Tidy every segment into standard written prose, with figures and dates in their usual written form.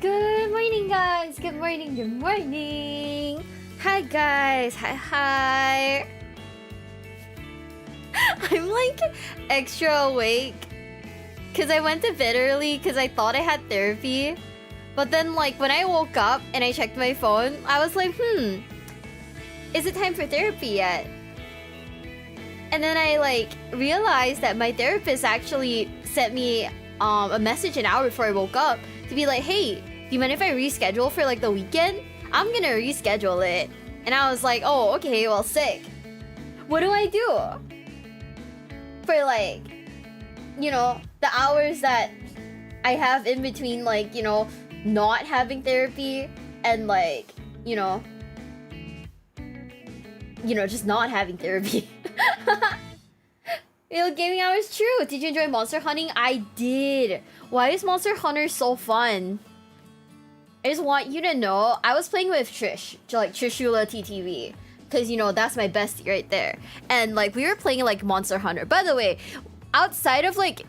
Good morning, guys. Good morning. Good morning. Hi, guys. Hi. I'm like extra awake because I went to bed early because I thought I had therapy. But then, like, when I woke up and I checked my phone, I was like, is it time for therapy yet? And then I, like, realized that my therapist actually sent me a message an hour before I woke up to be like, hey, do you mind if I reschedule for, like, the weekend? I'm gonna reschedule it. And I was like, oh, okay, well, sick. What do I do? For, like, you know, the hours that I have in between, like, you know, not having therapy and, like, you know, just not having therapy. Gaming hours, true. Did you enjoy monster hunting? I did. Why is Monster Hunter so fun? I just want you to know, I was playing with Trish, like Trishula TTV. Because, that's my bestie right there. And, like, we were playing, like, Monster Hunter. By the way, outside of, like,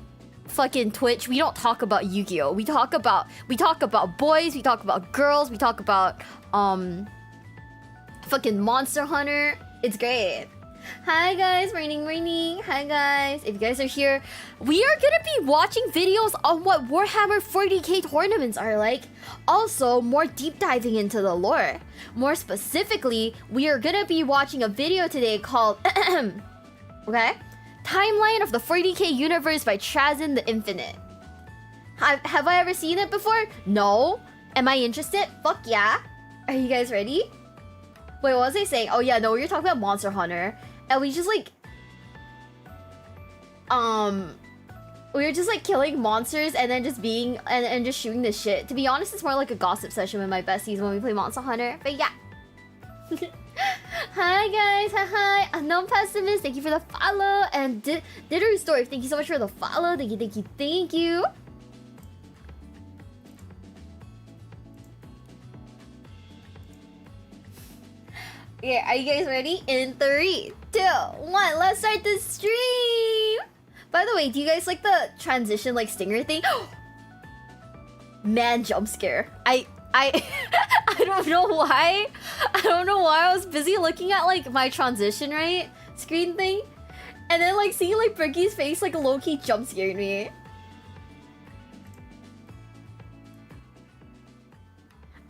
fucking Twitch, we don't talk about Yu-Gi-Oh! We talk about boys, we talk about girls, we talk about, fucking Monster Hunter. It's great. Hi guys, raining. Hi guys. If you guys are here, we are gonna be watching videos on what Warhammer 40k tournaments are like. Also, more deep diving into the lore. More specifically, we are gonna be watching a video today called okay? Timeline of the 40k universe by Trazyn the Infinite. Have I ever seen it before? No. Am I interested? Fuck yeah. Are you guys ready? Wait, what was I saying? Oh yeah, no, we were talking about Monster Hunter. And we just like... we were just like killing monsters and then just being... And just shooting the shit. To be honest, it's more like a gossip session with my besties when we play Monster Hunter. But yeah. Hi guys, hi. Unknown Pessimist, thank you for the follow. And Ditter Store, thank you so much for the follow. Thank you. Yeah, are you guys ready? In 3, 2, 1, let's start the stream! By the way, do you guys like the transition, like, stinger thing? Man, jump scare. I don't know why. I don't know why I was busy looking at, like, my transition, right? Screen thing. And then, like, seeing, like, Bricky's face, like, low-key jump scared me.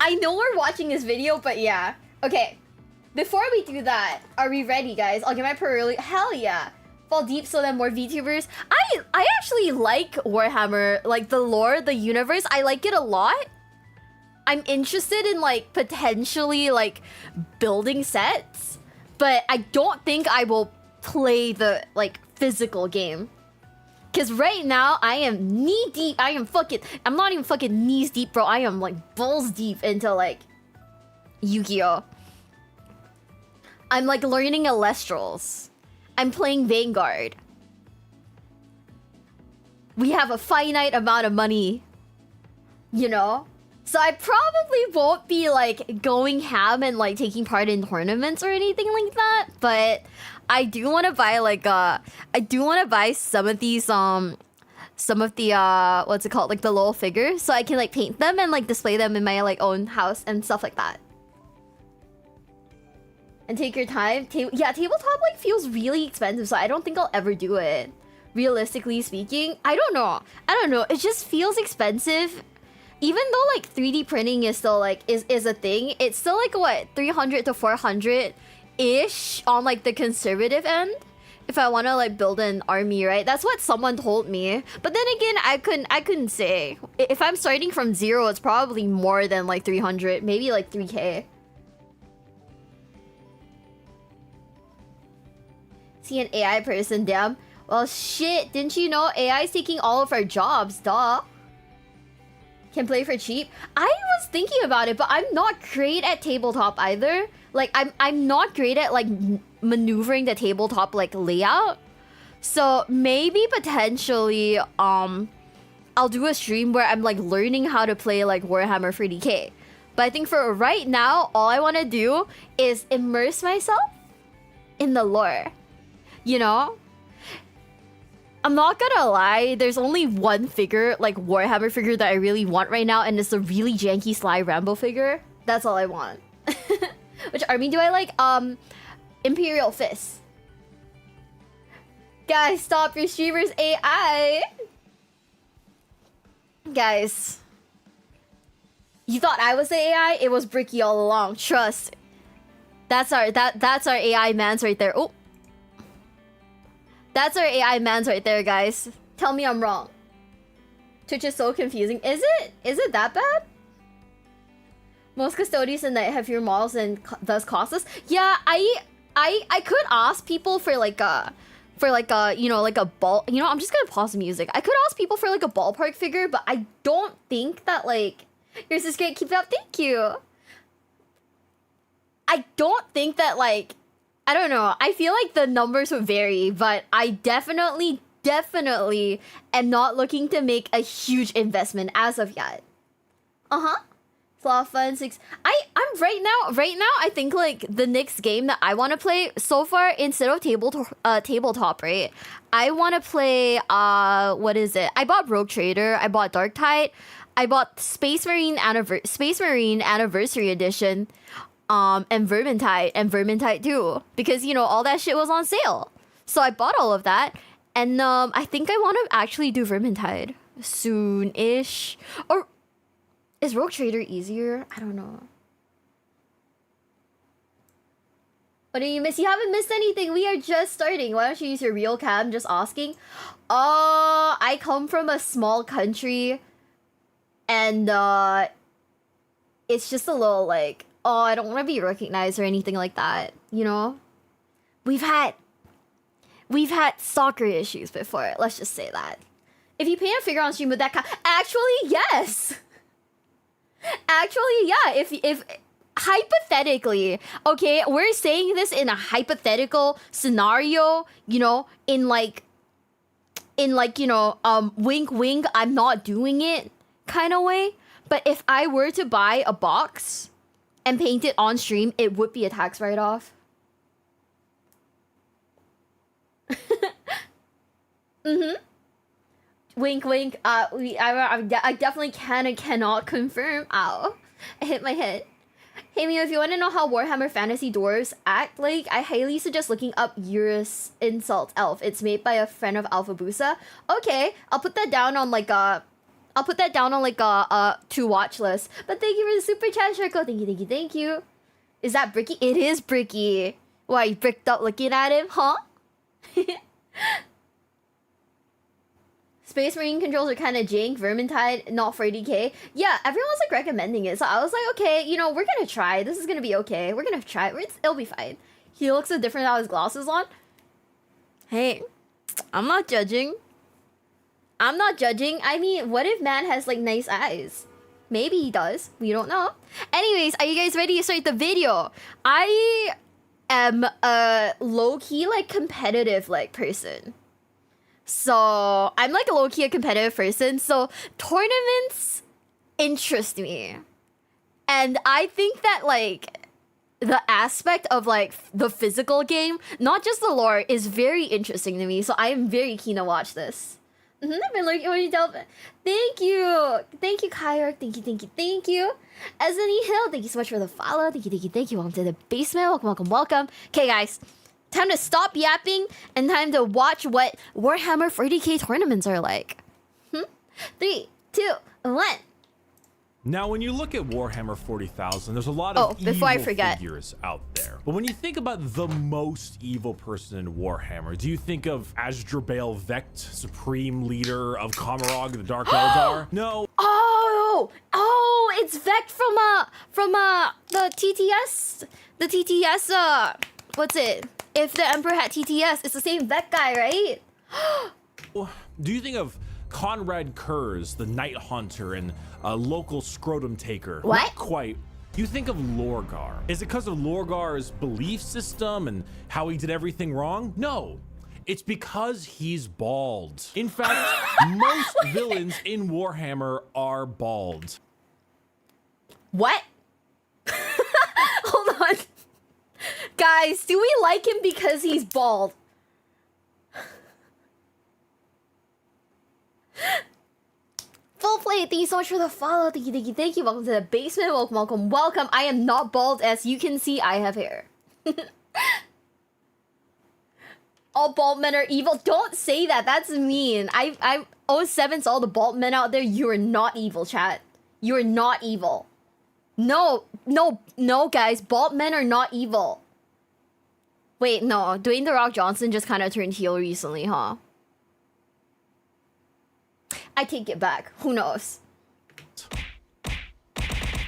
I know we're watching this video, but yeah. Okay. Before we do that, are we ready, guys? I'll get my per early. Hell yeah. Fall deep so that more VTubers. I actually like Warhammer, like the lore, the universe. I like it a lot. I'm interested in like potentially like building sets, but I don't think I will play the like physical game. Cause right now I am knee deep. I'm not even fucking knees deep, bro. I am like balls deep into like Yu-Gi-Oh! I'm like learning Alestrals. I'm playing Vanguard. We have a finite amount of money, So I probably won't be like going ham and like taking part in tournaments or anything like that. But I do want to buy like some of these some of the what's it called, like the little figures, so I can like paint them and like display them in my like own house and stuff like that. And take your time. Tabletop like feels really expensive, so I don't think I'll ever do it. Realistically speaking, I don't know. It just feels expensive. Even though like 3D printing is still like is a thing, it's still like what 300 to 400 ish on like the conservative end. If I want to like build an army, right? That's what someone told me. But then again, I couldn't say. If I'm starting from zero, it's probably more than like 300, maybe like 3K. See an AI person, damn. Well, shit, didn't you know AI is taking all of our jobs, duh. Can play for cheap. I was thinking about it, but I'm not great at tabletop either. Like, I'm not great at, like, maneuvering the tabletop, like, layout. So, maybe, potentially, I'll do a stream where I'm, like, learning how to play, like, Warhammer 40k. But I think for right now, all I want to do is immerse myself in the lore. I'm not gonna lie, there's only one figure, like Warhammer figure, that I really want right now, and it's the really janky Sly Rambo figure. That's all I want. Which army do I like? Imperial Fist. Guys, stop your streamer's AI! Guys. You thought I was the AI? It was Bricky all along, trust. That's our AI mans right there. Oh. That's our AI mans right there, guys. Tell me I'm wrong. Twitch is so confusing. Is it? Is it that bad? Most custodians in Night have fewer models and thus cost us. Yeah, I could ask people for like a like a ball. I'm just gonna pause the music. I could ask people for like a ballpark figure, but I don't think that like yours is great. Keep it up. Thank you. I don't think that like, I don't know. I feel like the numbers would vary, but I definitely am not looking to make a huge investment as of yet. Flaw Fun 6. I'm right now I think like the next game that I want to play so far, instead of tabletop, right? I want to play what is it? I bought Rogue Trader, I bought Dark Tide, I bought Space Marine Anniversary Edition, and Vermintide 2, because you know all that shit was on sale. So I bought all of that, and I think I want to actually do Vermintide soon-ish. Or is Rogue Trader easier? I don't know. What did you miss? You haven't missed anything. We are just starting. Why don't you use your real cam? Just asking. I come from a small country, and it's just a little like, I don't want to be recognized or anything like that. You know, we've had stalker issues before. Let's just say that. If you paint a figure on stream with that actually, yes. Actually, yeah. If hypothetically, okay, we're saying this in a hypothetical scenario, you know, in like, you know, wink wink, I'm not doing it kind of way. But if I were to buy a box and paint it on stream, it would be a tax write-off. Wink, wink. I definitely can and cannot confirm. Ow. I hit my head. Hey, Mio, if you want to know how Warhammer Fantasy Dwarves act like, I highly suggest looking up Eurus Insult Elf. It's made by a friend of Alpha Busa. Okay, I'll put that down on like a... to watch list. But thank you for the super chat, Sharko. Thank you. Is that Bricky? It is Bricky. Why, you bricked up looking at him, huh? Space Marine controls are kind of jank. Vermintide, not for 80k. Yeah, everyone's like recommending it. So I was like, okay, you know, we're gonna try. This is gonna be okay. We're gonna try. It'll be fine. He looks so different without his glasses on. Hey, I'm not judging. I mean, what if man has like nice eyes? Maybe he does. We don't know. Anyways, are you guys ready to start the video? I am a low-key like competitive like person. So I'm like a low-key a competitive person. So tournaments interest me. And I think that like the aspect of like the physical game, not just the lore, is very interesting to me. So I am very keen to watch this. I've been looking when you tell. Thank you, Kyark. Thank you. Esney Hill, thank you so much for the follow. Thank you. Welcome to the basement. Welcome. Okay, guys, time to stop yapping and time to watch what Warhammer 40k tournaments are like. 3, 2, 1. Now, when you look at Warhammer 40,000, there's a lot of evil figures out there. But when you think about the most evil person in Warhammer, do you think of Asdrubale Vecht, Supreme Leader of Kamarog, the Dark Eldar? No. Oh, it's Vecht from the TTS. The TTS, what's it? If the Emperor had TTS, it's the same Vecht guy, right? Do you think of Conrad Kurz, the Night Hunter, and a local scrotum taker? What? Not quite. You think of Lorgar. Is it because of Lorgar's belief system and how he did everything wrong? No. It's because he's bald. In fact, most villains in Warhammer are bald. What? Hold on. Guys, do we like him because he's bald? Full play, thank you so much for the follow. Thank you. Welcome to the basement. Welcome. I am not bald, as you can see. I have hair. All bald men are evil. Don't say that. That's mean. I 07's all the bald men out there. You are not evil, chat. You are not evil. No, guys. Bald men are not evil. Wait, no. Dwayne The Rock Johnson just kind of turned heel recently, huh? I take it back. Who knows?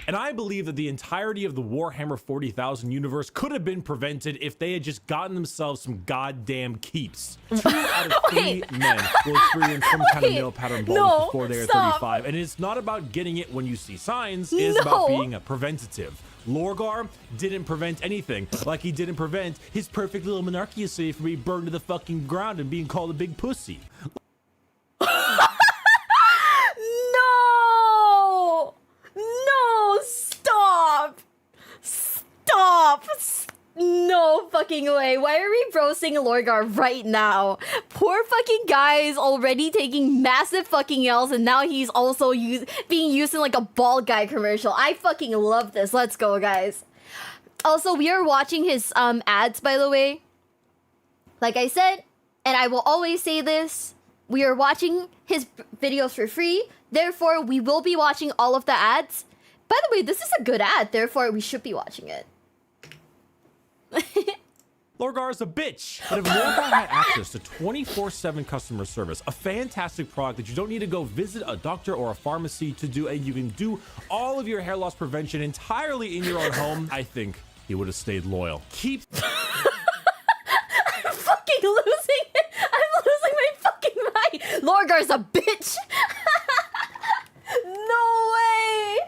And I believe that the entirety of the Warhammer 40,000 universe could have been prevented if they had just gotten themselves some goddamn keeps. 2 out of 3 men will experience some kind of male pattern baldness before they are 35. And it's not about getting it when you see signs, it's about being a preventative. Lorgar didn't prevent anything, like he didn't prevent his perfect little monarchy estate from being burned to the fucking ground and being called a big pussy. No! No! Stop! Stop! No fucking way. Why are we browsing Lorgar right now? Poor fucking guy is already taking massive fucking L's and now he's also being used in like a bald guy commercial. I fucking love this. Let's go, guys. Also, we are watching his ads, by the way. Like I said, and I will always say this, we are watching his videos for free. Therefore, we will be watching all of the ads. By the way, this is a good ad. Therefore, we should be watching it. Lorgar's a bitch. But if Lorgar had access to 24/7 customer service, a fantastic product that you don't need to go visit a doctor or a pharmacy to do, and you can do all of your hair loss prevention entirely in your own home, I think he would have stayed loyal. Keep. I'm fucking losing it. I'm losing my fucking mind. Lorgar's a bitch. No way.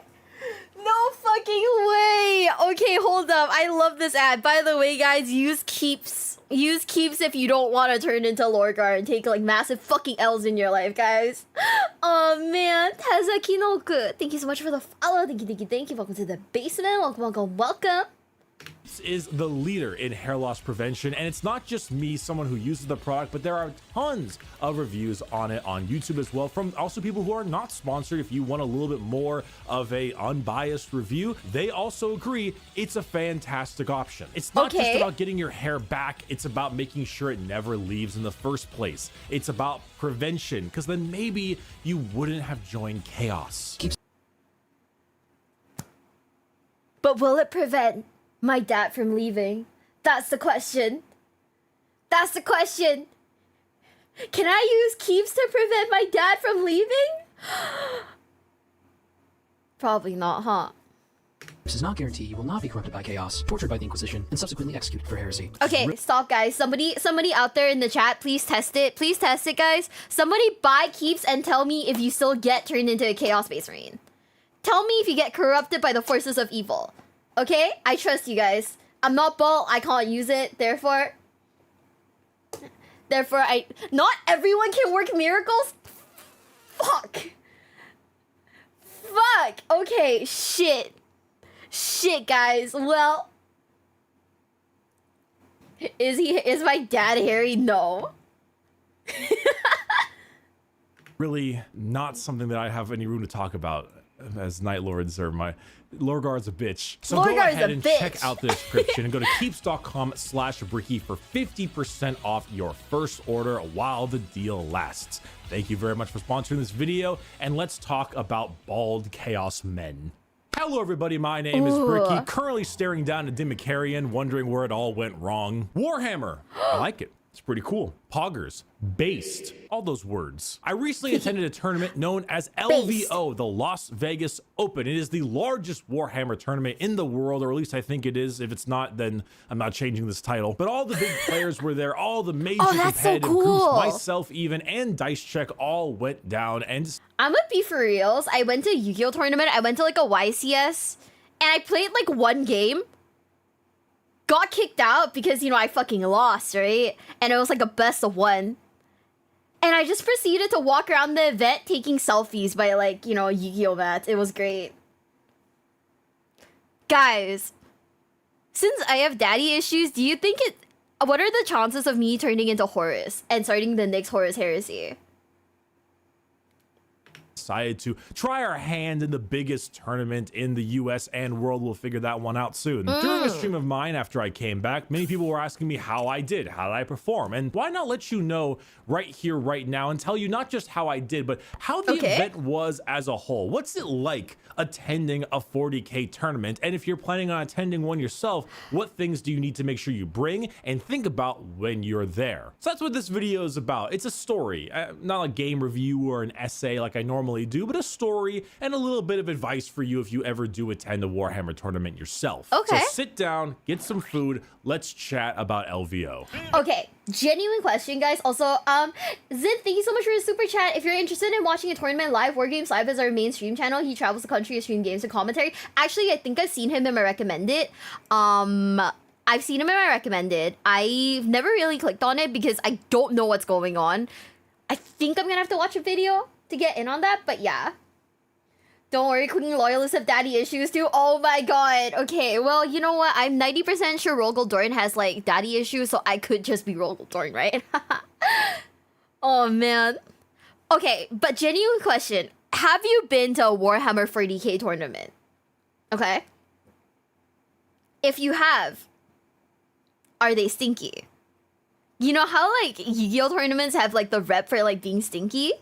No fucking way. Okay, hold up. I love this ad. By the way, guys, use keeps if you don't want to turn into Lorgar and take like massive fucking L's in your life, guys. Oh man, Tazakinoku. Thank you so much for the follow. Thank you. Welcome to the basement. Welcome. Is the leader in hair loss prevention, and it's not just me, someone who uses the product, but there are tons of reviews on it on YouTube as well, from also people who are not sponsored. If you want a little bit more of a unbiased review, they also agree it's a fantastic option. It's not just about getting your hair back, it's about making sure it never leaves in the first place. It's about prevention, because then maybe you wouldn't have joined chaos. But will it prevent my dad from leaving? That's the question. That's the question. Can I use keeps to prevent my dad from leaving? Probably not, huh? This does not guarantee you will not be corrupted by chaos, tortured by the Inquisition, and subsequently executed for heresy. Okay, stop, guys. Somebody out there in the chat, please test it. Please test it, guys. Somebody buy keeps and tell me if you still get turned into a Chaos Space Marine. Tell me if you get corrupted by the forces of evil. Okay? I trust you guys. I'm not bald, I can't use it, therefore not everyone can work miracles? Fuck, okay, shit, guys, well, is my dad hairy? No. Really not something that I have any room to talk about as Night Lords or my Lorgar's a bitch. So go ahead and check out the description and go to keeps.com/bricky for 50% off your first order while the deal lasts. Thank you very much for sponsoring this video, and let's talk about bald chaos men. Hello everybody, my name is Bricky, currently staring down a Dimicarian, wondering where it all went wrong. Warhammer, I like it. It's pretty cool. Poggers, based, all those words. I recently attended a tournament known as LVO, the Las Vegas Open. It is the largest Warhammer tournament in the world, or at least I think it is. If it's not, then I'm not changing this title. But all the big players were there, all the major competitive groups, myself even, and Dice Check all went down. And I'm gonna be for reals. I went to a Yu-Gi-Oh tournament. I went to like a YCS, and I played like one game. Got kicked out because, you know, I fucking lost, right? And it was like a best of one. And I just proceeded to walk around the event taking selfies by, like, you know, Yu-Gi-Oh mats. It was great. Guys, since I have daddy issues, do you think what are the chances of me turning into Horus and starting the next Horus heresy? Decided to try our hand in the biggest tournament in the US and world. We'll figure that one out soon. During a stream of mine after I came back, many people were asking me how I did, how did I perform, and why not let you know right here, right now, and tell you not just how I did, but how the event was as a whole. What's it like attending a 40K tournament? And if you're planning on attending one yourself, what things do you need to make sure you bring and think about when you're there? So that's what this video is about. It's a story, not a game review or an essay like I normally normally do, but a story and a little bit of advice for you if you ever do attend a Warhammer tournament yourself. Okay. So sit down, get some food, let's chat about LVO. Okay, genuine question, guys. Also, Zin, thank you so much for the super chat. If you're interested in watching a tournament live, War Games Live is our main stream channel. He travels the country to stream games and commentary. Actually, I think I've seen him in my recommended. I've seen him in my recommended. I've never really clicked on it because I don't know what's going on. I think I'm gonna have to watch a video to get in on that, but yeah. Don't worry, clicking loyalists have daddy issues too. Oh my god. Okay, well, you know what? I'm 90% sure Rogel Dorn has like daddy issues, so I could just be Rogel Dorn, right? Oh man. Okay, but genuine question. Have you been to a Warhammer 40k tournament? Okay. If you have, are they stinky? You know how like Yu-Gi-Oh tournaments have like the rep for like being stinky?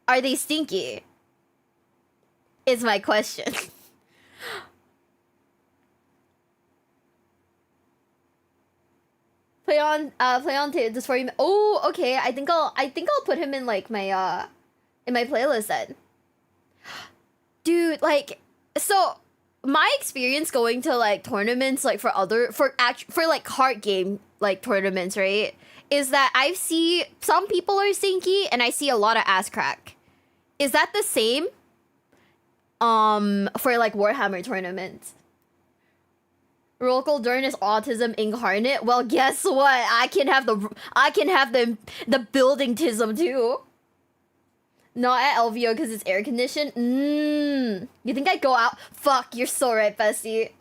Are they stinky? Is my question. play on this for you. Oh, okay. I think I'll put him in like my in my playlist then. Dude, like, so my experience going to like tournaments like for like card game like tournaments, right, is that I see some people are stinky and I see a lot of ass crack. Is that the same for like Warhammer tournaments? Rogel Dorn is autism incarnate. Well, guess what? I can have the building tism too. Not at LVO because it's air conditioned. You think I'd go out? Fuck, you're so right, bestie.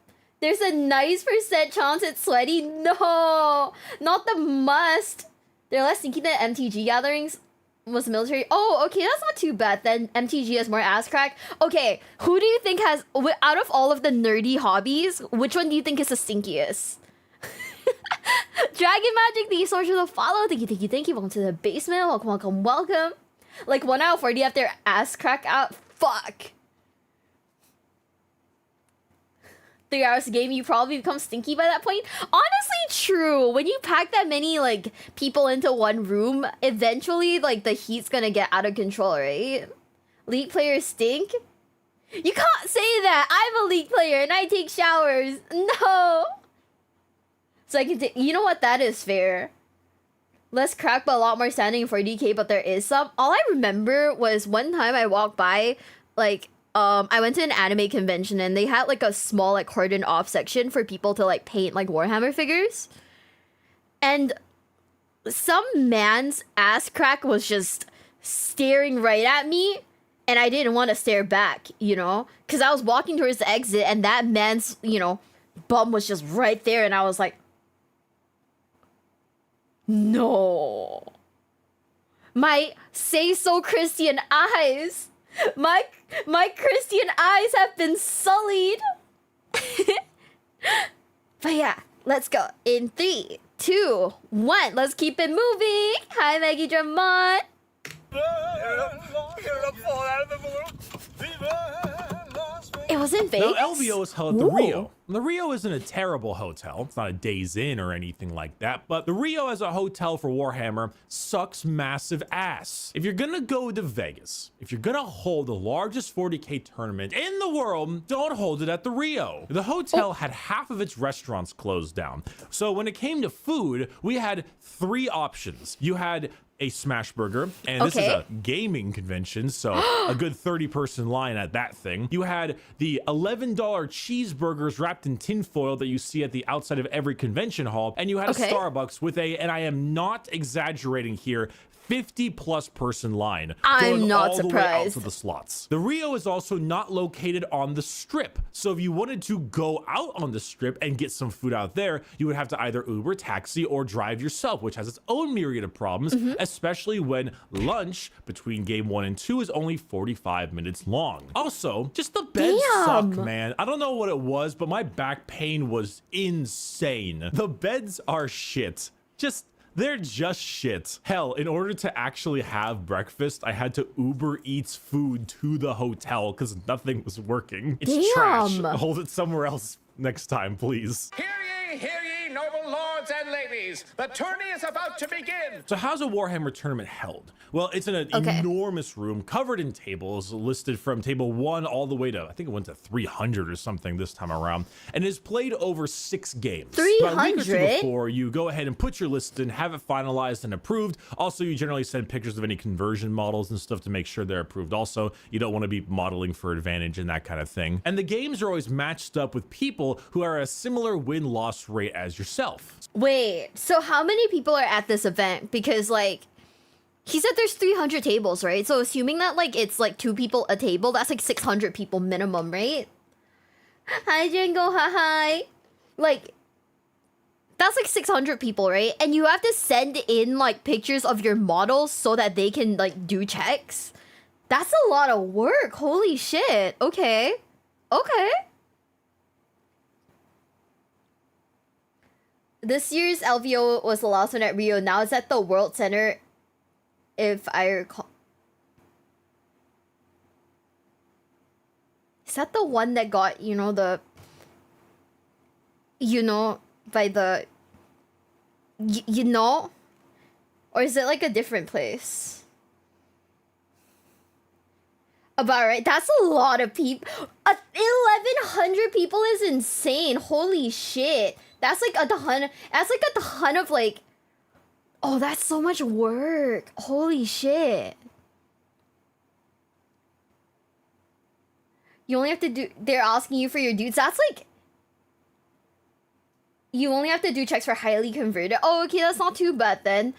There's a nice % chance it's sweaty. No, not the must. They're less stinky than MTG gatherings. Was military. Oh, okay, that's not too bad. Then MTG has more ass crack. Okay, who do you think has, out of all of the nerdy hobbies, which one do you think is the stinkiest? Dragon Magic, thank you so much for the follow. Thank you. Welcome to the basement. Welcome. Like 1 out of 40 have their ass crack out. Fuck. 3 hours a game, you probably become stinky by that point. Honestly, true. When you pack that many like people into one room, eventually like the heat's gonna get out of control, right? League players stink? You can't say that. I'm a League player and I take showers. No. So I can take, you know what? That is fair. Less crack, but a lot more standing in 40k, but there is some. All I remember was one time I walked by, like, I went to an anime convention and they had like a small like cordon off section for people to like paint like Warhammer figures. And some man's ass crack was just staring right at me and I didn't want to stare back, you know? Because I was walking towards the exit and that man's, you know, bum was just right there and I was like, no. My say-so Christian eyes. My Christian eyes have been sullied. But yeah, let's go. In 3, 2, 1. Let's keep it moving. Hi, Maggie Drummond. It was in Vegas? No, LVO is held at the Rio. The Rio isn't a terrible hotel. It's not a Days Inn or anything like that, but the Rio as a hotel for Warhammer sucks massive ass. If you're gonna go to Vegas, if you're gonna hold the largest 40k tournament in the world, don't hold it at the Rio. The hotel had half of its restaurants closed down. So when it came to food, we had 3 options. You had a smash burger, and this is a gaming convention, so a good 30-person line at that thing. You had the $11 cheeseburgers wrapped in tinfoil that you see at the outside of every convention hall, and you had a Starbucks with a, and I am not exaggerating here, 50+ person line. I'm not all surprised. The way out to the slots. The Rio is also not located on the strip. So if you wanted to go out on the strip and get some food out there, you would have to either Uber, taxi, or drive yourself, which has its own myriad of problems, especially when lunch between game 1 and 2 is only 45 minutes long. Also, just the beds suck, man. I don't know what it was, but my back pain was insane. The beds are shit. They're just shit. Hell, in order to actually have breakfast, I had to Uber Eats food to the hotel because nothing was working. It's trash. Hold it somewhere else next time, please. Hear ye, noble lords and ladies, the tourney is about to begin. So how's a Warhammer tournament held? Well, it's in an enormous room covered in tables, listed from table 1 all the way to, I think it went to 300 or something this time around, and is played over 6 games. 300? About a week or two before, you go ahead and put your list in, have it finalized and approved. Also, you generally send pictures of any conversion models and stuff to make sure they're approved. Also, you don't want to be modeling for advantage and that kind of thing. And the games are always matched up with people who are a similar win-loss rate as yourself. Wait, so how many people are at this event? Because like, he said there's 300 tables, right? So assuming that like it's like 2 people a table, that's like 600 people minimum, right? Hi Django, hi. Like, that's like 600 people, right? And you have to send in like pictures of your models so that they can like do checks. That's a lot of work. Holy shit. Okay. Okay. This year's LVO was the last one at Rio. Now it's at the World Center, if I recall. Is that the one that got, you know, the... You know, by the... you know? Or is it like a different place? About right. That's a lot of people. 1,100 people is insane. Holy shit. That's like a ton. That's like a ton of like. Oh, that's so much work. Holy shit. You only have to do. They're asking you for your dudes. That's like. You only have to do checks for highly converted. Oh, okay, that's not too bad then.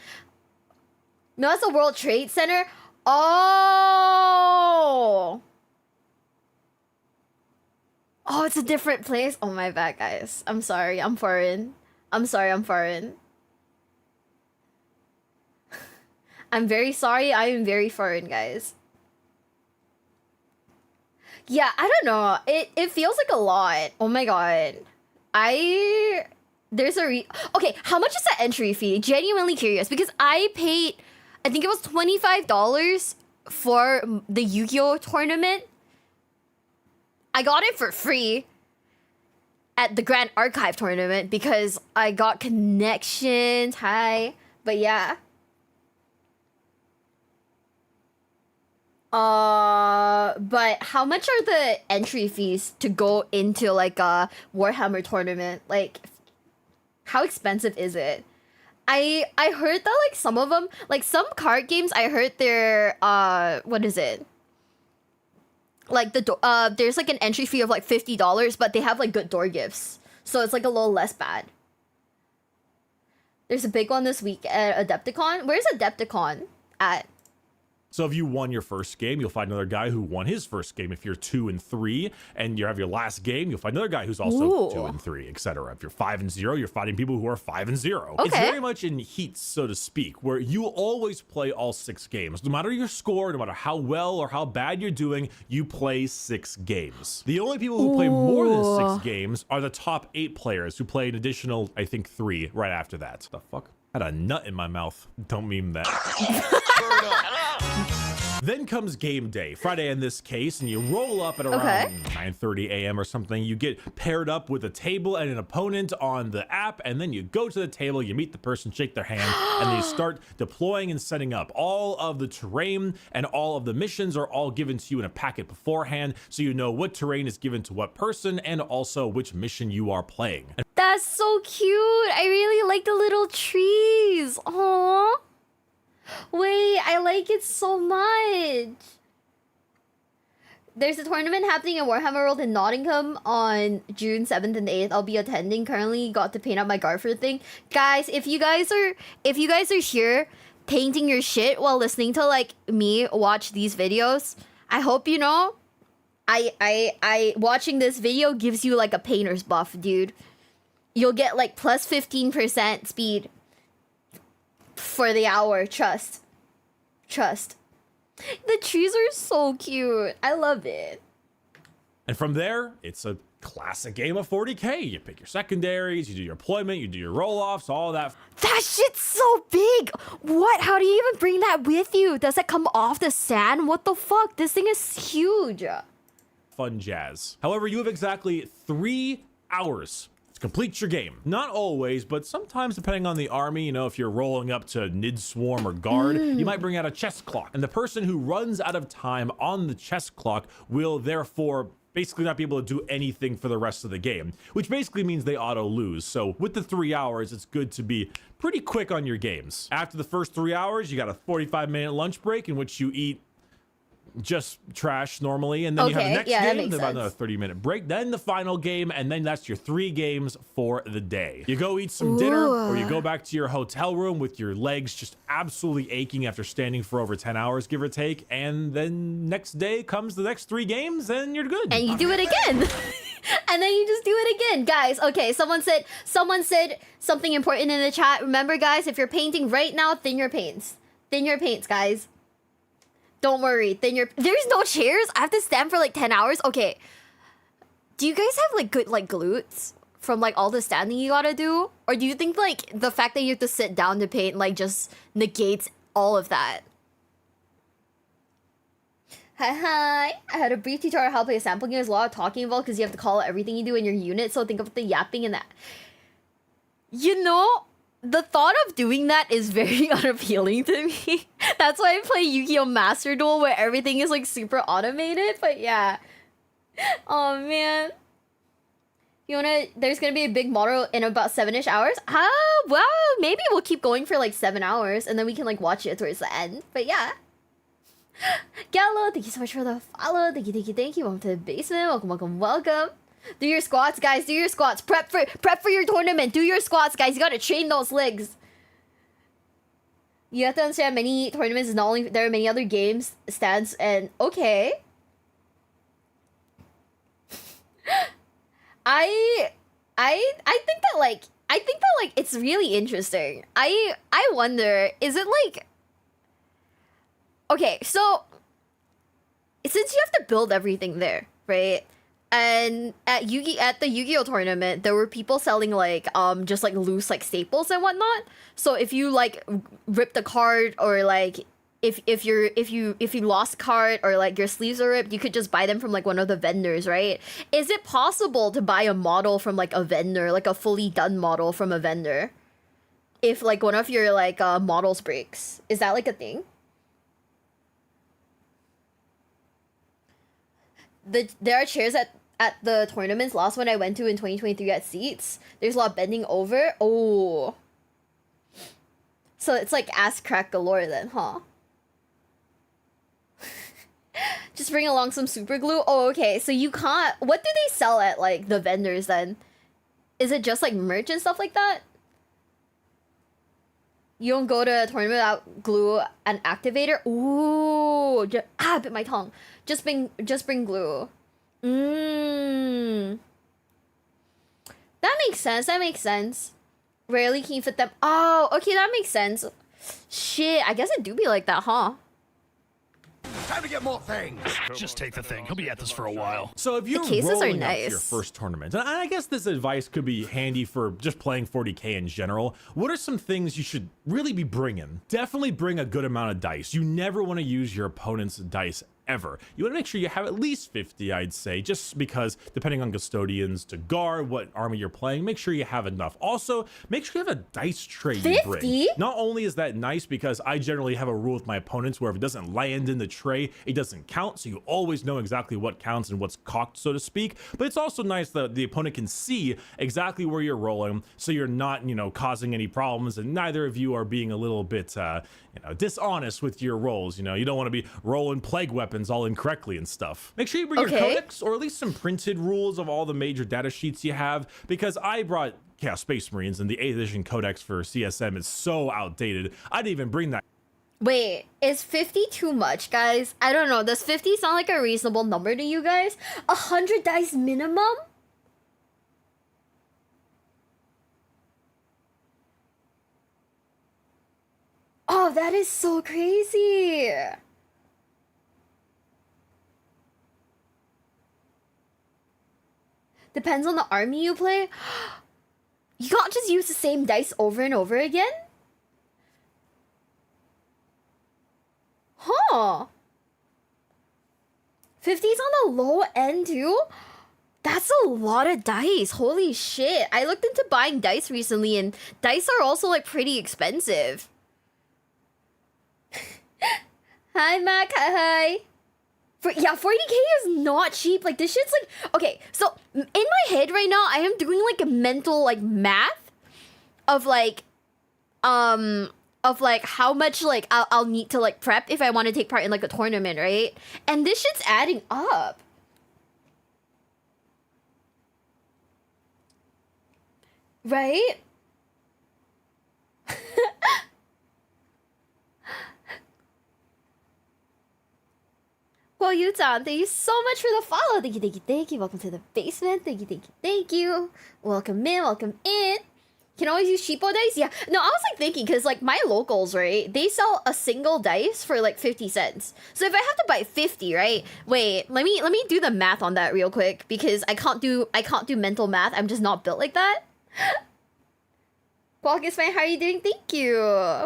No, that's the World Trade Center. Oh. Oh, it's a different place. Oh, my bad, guys. I'm sorry. I'm foreign. I'm sorry. I'm foreign. I'm very sorry. I am very foreign, guys. Yeah, I don't know. It feels like a lot. Oh my god. There's a okay, how much is the entry fee? Genuinely curious because I paid, I think it was $25 for the Yu-Gi-Oh tournament. I got it for free at the Grand Archive tournament because I got connections. Hi. But yeah. But how much are the entry fees to go into like a Warhammer tournament? Like, how expensive is it? I heard that like some of them, like some card games, I heard they're what is it? Like there's like an entry fee of like $50, but they have like good door gifts, so it's like a little less bad. There's a big one this week at Adepticon. Where's Adepticon at? So if you won your first game, you'll find another guy who won his first game. If you're 2 and 3 and you have your last game, you'll find another guy who's also 2 and 3, etc. If you're 5 and 0, you're fighting people who are 5 and 0. Okay. It's very much in heats, so to speak, where you always play all 6 games. No matter your score, no matter how well or how bad you're doing, you play 6 games. The only people who play more than 6 games are the top 8 players who play an additional, I think, 3 right after that. The fuck? I had a nut in my mouth. Don't meme that. Then comes game day, Friday in this case, and you roll up at around 9:30 a.m. or something. You get paired up with a table and an opponent on the app, and then you go to the table, you meet the person, shake their hand, and then you start deploying and setting up. All of the terrain and all of the missions are all given to you in a packet beforehand, so you know what terrain is given to what person and also which mission you are playing. That's so cute. I really like the little trees. Aww. Wait, I like it so much. There's a tournament happening in Warhammer World in Nottingham on June 7th and 8th. I'll be attending. Currently got to paint up my Garfield thing. Guys, if you guys are here painting your shit while listening to like me watch these videos, I hope you know I watching this video gives you like a painter's buff, dude. You'll get like plus 15% speed for the hour. Trust. The trees are so cute. I love it. And from there, it's a classic game of 40k. You pick your secondaries, you do your deployment, you do your roll-offs, all that. That shit's so big. What? How do you even bring that with you? Does it come off the sand? What the fuck? This thing is huge. Fun jazz. However, you have exactly 3 hours complete your game. Not always, but sometimes depending on the army, you know, if you're rolling up to Nid Swarm or Guard, you might bring out a chess clock. And the person who runs out of time on the chess clock will therefore basically not be able to do anything for the rest of the game, which basically means they auto lose. So with the 3 hours, it's good to be pretty quick on your games. After the first 3 hours, you got a 45-minute lunch break in which you eat just trash normally, and then you have the next game, then about another 30-minute break, then the final game, and then that's your 3 games for the day. You go eat some dinner, or you go back to your hotel room with your legs just absolutely aching after standing for over 10 hours, give or take, and then next day comes the next 3 games, and you're good. And you do it again. And then you just do it again. Guys, okay, someone said something important in the chat. Remember, guys, if you're painting right now, thin your paints. Thin your paints, guys. Don't worry, there's no chairs? I have to stand for like 10 hours? Okay. Do you guys have like good like glutes from like all the standing you gotta do? Or do you think like the fact that you have to sit down to paint like just negates all of that? Hi. I had a brief tutorial how to play a sample game. There's a lot of talking involved because you have to call out everything you do in your unit. So think of the yapping and that. You know, the thought of doing that is very unappealing to me. That's why I play Yu-Gi-Oh! Master Duel where everything is like super automated, but yeah. Oh man. There's gonna be a big model in about 7-ish hours? Well, maybe we'll keep going for like 7 hours and then we can like watch it towards the end, but yeah. Gallo, thank you so much for the follow. Thank you. Welcome to the basement. Welcome. Do your squats, guys. Do your squats. Prep for your tournament. Do your squats, guys. You gotta train those legs. You have to understand many tournaments is not only there are many other games, stands, and okay. I think that like it's really interesting. I wonder, is it like, okay, so since you have to build everything there, right? And at the Yu-Gi-Oh tournament, there were people selling like just like loose like staples and whatnot. So if you like ripped a card or like if you lost a card or like your sleeves are ripped, you could just buy them from like one of the vendors, right? Is it possible to buy a model from like a vendor, like a fully done model from a vendor, if like one of your like models breaks? Is that like a thing? There are chairs at the tournaments. Last one I went to in 2023 at Seats, there's a lot of bending over. Oh. So it's like ass crack galore then, huh? Just bring along some super glue. Oh, okay. So you can't... What do they sell at like the vendors then? Is it just like merch and stuff like that? You don't go to a tournament without glue and activator? Ooh. Bit my tongue. Just bring glue. That makes sense. Rarely can you fit them. Oh, okay, that makes sense. Shit, I guess it do be like that, huh? Time to get more things. Just take the thing. He'll be at this for a while. So if you're rolling up to your first tournament, and I guess this advice could be handy for just playing 40K in general, what are some things you should really be bringing? Definitely bring a good amount of dice. You never want to use your opponent's dice ever. You want to make sure you have at least 50, I'd say, just because depending on custodians to guard what army you're playing, make sure you have enough. Also, make sure you have a dice tray you bring. Not only is that nice because I generally have a rule with my opponents where if it doesn't land in the tray, it doesn't count, so you always know exactly what counts and what's cocked, so to speak. But it's also nice that the opponent can see exactly where you're rolling, so you're not, causing any problems, and neither of you are being a little bit, dishonest with your rolls. You don't want to be rolling plague weapons all incorrectly and stuff. Make sure you bring your codex, or at least some printed rules of all the major data sheets you have, because I brought Space Marines and the 8th edition codex for CSM is so outdated. I didn't even bring that. Wait, is 50 too much, guys? I don't know. Does 50 sound like a reasonable number to you guys? 100 dice minimum? Oh, that is so crazy. Depends on the army you play. You can't just use the same dice over and over again? Huh. 50's on the low end too? That's a lot of dice. Holy shit. I looked into buying dice recently, and dice are also like pretty expensive. Hi, Mac. Hi. 40k is not cheap. Like, this shit's like... Okay, so in my head right now, I am doing like a mental like math of like how much like I'll need to like prep if I want to take part in like a tournament, right? And this shit's adding up. Right? Well, Yu-chan, thank you so much for the follow. Thank you, thank you, thank you. Welcome to the basement. Thank you, thank you, thank you. Welcome in, welcome in. Can always use cheapo dice? Yeah. No, I was like thinking, because like my locals, right? They sell a single dice for like 50 cents. So if I have to buy 50, right? Wait, let me do the math on that real quick, because I can't do mental math. I'm just not built like that. Walkus fan, how are you doing? Thank you.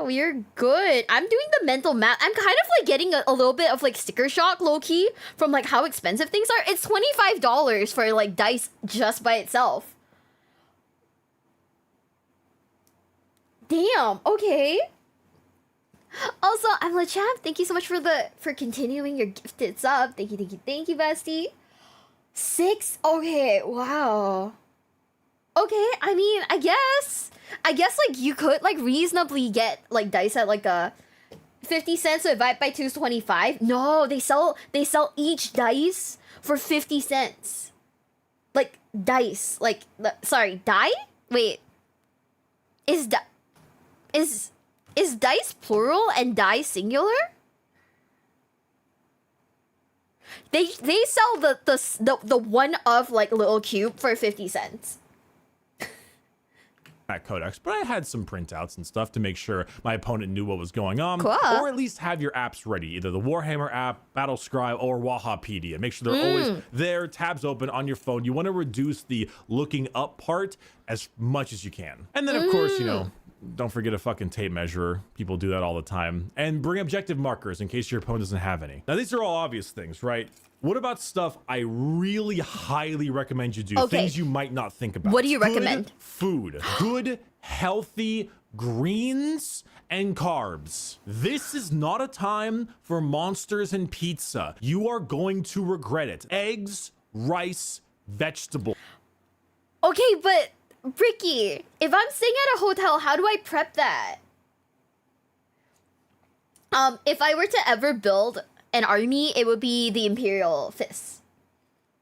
We're good. I'm doing the mental math. I'm kind of like getting a little bit of like sticker shock, low key, from like how expensive things are. It's $25 for like dice just by itself. Damn. Okay. Also, I'm LeChamp. Thank you so much for continuing your gifted sub. Thank you, thank you, thank you, bestie. 6. Okay. Wow. Okay. I mean, I guess like you could like reasonably get like dice at like a 50 cents, so divide by 2 is 25. No, they sell each dice for 50 cents. Like dice, like sorry, die? Wait. Is dice plural and die singular? They sell the one of like little cube for 50 cents. At codex, but I had some printouts and stuff to make sure my opponent knew what was going on, cool. Or at least have your apps ready, either the Warhammer app, Battle Scribe, or Wahapedia. Make sure they're always there, tabs open on your phone. You want to reduce the looking up part as much as you can. And then of course, you know, don't forget a fucking tape measure. People do that all the time. And bring objective markers in case your opponent doesn't have any. Now these are all obvious things, right? What about stuff I really highly recommend you do? Okay. Things you might not think about. What do you recommend? Food. Good, healthy greens and carbs. This is not a time for monsters and pizza. You are going to regret it. Eggs, rice, vegetables. Okay, but Ricky, if I'm staying at a hotel, how do I prep that? If I were to ever build an army, it would be the Imperial Fists.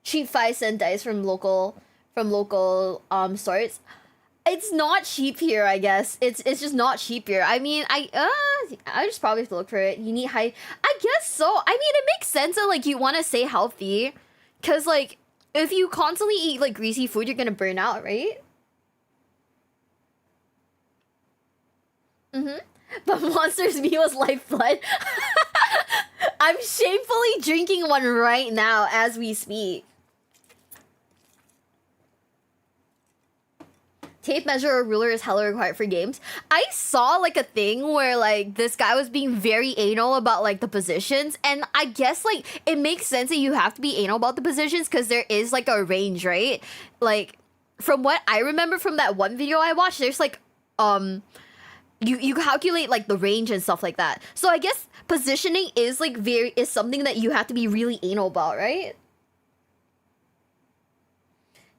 Cheap 5-cent dice from local stores. It's not cheap here, I guess. It's just not cheap here. I mean, I just probably have to look for it. You need high. I guess so. I mean, it makes sense that like you want to stay healthy, cause like if you constantly eat like greasy food, you're gonna burn out, right? But Monster's meal is lifeblood. I'm shamefully drinking one right now as we speak. Tape measure or ruler is hella required for games. I saw like a thing where like this guy was being very anal about like the positions, and I guess like it makes sense that you have to be anal about the positions because there is like a range, right? Like from what I remember from that one video I watched, there's like you calculate like the range and stuff like that. So I guess positioning is like is something that you have to be really anal about, right?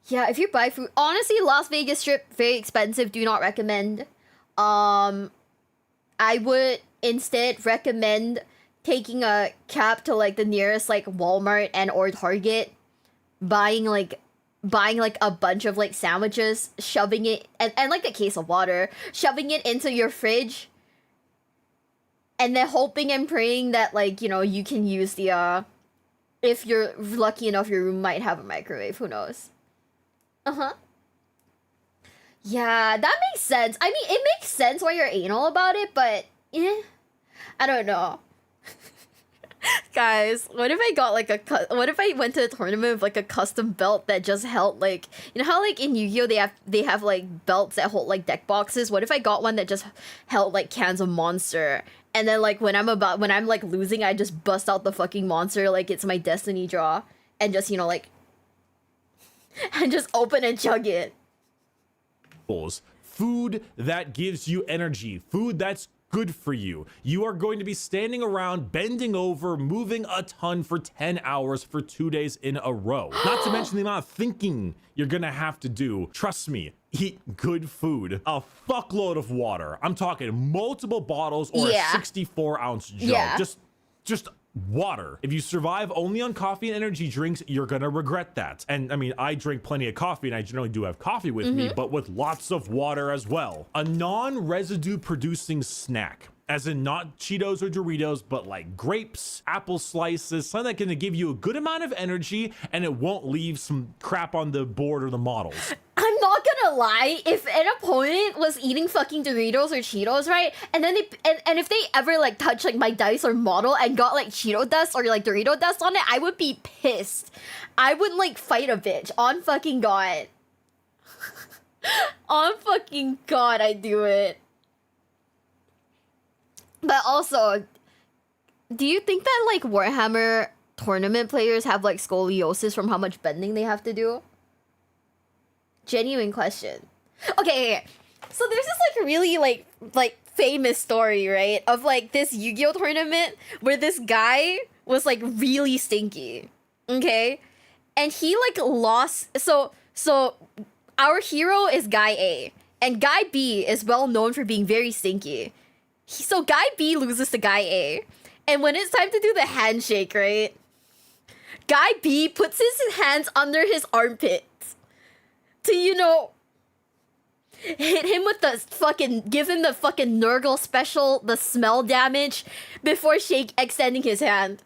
Yeah, if you buy food, honestly, Las Vegas Strip, very expensive. Do not recommend. I would instead recommend taking a cab to like the nearest like Walmart and or Target, buying like a bunch of like sandwiches, shoving it and like a case of water, shoving it into your fridge, and then hoping and praying that like, you know, you can use the if you're lucky enough your room might have a microwave, who knows. Yeah, that makes sense. I mean, it makes sense why you're anal about it, but I don't know. Guys, what if I got like what if I went to a tournament with like a custom belt that just held like, you know how like in Yu-Gi-Oh they have like belts that hold like deck boxes? What if I got one that just held like cans of Monster, and then like when I'm like losing, I just bust out the fucking Monster like it's my destiny draw and just, you know, like and just open and chug it. Food that gives you energy, food that's good for you. You are going to be standing around, bending over, moving a ton for 10 hours for 2 days in a row. Not to mention the amount of thinking you're gonna have to do. Trust me, eat good food, a fuckload of water. I'm talking multiple bottles or a 64-ounce jug. Just water. If you survive only on coffee and energy drinks, you're gonna regret that. And I mean, I drink plenty of coffee and I generally do have coffee with me, but with lots of water as well. A non-residue producing snack, as in not Cheetos or Doritos, but like grapes, apple slices, something that's gonna give you a good amount of energy and it won't leave some crap on the board or the models. I'm not gonna lie, if an opponent was eating fucking Doritos or Cheetos, right? And then and if they ever like touch like my dice or model and got like Cheeto dust or like Dorito dust on it, I would be pissed. I would like fight a bitch. On fucking God. On fucking God, I do it. But also, do you think that like Warhammer tournament players have like scoliosis from how much bending they have to do? Genuine question. Okay, so there's this like really like famous story, right, of like this Yu-Gi-Oh tournament where this guy was like really stinky, okay, and he like lost. So our hero is Guy A, and Guy B is well known for being very stinky. So Guy B loses to Guy A, and when it's time to do the handshake, right, Guy B puts his hands under his armpits to, you know, hit him with the fucking, give him the fucking Nurgle special, the smell damage, before extending his hand.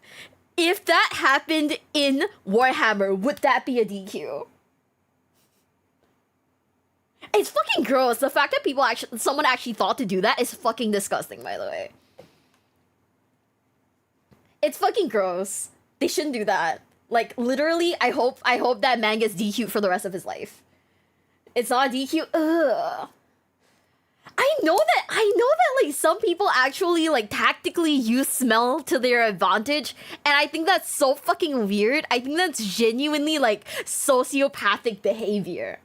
If that happened in Warhammer, would that be a DQ? It's fucking gross. The fact that someone actually thought to do that is fucking disgusting, by the way. It's fucking gross. They shouldn't do that. Like, literally, I hope that man gets DQ'd for the rest of his life. It's not a DQ. Ugh. I know that like some people actually like tactically use smell to their advantage, and I think that's so fucking weird. I think that's genuinely like sociopathic behavior.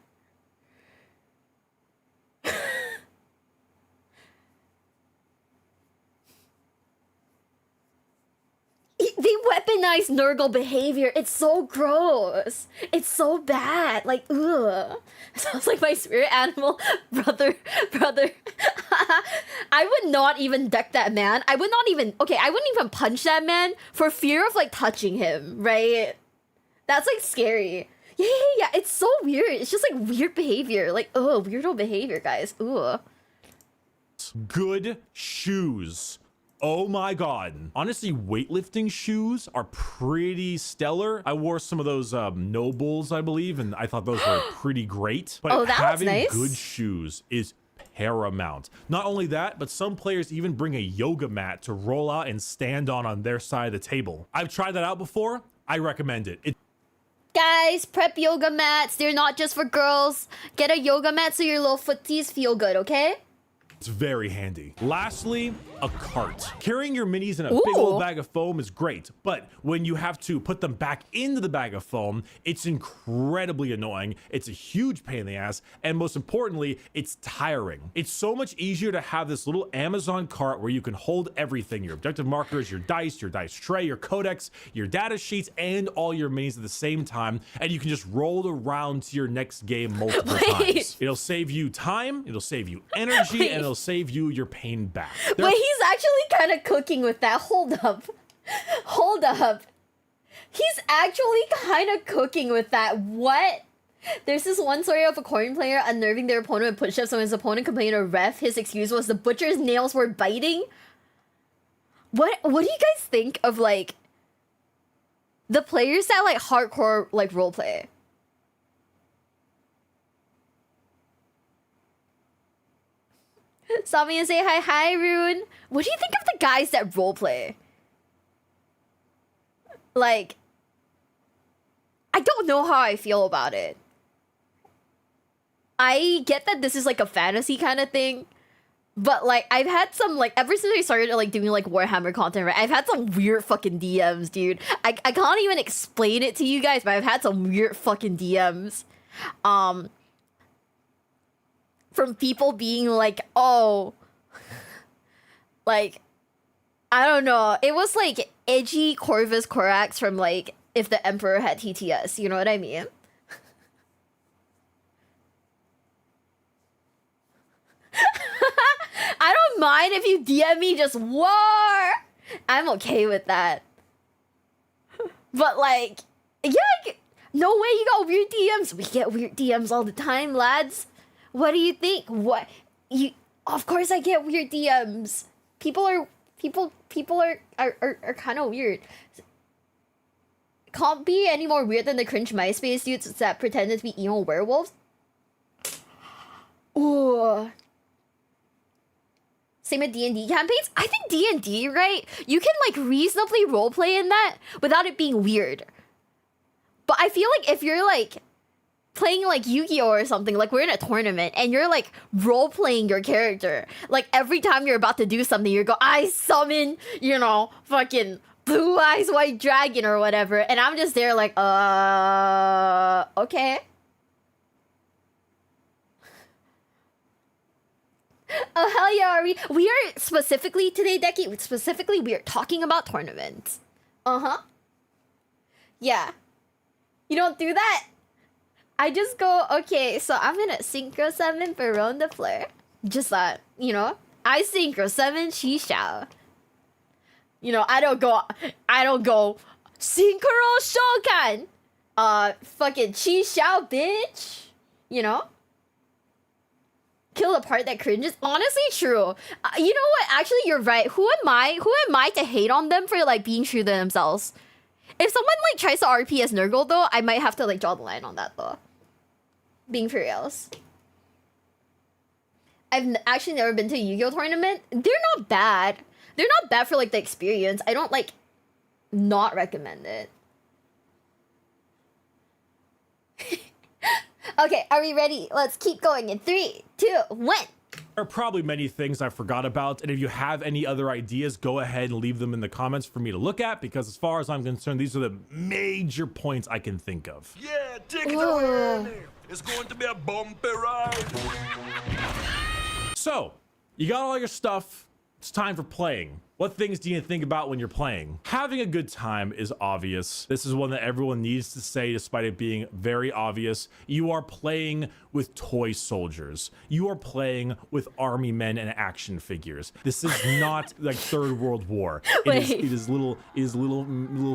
They weaponize Nurgle behavior. It's so gross. It's so bad. Like, ugh. Sounds like my spirit animal brother. I would not even deck that man. I wouldn't even punch that man for fear of like touching him, right? That's like scary. Yeah. It's so weird. It's just like weird behavior. Like, oh, weirdo behavior, guys. Ugh. Good shoes. Oh my God. Honestly, weightlifting shoes are pretty stellar. I wore some of those Nobles, I believe, and I thought those were pretty great. But having good shoes is paramount. Not only that, but some players even bring a yoga mat to roll out and stand on their side of the table. I've tried that out before. I recommend it. Guys, prep yoga mats. They're not just for girls. Get a yoga mat so your little footies feel good, okay? It's very handy. Lastly, a cart. Carrying your minis in a big old bag of foam is great, but when you have to put them back into the bag of foam, it's incredibly annoying. It's a huge pain in the ass, and most importantly, it's tiring. It's so much easier to have this little Amazon cart where you can hold everything, your objective markers, your dice tray, your codex, your data sheets, and all your minis at the same time, and you can just roll around to your next game multiple times. It'll save you time, it'll save you energy, and it'll save you your pain back. Wait, he's actually kind of cooking with that. Hold up. He's actually kind of cooking with that. What? There's this one story of a coin player unnerving their opponent with push-ups, so when his opponent complained to ref, his excuse was the butcher's nails were biting. What do you guys think of like the players that like hardcore like roleplay? Stop me and say hi. Hi, Rune. What do you think of the guys that roleplay? Like, I don't know how I feel about it. I get that this is like a fantasy kind of thing, but like I've had some like ever since I started like doing like Warhammer content, right? I've had some weird fucking DMs, dude. I can't even explain it to you guys, but I've had some weird fucking DMs. From people being like, oh, like, I don't know. It was like edgy Corvus Corax from like if the Emperor had TTS. You know what I mean? I don't mind if you DM me just war. I'm okay with that. But like, yeah, no way you got weird DMs. We get weird DMs all the time, lads. What do you think? What you? Of course, I get weird DMs. People are kind of weird. Can't be any more weird than the cringe MySpace dudes that pretended to be emo werewolves. Ooh. Same with D&D campaigns. I think D&D, right? You can like reasonably roleplay in that without it being weird. But I feel like if you're like playing like Yu-Gi-Oh or something, like we're in a tournament and you're like role-playing your character, like every time you're about to do something, you go, I summon, you know, fucking Blue Eyes White Dragon or whatever, and I'm just there like, okay. Oh hell yeah, we are specifically today, Deki, specifically we are talking about tournaments. Yeah. You don't do that. I just go, okay, so I'm gonna Synchro 7 Baron de Fleur. Just that, you know? I Synchro 7 Chi Xiao. You know, I don't go Synchro Shokan! Fucking Chi Xiao, bitch! You know? Kill the part that cringes. Honestly, true. You know what? Actually, you're right. Who am I to hate on them for, like, being true to themselves? If someone, like, tries to RP as Nurgle, though, I might have to, like, draw the line on that, though. Being for reals. I've actually never been to a Yu-Gi-Oh tournament. They're not bad. They're not bad for, like, the experience. I don't, like, not recommend it. Okay, are we ready? Let's keep going in 3, 2, 1. There are probably many things I forgot about, and if you have any other ideas, go ahead and leave them in the comments for me to look at, because as far as I'm concerned, these are the major points I can think of. Yeah, take it away. It's going to be a bumpy ride. So, you got all your stuff. It's time for playing. What things do you think about when you're playing? Having a good time is obvious. This is one that everyone needs to say despite it being very obvious. You are playing with toy soldiers. You are playing with army men and action figures. This is not like Third World War. It is little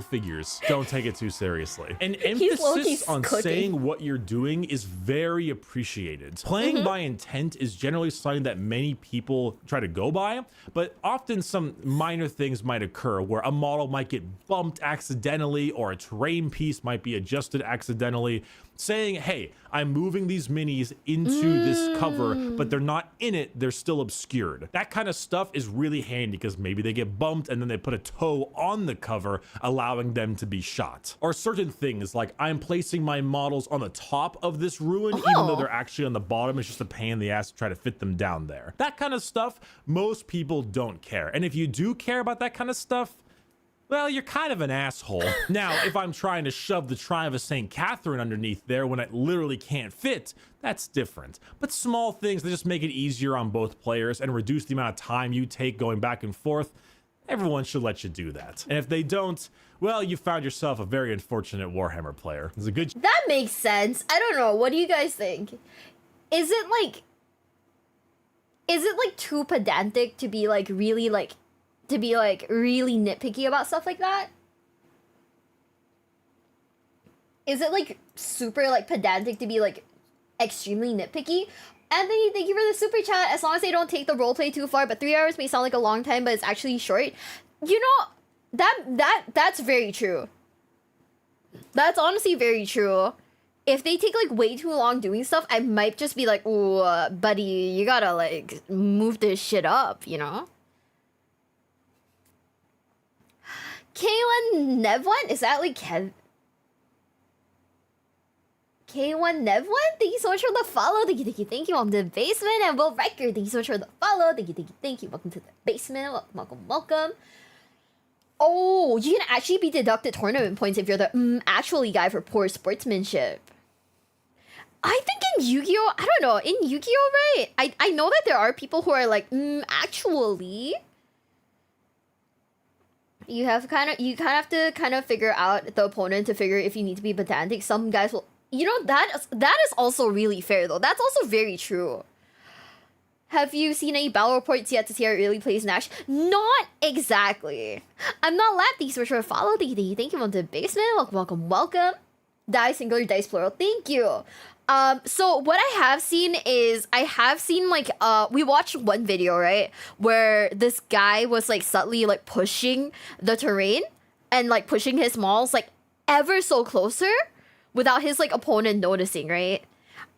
figures. Don't take it too seriously. An emphasis on saying what you're doing is very appreciated. Playing by intent is generally something that many people try to go by, but often some minor things might occur where a model might get bumped accidentally or a terrain piece might be adjusted accidentally. Saying, hey, I'm moving these minis into this cover, but they're not in it, they're still obscured. That kind of stuff is really handy because maybe they get bumped and then they put a toe on the cover, allowing them to be shot. Or certain things like I'm placing my models on the top of this ruin, even though they're actually on the bottom. It's just a pain in the ass to try to fit them down there. That kind of stuff, most people don't care. And if you do care about that kind of stuff, well, you're kind of an asshole. Now, if I'm trying to shove the Triumph of St. Catherine underneath there when it literally can't fit, that's different. But small things that just make it easier on both players and reduce the amount of time you take going back and forth, everyone should let you do that. And if they don't, well, you found yourself a very unfortunate Warhammer player. It's a good... That makes sense. I don't know. What do you guys think? Is it like too pedantic to be like really like... to be like really nitpicky about stuff like that? Is it like super like pedantic to be like extremely nitpicky? Anthony, thank you for the super chat. As long as they don't take the roleplay too far, but 3 hours may sound like a long time, but it's actually short. You know, that's very true. That's honestly very true. If they take like way too long doing stuff, I might just be like, ooh, buddy, you gotta like move this shit up, you know? K1 Nev1? Is that like Kev? K1 Nev1? Thank you so much for the follow. Thank you. Welcome to the basement. And Will Record, thank you so much for the follow. Thank you. Welcome to the basement. Welcome. Oh, you can actually be deducted tournament points if you're the actually guy for poor sportsmanship. I think in Yu-Gi-Oh, I don't know, in Yu-Gi-Oh, right? I know that there are people who are like, actually, you kind of have to kind of figure out the opponent to figure if you need to be pedantic. Some guys will, you know, that is also really fair though. That's also very true. Have you seen any battle reports yet to see how it really plays Nash? Not exactly. I'm not lap these for sure. Follow the thank you on the basement. Welcome. Die singular, dice plural. Thank you. So what I have seen is like we watched one video, right, where this guy was like subtly like pushing the terrain and like pushing his malls like ever so closer without his like opponent noticing, right?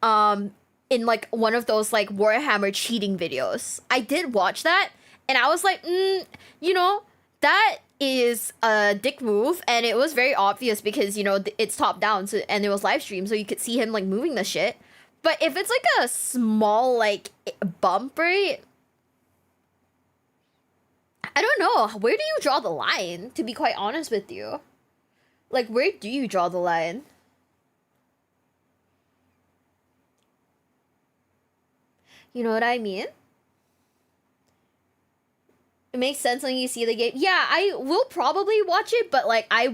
In like one of those like Warhammer cheating videos. I did watch that and I was like, you know, that is a dick move, and it was very obvious because, you know, it's top down, so, and it was live stream, so you could see him like moving the shit. But if it's like a small like bump, right, I don't know, where do you draw the line, to be quite honest with you? Like, where do you draw the line? You know what I mean? It makes sense when you see the game. Yeah, I will probably watch it, but like I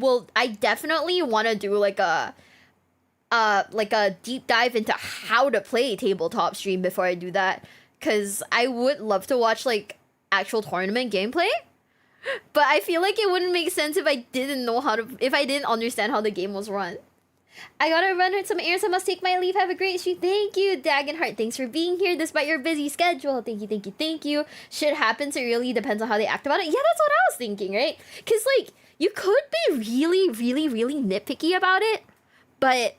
definitely want to do like a deep dive into how to play tabletop stream before I do that, cuz I would love to watch like actual tournament gameplay. But I feel like it wouldn't make sense if I didn't understand how the game was run. I gotta run with some errands. I must take my leave. Have a great stream. Thank you, Dagenheart. Thanks for being here despite your busy schedule. Thank you. Shit happens. It really depends on how they act about it. Yeah, that's what I was thinking, right? Because, like, you could be really, really, really nitpicky about it, but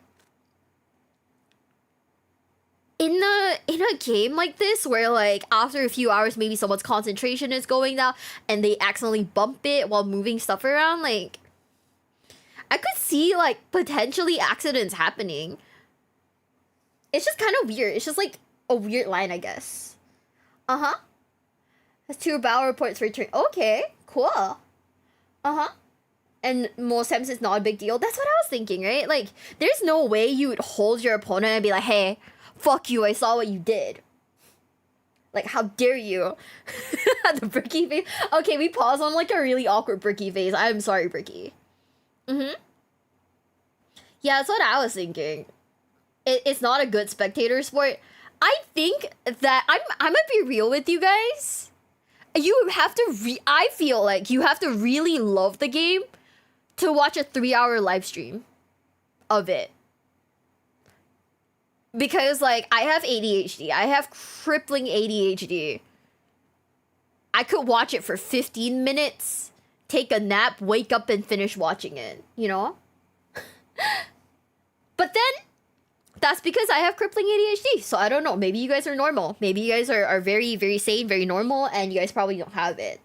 in a game like this where, like, after a few hours, maybe someone's concentration is going down and they accidentally bump it while moving stuff around, like, I could see, like, potentially accidents happening. It's just kind of weird. It's just, like, a weird line, I guess. Uh-huh. That's 2 battle reports for turn. Okay, cool. Uh-huh. And most times it's not a big deal. That's what I was thinking, right? Like, there's no way you would hold your opponent and be like, hey, fuck you, I saw what you did. Like, how dare you? The Bricky face. Okay, we pause on, like, a really awkward Bricky face. I'm sorry, Bricky. Yeah, that's what I was thinking. It's not a good spectator sport. I think that I'm gonna be real with you guys. You have to I feel like you have to really love the game to watch a 3-hour live stream of it. Because, like, I have ADHD. I have crippling ADHD. I could watch it for 15 minutes, take a nap, wake up, and finish watching it, you know? But then, that's because I have crippling ADHD, so I don't know. Maybe you guys are normal. Maybe you guys are very, very sane, very normal, and you guys probably don't have it.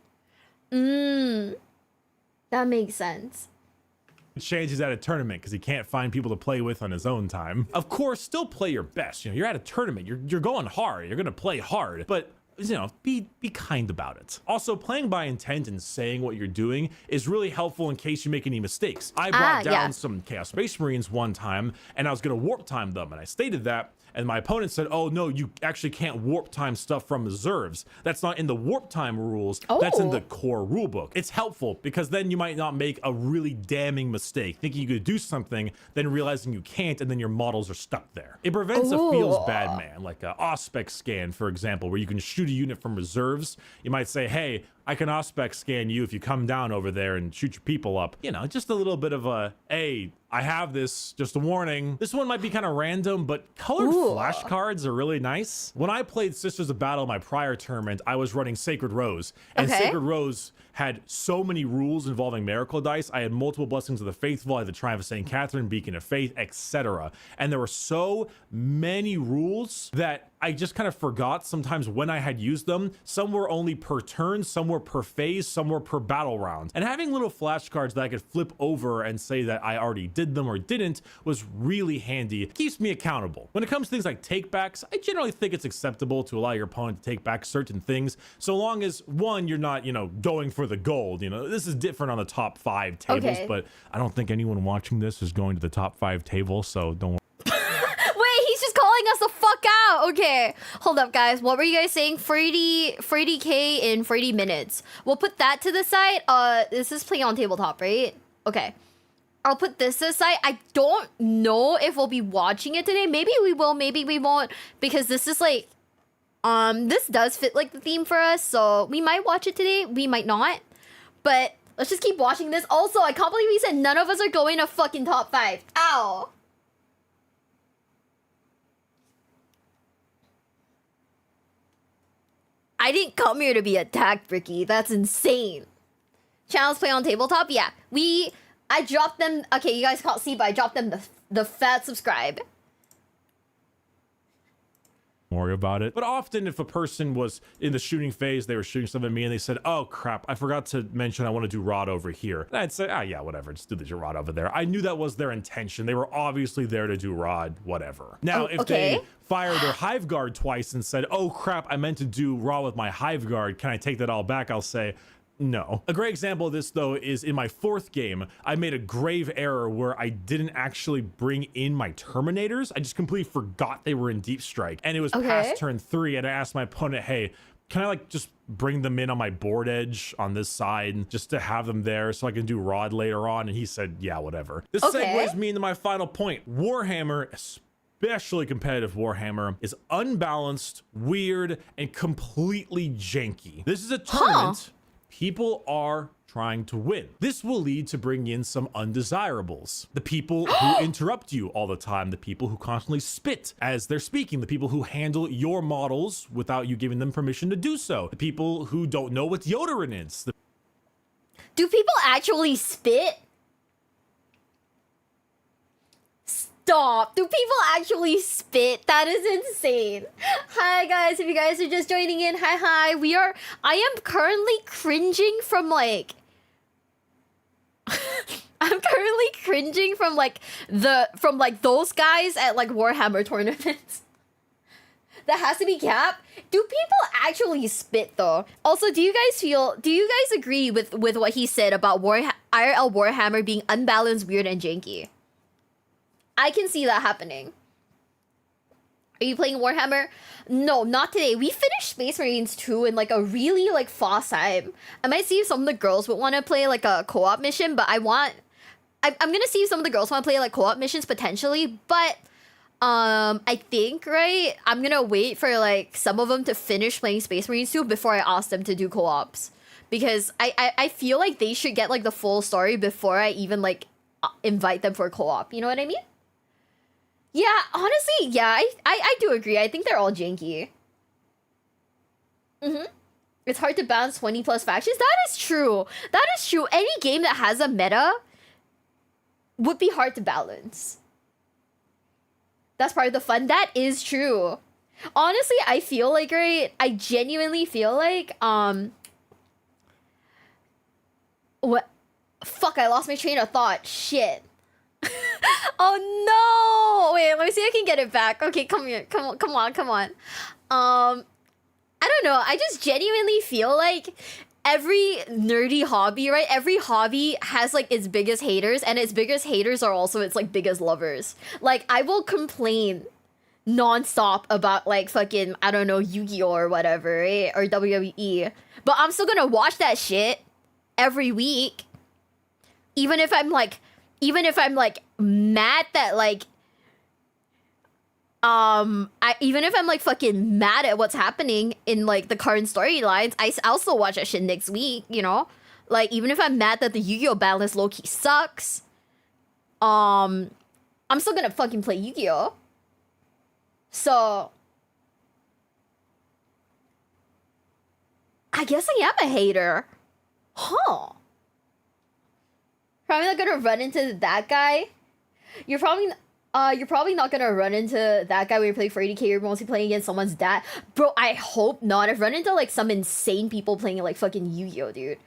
That makes sense. Change is at a tournament because he can't find people to play with on his own time. Of course, still play your best. You know, you're at a tournament. You're going hard. You're gonna play hard, but you know, be kind about it. Also, playing by intent and saying what you're doing is really helpful in case you make any mistakes. I brought down some Chaos Space Marines one time, and I was gonna warp time them, and I stated that, and my opponent said, oh no, you actually can't warp time stuff from reserves. That's not in the warp time rules, that's in the core rulebook. It's helpful because then you might not make a really damning mistake, thinking you could do something, then realizing you can't, and then your models are stuck there. It prevents a feels bad man, like a Auspex scan, for example, where you can shoot a unit from reserves. You might say, hey, I can Auspex scan you if you come down over there and shoot your people up. You know, just a little bit of a, hey, I have this, just a warning. This one might be kind of random, but colored flashcards are really nice. When I played Sisters of Battle, my prior tournament, I was running Sacred Rose, and Sacred Rose had so many rules involving miracle dice. I had multiple Blessings of the Faithful, I had the Triumph of St. Catherine, Beacon of Faith, etc. And there were so many rules that I just kind of forgot sometimes when I had used them. Some were only per turn, some were per phase, some were per battle round. And having little flashcards that I could flip over and say that I already did them or didn't was really handy. It keeps me accountable. When it comes to things like takebacks, I generally think it's acceptable to allow your opponent to take back certain things, so long as, one, you're not, you know, going for the gold. You know, this is different on the top 5 tables, but I don't think anyone watching this is going to the top 5 table, so don't worry. Wait, he's just calling Okay, hold up, guys. What were you guys saying? 40K in 40 minutes. We'll put that to the side. This is playing on tabletop, right? Okay. I'll put this to the side. I don't know if we'll be watching it today. Maybe we will, maybe we won't. Because this is like... this does fit like the theme for us. So we might watch it today. We might not. But let's just keep watching this. Also, I can't believe he said none of us are going to fucking top 5. Ow. I didn't come here to be attacked, Ricky. That's insane. Channels play on tabletop? Yeah. I dropped them. Okay, you guys can't see, but I dropped them the fat subscribe. Worry about it. But often if a person was in the shooting phase, they were shooting something at me and they said, oh crap, I forgot to mention I want to do rod over here. And I'd say, yeah, whatever, just do the rod over there. I knew that was their intention. They were obviously there to do rod, whatever. Now, if they fired their hive guard twice and said, oh crap, I meant to do rod with my hive guard, can I take that all back? I'll say, no. A great example of this, though, is in my 4th game, I made a grave error where I didn't actually bring in my Terminators. I just completely forgot they were in Deep Strike. And it was past turn 3, and I asked my opponent, hey, can I like just bring them in on my board edge on this side just to have them there so I can do rod later on? And he said, yeah, whatever. This segues me into my final point. Warhammer, especially competitive Warhammer, is unbalanced, weird, and completely janky. This is a tournament. People are trying to win. This will lead to bringing in some undesirables. The people who interrupt you all the time, the people who constantly spit as they're speaking, the people who handle your models without you giving them permission to do so, the people who don't know what deodorant is. Do people actually spit? Stop. Do people actually spit? That is insane. Hi guys, if you guys are just joining in, hi. I am currently cringing from like I'm currently cringing from like those guys at like Warhammer tournaments. That has to be capped. Do people actually spit though? Also, do you guys agree with what he said about IRL Warhammer being unbalanced, weird, and janky? I can see that happening. Are you playing Warhammer? No, not today. We finished Space Marines 2 in like a really like fast time. I might see if some of the girls would want to play like a co-op mission, but I'm gonna see if some of the girls want to play like co-op missions potentially, but I think, right, I'm gonna wait for like some of them to finish playing Space Marines 2 before I ask them to do co-ops. Because I feel like they should get like the full story before I even like invite them for co-op. You know what I mean? Yeah, honestly, yeah, I do agree. I think they're all janky. It's hard to balance 20 plus factions. That is true. That is true. Any game that has a meta would be hard to balance. That's part of the fun. That is true. Honestly, I feel like, right, I genuinely feel like, what? Fuck, I lost my train of thought. Shit. Oh no! Wait, let me see if I can get it back. Okay, come here. Come on. I don't know. I just genuinely feel like every nerdy hobby, right? Every hobby has like its biggest haters, and its biggest haters are also its like biggest lovers. Like, I will complain nonstop about like fucking, I don't know, Yu-Gi-Oh or whatever, right? Or WWE. But I'm still gonna watch that shit every week. Even if I'm like mad that like even if I'm like fucking mad at what's happening in like the current storylines, I'll still watch that shit next week, you know? Like, even if I'm mad that the Yu-Gi-Oh balance low-key sucks, I'm still gonna fucking play Yu-Gi-Oh. So I guess I am a hater. Huh. Probably not gonna run into that guy. You're probably not gonna run into that guy when you play for 80k. You're mostly playing against someone's dad. Bro, I hope not. I've run into like some insane people playing like fucking Yu-Gi-Oh, dude.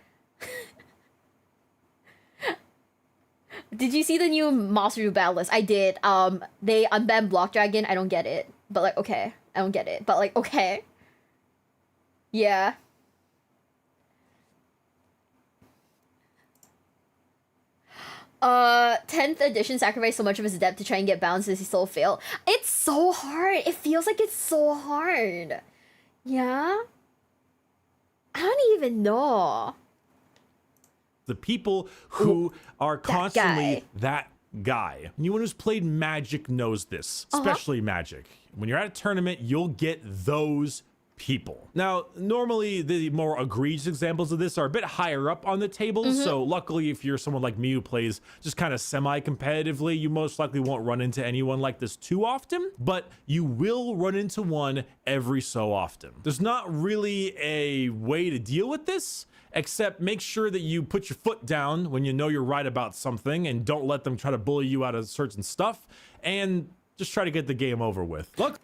Did you see the new Monster Battle list? I did. They unbanned Block Dragon. I don't get it. But like, okay. I don't get it. But like, okay. Yeah. 10th edition sacrificed so much of his depth to try and get balances, he still failed. It's so hard. It feels like it's so hard. Yeah? I don't even know. The people who are constantly that guy. Anyone who's played Magic knows this, especially Magic. When you're at a tournament, you'll get those people. Now, normally the more egregious examples of this are a bit higher up on the table. So luckily, if you're someone like me who plays just kind of semi-competitively, you most likely won't run into anyone like this too often, but you will run into one every so often. There's not really a way to deal with this, except make sure that you put your foot down when you know you're right about something and don't let them try to bully you out of certain stuff, and just try to get the game over with. Look.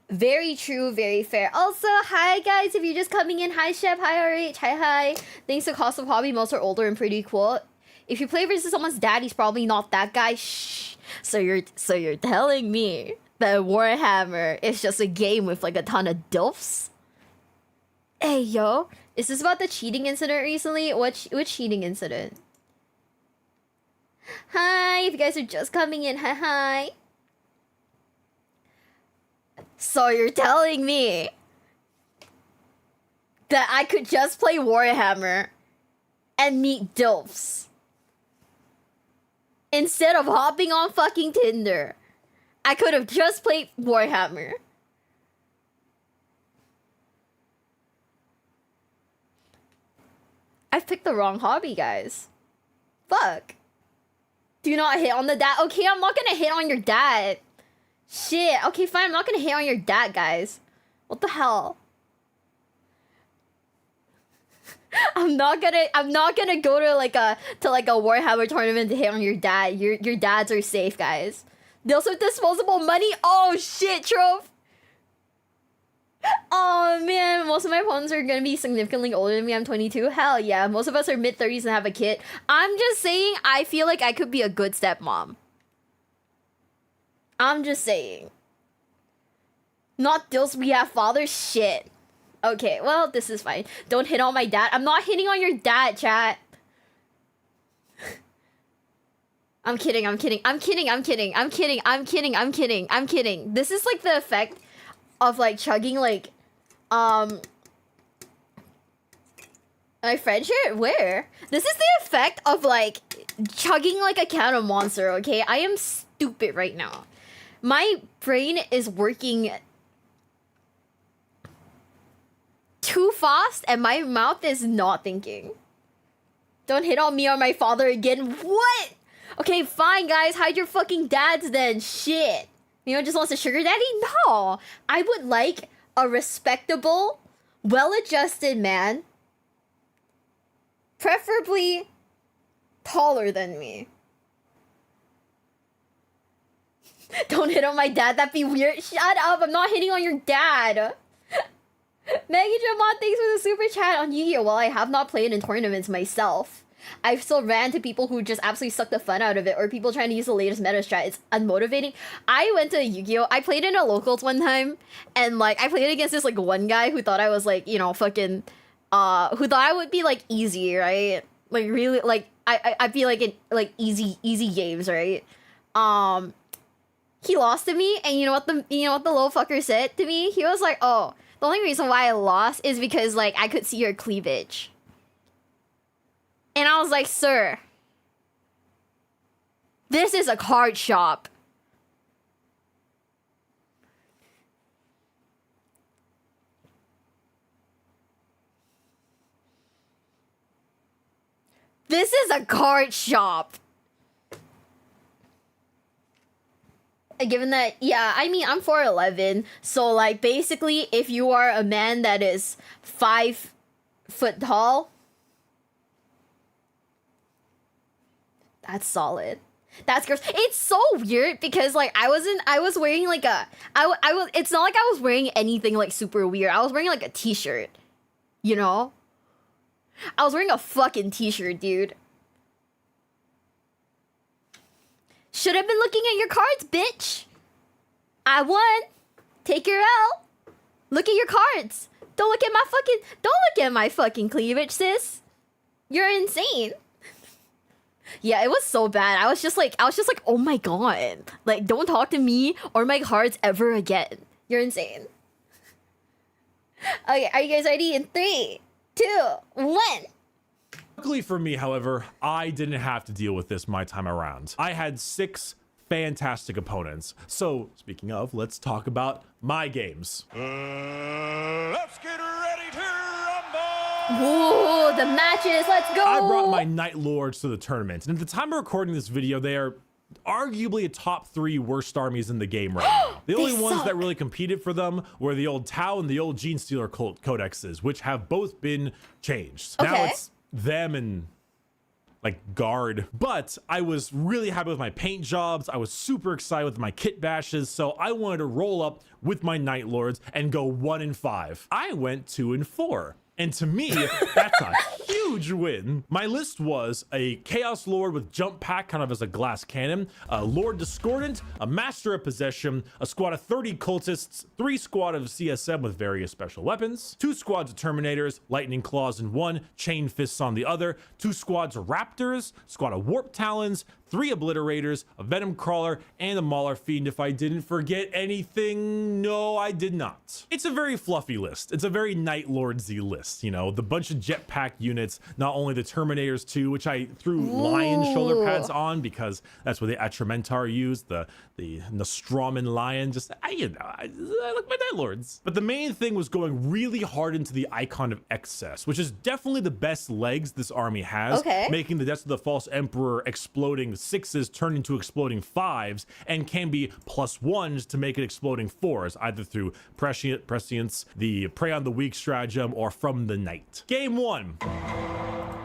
Very true, very fair. Also, hi guys, if you're just coming in, hi Shep, hi RH, hi. Thanks to Cost of Hobby, most are older and pretty cool. If you play versus someone's dad, he's probably not that guy. Shh. So you're telling me that Warhammer is just a game with like a ton of dilfs? Hey yo, is this about the cheating incident recently? Which cheating incident? Hi, if you guys are just coming in, hi. So you're telling me that I could just play Warhammer and meet dilfs instead of hopping on fucking Tinder? I could have just played Warhammer. I've picked the wrong hobby, guys. Fuck. Do not hit on the dad. Okay, I'm not gonna hit on your dad. Shit. Okay, fine. I'm not gonna hit on your dad, guys. What the hell? I'm not gonna go to like a Warhammer tournament to hit on your dad. Your dads are safe, guys. They also have disposable money. Oh shit, Trove. Oh man, most of my opponents are gonna be significantly older than me. I'm 22. Hell yeah. Most of us are mid-30s and have a kid. I'm just saying, I feel like I could be a good stepmom. I'm just saying. Not dills, we have fathers. Shit. Okay, well, this is fine. Don't hit on my dad. I'm not hitting on your dad, chat. I'm kidding. This is like the effect of like chugging like my friend shirt? Where? This is the effect of like chugging like a can of Monster, okay? I am stupid right now. My brain is working too fast and my mouth is not thinking. Don't hit on me or my father again. What? Okay, fine, guys. Hide your fucking dads then. Shit. You know, just wants a sugar daddy? No. I would like a respectable, well-adjusted man. Preferably taller than me. Don't hit on my dad. That'd be weird. Shut up. I'm not hitting on your dad. Maggie Jamont, thanks for the super chat on Yu-Gi-Oh! While I have not played in tournaments myself, I've still ran to people who just absolutely suck the fun out of it, or people trying to use the latest meta strat. It's unmotivating. I went to Yu-Gi-Oh! I played in a locals one time, and like I played against this like one guy who thought I was like, you know, fucking who thought I would be like easy, right? Like really like I'd be like in like easy games, right? He lost to me, and you know what the little fucker said to me? He was like, "Oh, the only reason why I lost is because like I could see your cleavage." And I was like, "Sir, this is a card shop." This is a card shop. Given that, yeah, I mean, I'm 4'11", so like basically, if you are a man that is 5 foot tall, that's solid. That's gross. It's so weird because like I was wearing like it's not like I was wearing anything like super weird. I was wearing like a t-shirt, you know? I was wearing a fucking t-shirt, dude. Should have been looking at your cards, bitch. I won. Take your L. Look at your cards. Don't look at my fucking cleavage, sis. You're insane. Yeah, it was so bad. I was just like, oh my god. Like, don't talk to me or my cards ever again. You're insane. Okay, are you guys ready? In 3, 2, 1. Luckily for me, however, I didn't have to deal with this my time around. I had 6 fantastic opponents. So, speaking of, let's talk about my games. Let's get ready to rumble! Ooh, the matches, let's go! I brought my Night Lords to the tournament, and at the time of recording this video, they are arguably a top 3 worst armies in the game right now. The only ones that really competed for them were the old Tau and the old Gene Stealer codexes, which have both been changed. Okay. Now it's them and like guard, but I was really happy with my paint jobs. I was super excited with my kit bashes, so I wanted to roll up with my Night Lords and go 1-5. I went 2-4. And to me, that's a huge win. My list was a Chaos Lord with Jump Pack, kind of as a glass cannon, a Lord Discordant, a Master of Possession, a squad of 30 cultists, 3 squad of CSM with various special weapons, 2 squads of Terminators, Lightning Claws in one, Chain Fists on the other, 2 squads of Raptors, squad of Warp Talons, 3 Obliterators, a Venom Crawler, and a Mauler Fiend. If I didn't forget anything, no, I did not. It's a very fluffy list. It's a very Night Lordsy list, you know, the bunch of jetpack units, not only the Terminators too, which I threw lion shoulder pads on because that's what the Atramentar used, the Nostroman lion, just, I like my Night Lords. But the main thing was going really hard into the Icon of Excess, which is definitely the best legs this army has, making the Deaths of the False Emperor exploding 6s turn into exploding 5s and can be +1s to make it exploding 4s, either through prescience, the Prey on the Weak stratagem, or from the night. Game 1.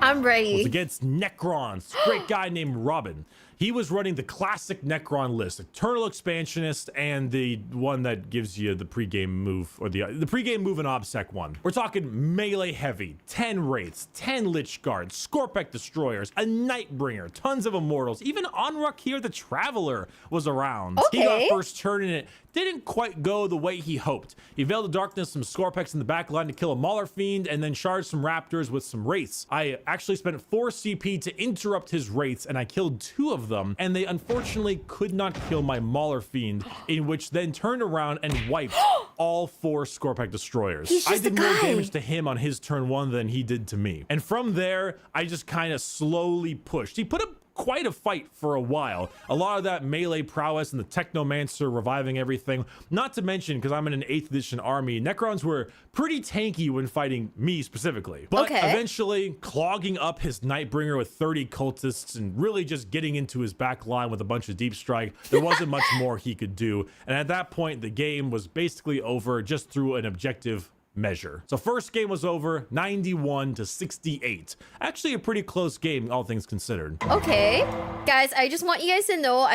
I'm ready. Was against Necrons, great guy named Robin. He was running the classic Necron list, Eternal Expansionist, and the one that gives you the pregame move, or the pregame move and OBSEC one. We're talking melee heavy, 10 Wraiths, 10 Lich Guards, Scorpec Destroyers, a Nightbringer, tons of Immortals, even Onruk here, the Traveler, was around. He got first turn, and it didn't quite go the way he hoped. He veiled the darkness, some Scorpecs in the back line to kill a Mauler Fiend, and then charged some Raptors with some Wraiths. I actually spent 4 CP to interrupt his Wraiths, and I killed 2 of them, and they unfortunately could not kill my Mauler Fiend, in which then turned around and wiped all 4 Scorpec Destroyers. I did more damage to him on his turn 1 than he did to me. And from there, I just kind of slowly pushed. He put up quite a fight for a while. A lot of that melee prowess and the Technomancer reviving everything. Not to mention, because I'm in an 8th edition army, Necrons were pretty tanky when fighting me specifically. But eventually clogging up his Nightbringer with 30 cultists and really just getting into his back line with a bunch of deep strike, there wasn't much more he could do. And at that point, the game was basically over just through an objective measure. So first game was over, 91-68. Actually a pretty close game, all things considered. Okay, guys, I just want you guys to know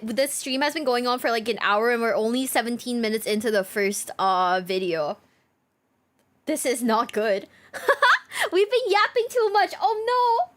this stream has been going on for like an hour and we're only 17 minutes into the first video. This is not good. We've been yapping too much. Oh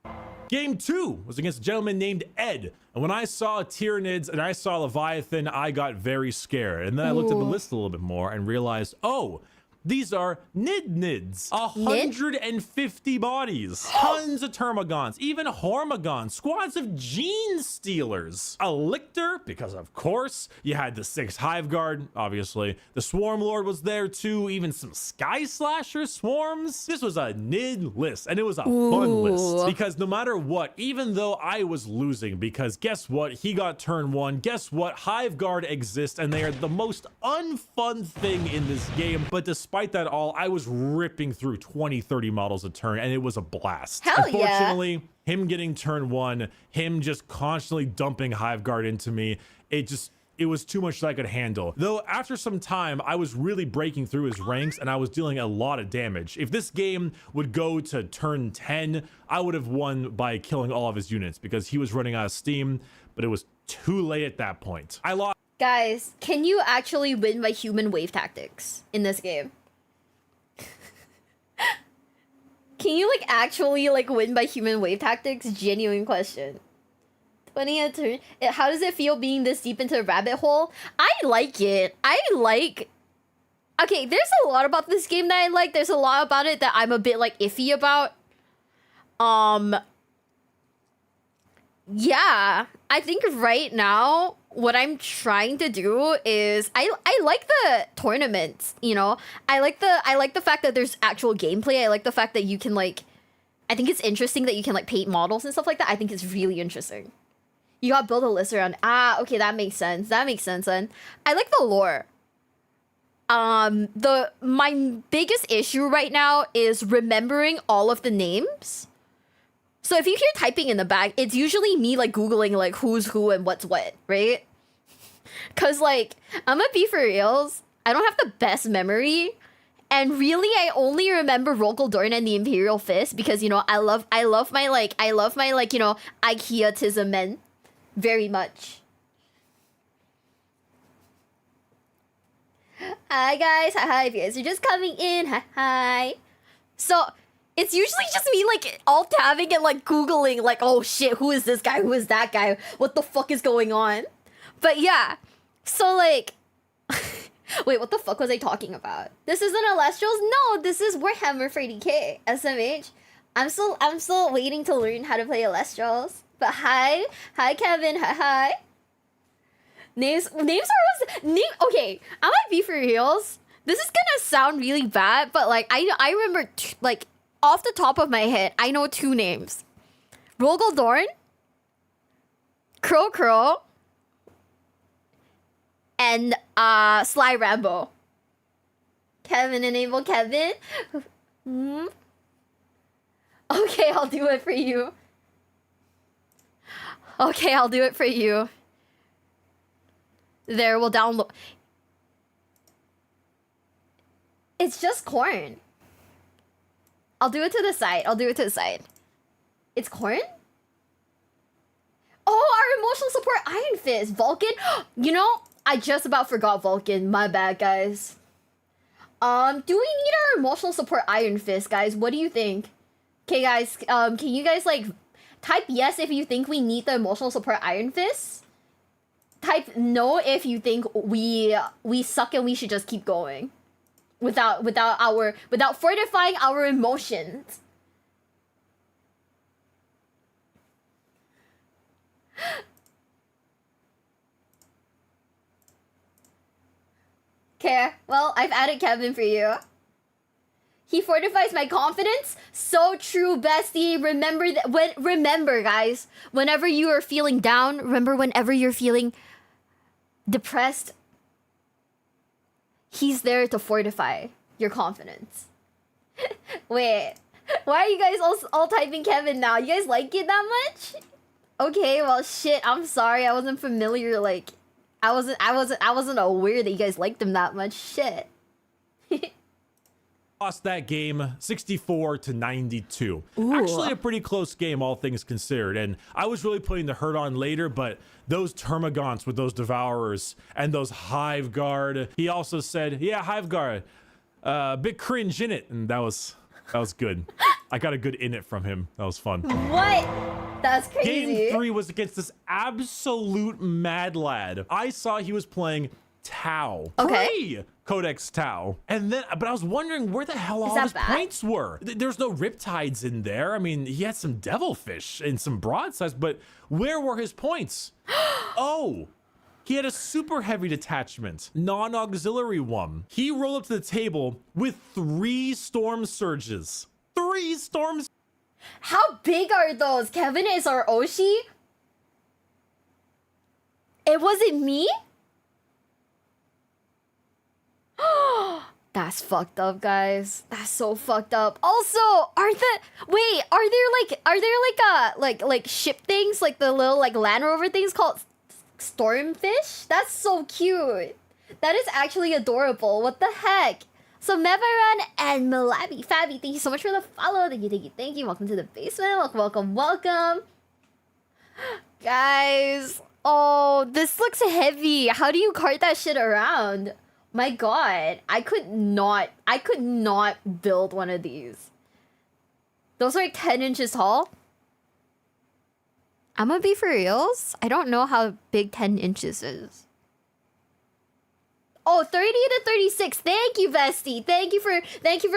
no. Game 2 was against a gentleman named Ed. And when I saw Tyranids and I saw Leviathan, I got very scared. And then I looked at the list a little bit more and realized, oh, these are Nids. 150 bodies, tons of Termagants, even Hormagons, squads of Gene Stealers, a Lictor, because of course, you had the 6 Hive Guard, obviously. The Swarm Lord was there too, even some Sky Slasher swarms. This was a Nid list, and it was a fun list, because no matter what, even though I was losing, because guess what? He got turn 1. Guess what? Hive Guard exists, and they are the most unfun thing in this game, but despite that all, I was ripping through 20-30 models a turn, and it was a blast. Unfortunately, him getting turn 1, him just constantly dumping Hive Guard into me, it was too much that I could handle. Though after some time, I was really breaking through his ranks and I was dealing a lot of damage. If this game would go to turn 10, I would have won by killing all of his units because he was running out of steam, but it was too late at that point. I lost. Guys, can you actually win by human wave tactics in this game? Can you like actually like win by human wave tactics? Genuine question. 20 a turn. How does it feel being this deep into the rabbit hole? I like it. Okay, there's a lot about this game that I like. There's a lot about it that I'm a bit like iffy about. Yeah, I think right now what I'm trying to do is I like the tournaments, you know. I like the fact that there's actual gameplay. I like the fact that you can like, I think it's interesting that you can like paint models and stuff like that. I think it's really interesting. You got to build a list around. Okay, that makes sense. That makes sense then. I like the lore. My biggest issue right now is remembering all of the names. So if you hear typing in the back, it's usually me like Googling like who's who and what's what, right? Cause like, I'm gonna be for reals, I don't have the best memory. And really, I only remember Rogel Dorn and the Imperial Fist because, you know, I love my you know, IKEA-tism men very much. Hi guys, hi, if you guys are just coming in, hi. So, it's usually just me like alt tabbing and like Googling like, oh shit, who is this guy, who is that guy, what the fuck is going on? But yeah, so like, wait, what the fuck was I talking about? This isn't Alestrals? No, this is Warhammer 40k, SMH. I'm still waiting to learn how to play Alestrals. But hi Kevin, hi. Names are always, okay, I might be for reals. This is gonna sound really bad, but like, I remember, like, off the top of my head, I know 2 names. Rogel Dorn, Crow, and Sly Rambo. Kevin, enable Kevin. Okay, I'll do it for you. Okay, I'll do it for you. There, we'll download. It's just corn. I'll do it to the side. It's corn? Oh, our emotional support Iron Fist. Vulcan. You know, I just about forgot Vulcan. My bad, guys. Do we need our emotional support Iron Fist, guys? What do you think? Okay, guys, can you guys, like, type yes if you think we need the emotional support Iron Fist? Type no if you think we suck and we should just keep going. Without fortifying our emotions. Okay, well, I've added Kevin for you. He fortifies my confidence. So true, bestie. Remember that. Remember, guys. Whenever you are feeling down, whenever you're feeling depressed, he's there to fortify your confidence. Wait, why are you guys all typing Kevin now? You guys like it that much? Okay, well, shit. I'm sorry. I wasn't familiar. Like, I wasn't aware that you guys liked him that much. Shit. Lost that game 64-92. Ooh. Actually a pretty close game, all things considered. And I was really putting the hurt on later, but those Termagants with those Devourers and those Hive Guard. He also said, yeah, Hive Guard, bit cringe in it. And that was good. I got a good in it from him. That was fun. What? That's crazy. Game 3 was against this absolute mad lad. I saw he was playing Tau. Okay. Codex Tau. And then, but I was wondering where the hell all his points were. There's no Riptides in there. I mean, he had some Devilfish and some Broadsides, but where were his points? Oh, he had a super heavy detachment, non-auxiliary one. He rolled up to the table with 3 Storm Surges. 3 Storms. How big are those? Kevin is our Oshi? It wasn't me? That's fucked up, guys. That's so fucked up. Also, are there like ship things, like the little like Land Rover things called Stormfish? That's so cute. That is actually adorable. What the heck? So Mevaran and Malabi Fabi, thank you so much for the follow. Thank you. Welcome to the basement. Welcome. Guys, oh, this looks heavy. How do you cart that shit around? My god, I could not build one of these. Those are like 10 inches tall. I'm gonna be for reals. I don't know how big 10 inches is. Oh, 30 to 36. Thank you, bestie. Thank you for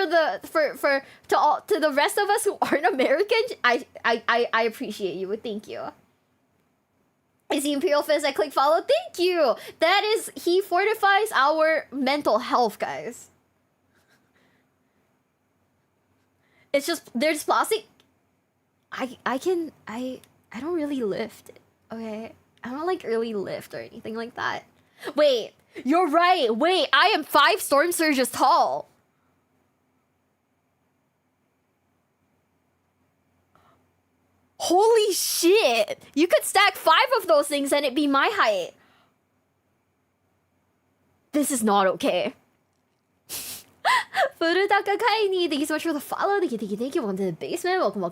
the rest of us who aren't American. I appreciate you. Thank you. Is he Imperial Fist? I click follow. Thank you. That is, he fortifies our mental health, guys. It's just, there's plastic. I don't really lift. Okay, I don't like really lift or anything like that. Wait, you're right. Wait, I am 5 Storm Surges tall. Holy shit! You could stack 5 of those things and it'd be my height. This is not okay. Furutaka Kaini, thank you so much for the follow. Thank you. Welcome to the basement. Welcome.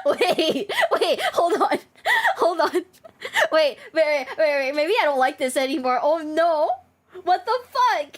Wait, hold on. Wait. Maybe I don't like this anymore. Oh no! What the fuck?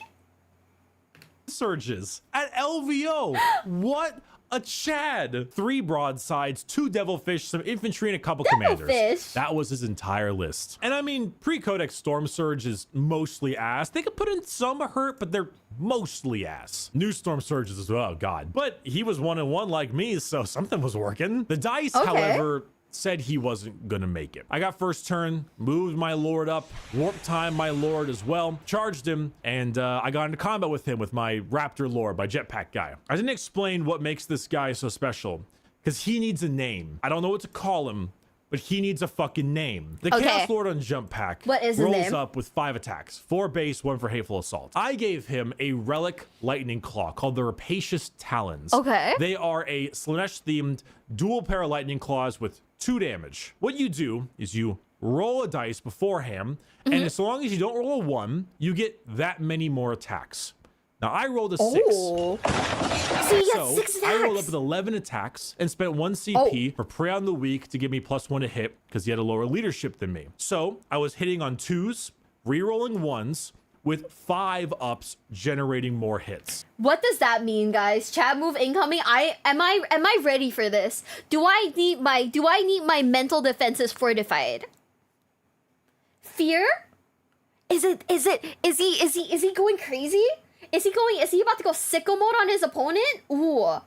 Surges at LVO. What a Chad. 3 broadsides, 2 devilfish, some infantry, and a couple commanders. That was his entire list. And I mean, pre-codex Storm Surge is mostly ass. They could put in some hurt, but they're mostly ass. New Storm Surges as well, oh god. But he was 1-1 like me, so something was working. The dice, however, said he wasn't gonna make it. I got first turn, moved my lord up, warp time my lord as well, charged him, and I got into combat with him with my raptor lord, my jetpack guy. I didn't explain what makes this guy so special, because he needs a name. I don't know what to call him, but he needs a fucking name. The Chaos Lord on Jump Pack rolls up with 5 attacks, 4 base, 1 for Hateful Assault. I gave him a relic lightning claw called the Rapacious Talons. They are a Slanesh-themed dual pair of lightning claws with 2 damage. What you do is you roll a dice beforehand, and as long as you don't roll a 1, you get that many more attacks. Now I rolled a 6. So you got 6 attacks. I rolled up with 11 attacks and spent 1 CP for Prey on the Weak to give me +1 to hit because he had a lower leadership than me. So I was hitting on 2s, re-rolling 1s, with 5 ups generating more hits. What does that mean, guys? Chat move incoming. Am I ready for this? Do I need my mental defenses fortified? Fear? Is he going crazy? Is he about to go sicko mode on his opponent? Ooh.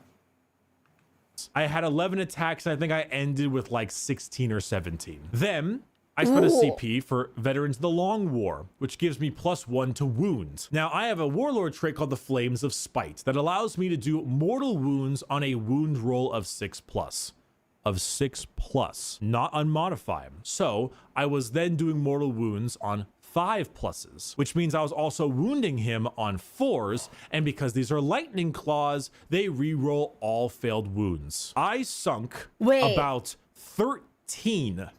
I had 11 attacks. I think I ended with like 16 or 17. Then I spent a CP for Veterans of the Long War, which gives me +1 to wounds. Now, I have a warlord trait called the Flames of Spite that allows me to do mortal wounds on a wound roll of 6+. Of 6+, not unmodified. So I was then doing mortal wounds on 5+, which means I was also wounding him on 4s, and because these are lightning claws, they re-roll all failed wounds. I sunk about 13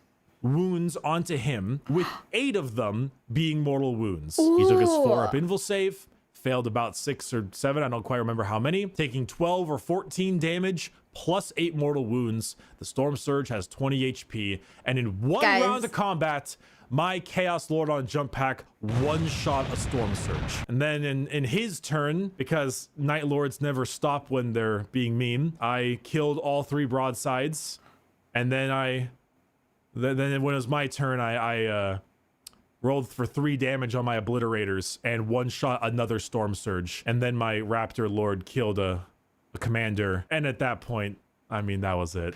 wounds onto him, with 8 of them being mortal wounds. He took his 4-up invul save, failed about 6 or 7, I don't quite remember how many, taking 12 or 14 damage, plus 8 mortal wounds. The Storm Surge has 20 HP, and in one round of combat, my Chaos Lord on Jump Pack one-shot a Storm Surge. And then in his turn, because Night Lords never stop when they're being mean, I killed all 3 broadsides, and then when it was my turn, I rolled for 3 damage on my obliterators and one-shot another Storm Surge. And then my Raptor Lord killed a commander. And at that point, I mean, that was it.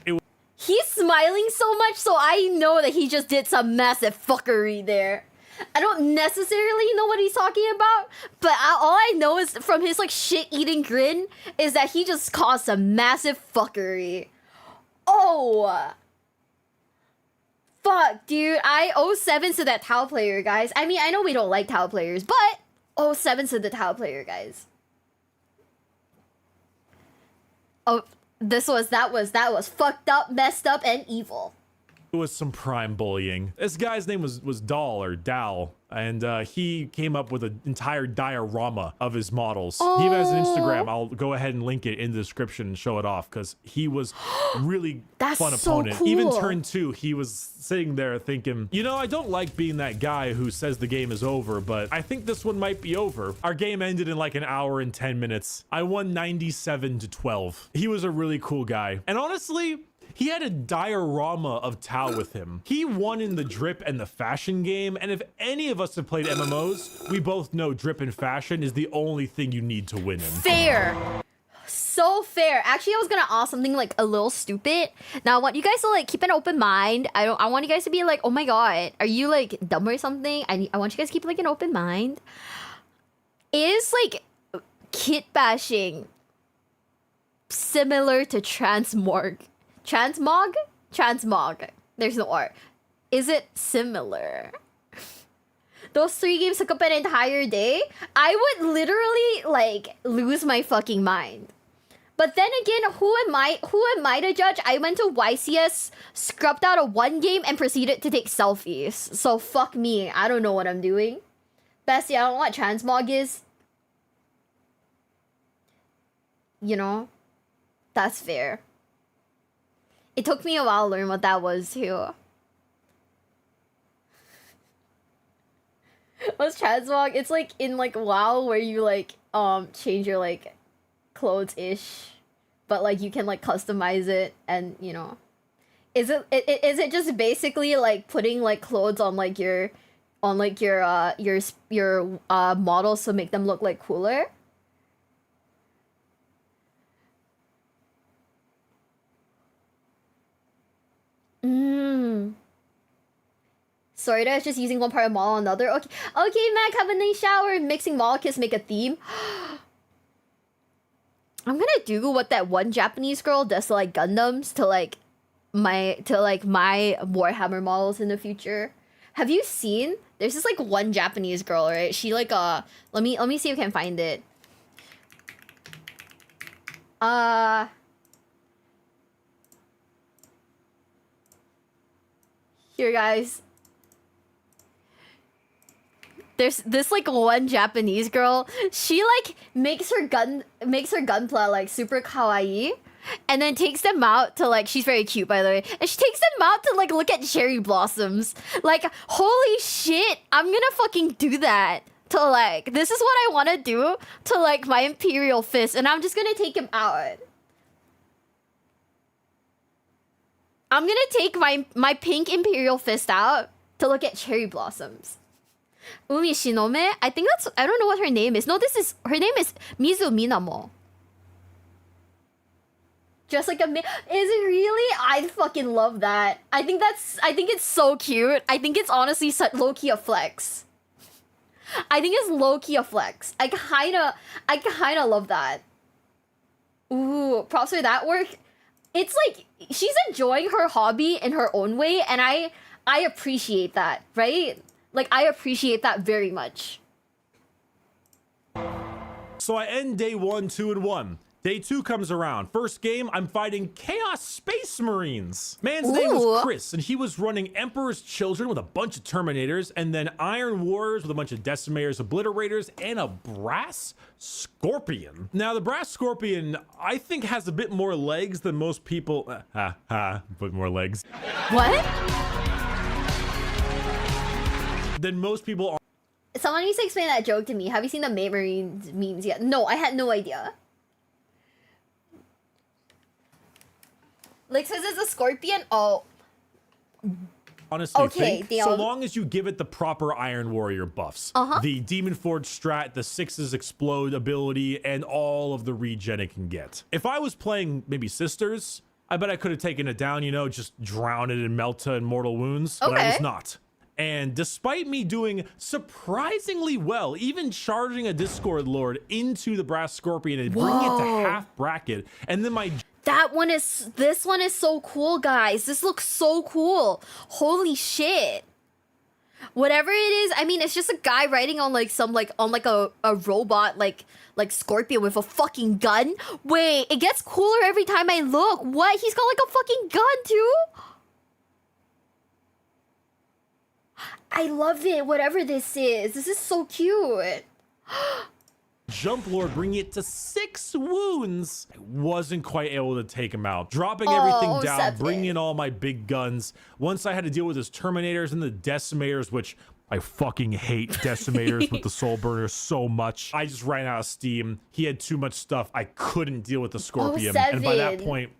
He's smiling so much, so I know that he just did some massive fuckery there. I don't necessarily know what he's talking about, but all I know is from his like shit-eating grin is that he just caused some massive fuckery. Oh. Fuck, dude. I owe 7s to that Tau player, guys. I mean, I know we don't like Tau players, but 7s to the Tau player, guys. Oh, that was fucked up, messed up, and evil. It was some prime bullying. This guy's name was Dal or Dal, and he came up with an entire diorama of his models. He even has an Instagram. I'll go ahead and link it in the description and show it off because he was really fun opponent. So cool. Even turn 2, he was sitting there thinking, you know, I don't like being that guy who says the game is over, but I think this one might be over. Our game ended in like an hour and 10 minutes. I won 97-12. He was a really cool guy. And honestly, he had a diorama of Tau with him. He won in the drip and the fashion game, and if any of us have played MMOs, we both know drip and fashion is the only thing you need to win in. Fair. so fair. Actually, I was gonna ask something like a little stupid. Now I want you guys to like keep an open mind. I want you guys to be like, oh my god, are you like dumb or something? I want you guys to keep like an open mind. Is like kit bashing similar to transmog? Transmog. There's no R. Is it similar? Those 3 games took up an entire day. I would literally like lose my fucking mind. But then again, who am I to judge? I went to YCS, scrubbed out a 1 game, and proceeded to take selfies. So fuck me. I don't know what I'm doing. Bestie, I don't know what transmog is. You know, that's fair. It took me a while to learn what that was too. What's transmog? It's like in like WoW where you like change your like clothes ish, but like you can like customize it, and you know, is it just basically like putting like clothes on like your models to make them look like cooler? Sorry, that's just using one part of model on another. Okay, Mac, have a nice shower. Mixing molecules make a theme. I'm gonna do what that one Japanese girl does to like Gundams to my Warhammer models in the future. Have you seen? There's this like one Japanese girl, right? She like let me see if I can find it. Here, guys. There's this like one Japanese girl. She like makes her gunpla like super kawaii, and then takes them out to like, she's very cute by the way, and she takes them out to like look at cherry blossoms. Like, holy shit, I'm gonna fucking do that. To like, this is what I want to do to like my Imperial Fist, and I'm just gonna take him out. I'm gonna take my pink Imperial Fist out to look at cherry blossoms. Umi Shinome? I don't know what her name is. No, her name is Mizu Minamo. Just like is it really? I fucking love that. I think it's so cute. I think it's honestly low-key a flex. I think it's low-key a flex. I kinda love that. Ooh, props for that work. It's like, she's enjoying her hobby in her own way, and I appreciate that, right? Like, I appreciate that very much. So I end day 1 2-1. Day 2 comes around. First game, I'm fighting Chaos Space Marines. Man's name was Chris, and he was running Emperor's Children with a bunch of Terminators, and then Iron Warriors with a bunch of Decimators, Obliterators, and a Brass Scorpion. Now, the Brass Scorpion, I think, has a bit more legs than most people. Bit more legs. What? Than most people are. Someone needs to explain that joke to me. Have you seen the Marines memes yet? No, I had no idea. Like, says it's a scorpion? Oh. Honestly, okay, so long as you give it the proper Iron Warrior buffs. The Demon Forge strat, the 6's explode ability, and all of the regen it can get. If I was playing maybe Sisters, I bet I could have taken it down, you know, just drown it in Melta and Mortal Wounds, but I was not. And despite me doing surprisingly well, even charging a Discord Lord into the Brass Scorpion and bringing it to half bracket, and then this one is so cool, guys. This looks so cool. Holy shit. Whatever it is, I mean, it's just a guy riding on like a robot like Scorpion with a fucking gun. Wait, it gets cooler every time I look. What? He's got like a fucking gun too? I love it, whatever this is. This is so cute. Jump Lord bringing it to 6 wounds. I wasn't quite able to take him out. Dropping everything down, bringing in all my big guns. Once I had to deal with his Terminators and the Decimators, which I fucking hate Decimators with the Soul Burner so much. I just ran out of steam. He had too much stuff. I couldn't deal with the Scorpion. And by that point,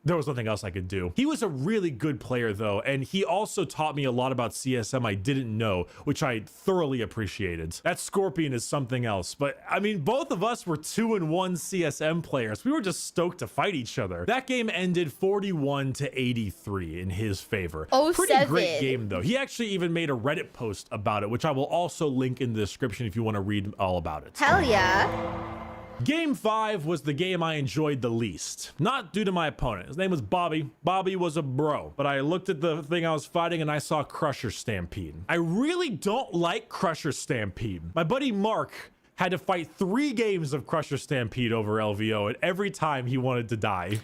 There was nothing else I could do. He was a really good player though, and he also taught me a lot about CSM I didn't know, which I thoroughly appreciated. That Scorpion is something else, but I mean, both of us were 2-1 CSM players. We were just stoked to fight each other. That game ended 41-83 in his favor. Pretty great game though. He actually even made a Reddit post about it, which I will also link in the description if you want to read all about it. Hell yeah. Game 5 was the game I enjoyed the least. Not due to my opponent. His name was Bobby. Bobby was a bro. But I looked at the thing I was fighting and I saw Crusher Stampede. I really don't like Crusher Stampede. My buddy Mark had to fight 3 games of Crusher Stampede over LVO, and every time he wanted to die.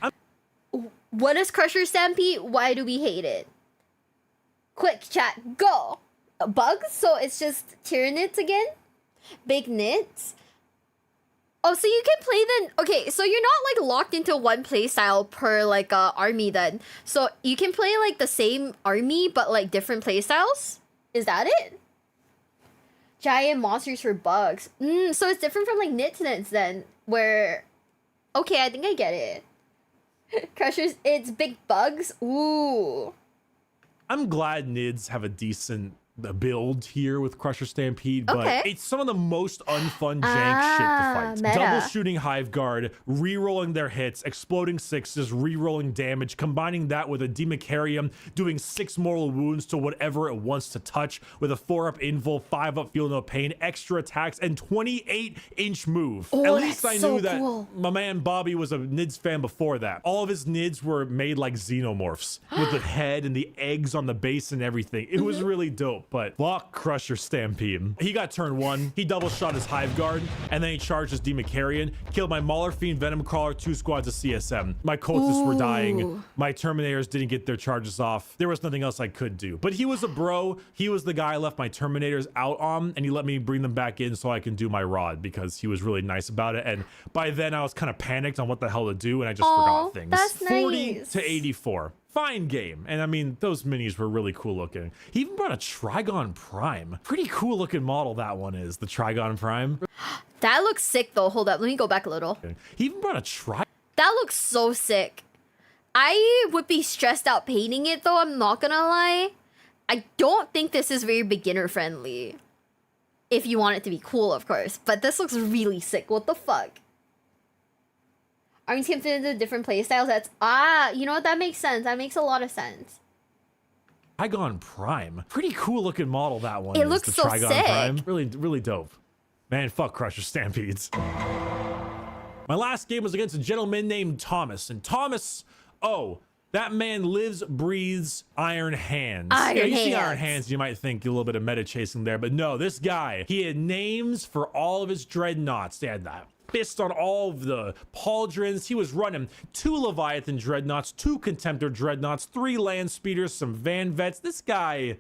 What is Crusher Stampede? Why do we hate it? Quick chat, go! Bugs? So it's just Tyranids again? Big nits? Oh, so you can play then. Okay, so you're not like locked into one playstyle per like army then. So you can play like the same army but like different playstyles? Is that it? Giant monsters for bugs. So it's different from like nits then, where okay, I think I get it. Crushers, it's big bugs. Ooh. I'm glad Nids have a decent build here with Crusher Stampede, but it's some of the most unfun jank shit to fight. Meta. Double shooting Hive Guard, re-rolling their hits, exploding 6s, re-rolling damage, combining that with a Demicarium, doing 6 mortal wounds to whatever it wants to touch, with a 4-up invul, 5-up feel no pain, extra attacks, and 28-inch move. Oh, at least I so knew that cool. my man Bobby was a Nids fan before that. All of his Nids were made like xenomorphs, with the head and the eggs on the base and everything. It was really dope. But fuck Crusher Stampede. He got turn 1, he double shot his Hive Guard, and then he charged his Demicarian, killed my Mauler Fiend Venom Crawler, 2 squads of CSM. My cultists were dying, my Terminators didn't get their charges off. There was nothing else I could do. But he was a bro, he was the guy I left my Terminators out on, and he let me bring them back in so I can do my Rod, because he was really nice about it. And by then I was kind of panicked on what the hell to do, and I just forgot things. That's nice. 40-84. Fine game. And I mean, those minis were really cool looking. He even brought a Trigon Prime. Pretty cool looking model that one is, the Trigon Prime. That looks sick though. Hold up, let me go back a little. He even brought a That looks so sick. I would be stressed out painting it though, I'm not gonna lie. I don't think this is very beginner friendly. If you want it to be cool, of course. But this looks really sick. What the fuck? Armies can fit into different playstyles. That's you know what, that makes sense. That makes a lot of sense. Trigon Prime. Pretty cool looking model that one. It looks the so Trigon sick. Prime. Really dope. Man, fuck Crusher Stampedes. My last game was against a gentleman named Thomas. And Thomas, that man lives, breathes Iron Hands. You see Iron Hands, you might think a little bit of meta chasing there, but no, this guy, he had names for all of his dreadnoughts. They had that fist on all of the pauldrons. He was running 2 Leviathan dreadnoughts, 2 Contemptor dreadnoughts, 3 land speeders, some Van Vets. This guy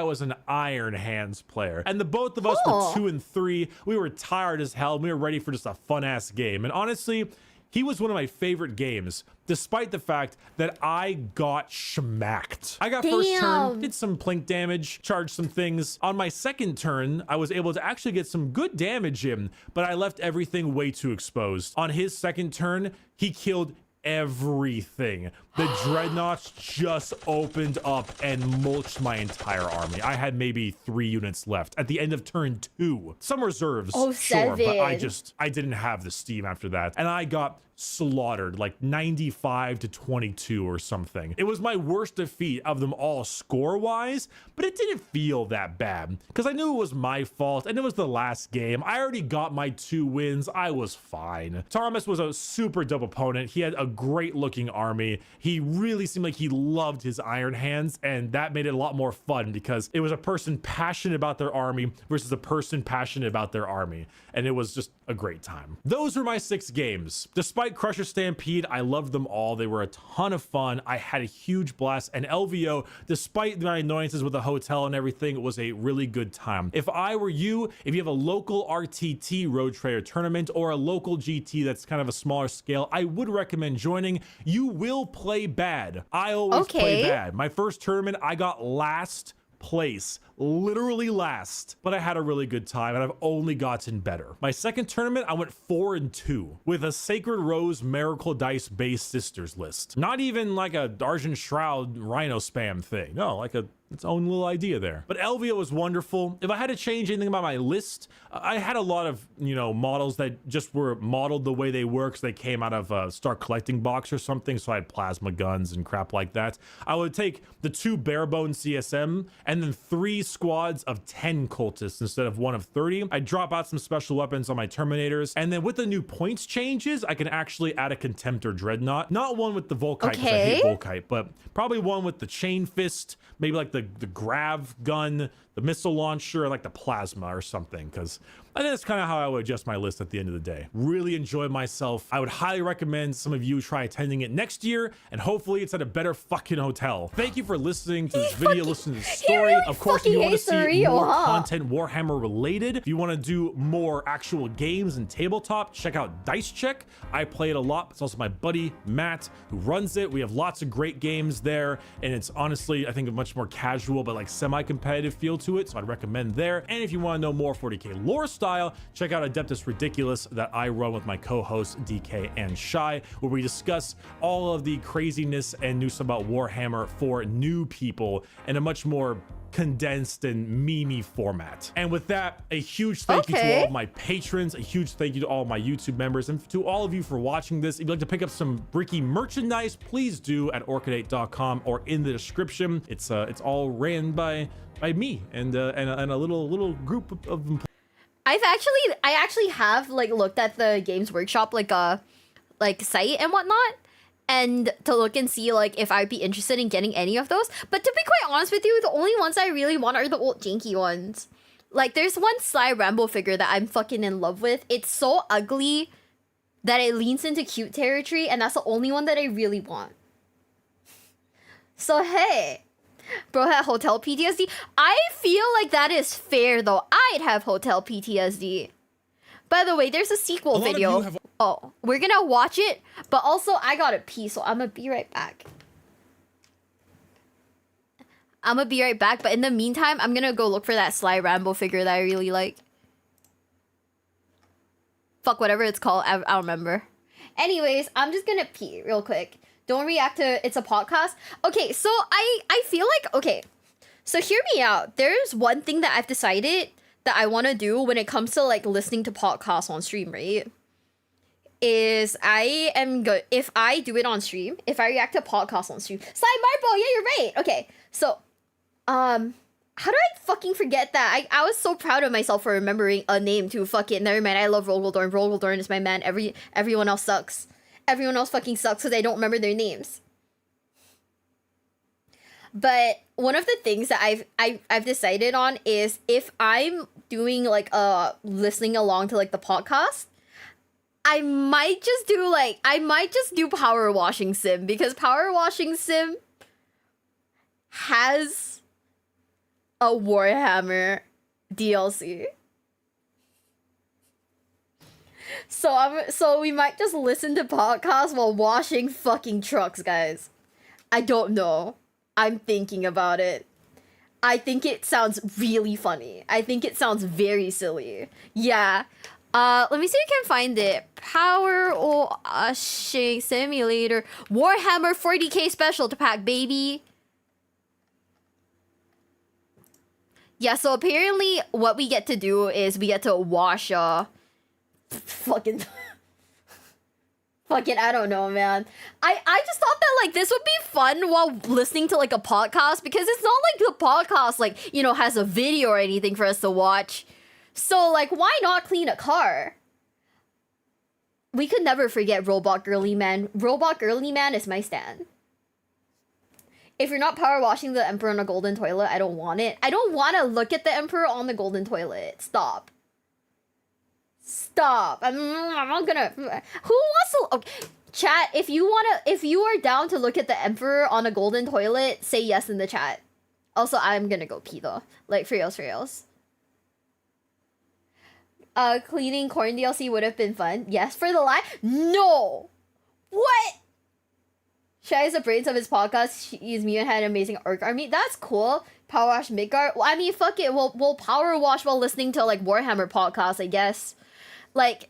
was an Iron Hands player. And the both of us were 2 and 3. We were tired as hell. We were ready for just a fun ass game. And honestly, he was one of my favorite games, despite the fact that I got schmacked. I got first turn, did some plink damage, charged some things. On my second turn, I was able to actually get some good damage in, but I left everything way too exposed. On his second turn, he killed everything. The dreadnoughts just opened up and mulched my entire army. I had maybe 3 units left at the end of turn 2. Some reserves, sure, but I didn't have the steam after that. And I got slaughtered, like 95-22 or something. It was my worst defeat of them all score-wise, but it didn't feel that bad because I knew it was my fault and it was the last game. I already got my 2 wins. I was fine. Thomas was a super dope opponent. He had a great looking army. He really seemed like he loved his Iron Hands, and that made it a lot more fun because it was a person passionate about their army versus a person passionate about their army, and it was just a great time. Those were my 6 games. Despite Crusher Stampede, I loved them all. They were a ton of fun. I had a huge blast, and LVO, despite my annoyances with the hotel and everything, it was a really good time. If I were you, if you have a local RTT Road Trader tournament or a local GT that's kind of a smaller scale, I would recommend joining. You will play bad. I always play bad. My first tournament, I got last place, literally last, but I had a really good time and I've only gotten better. My second tournament, I went 4-2 with a Sacred Rose Miracle Dice base sisters list. Not even like a Argent Shroud Rhino spam thing. No, like its own little idea there. But Elvia was wonderful. If I had to change anything about my list, I had a lot of, you know, models that just were modeled the way they were because they came out of a Start Collecting box or something. So I had plasma guns and crap like that. I would take the 2 barebone CSM and then 3 squads of 10 cultists instead of 1 of 30. I drop out some special weapons on my Terminators. And then with the new points changes, I can actually add a Contempt or Dreadnought. Not one with the Volkite, because I hate Volkite, but probably one with the Chain Fist, maybe like the Grav gun, the missile launcher, like the plasma or something, because I think that's kind of how I would adjust my list at the end of the day. Really enjoyed myself. I would highly recommend some of you try attending it next year, and hopefully it's at a better fucking hotel. Thank you for listening to this video, listening to the story. Really of course, if you want to see more huh? content Warhammer related, if you want to do more actual games and tabletop, check out Dice Check. I play it a lot. It's also my buddy Matt who runs it. We have lots of great games there, and it's honestly, I think, a much more casual but like semi-competitive feel to it, so I'd recommend there. And if you want to know more 40k lore style, check out Adeptus Ridiculous that I run with my co-hosts DK and Shy, where we discuss all of the craziness and news about Warhammer for new people in a much more condensed and memey format. And with that, a huge thank you to all of my patrons, a huge thank you to all of my YouTube members, and to all of you for watching this. If you'd like to pick up some Bricky merchandise, please do at orchidate.com or in the description. It's all ran by me and a little group of I actually have like looked at the Games Workshop like site and whatnot, and to look and see like if I'd be interested in getting any of those. But to be quite honest with you, the only ones I really want are the old janky ones. Like there's one Sly Rambo figure that I'm fucking in love with. It's so ugly that it leans into cute territory, and that's the only one that I really want. So hey, bro had hotel PTSD. I feel like that is fair though. I'd have hotel PTSD. By the way, there's a sequel video. Oh, we're gonna watch it, but also I gotta pee, so I'm gonna be right back. But in the meantime, I'm gonna go look for that Sly Rambo figure that I really like. Fuck, whatever it's called, I don't remember. Anyways, I'm just gonna pee real quick. Don't react to it's a podcast. Okay, so I feel like, okay, so hear me out. There's one thing that I've decided that I want to do when it comes to like listening to podcasts on stream, right? Is I am good if I do it on stream, if I react to podcasts on stream. Sly Marble, yeah, you're right. Okay, so how do I fucking forget that? I was so proud of myself for remembering a name to fucking never mind. I love Rogaldorn. Rogaldorn is my man. Everyone else sucks. Everyone else fucking sucks because I don't remember their names. But one of the things that I've decided on is if I'm doing like listening along to like the podcast, I might just do Power Washing Sim, because Power Washing Sim has a Warhammer DLC. So we might just listen to podcasts while washing fucking trucks, guys. I don't know. I'm thinking about it. I think it sounds really funny. I think it sounds very silly. Yeah. Let me see if I can find it. Power Washing Simulator Warhammer 40k special to pack, baby. Yeah, so apparently what we get to do is we get to wash fucking I don't know, man. I just thought that like this would be fun while listening to like a podcast, because it's not like the podcast like, you know, has a video or anything for us to watch. So like, why not clean a car? We could never forget Robot Girly Man. Robot Girly Man is my stan. If you're not power washing the Emperor on a golden toilet, I don't want it. I don't want to look at the Emperor on the golden toilet. Stop. I'm not gonna. Who wants to? Okay, chat. If you are down to look at the Emperor on a golden toilet, say yes in the chat. Also, I'm gonna go pee though. Like for reals. Cleaning corn DLC would have been fun. Yes, for the live. No. What? Shy is the brains of his podcast. He's me and had an amazing orc army. That's cool. Power wash Midgard? Well, I mean, fuck it. We'll power wash while listening to like Warhammer podcasts, I guess. Like,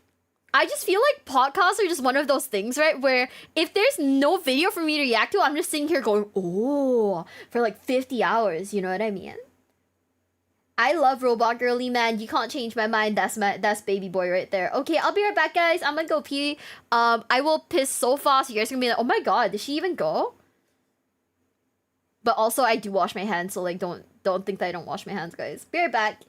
I just feel like podcasts are just one of those things, right? Where if there's no video for me to react to, I'm just sitting here going, oh, for like 50 hours. You know what I mean? I love Robot Girly, man. You can't change my mind. That's baby boy right there. Okay, I'll be right back, guys. I'm gonna go pee. I will piss so fast. You guys are gonna be like, oh my god, did she even go? But also, I do wash my hands, so like, don't think that I don't wash my hands, guys. Be right back.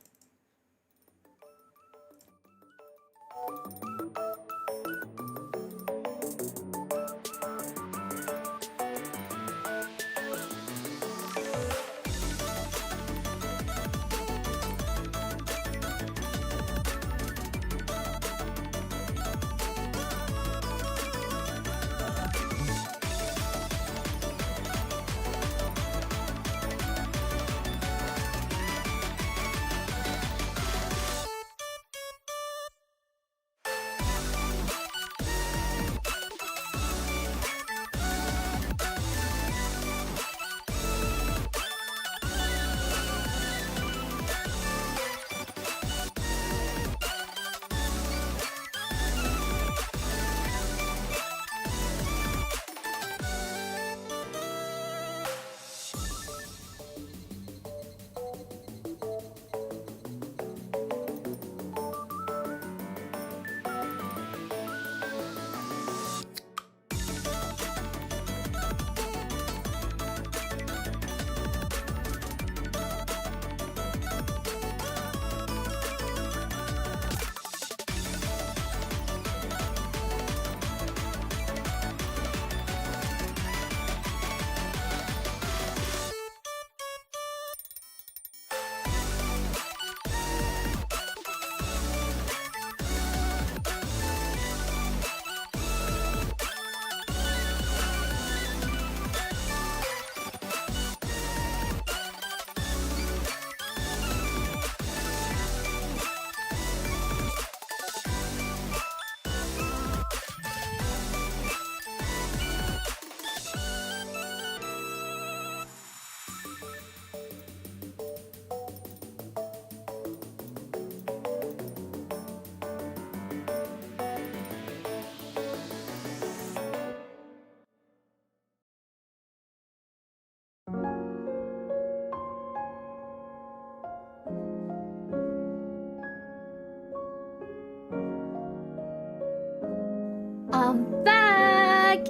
I'm back!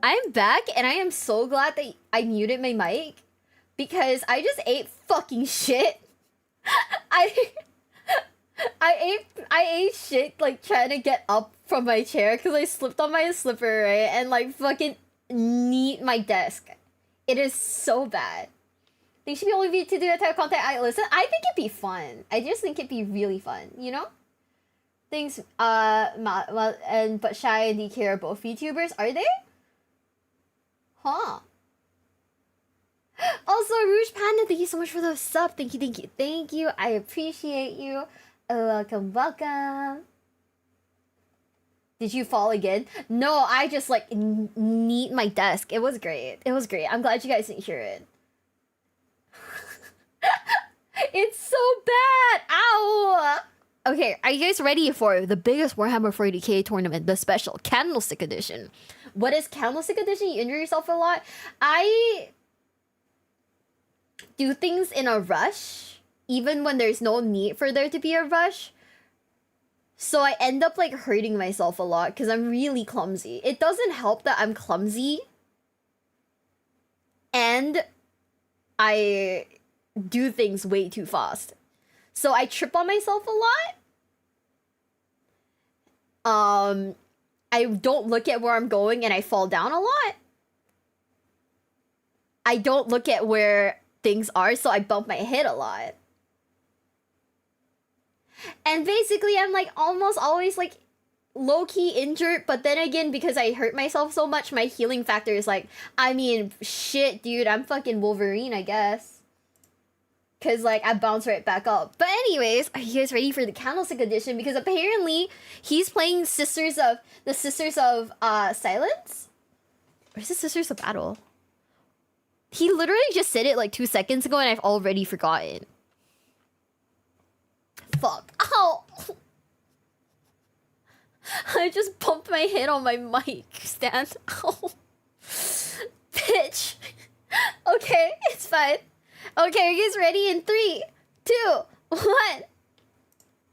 I'm back, and I am so glad that I muted my mic because I just ate fucking shit. I ate shit like trying to get up from my chair because I slipped on my slipper, right? And like fucking kneed my desk. It is so bad. They should be only be to do that type of content. Listen, I think it'd be fun. I just think it'd be really fun, you know? Things, but Shy and DK are both VTubers, are they? Huh. Also, Rouge Panda, thank you so much for the sub. Thank you. I appreciate you. Welcome. Did you fall again? No, I just like kneed my desk. It was great. I'm glad you guys didn't hear it. It's so bad. Ow. Okay, are you guys ready for the biggest Warhammer 40k tournament, the special Candlestick Edition? What is Candlestick Edition? You injure yourself a lot. I do things in a rush, even when there's no need for there to be a rush. So I end up like hurting myself a lot because I'm really clumsy. It doesn't help that I'm clumsy and I do things way too fast. So I trip on myself a lot. I don't look at where I'm going and I fall down a lot. I don't look at where things are, so I bump my head a lot. And basically I'm like almost always like low-key injured, but then again, because I hurt myself so much, my healing factor is like, I mean, shit, dude, I'm fucking Wolverine, I guess. Because, like, I bounce right back up. But anyways, are you guys ready for the Candlestick Edition? Because apparently, he's playing the Sisters of Silence? Or is it Sisters of Battle? He literally just said it like 2 seconds ago and I've already forgotten. Fuck. Ow! I just bumped my head on my mic stand. Ow. Bitch. Okay, it's fine. Okay, are you guys ready? In 3, 2, 1.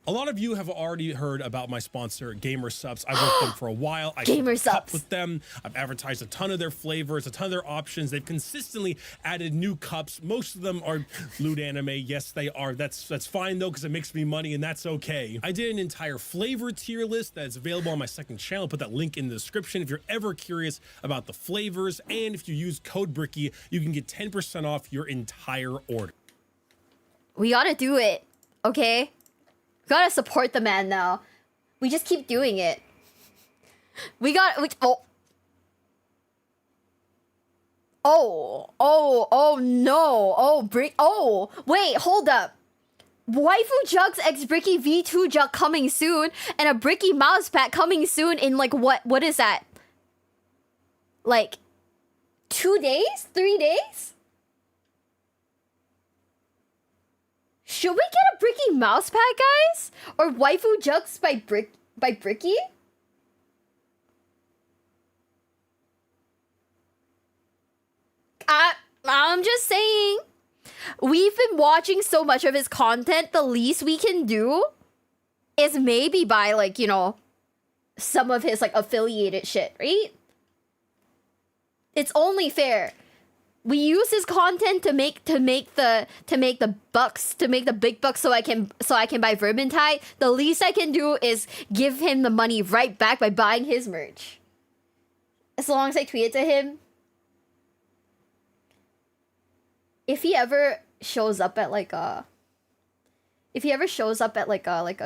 A lot of you have already heard about my sponsor, Gamer Subs. I've worked with them for a while. I Gamer keep up Subs with them. I've advertised a ton of their flavors, a ton of their options. They've consistently added new cups. Most of them are lewd anime. Yes, they are. That's fine though, because it makes me money, and that's okay. I did an entire flavor tier list that's available on my second channel. Put that link in the description if you're ever curious about the flavors. And if you use code Bricky, you can get 10% off your entire order. We gotta do it, okay? We gotta support the man now. We just keep doing it. Oh no. Oh, wait, hold up. Waifu Jugs X Bricky V2 Jug coming soon, and a Bricky mouse pack coming soon in like what is that? Like 2 days? 3 days? Should we get a Bricky mouse pack, guys? Or Waifu Jugs by Bricky? I'm just saying. We've been watching so much of his content, the least we can do is maybe buy, like, you know, some of his, like, affiliated shit, right? It's only fair. We use his content to make the big bucks so I can buy Vermintide. The least I can do is give him the money right back by buying his merch. As long as I tweet it to him. If he ever shows up at like a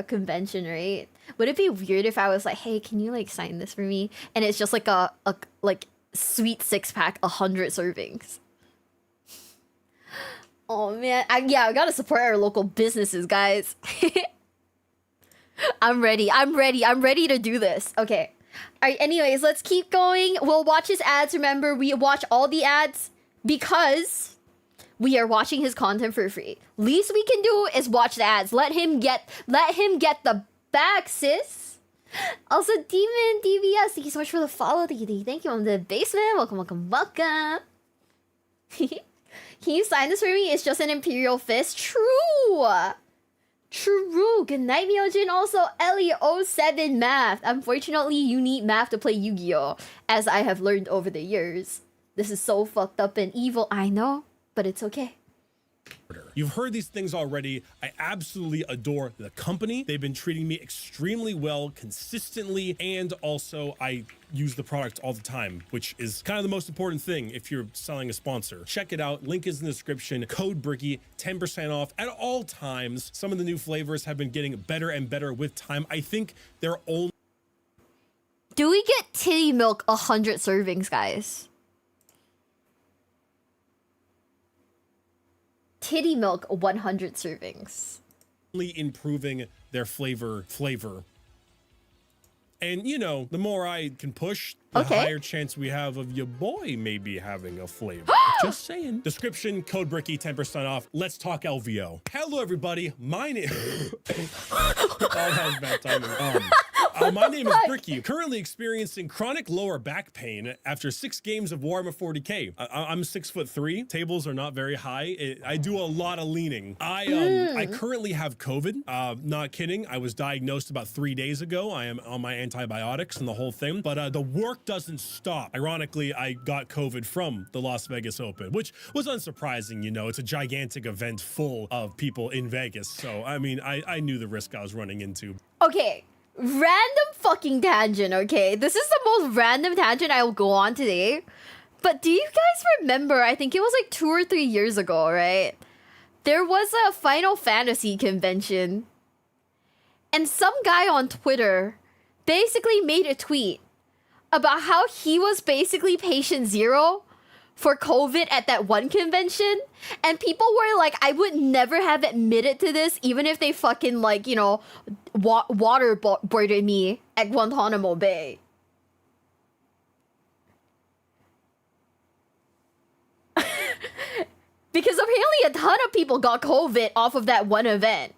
convention, right? Would it be weird if I was like, hey, can you like sign this for me? And it's just like a sweet 6-pack, 100 servings. Oh man, I gotta support our local businesses, guys. I'm ready to do this. Okay. Alright, anyways, let's keep going. We'll watch his ads. Remember, we watch all the ads because we are watching his content for free. Least we can do is watch the ads. Let him get the bag, sis. Also, Demon DBS, thank you so much for the follow, thank you on the basement. Welcome. Can you sign this for me? It's just an Imperial Fist. True. Good night, Myojin. Also, Ellie07 math. Unfortunately, you need math to play Yu-Gi-Oh! As I have learned over the years. This is so fucked up and evil, I know, but it's okay. You've heard these things already. I absolutely adore the company. They've been treating me extremely well, consistently, and also I use the product all the time, which is kind of the most important thing if you're selling a sponsor. Check it out. Link is in the description. Code Bricky, 10% off at all times. Some of the new flavors have been getting better and better with time. I think they're only... Do we get titty milk 100 servings, guys? Titty milk 100 servings. Improving their flavor. And you know, the more I can push, the higher chance we have of your boy maybe having a flavor. Just saying. Description, code Bricky, 10% off. Let's talk LVO. Hello everybody, my name that was bad timing. My name is Bricky, currently experiencing chronic lower back pain after 6 games of Warhammer 40k. I'm 6'3". Tables are not very high. I do a lot of leaning. I currently have COVID. Not kidding. I was diagnosed about 3 days ago. I am on my antibiotics and the whole thing, but the work doesn't stop. Ironically, I got COVID from the Las Vegas Open, which was unsurprising. You know, it's a gigantic event full of people in Vegas. So, I mean, I knew the risk I was running into. Okay. Random fucking tangent, okay? This is the most random tangent I will go on today. But do you guys remember, I think it was like 2 or 3 years ago, right? There was a Final Fantasy convention. And some guy on Twitter basically made a tweet about how he was basically patient 0 for COVID at that one convention, and people were like, I would never have admitted to this even if they fucking, like, you know, waterboarded me at Guantanamo Bay. Because apparently a ton of people got COVID off of that one event.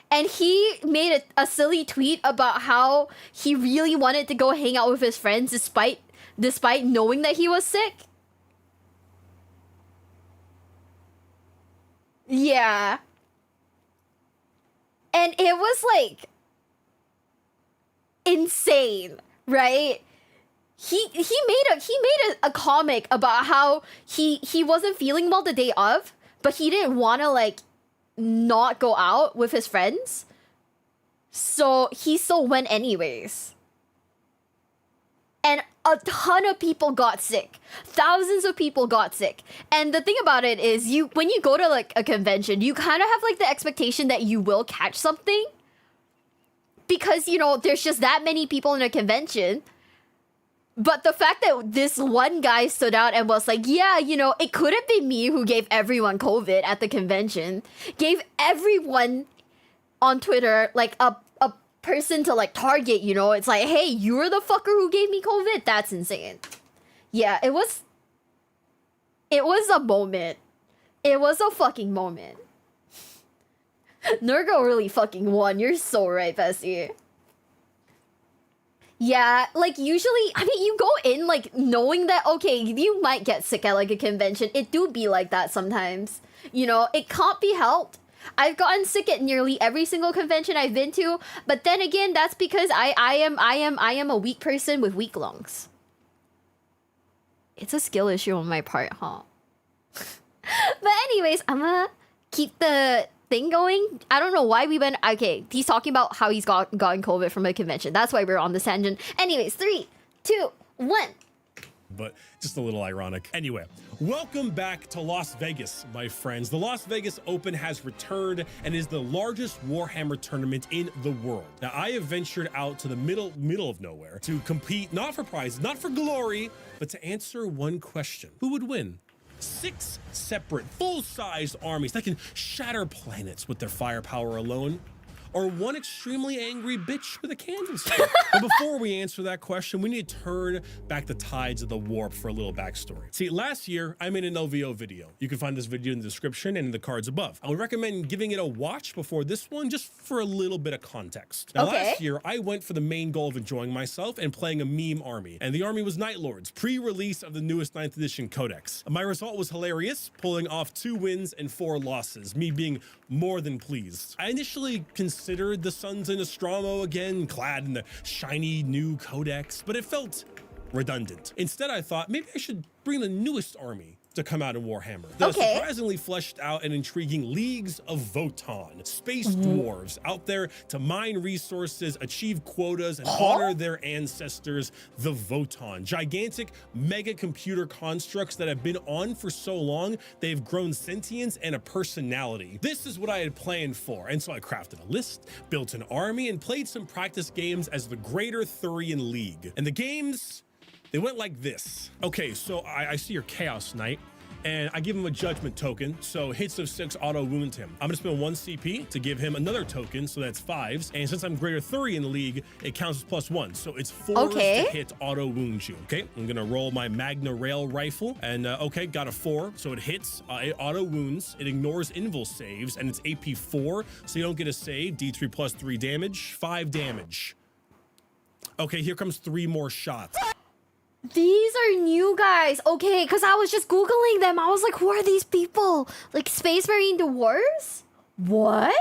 And he made a silly tweet about how he really wanted to go hang out with his friends despite knowing that he was sick. Yeah. And it was like insane, right? He made a comic about how he wasn't feeling well the day of, but he didn't want to like not go out with his friends, so he still went anyways. And a ton of people got sick. Thousands of people got sick. And the thing about it is, when you go to like a convention, you kind of have like the expectation that you will catch something, because you know there's just that many people in a convention. But the fact that this one guy stood out and was like, yeah, you know, it could have been me who gave everyone COVID at the convention, gave everyone on Twitter like a person to like target, you know, it's like, hey, you're the fucker who gave me COVID. That's insane. Yeah, it was a moment. It was a fucking moment. Nurgle really fucking won. You're so right, Bessie. Yeah, like usually, I mean, you go in like knowing that, okay, you might get sick at like a convention. It do be like that sometimes. You know, it can't be helped. I've gotten sick at nearly every single convention I've been to, but then again, that's because I am a weak person with weak lungs. It's a skill issue on my part, huh? But anyways, I'm gonna keep the thing going. I don't know why we went. Okay, he's talking about how he's gotten COVID from a convention. That's why we're on this tangent. Anyways, 3, 2, 1. But just a little ironic. Anyway, welcome back to Las Vegas, my friends. The Las Vegas Open has returned and is the largest Warhammer tournament in the world. Now, I have ventured out to the middle of nowhere to compete, not for prizes, not for glory, but to answer one question. Who would win? 6 separate full-sized armies that can shatter planets with their firepower alone, or one extremely angry bitch with a candlestick? But before we answer that question, we need to turn back the tides of the warp for a little backstory. See, last year, I made an LVO video. You can find this video in the description and in the cards above. I would recommend giving it a watch before this one, just for a little bit of context. Now, last year, I went for the main goal of enjoying myself and playing a meme army. And the army was Night Lords, pre-release of the newest 9th edition codex. My result was hilarious, pulling off 2 wins and 4 losses, me being more than pleased. I initially considered the Sons in Nostromo again, clad in the shiny new codex, but it felt redundant. Instead, I thought maybe I should bring the newest army to come out in Warhammer. The surprisingly fleshed out and intriguing Leagues of Votann, space dwarves out there to mine resources, achieve quotas, and honor their ancestors, the Votann. Gigantic mega computer constructs that have been on for so long, they've grown sentience and a personality. This is what I had planned for, and so I crafted a list, built an army, and played some practice games as the Greater Thurian League. And the games, they went like this. Okay, so I see your Chaos Knight, and I give him a judgment token, so hits of 6 auto wound him. I'm gonna spend 1 CP to give him another token, so that's 5s. And since I'm Greater Thurian League, it counts as +1, so it's 4 to hit auto wound you. Okay, I'm gonna roll my Magna Rail rifle, and okay, got a 4, so it hits, it auto wounds, it ignores invul saves, and it's AP 4, so you don't get a save. D3 plus 3 damage, 5 damage. Okay, here comes 3 more shots. These are new guys. Okay, because I was just Googling them. I was like, who are these people? Like Space Marine Dwarves? What?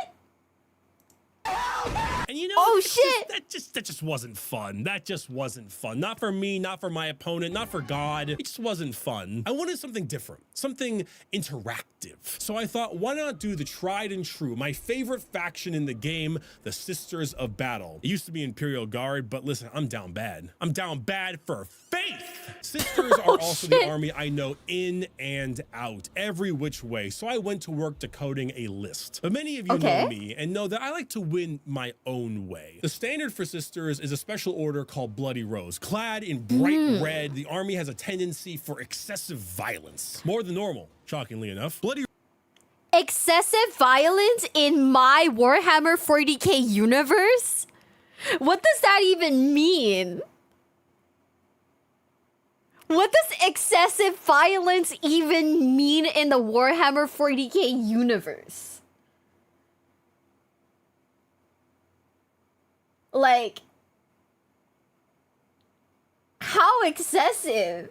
And you know, oh shit! That just wasn't fun. That just wasn't fun. Not for me, not for my opponent, not for God. It just wasn't fun. I wanted something different, something interactive. So I thought, why not do the tried and true, my favorite faction in the game, the Sisters of Battle. It used to be Imperial Guard, but listen, I'm down bad. I'm down bad for faith. Sisters are also the army I know in and out, every which way. So I went to work decoding a list. But many of you know me and know that I like to win my own way. The standard for Sisters is a special order called Bloody Rose. Clad in bright red, the army has a tendency for excessive violence. More than normal, shockingly enough. Excessive violence in my Warhammer 40k universe? What does that even mean? What does excessive violence even mean in the Warhammer 40k universe? Like, how excessive?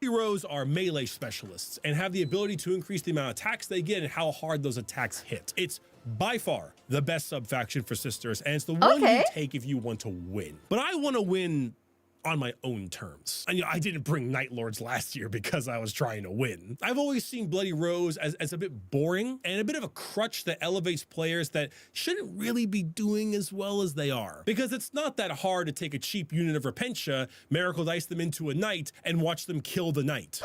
Heroes are melee specialists and have the ability to increase the amount of attacks they get and how hard those attacks hit. It's by far the best sub-faction for sisters, and it's the one you take if you want to win. But I want to win on my own terms. And I didn't bring Night Lords last year because I was trying to win. I've always seen Bloody Rose as a bit boring and a bit of a crutch that elevates players that shouldn't really be doing as well as they are. Because it's not that hard to take a cheap unit of Repentia, Miracle Dice them into a knight, and watch them kill the knight.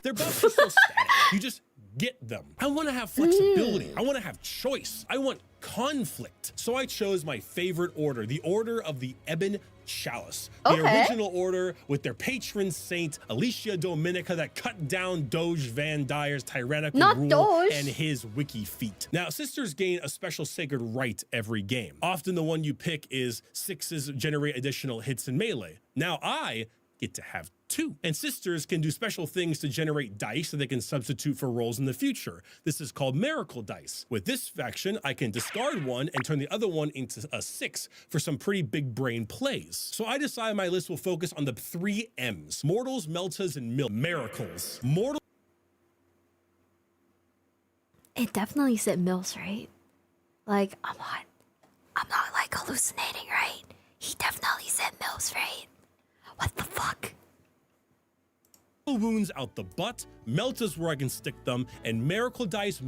Their buffs are so static. You just get them. I want to have flexibility. I want to have choice. I want conflict. So I chose my favorite order, the Order of the Ebon Chalice. The original order with their patron saint, Alicia Dominica, that cut down Doge Van Dyer's tyrannical rule and his wiki feat. Now, sisters gain a special sacred right every game. Often the one you pick is 6s generate additional hits in melee. Now I get to have 2. And sisters can do special things to generate dice that they can substitute for rolls in the future. This is called Miracle Dice. With this faction, I can discard one and turn the other one into a 6 for some pretty big brain plays. So I decided my list will focus on the 3 M's: Mortals, Meltas, and Miracles. Mortal. It definitely said Mills, right? Like, I'm not like hallucinating, right? He definitely said Mills, right? What the fuck? Wounds out the butt, Meltas where I can stick them, and Miracle Dice,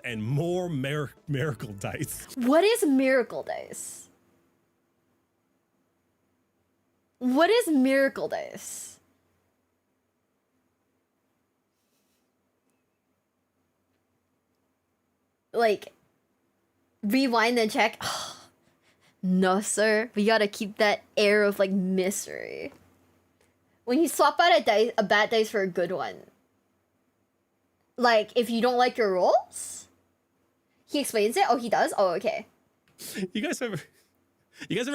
and more Miracle Dice. What is Miracle Dice? What is Miracle Dice? Like, rewind and check. No, sir. We gotta keep that air of, like, mystery. When you swap out a bad dice for a good one. Like, if you don't like your rolls? He explains it? Oh, he does? Oh, okay. You guys ever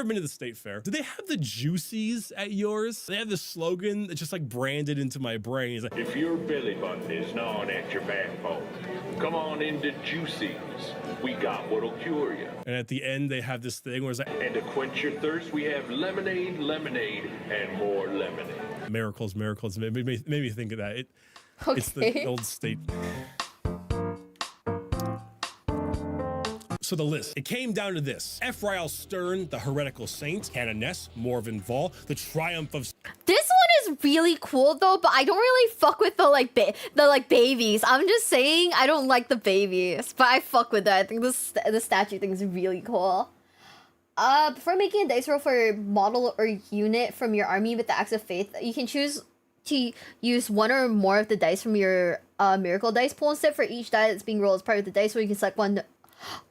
been to the state fair? Do they have the juicies at yours? They have this slogan that's just like branded into my brain. It's like, if your belly button is gnawing at your backbone, come on into Juicies. We got what'll cure you. And at the end, they have this thing where it's like, and to quench your thirst, we have lemonade, and more lemonade. Miracles. Made me think of that. It's the old state. So the list, it came down to this: Ephrael Stern, the heretical saint; Hannah Ness, Morven Vol, the triumph of... This one is really cool though, but I don't really fuck with the babies. I'm just saying I don't like the babies, but I fuck with that. I think the statue thing is really cool. Before making a dice roll for model or unit from your army with the Axe of Faith, you can choose to use one or more of the dice from your Miracle Dice pool instead. For each die that's being rolled as part of the dice, where you can select one.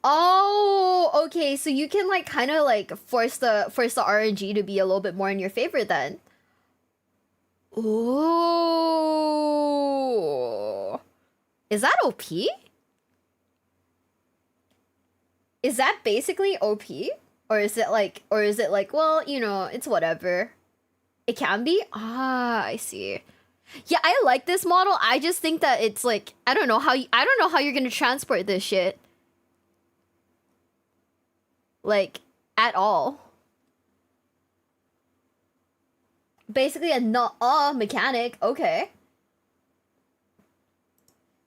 Oh, okay. So you can like kind of like force the RNG to be a little bit more in your favor then. Ooh, is that OP? Is that basically OP? Or is it like, well, you know, it's whatever. It can be? Ah, I see. Yeah, I like this model. I just think that it's like, I don't know how you're gonna transport this shit. Like, at all. Basically a mechanic, okay.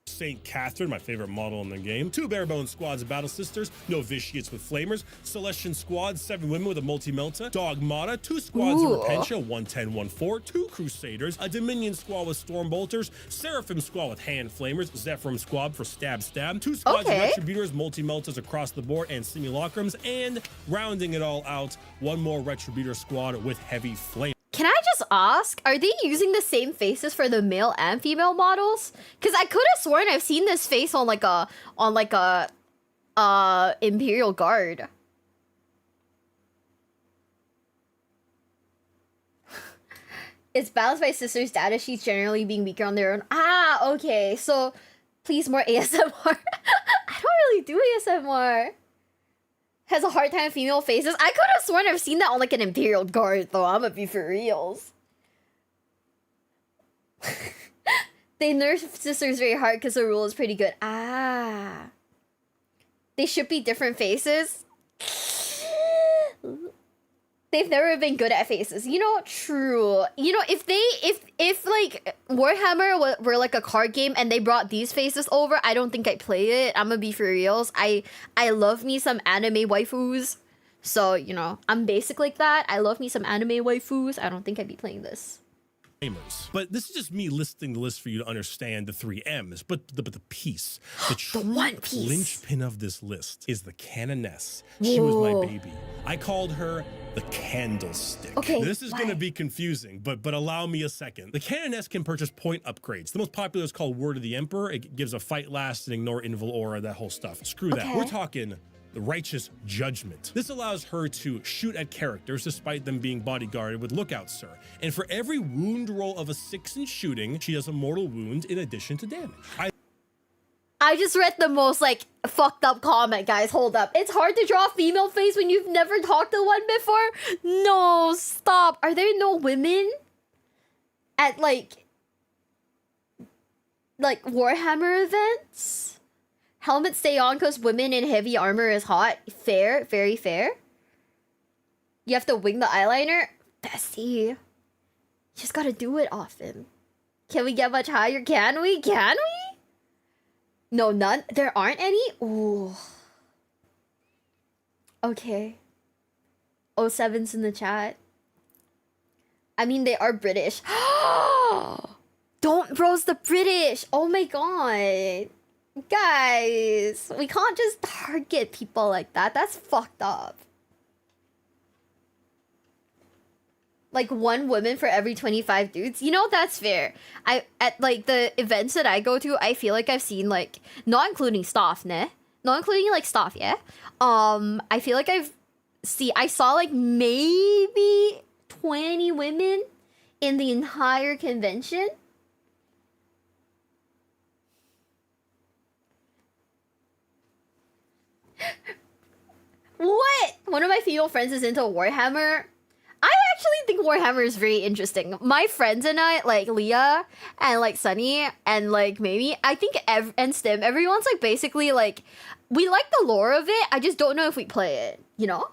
Saint Catherine, my favorite model in the game. 2 Barebone squads of Battle Sisters, no Vitiates with Flamers, Celestian squad, 7 women with a multi-melta, Dogmata, 2 squads of Repentia, 110, 1-4, 2 Crusaders, a Dominion squad with Stormbolters, Seraphim squad with Hand Flamers, Zephyrim squad for Stab, 2 squads of Retributors, multi-meltas across the board, and Simulacrums, and rounding it all out, 1 more Retributor squad with Heavy Flame. Can I just ask, are they using the same faces for the male and female models? Because I could have sworn I've seen this face on like a Imperial Guard. It's balanced by sisters' data sheets generally being weaker on their own. Ah, okay. So please more ASMR. I don't really do ASMR. Has a hard time with female faces. I could have sworn I've seen that on like an Imperial Guard though. I'm gonna be for reals. They nerf sisters very hard because the rule is pretty good. Ah. They should be different faces. They've never been good at faces. You know, true. You know, if like Warhammer were like a card game and they brought these faces over, I don't think I'd play it. I'm gonna be for reals. I love me some anime waifus. So, you know, I'm basic like that. I love me some anime waifus. I don't think I'd be playing this. But this is just me listing the list for you to understand the 3 M's. But the piece, the true one piece linchpin of this list is the Canoness. She was my baby. I called her the Candlestick. Okay, this is going to be confusing, but allow me a second. The Canoness can purchase point upgrades. The most popular is called Word of the Emperor. It gives a fight last and ignore invul aura, that whole stuff. Screw that. We're talking the Righteous Judgment. This allows her to shoot at characters despite them being bodyguarded with Lookout Sir. And for every wound roll of a 6 in shooting, she does a mortal wound in addition to damage. I just read the most like fucked up comment, guys. Hold up. It's hard to draw a female face when you've never talked to one before. No, stop. Are there no women at like Warhammer events? Helmets stay on because women in heavy armor is hot. Fair, very fair. You have to wing the eyeliner. Bestie. You just gotta do it often. Can we get much higher? Can we? Can we? No, none. There aren't any? Ooh. Okay. 07's in the chat. I mean, they are British. Don't roast the British. Oh my god. Guys, we can't just target people like that. That's fucked up. Like 1 woman for every 25 dudes. You know, that's fair. At like the events that I go to, I feel like I've seen like, not including staff, ne? Not including like staff, yeah? I feel like I saw like maybe 20 women in the entire convention. What? One of my female friends is into Warhammer. I actually think Warhammer is very interesting. My friends and I, like Leah and like Sunny and like Mamie, I think and Stim, everyone's like basically like, we like the lore of it. I just don't know if we play it, you know?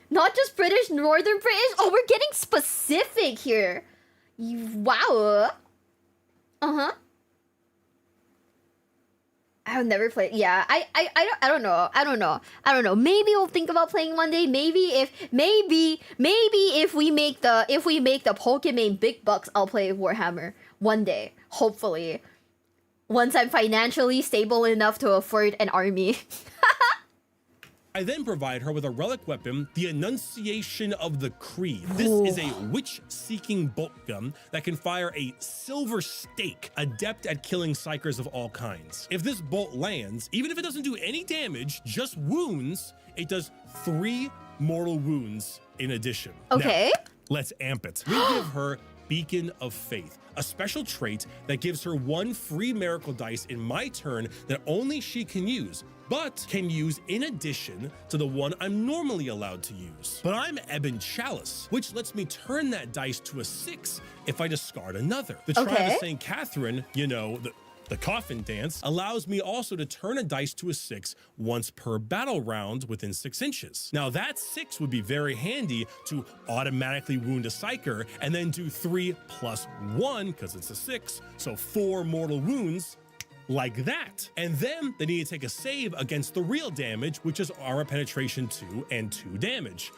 Not just British, Northern British. Oh, we're getting specific here. Wow. Uh-huh. I've never played. Yeah, I don't know. Maybe we'll think about playing one day. Maybe if we make the Pokemon big bucks, I'll play Warhammer one day. Hopefully, once I'm financially stable enough to afford an army. I then provide her with a relic weapon, the Annunciation of the Creed. This is a witch-seeking bolt gun that can fire a silver stake, adept at killing psychers of all kinds. If this bolt lands, even if it doesn't do any damage, just wounds, it does 3 mortal wounds in addition. Okay. Now, let's amp it. We give her Beacon of Faith, a special trait that gives her 1 free miracle dice in my turn that only she can use, but can use in addition to the one I'm normally allowed to use. But I'm Ebon Chalice, which lets me turn that dice to a 6 if I discard another. The Tribe of St. Catherine, you know, the coffin dance, allows me also to turn a dice to a 6 once per battle round within 6 inches. Now that 6 would be very handy to automatically wound a psyker and then do 3 plus 1, because it's a 6, so 4 mortal wounds, like that. And then they need to take a save against the real damage, which is armor penetration 2 and 2 damage.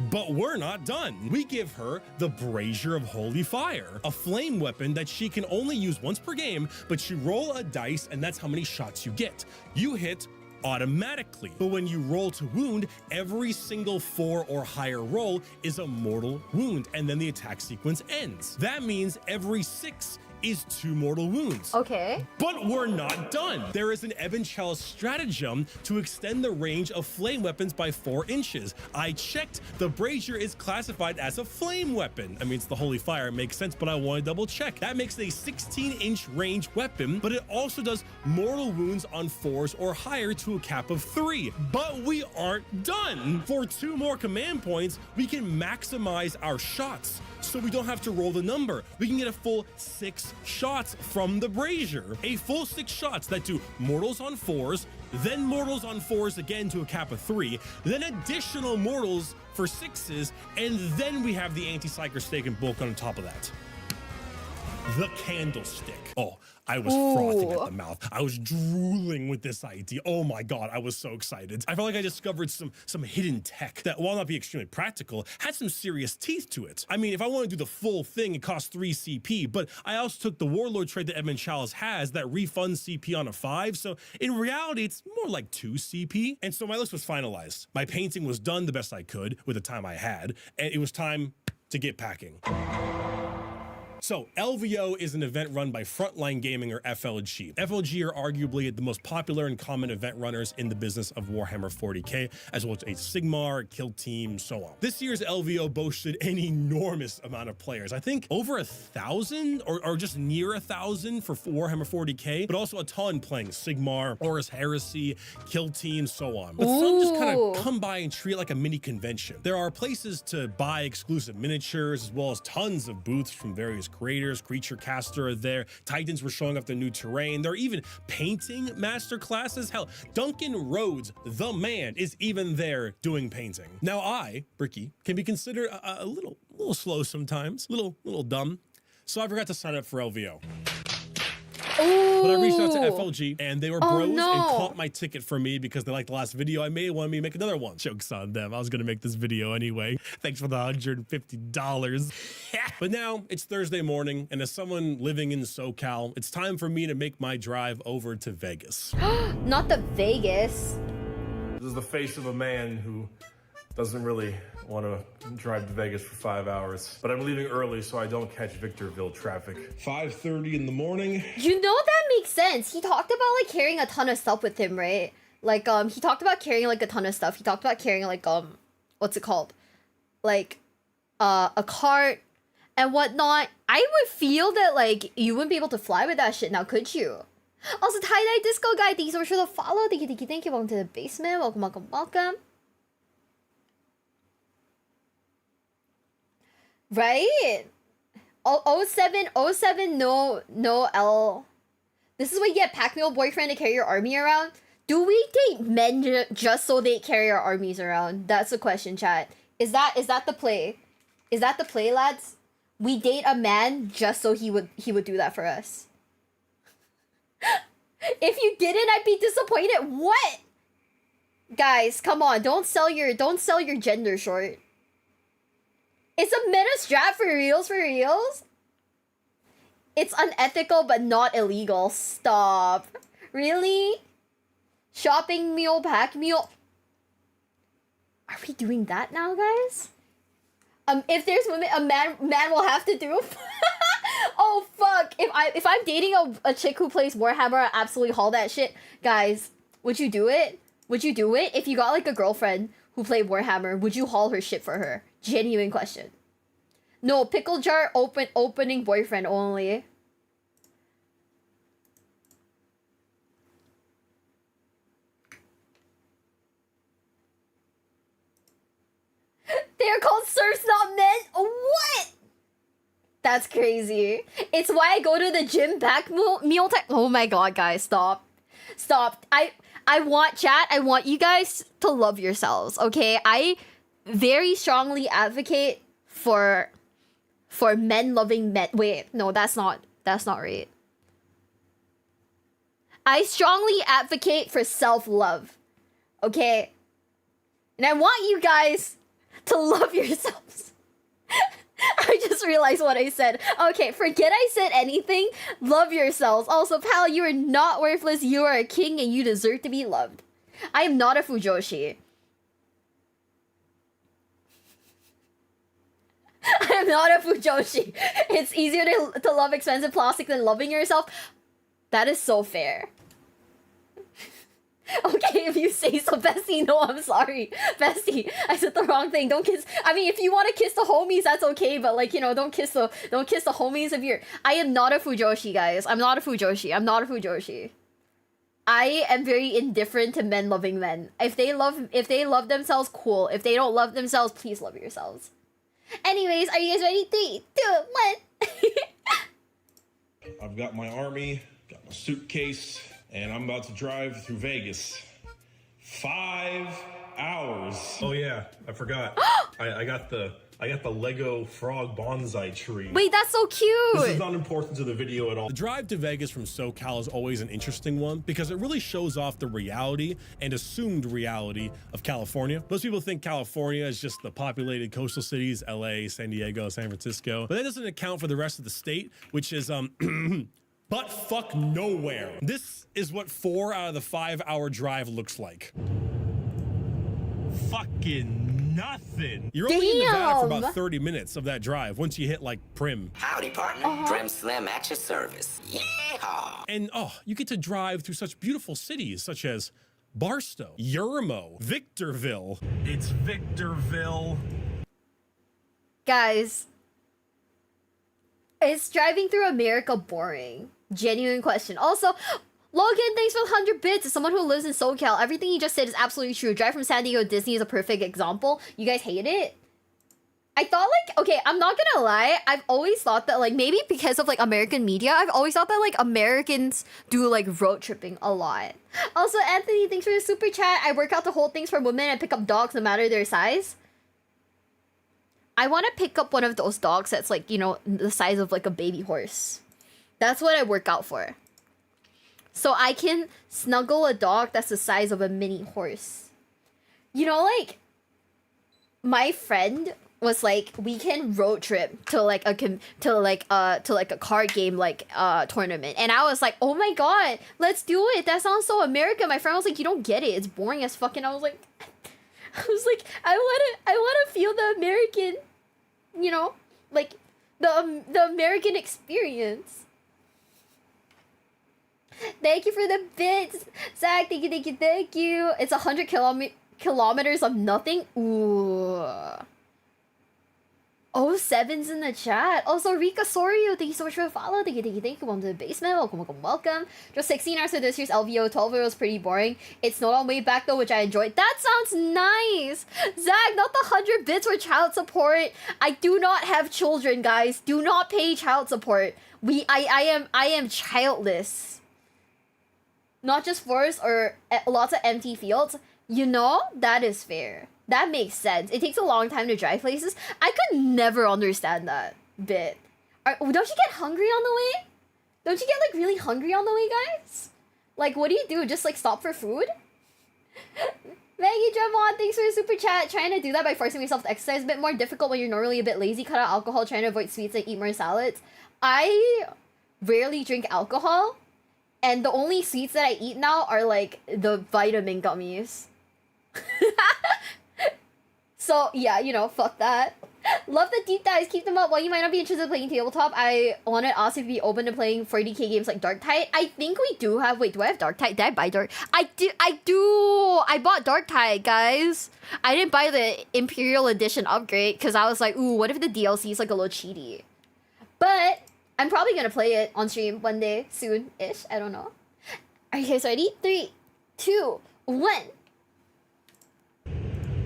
But we're not done. We give her the Brazier of Holy Fire, a flame weapon that she can only use once per game, but you roll a dice and that's how many shots you get. You hit automatically, but when you roll to wound, every single 4 or higher roll is a mortal wound, and then the attack sequence ends. That means every 6 is 2 mortal wounds. Okay. But we're not done. There is an Evanchel stratagem to extend the range of flame weapons by 4 inches. I checked, the brazier is classified as a flame weapon. I mean, it's the holy fire, it makes sense, but I want to double check. That makes it a 16-inch range weapon, but it also does mortal wounds on 4s or higher to a cap of 3. But we aren't done. For 2 more command points, we can maximize our shots, so we don't have to roll the number. We can get a full 6 shots from the brazier. A full 6 shots that do mortals on 4s, then mortals on 4s again to a cap of 3, then additional mortals for 6s, and then we have the anti-psyker stake and bulk on top of that. The candlestick. Oh, I was frothing at the mouth. I was drooling with this idea. Oh my God, I was so excited. I felt like I discovered some hidden tech that, while not be extremely practical, had some serious teeth to it. I mean, if I want to do the full thing, it costs 3 CP, but I also took the Warlord trade that Edmund Chalice has that refunds CP on a 5, so in reality, it's more like 2 CP. And so my list was finalized. My painting was done the best I could with the time I had, and it was time to get packing. So LVO is an event run by Frontline Gaming, or FLG. FLG are arguably the most popular and common event runners in the business of Warhammer 40k, as well as a Sigmar, Kill Team, so on. This year's LVO boasted an enormous amount of players. I think over 1,000 or just near 1,000 for Warhammer 40k, but also a ton playing Sigmar, Horus Heresy, Kill Team, so on. But some just kind of come by and treat it like a mini convention. There are places to buy exclusive miniatures, as well as tons of booths from various creators. Creature Caster are there. Titans were showing off their new terrain. There are even painting master classes. Hell, Duncan Rhodes, the man, is even there doing painting. Now I, Bricky, can be considered a little slow sometimes, little dumb. So I forgot to sign up for LVO. But I reached out to FLG and they were bros and caught my ticket for me because they liked the last video I made, wanted me to make another one. Joke's on them. I was gonna make this video anyway. Thanks for the $150. But now it's Thursday morning, and as someone living in SoCal, it's time for me to make my drive over to Vegas. Not the Vegas. This is the face of a man who doesn't really want to drive to Vegas for 5 hours, but I'm leaving early so I don't catch Victorville traffic. 5:30 in the morning. You know, that makes sense. He talked about like carrying a ton of stuff with him, right? Like he talked about carrying like a ton of stuff. He talked about carrying like what's it called? Like a cart and whatnot. I would feel that like you wouldn't be able to fly with that shit now, could you? Also, Tie-Dye Disco Guy, thank you so much for the follow. Thank you. Welcome to the basement. Welcome. Right? 07 no L. This is what you get pack mule boyfriend to carry your army around? Do we date men just so they carry our armies around? That's the question, chat. Is that the play? Is that the play, lads? We date a man just so he would do that for us. If you didn't, I'd be disappointed. What? Guys, come on, don't sell your gender short. It's a meta strat for reals? It's unethical but not illegal. Stop. Really? Shopping mule, pack mule. Are we doing that now, guys? If there's women, a man will have to do. Oh fuck! If I'm dating a chick who plays Warhammer, I absolutely haul that shit. Guys, would you do it? Would you do it if you got like a girlfriend who played Warhammer? Would you haul her shit for her? Genuine question. No, pickle jar opening boyfriend only. They're called serfs, not men? What? That's crazy. It's why I go to the gym back meal time. Oh my god, guys, stop. I want chat. I want you guys to love yourselves, okay? I very strongly advocate for men loving men. Wait, no, that's not right. I strongly advocate for self-love, okay? And I want you guys to love yourselves. I just realized what I said. Okay, forget I said anything. Love yourselves. Also, pal, you are not worthless. You are a king and you deserve to be loved. I am not a Fujoshi. I am not a fujoshi. It's easier to love expensive plastic than loving yourself. That is so fair. Okay, if you say so, Bestie. No, I'm sorry, Bestie. I said the wrong thing. Don't kiss. I mean, if you want to kiss the homies, that's okay. But like, you know, don't kiss the homies if you're. I am not a fujoshi, guys. I'm not a fujoshi. I'm not a fujoshi. I am very indifferent to men loving men. If they love themselves, cool. If they don't love themselves, please love yourselves. Anyways, are you guys ready? 3, 2, 1. I've got my army, got my suitcase, and I'm about to drive through Vegas. 5 hours. Oh yeah, I forgot. I got the Lego frog bonsai tree. Wait, that's so cute. This is not important to the video at all. The drive to Vegas from SoCal is always an interesting one because it really shows off the reality and assumed reality of California. Most people think California is just the populated coastal cities, LA, San Diego, San Francisco, but that doesn't account for the rest of the state, which is butt fuck nowhere. This is what 4 out of the 5 hour drive looks like. Fucking nothing. You're only in Nevada for about 30 minutes of that drive once you hit like Prim. Howdy, partner. Trim Slim at your service. Yeehaw. And you get to drive through such beautiful cities such as Barstow, Yermo, Victorville. It's Victorville. Guys, is driving through America boring? Genuine question. Also, Logan, thanks for the 100 bits. As someone who lives in SoCal, everything you just said is absolutely true. Drive from San Diego to Disney is a perfect example. You guys hate it? I thought like, okay, I'm not gonna lie. I've always thought that like, maybe because of like American media, I've always thought that like Americans do like road tripping a lot. Also, Anthony, thanks for the super chat. I work out to hold things for women and pick up dogs no matter their size. I want to pick up one of those dogs that's like, you know, the size of like a baby horse. That's what I work out for. So I can snuggle a dog that's the size of a mini horse. You know, like, my friend was like, we can road trip to like a card game like tournament, and I was like, oh my god, let's do it. That sounds so American. My friend was like, you don't get it. It's boring as fuck. And I was like, I wanna feel the American, you know, like the American experience. Thank you for the bits, Zach. Thank you. It's 100 kilometers of nothing. Ooh. Oh, 7's in the chat. Also, Rika Sorio, thank you so much for the follow. Thank you. Welcome to the basement. Welcome. Just 16 hours for this year's LVO. 12 was pretty boring. It's not on way back though, which I enjoyed. That sounds nice. Zach, not the 100 bits for child support. I do not have children, guys. Do not pay child support. I am childless. Not just forests or lots of empty fields. You know, that is fair. That makes sense. It takes a long time to drive places. I could never understand that bit. Don't you get hungry on the way? Don't you get like really hungry on the way, guys? Like, what do? Just like stop for food? Maggie Javon, thanks for the super chat. Trying to do that by forcing myself to exercise a bit more difficult when you're normally a bit lazy. Cut out alcohol, trying to avoid sweets and eat more salads. I rarely drink alcohol. And the only sweets that I eat now are like the vitamin gummies. So yeah, you know, fuck that. Love the deep dives, keep them up. While you might not be interested in playing tabletop, I want to ask if you'd be open to playing 40k games like Darktide. I think we do have, wait, do I have Darktide? Did I buy Dark? I do. I bought Darktide, guys. I didn't buy the Imperial Edition upgrade because I was like, ooh, what if the DLC is like a little cheaty? But I'm probably gonna play it on stream one day soon-ish. I don't know. Are you guys ready? 3, 2, 1.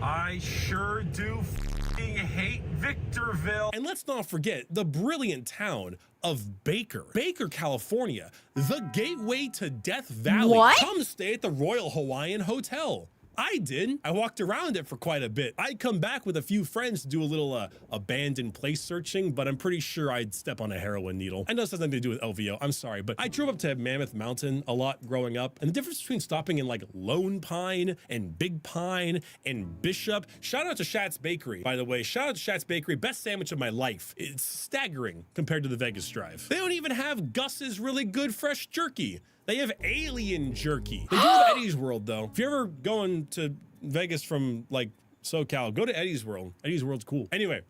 I sure do f***ing hate Victorville. And let's not forget the brilliant town of Baker, California, the gateway to Death Valley. What? Come stay at the Royal Hawaiian Hotel. I did. I walked around it for quite a bit. I'd come back with a few friends to do a little abandoned place searching, but I'm pretty sure I'd step on a heroin needle. I know this has nothing to do with LVO. I'm sorry, but I drove up to Mammoth Mountain a lot growing up, and the difference between stopping in like Lone Pine and Big Pine and Bishop. Shout out to Shat's Bakery, by the way. Shout out to Shat's Bakery. Best sandwich of my life. It's staggering compared to the Vegas drive. They don't even have Gus's really good fresh jerky. They have alien jerky. They do have Eddie's World though. If you're ever going to Vegas from like SoCal, go to Eddie's World. Eddie's World's cool. Anyway.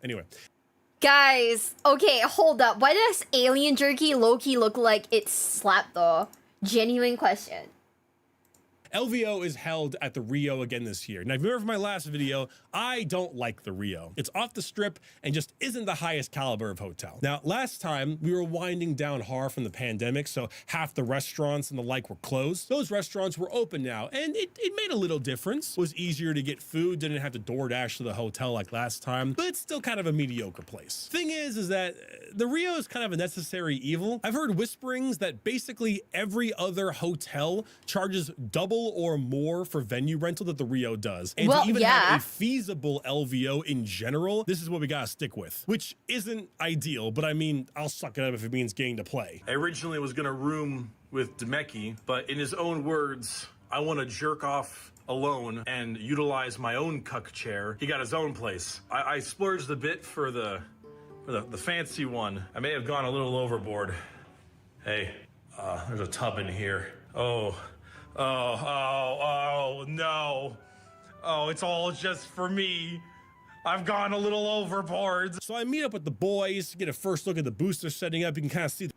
Guys, okay, hold up. Why does alien jerky low-key look like it's slapped though? Genuine question. LVO is held at the Rio again this year. Now, if you remember from my last video, I don't like the Rio. It's off the strip and just isn't the highest caliber of hotel. Now, last time we were winding down hard from the pandemic, so half the restaurants and the like were closed. Those restaurants were open now, and it made a little difference. It was easier to get food, didn't have to DoorDash to the hotel like last time, but it's still kind of a mediocre place. Thing is that the Rio is kind of a necessary evil. I've heard whisperings that basically every other hotel charges double or more for venue rental that the Rio does. And to even have a feasible LVO in general, this is what we gotta stick with, which isn't ideal, but I mean, I'll suck it up if it means getting to play. I originally was gonna room with Demeki, but in his own words, I want to jerk off alone and utilize my own cuck chair. He got his own place. I splurged a bit for the fancy one. I may have gone a little overboard. Hey, there's a tub in here. Oh, no. Oh, it's all just for me. I've gone a little overboard. So I meet up with the boys to get a first look at the booster setting up. You can kind of see.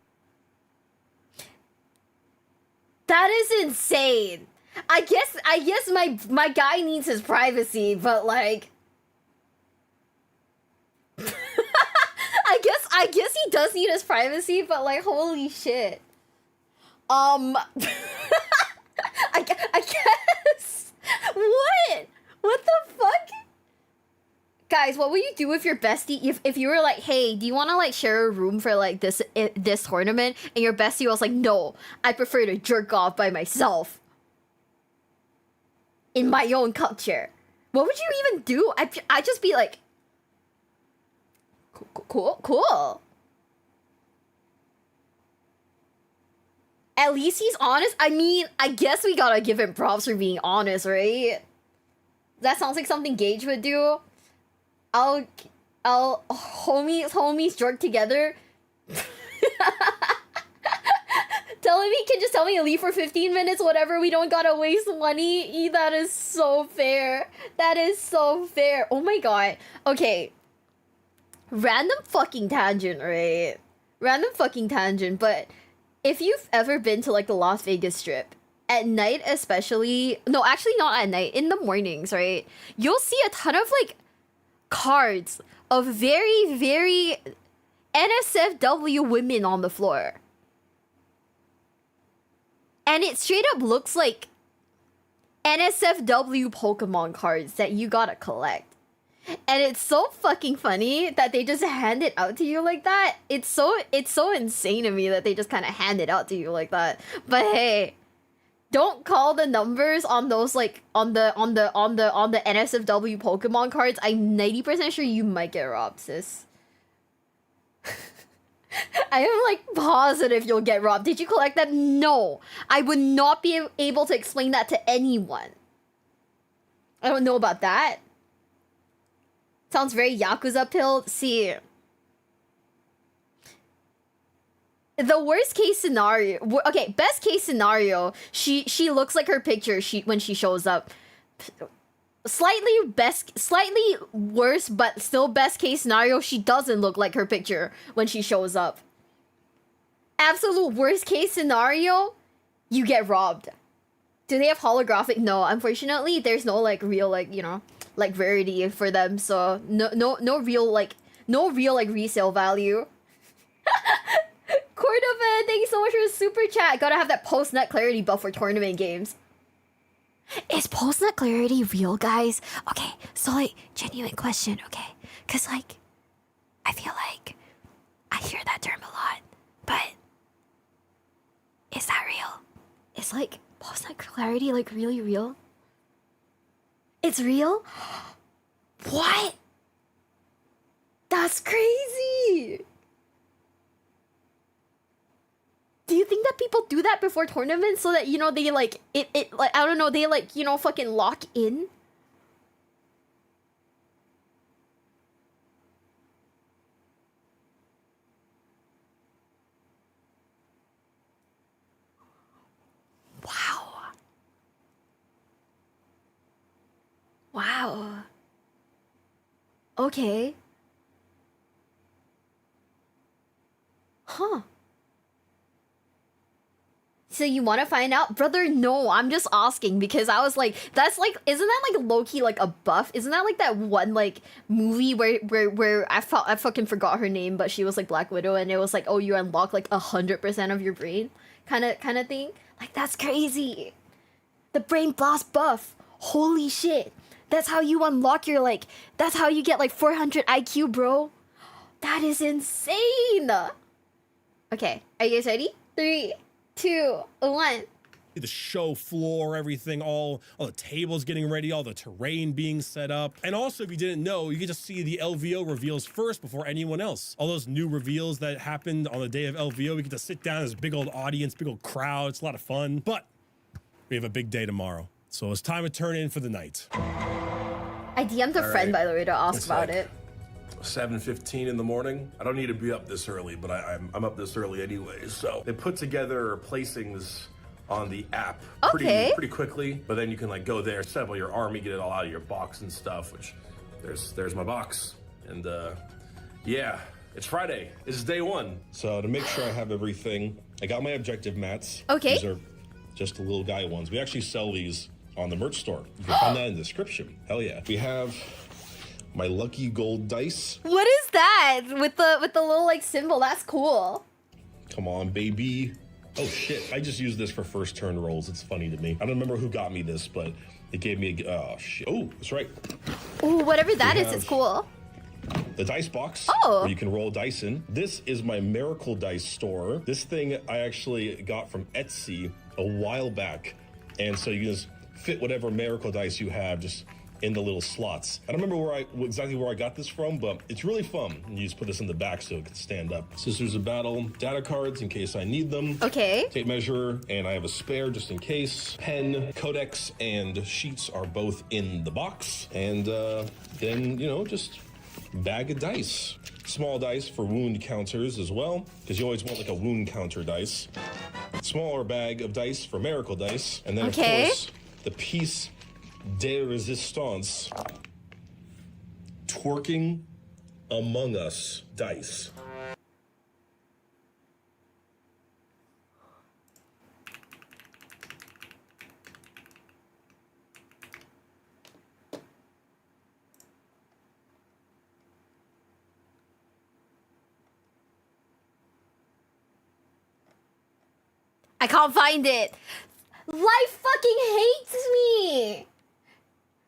That is insane. I guess my guy needs his privacy, but like I guess he does need his privacy, but like holy shit. I guess. What the fuck? Guys, what would you do if your bestie, if you were like, hey, do you want to like share a room for like this tournament? And your bestie was like, no, I prefer to jerk off by myself in my own cup chair. What would you even do? I'd just be like, cool. At least he's honest. I mean, I guess we gotta give him props for being honest, right? That sounds like something Gage would do. I'll homies jerk together. Tell him he can just tell me to leave for 15 minutes, whatever. We don't gotta waste money. That is so fair. That is so fair. Oh my god. Okay. Random fucking tangent, right? Random fucking tangent, but if you've ever been to like the Las Vegas Strip, at night especially, no, actually not at night, in the mornings, right? You'll see a ton of like cards of very, very NSFW women on the floor. And it straight up looks like NSFW Pokemon cards that you gotta collect. And it's so fucking funny that they just hand it out to you like that. It's so insane to me that they just kind of hand it out to you like that. But hey, don't call the numbers on those like on the NSFW Pokemon cards. I'm 90% sure you might get robbed, sis. I am like positive you'll get robbed. Did you collect that? No. I would not be able to explain that to anyone. I don't know about that. Sounds very Yakuza pilled. See, the worst case scenario. Okay, best case scenario. She looks like her picture. When she shows up. Slightly worse, but still best case scenario. She doesn't look like her picture when she shows up. Absolute worst case scenario. You get robbed. Do they have holographic? No, unfortunately, there's no like real like like rarity for them, so no real like resale value. Cordova, thank you so much for the super chat. Gotta have that post-nut clarity buff for tournament games. Is post-nut clarity real, guys? Okay, so like genuine question, okay? Cause like I feel like I hear that term a lot, but is that real? Is like post-nut clarity like really real? It's real? What? That's crazy! Do you think that people do that before tournaments so that, they like, it like, I don't know, they like, fucking lock in? Wow. Wow. Okay. so you want to find out? Brother, no, I'm just asking because I was like, that's like, isn't that like low-key like a buff? Isn't that like that one like movie where I fucking forgot her name, but she was like Black Widow and it was like, oh, you unlock like 100% of your brain kind of thing? Like, that's crazy. The brain blast buff. Holy shit. That's how you unlock your like, that's how you get like 400 IQ, bro. That is insane. Okay, are you guys ready? 3, 2, 1. The show floor, everything, all the tables getting ready, all the terrain being set up. And also, if you didn't know, you get to see the LVO reveals first before anyone else. All those new reveals that happened on the day of LVO, we get to sit down as a big old audience, big old crowd. It's a lot of fun. But we have a big day tomorrow. So it's time to turn in for the night. I DM'd a friend, by the way, to ask about it. 7:15 in the morning. I don't need to be up this early, but I'm up this early anyway. So they put together placings on the app pretty quickly, but then you can like go there, assemble your army, get it all out of your box and stuff, which there's my box. And yeah, it's Friday. This is day one. So to make sure I have everything, I got my objective mats. Okay. These are just the little guy ones. We actually sell these on the merch store. You can find that in the description. Hell yeah. We have my lucky gold dice. What is that with the little like symbol? That's cool. Come on, baby. Oh shit, I just used this for first turn rolls. It's funny to me. I don't remember who got me this, but it gave me oh shit. Oh, that's right. Ooh, whatever that is, it's cool. The dice box, where you can roll dice in. This is my Miracle Dice store. This thing I actually got from Etsy a while back. And so you just fit whatever Miracle Dice you have just in the little slots. I don't remember exactly where I got this from, but it's really fun. You just put this in the back so it can stand up. Sisters of Battle data cards in case I need them. Okay. Tape measure, and I have a spare just in case. Pen, codex, and sheets are both in the box. And then, you know, just bag of dice. Small dice for wound counters as well, because you always want like a wound counter dice. Smaller bag of dice for Miracle Dice. And then, of course, the piece de resistance twerking among us dice. I can't find it. Life fucking hates me.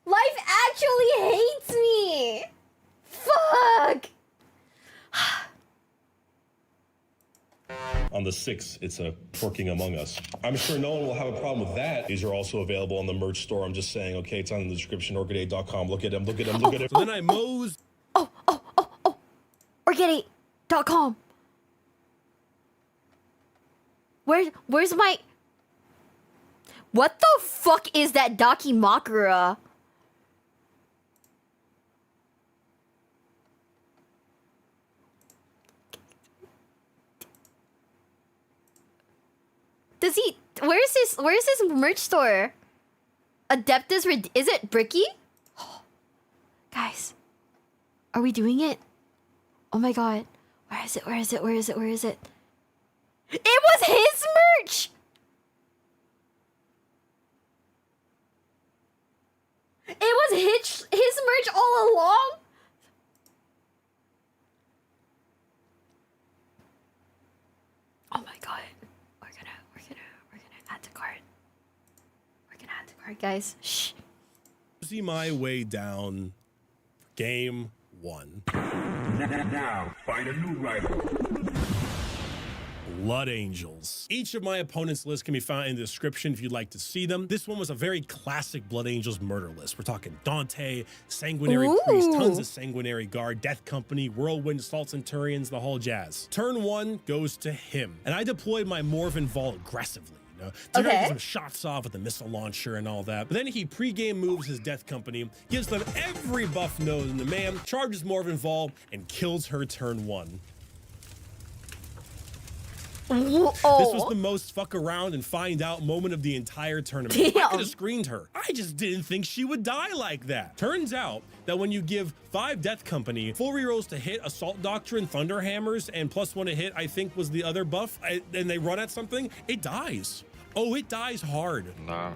Life actually hates me. Fuck. On the 6th, it's a twerking among us. I'm sure no one will have a problem with that. These are also available on the merch store. I'm just saying, okay, it's on the description, orchid8.com. Look at them, look at them, look at them. So then I mosed. Orchid8.com. Where's my... What the fuck is that Dakimakura? Does he... Where's his merch store? Adeptus... Is it Bricky? Guys. Are we doing it? Oh my god. Where is it? Where is it? Where is it? Where is it? It was his merch! It was his merch all along? Oh my god. We're gonna add to cart. We're gonna add to cart, guys. Shh. See my way down game 1. Now, find a new rival. Blood Angels. Each of my opponents' lists can be found in the description if you'd like to see them. This one was a very classic Blood Angels murder list. We're talking Dante, Sanguinary Priest, tons of Sanguinary Guard, Death Company, Whirlwind, Assault Centurions, the whole jazz. Turn 1 goes to him, and I deployed my Morven Vol aggressively. To get some shots off with the missile launcher and all that. But then he pre-game moves his Death Company, gives them every buff known to man, charges Morven Vol, and kills her turn 1. This was the most fuck around and find out moment of the entire tournament. I could have screened her. I just didn't think she would die like that. Turns out that when you give 5 Death Company full rerolls to hit, Assault Doctrine, Thunder Hammers, and +1 to hit, I think was the other buff, and they run at something, it dies. Oh, it dies hard. Nah.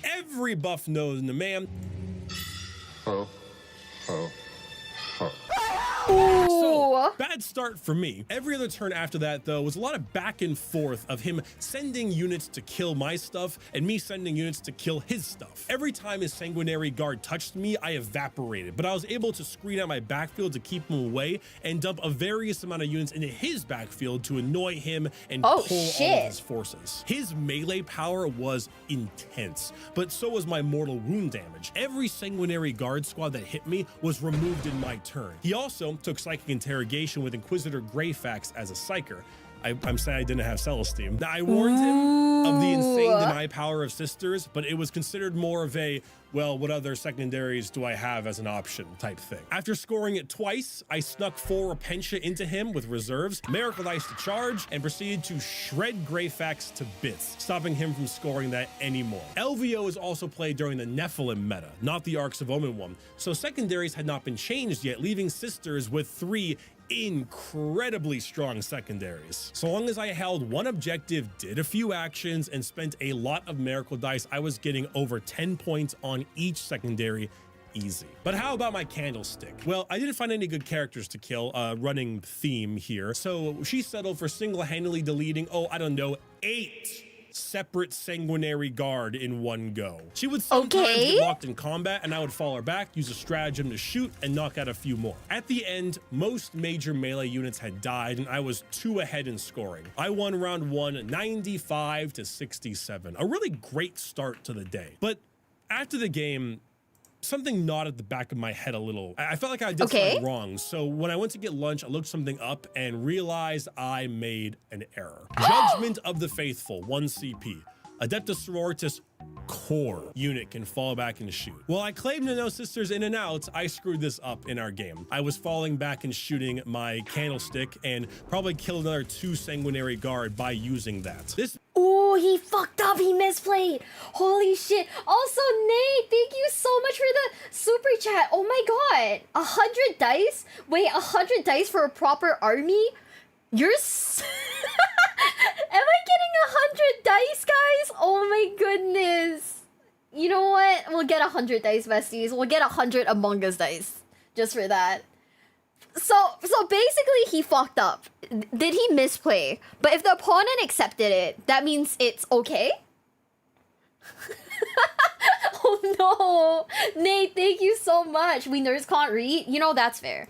Every buff knows the man. So, bad start for me. Every other turn after that, though, was a lot of back and forth of him sending units to kill my stuff and me sending units to kill his stuff. Every time his sanguinary guard touched me, I evaporated, but I was able to screen out my backfield to keep him away and dump a various amount of units into his backfield to annoy him and pull all of his forces. His melee power was intense, but so was my mortal wound damage. Every sanguinary guard squad that hit me was removed in my turn. He also took psychic interrogation with Inquisitor Greyfax as a psyker. I'm sad I didn't have Celestine. I warned him of the insane deny power of sisters, but it was considered more of a, well, what other secondaries do I have as an option type thing. After scoring it twice, I snuck 4 Repentia into him with reserves, Miracle Dice to charge, and proceeded to shred Greyfax to bits, stopping him from scoring that anymore. LVO is also played during the Nephilim meta, not the Arcs of Omen one, so secondaries had not been changed yet, leaving sisters with 3 incredibly strong secondaries. So long as I held one objective, did a few actions, and spent a lot of Miracle Dice, I was getting over 10 points on each secondary easy. But how about my Candlestick? Well, I didn't find any good characters to kill, running theme here, so she settled for single-handedly deleting, I don't know, 8 separate sanguinary guard in one go. She would sometimes get locked in combat and I would fall her back, use a stratagem to shoot and knock out a few more. At the end, most major melee units had died and I was 2 ahead in scoring. I won round 1 95 to 67. A really great start to the day. But after the game, something gnawed at the back of my head a little. I felt like I did something wrong. So when I went to get lunch, I looked something up and realized I made an error. Judgment of the Faithful, 1 CP. Adeptus Sororitas core unit can fall back and shoot. Well, I claimed to know sisters in and out. I screwed this up in our game. I was falling back and shooting my Candlestick and probably killed another 2 sanguinary guard by using that. Oh, he fucked up. He misplayed. Holy shit. Also, Nate, thank you so much for the super chat. Oh my god. 100 dice? Wait, 100 dice for a proper army? You're Am I getting 100 dice, guys? Oh my goodness. You know what? We'll get 100 dice, besties. We'll get 100 Among Us dice. Just for that. So basically he fucked up. Did he misplay? But if the opponent accepted it, that means it's okay? Oh no. Nate, thank you so much. We nerds can't read. You know, that's fair.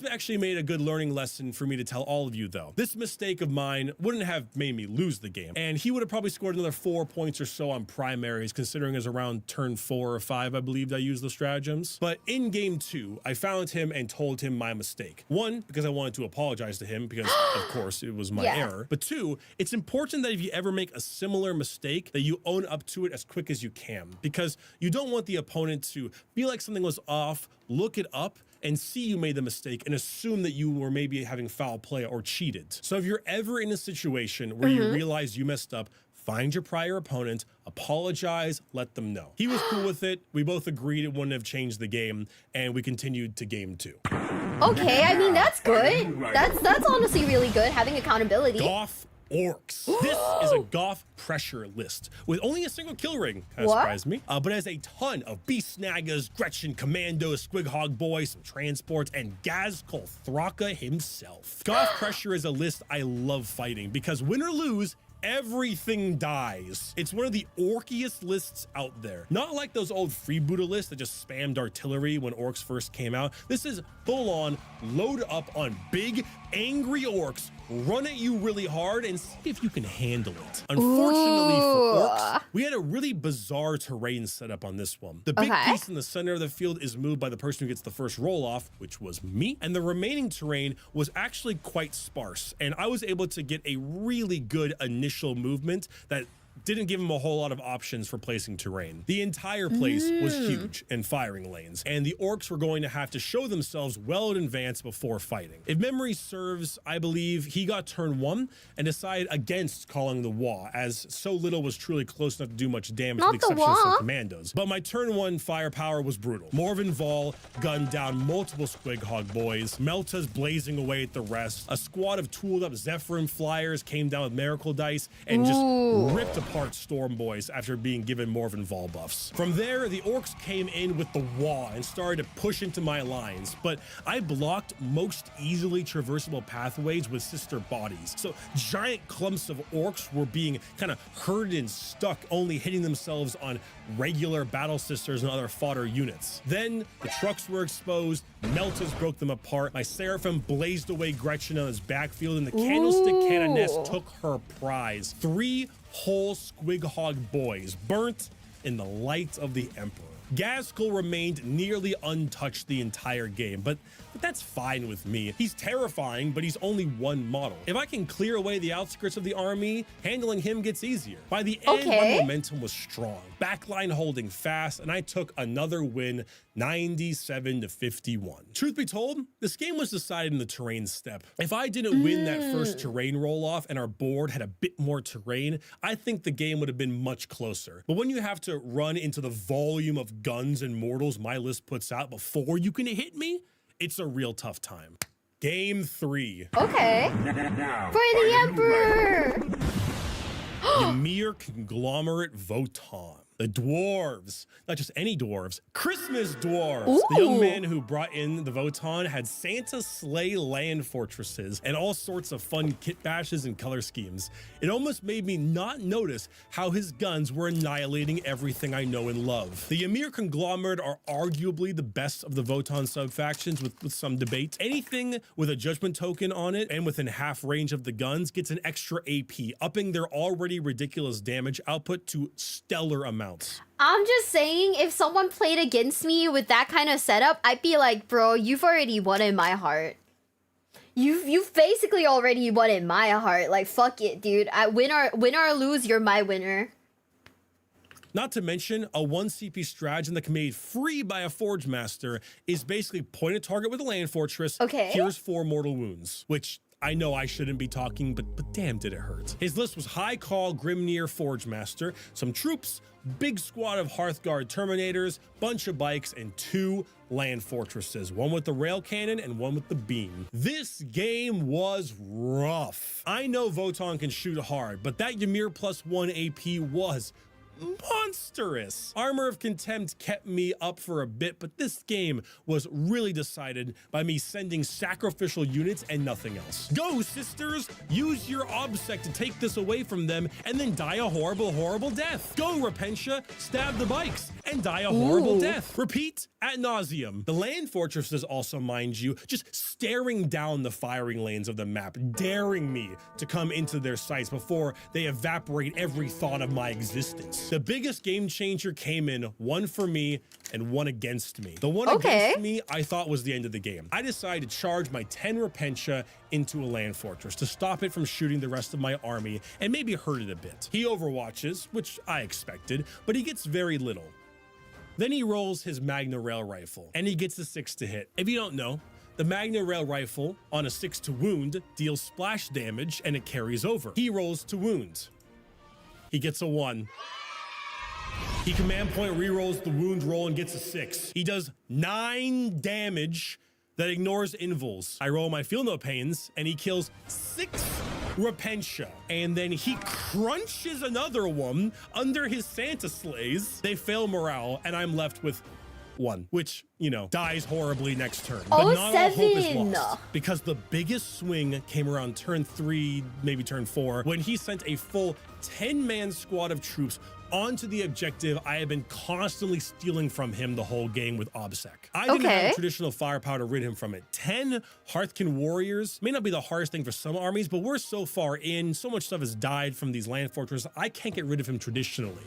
Actually made a good learning lesson for me to tell all of you though. This mistake of mine wouldn't have made me lose the game, and he would have probably scored another 4 points or so on primaries, considering it was around turn 4 or 5 I believed I used the stratagems. But in game 2 I found him and told him my mistake. 1, because I wanted to apologize to him because of course it was my error, but 2, it's important that if you ever make a similar mistake that you own up to it as quick as you can, because you don't want the opponent to feel like something was off, look it up, and see you made the mistake and assume that you were maybe having foul play or cheated. So if you're ever in a situation where you realize you messed up, find your prior opponent, apologize, let them know. He was cool with it. We both agreed it wouldn't have changed the game, and we continued to game 2. Okay, I mean, that's good. That's honestly really good, having accountability. Goth Orcs. This is a Goth pressure list with only a single kill ring, kind of surprised me, but has a ton of Beast Snaggers, Gretchen Commandos, Squighog Boys, some transports, and Gaz Kolthraka himself. Goth pressure is a list I love fighting because win or lose, everything dies. It's one of the orkiest lists out there. Not like those old freebooter lists that just spammed artillery when orcs first came out. This is full on, load up on big, angry orcs, run at you really hard, and see if you can handle it. Unfortunately for orcs, we had a really bizarre terrain setup on this one. The big piece in the center of the field is moved by the person who gets the first roll off, which was me, and the remaining terrain was actually quite sparse, and I was able to get a really good initial movement that didn't give him a whole lot of options for placing terrain. The entire place was huge and firing lanes, and the orcs were going to have to show themselves well in advance before fighting. If memory serves, I believe he got turn 1 and decided against calling the Wa, as so little was truly close enough to do much damage with the exception of some commandos. But my turn 1 firepower was brutal. Morven Vol gunned down multiple Squighog Boys, Meltas blazing away at the rest. A squad of tooled up Zephyrin flyers came down with Miracle Dice and just ripped apart Storm Boys after being given Morven Vol buffs. From there, the orcs came in with the Waw and started to push into my lines, but I blocked most easily traversable pathways with sister bodies. So giant clumps of orcs were being kind of herded and stuck, only hitting themselves on regular battle sisters and other fodder units. Then the trucks were exposed, Meltas broke them apart, my Seraphim blazed away Gretchen on his backfield, and the Candlestick Canoness took her prize. 3 whole Squighog boys burnt in the light of the Emperor. Gaskell remained nearly untouched the entire game, but that's fine with me. He's terrifying, but he's only one model. If I can clear away the outskirts of the army, handling him gets easier. By the end, my momentum was strong. Backline holding fast, and I took another win, 97-51. Truth be told, this game was decided in the terrain step. If I didn't win that first terrain roll-off and our board had a bit more terrain, I think the game would have been much closer. But when you have to run into the volume of guns and mortals my list puts out before you can hit me, it's a real tough time. Game 3. Okay. For the Emperor! Ymir Conglomerate Votan. The dwarves, not just any dwarves, Christmas dwarves. Ooh. The young man who brought in the Votan had Santa sleigh land fortresses and all sorts of fun kit bashes and color schemes. It almost made me not notice how his guns were annihilating everything I know and love. The Ymir Conglomerate are arguably the best of the Votan sub-factions with some debate. Anything with a judgment token on it and within half range of the guns gets an extra AP, upping their already ridiculous damage output to stellar amounts. I'm just saying, if someone played against me with that kind of setup, I'd be like, bro, you've already won in my heart. You've basically already won in my heart. Like, fuck it, dude. Win or lose, you're my winner. Not to mention, a 1 CP stratagem that can be made free by a Forge Master is basically point a target with a land fortress. Okay. Here's 4 mortal wounds, which I know I shouldn't be talking, but damn did it hurt. His list was High Call, Grimnir, Forge Master, some troops, big squad of Hearthguard Terminators, bunch of bikes, and 2 land fortresses, one with the rail cannon and one with the beam. This game was rough. I know Votan can shoot hard, but that Ymir +1 AP was monstrous. Armor of Contempt kept me up for a bit, but this game was really decided by me sending sacrificial units and nothing else. Go, sisters! Use your obsec to take this away from them and then die a horrible, horrible death. Go, Repentia! Stab the bikes and die a horrible death. Repeat ad nauseum. The land fortresses also, mind you, just staring down the firing lanes of the map, daring me to come into their sights before they evaporate every thought of my existence. The biggest game changer came in, one for me and one against me. The one against me I thought was the end of the game. I decided to charge my 10 Repentia into a land fortress to stop it from shooting the rest of my army and maybe hurt it a bit. He overwatches, which I expected, but he gets very little. Then he rolls his Magna Rail rifle and he gets a 6 to hit. If you don't know, the Magna Rail rifle on a 6 to wound deals splash damage and it carries over. He rolls to wound. He gets a 1. He command point rerolls the wound roll and gets a 6. He does 9 damage that ignores invuls. I roll my Feel No Pains and he kills 6 Repentia. And then he crunches another one under his Santa sleighs. They fail morale and I'm left with 1, which, you know, dies horribly next turn. But not all hope is lost, because the biggest swing came around turn 3, maybe turn 4, when he sent a full 10-man squad of troops onto the objective I have been constantly stealing from him the whole game with OBSEC. I didn't have the traditional firepower to rid him from it. 10 Hearthkin warriors may not be the hardest thing for some armies, but we're so far in, so much stuff has died from these land fortresses, I can't get rid of him traditionally.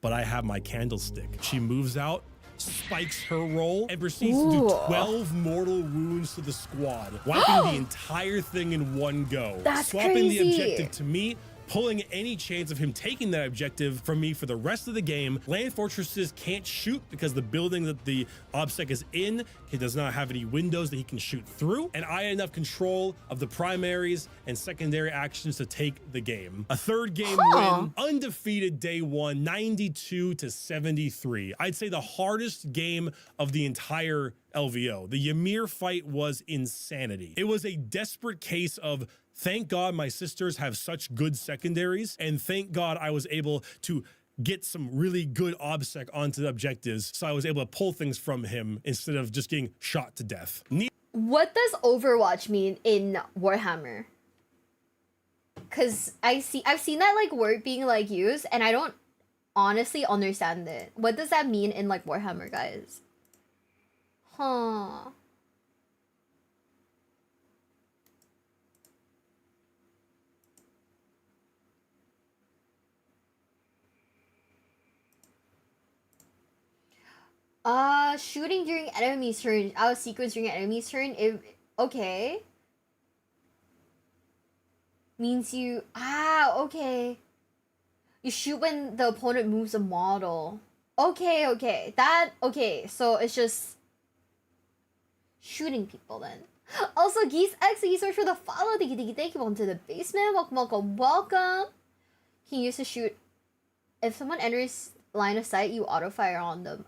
But I have my Candlestick. She moves out, spikes her roll, and proceeds to do 12 mortal wounds to the squad, wiping the entire thing in one go. Swapping the objective to me, pulling any chance of him taking that objective from me for the rest of the game. Land fortresses can't shoot because the building that the OBSEC is in, it does not have any windows that he can shoot through. And I had enough control of the primaries and secondary actions to take the game. A 3rd game win, undefeated day 1, 92-73. I'd say the hardest game of the entire LVO. The Ymir fight was insanity. It was a desperate case of Thank God my sisters have such good secondaries, and thank God I was able to get some really good obsec onto the objectives, so I was able to pull things from him instead of just getting shot to death. What does Overwatch mean in Warhammer? Cause I've seen that like word being like used, and I don't honestly understand it. What does that mean in like Warhammer, guys? Huh. Shooting during enemy's turn. Out of sequence during enemy's turn. Okay. Means you okay. You shoot when the opponent moves a model. Okay. So it's just shooting people then. Also, Geese X, thank you so much for the follow. Thank you. Welcome to the basement. Welcome. Can you use to shoot if someone enters line of sight, you auto fire on them.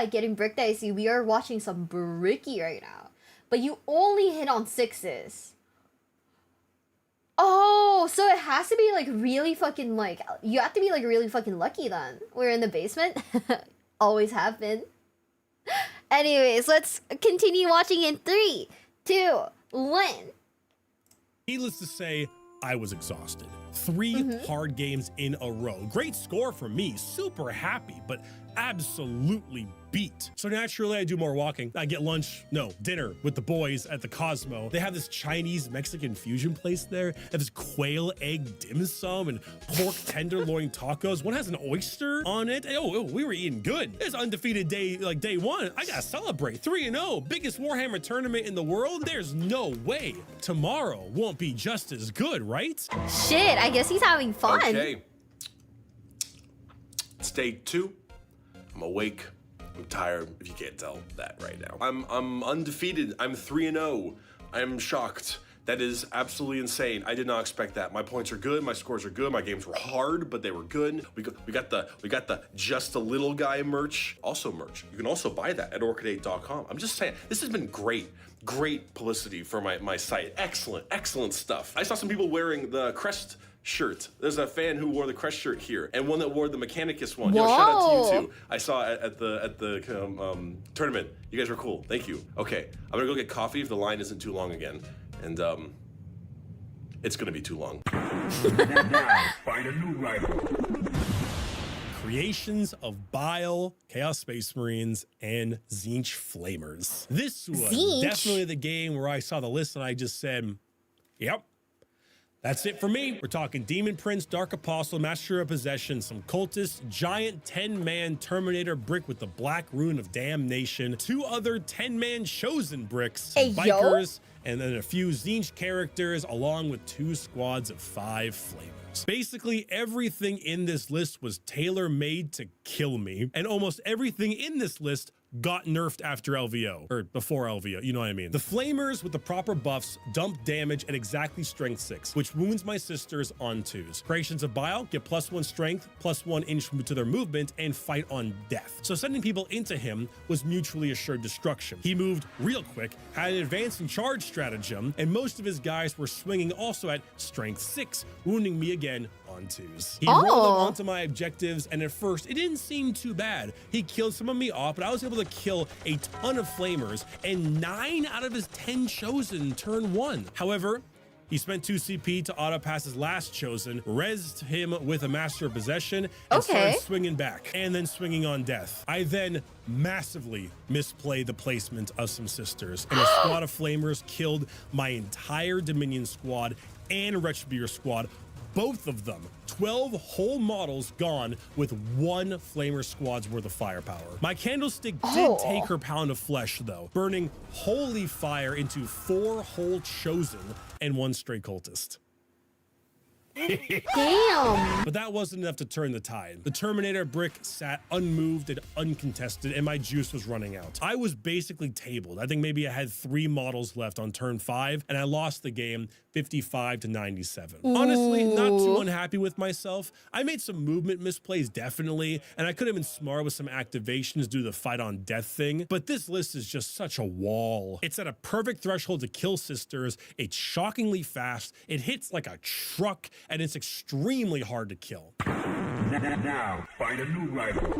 Getting bricked. I see. We are watching some bricky right now. But you only hit on 6s. Oh, so it has to be like really fucking like, you have to be like really fucking lucky then. We're in the basement. Always have been. Anyways, let's continue watching in 3, 2, 1. Needless to say, I was exhausted. 3 hard games in a row. Great score for me, super happy, but absolutely beat. So naturally I do more walking. I get dinner with the boys at the Cosmo. They have this Chinese Mexican fusion place there. They have this quail egg dim sum and pork tenderloin tacos. One has an oyster on it. Oh, we were eating good. It's undefeated day 1. I gotta celebrate. 3-0, biggest Warhammer tournament in the world. There's no way tomorrow won't be just as good, right? Shit, I guess he's having fun. Okay. It's day 2. I'm awake. I'm tired, if you can't tell that right now. I'm undefeated. I'm 3-0. I'm shocked. That is absolutely insane. I did not expect that. My points are good, my scores are good, my games were hard, but they were good. We got the Just a Little Guy merch. Also merch. You can also buy that at orchid8.com. I'm just saying, this has been great publicity for my site. Excellent stuff. I saw some people wearing the Crest shirt. There's a fan who wore the Crest shirt here, and one that wore the Mechanicus one. Yo, shout out to you too. I saw it at the tournament. You guys were cool. Thank you. Okay, I'm gonna go get coffee if the line isn't too long again, and it's gonna be too long. Now, find a new rival. Creations of Bile, Chaos Space Marines, and Tzeentch Flamers. This was definitely the game where I saw the list and I just said, yep. That's it for me. We're talking Demon Prince, Dark Apostle, Master of Possession, some cultists, giant 10-man Terminator brick with the Black Rune of Damnation, 2 other 10-man Chosen bricks, some bikers, and then a few Tzeentch characters, along with 2 squads of 5 flamers. Basically, everything in this list was tailor-made to kill me, and almost everything in this list got nerfed after LVO, or before LVO, you know what I mean. The Flamers with the proper buffs dump damage at exactly strength 6, which wounds my sisters on 2s. Creations of Bile get +1 strength, +1 inch to their movement, and fight on death. So sending people into him was mutually assured destruction. He moved real quick, had an advance and charge stratagem, and most of his guys were swinging also at strength 6, wounding me again on 2s. He rolled them onto my objectives, and at first it didn't seem too bad. He killed some of me off, but I was able to kill a ton of flamers and 9 out of his 10 chosen turn 1. However, he spent 2 CP to auto pass his last chosen, rezzed him with a Master of Possession, and started swinging back, and then swinging on death. I then massively misplayed the placement of some sisters, and a squad of flamers killed my entire Dominion squad and Retributor squad, both of them. 12 whole models gone with 1 flamer squad's worth of firepower. My candlestick did take her pound of flesh though, burning holy fire into 4 whole chosen and 1 stray cultist. Damn. But that wasn't enough to turn the tide. The Terminator brick sat unmoved and uncontested, and my juice was running out. I was basically tabled. I think maybe I had 3 models left on turn 5, and I lost the game 55 to 97. Honestly, not too unhappy with myself. I made some movement misplays, definitely, and I could have been smart with some activations due to the fight on death thing, but this list is just such a wall. It's at a perfect threshold to kill sisters, it's shockingly fast, it hits like a truck, and it's extremely hard to kill. Now, find a new rival.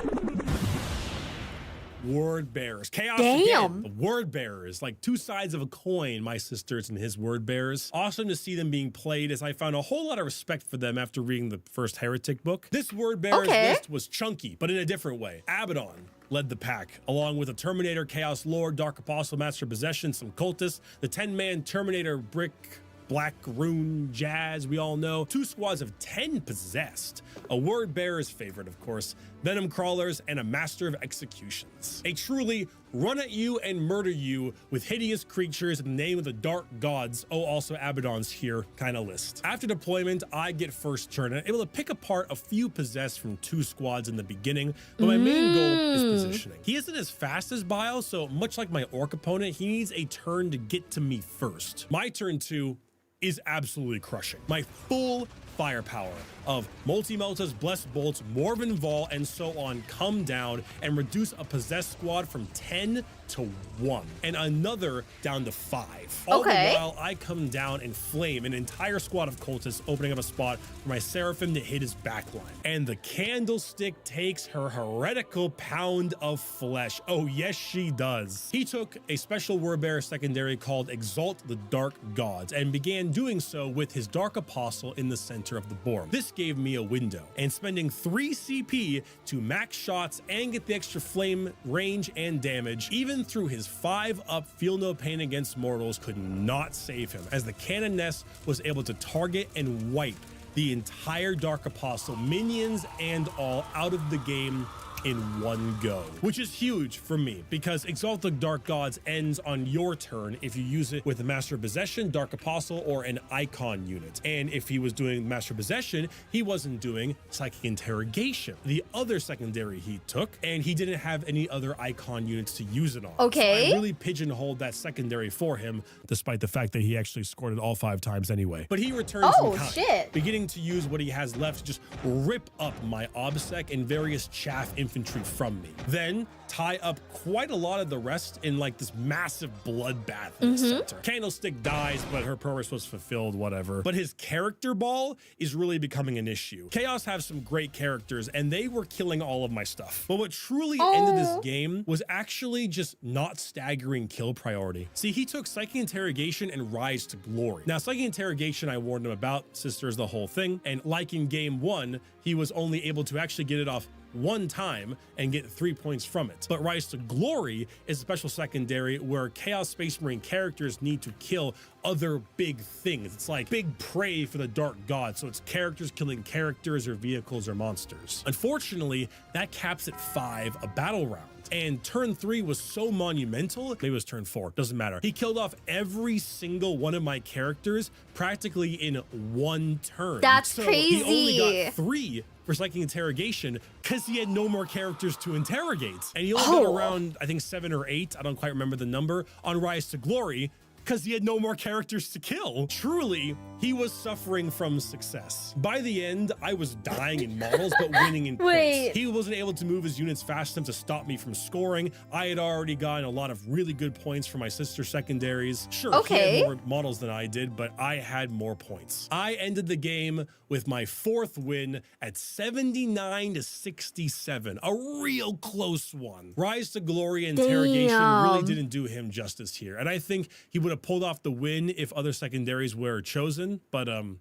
Word bearers. Chaos Damn. again. Word bearers. Like 2 sides of a coin, my sisters and his word bearers. Awesome to see them being played, as I found a whole lot of respect for them after reading the first Heretic book. This word bearers list was chunky, but in a different way. Abaddon led the pack, along with a Terminator, Chaos Lord, Dark Apostle, Master of Possession, some cultists, the 10-man Terminator brick, Black Rune, Jazz, we all know. 2 squads of 10 possessed. A word bearer's favorite, of course. Venom crawlers, and a master of executions. A truly run at you and murder you with hideous creatures in the name of the dark gods, oh also Abaddon's here, kind of list. After deployment, I get first turn and able to pick apart a few possessed from 2 squads in the beginning, but my main goal is positioning. He isn't as fast as Bile, so much like my orc opponent, he needs a turn to get to me first. My turn 2 is absolutely crushing. My full firepower of Multi-Meltas, Blessed Bolts, Morven Vol, and so on come down and reduce a possessed squad from 10 to 1 and another down to 5. All the while I come down and flame an entire squad of cultists, opening up a spot for my Seraphim to hit his backline. And the Candlestick takes her heretical pound of flesh. Oh yes, she does. He took a special wordbearer secondary called Exalt the Dark Gods and began doing so with his Dark Apostle in the center of the board. This gave me a window, and spending 3 CP to max shots and get the extra flame range and damage, even through his 5-up Feel No Pain Against Mortals, could not save him, as the Canoness was able to target and wipe the entire Dark Apostle, minions and all, out of the game in one go, which is huge for me because Exalt the Dark Gods ends on your turn if you use it with the Master of Possession, Dark Apostle, or an Icon unit. And if he was doing Master of Possession, he wasn't doing Psychic Interrogation, the other secondary he took, and he didn't have any other Icon units to use it on. Okay. So I really pigeonholed that secondary for him, despite the fact that he actually scored it all 5 times anyway. But he returns in kind, beginning to use what he has left to just rip up my OBSEC and various chaff infantry from me. Then tie up quite a lot of the rest in like this massive bloodbath in the center. Candlestick dies, but her purpose was fulfilled, whatever. But his character ball is really becoming an issue. Chaos have some great characters and they were killing all of my stuff. But what truly ended this game was actually just not staggering kill priority. See, he took Psychic Interrogation and Rise to Glory. Now, Psychic Interrogation, I warned him about, Sisters, the whole thing. And like in game 1, he was only able to actually get it off 1 time and get 3 points from it. But Rise to Glory is a special secondary where Chaos Space Marine characters need to kill other big things. It's like big prey for the Dark God. So it's characters killing characters or vehicles or monsters. Unfortunately, that caps at 5 a battle round. And turn 3 was so monumental, maybe it was turn 4, doesn't matter. He killed off every single one of my characters practically in 1 turn. That's so crazy. He only got 3 for Psychic Interrogation because he had no more characters to interrogate. And he only got around, I think 7 or 8, I don't quite remember the number, on Rise to Glory, because he had no more characters to kill. Truly, he was suffering from success. By the end, I was dying in models, but winning in points. He wasn't able to move his units fast enough to stop me from scoring. I had already gotten a lot of really good points for my sister secondaries. Sure, he had more models than I did, but I had more points. I ended the game with my 4th win at 79 to 67, a real close one. Rise to Glory and Interrogation really didn't do him justice here, and I think he would have pulled off the win if other secondaries were chosen, but you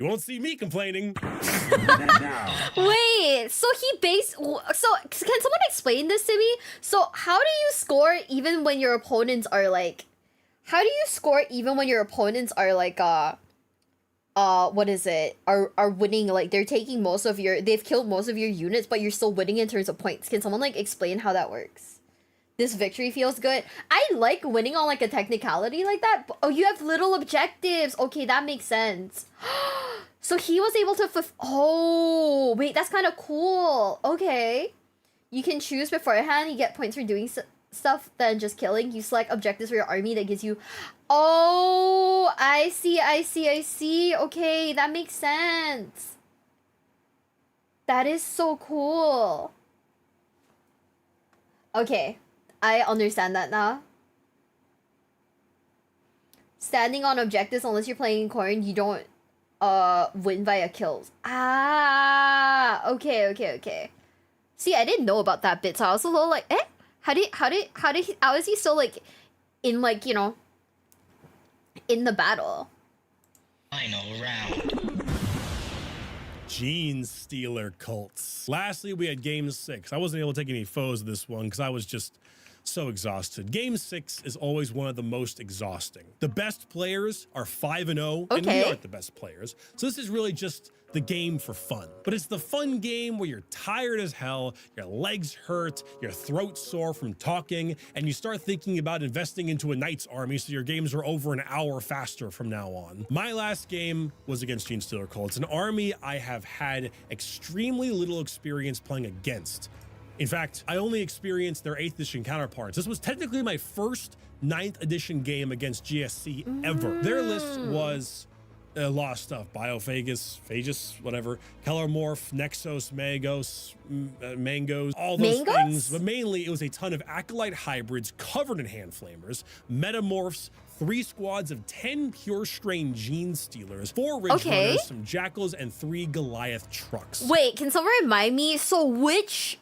won't see me complaining. Wait, so can someone explain this to me? So how do you score even when your opponents are like, what is it? Are winning, like they're taking they've killed most of your units, but you're still winning in terms of points. Can someone like explain how that works? This victory feels good. I like winning on like a technicality like that. Oh, you have little objectives. Okay, that makes sense. So he was able to oh, wait, that's kind of cool. Okay. You can choose beforehand. You get points for doing stuff than just killing. You select objectives for your army that gives you... Oh, I see. Okay, that makes sense. That is so cool. Okay, I understand that now. Standing on objectives, unless you're playing corn, you don't win via kills. Ah, okay. See, I didn't know about that bit, so I was a little like, eh? How is he still like in like, you know, in the battle? Final round. Gene Stealer cults. Lastly, we had game 6. I wasn't able to take any foes of this one because I was just so exhausted. Game 6 is always one of the most exhausting. The best players are 5-0, and we aren't the best players. So this is really just the game for fun. But it's the fun game where you're tired as hell, your legs hurt, your throat sore from talking, and you start thinking about investing into a knight's army so your games are over an hour faster from now on. My last game was against Gene Stealer cults, an army I have had extremely little experience playing against. In fact, I only experienced their 8th edition counterparts. This was technically my first 9th edition game against GSC ever. Their list was a lot of stuff. Phagus, whatever. Kellermorph, Nexos, Magos, Mangoes, all those things. But mainly, it was a ton of Acolyte hybrids covered in hand flamers, Metamorphs, 3 squads of 10 pure strain Gene Stealers, 4 Ridge Runners, some Jackals, and 3 Goliath trucks. Wait, can someone remind me? So which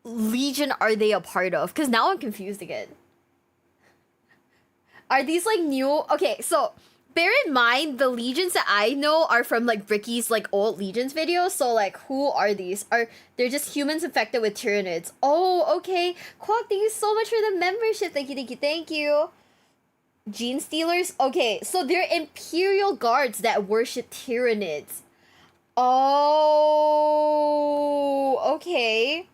legion are they a part of? Because now I'm confused again. Are these like new? Okay, so bear in mind the legions that I know are from like Bricky's like old legions videos. So like, who are these? They're just humans infected with Tyranids? Oh, okay. Quack, thank you so much for the membership. Thank you. Gene Stealers. Okay, so they're Imperial guards that worship Tyranids. Oh, okay.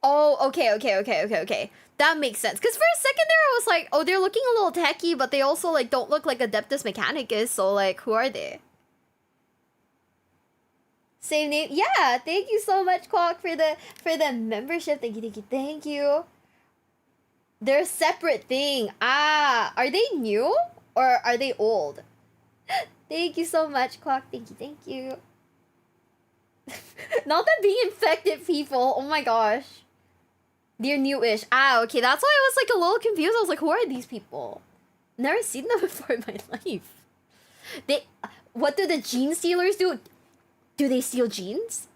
Oh, okay. That makes sense. Because for a second there, I was like, oh, they're looking a little techy, but they also like don't look like Adeptus Mechanicus. So like, who are they? Same name. Yeah, thank you so much, Quack, for the membership. Thank you. They're a separate thing. Ah, are they new or are they old? Thank you so much, Quack. Thank you. Not that being infected people. Oh my gosh. They're newish. Ah, okay. That's why I was like a little confused. I was like, who are these people? Never seen them before in my life. What do the Gene Stealers do? Do they steal genes?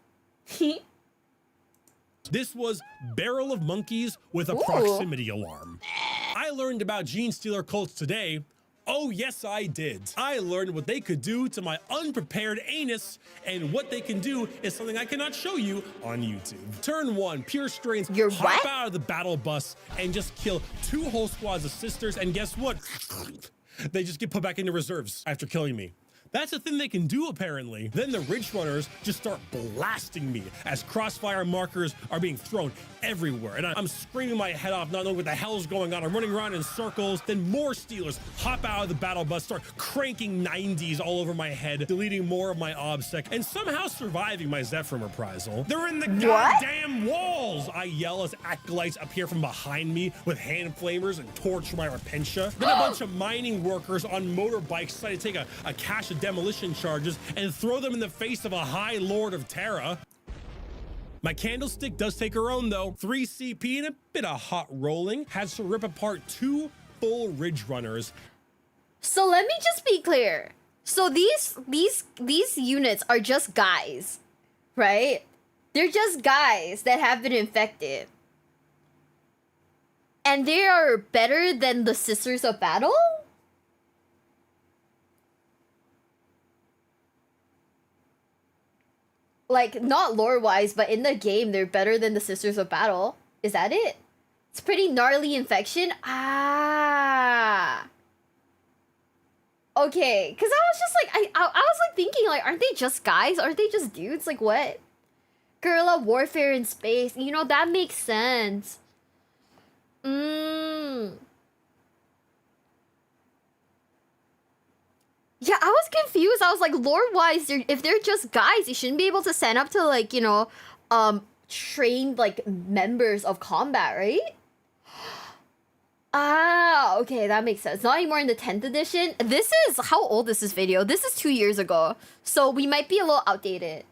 This was Barrel of Monkeys with a proximity alarm. I learned about Gene Stealer cults today. Oh, yes, I did. I learned what they could do to my unprepared anus, and what they can do is something I cannot show you on YouTube. Turn 1, pure strains hop out of the battle bus and just kill 2 whole squads of sisters, and guess what? They just get put back into reserves after killing me. That's a thing they can do, apparently. Then the Ridge Runners just start blasting me as crossfire markers are being thrown everywhere. And I'm screaming my head off, not knowing what the hell's going on. I'm running around in circles. Then more Stealers hop out of the battle bus, start cranking 90s all over my head, deleting more of my OBSEC, and somehow surviving my Zephyr reprisal. They're in the goddamn walls! I yell as acolytes appear from behind me with hand flamers and torch my Repentia. Then a bunch of mining workers on motorbikes decide to take a cache of demolition charges and throw them in the face of a High Lord of Terra. My Candlestick does take her own though. 3 CP and a bit of hot rolling. Has to rip apart 2 full Ridge Runners. So let me just be clear. So these units are just guys, right? They're just guys that have been infected. And they are better than the Sisters of Battle? Like, not lore-wise, but in the game, they're better than the Sisters of Battle. Is that it? It's pretty gnarly infection. Ah. Okay, because I was just like, I was like thinking, like, aren't they just guys? Aren't they just dudes? Like, what? Guerrilla warfare in space. You know, that makes sense. Yeah, I was confused. I was like, lore-wise, if they're just guys, you shouldn't be able to sign up to, like, you know, trained, like, members of combat, right? Ah, okay, that makes sense. Not anymore in the 10th edition. This is, how old is this video? This is 2 years ago. So we might be a little outdated.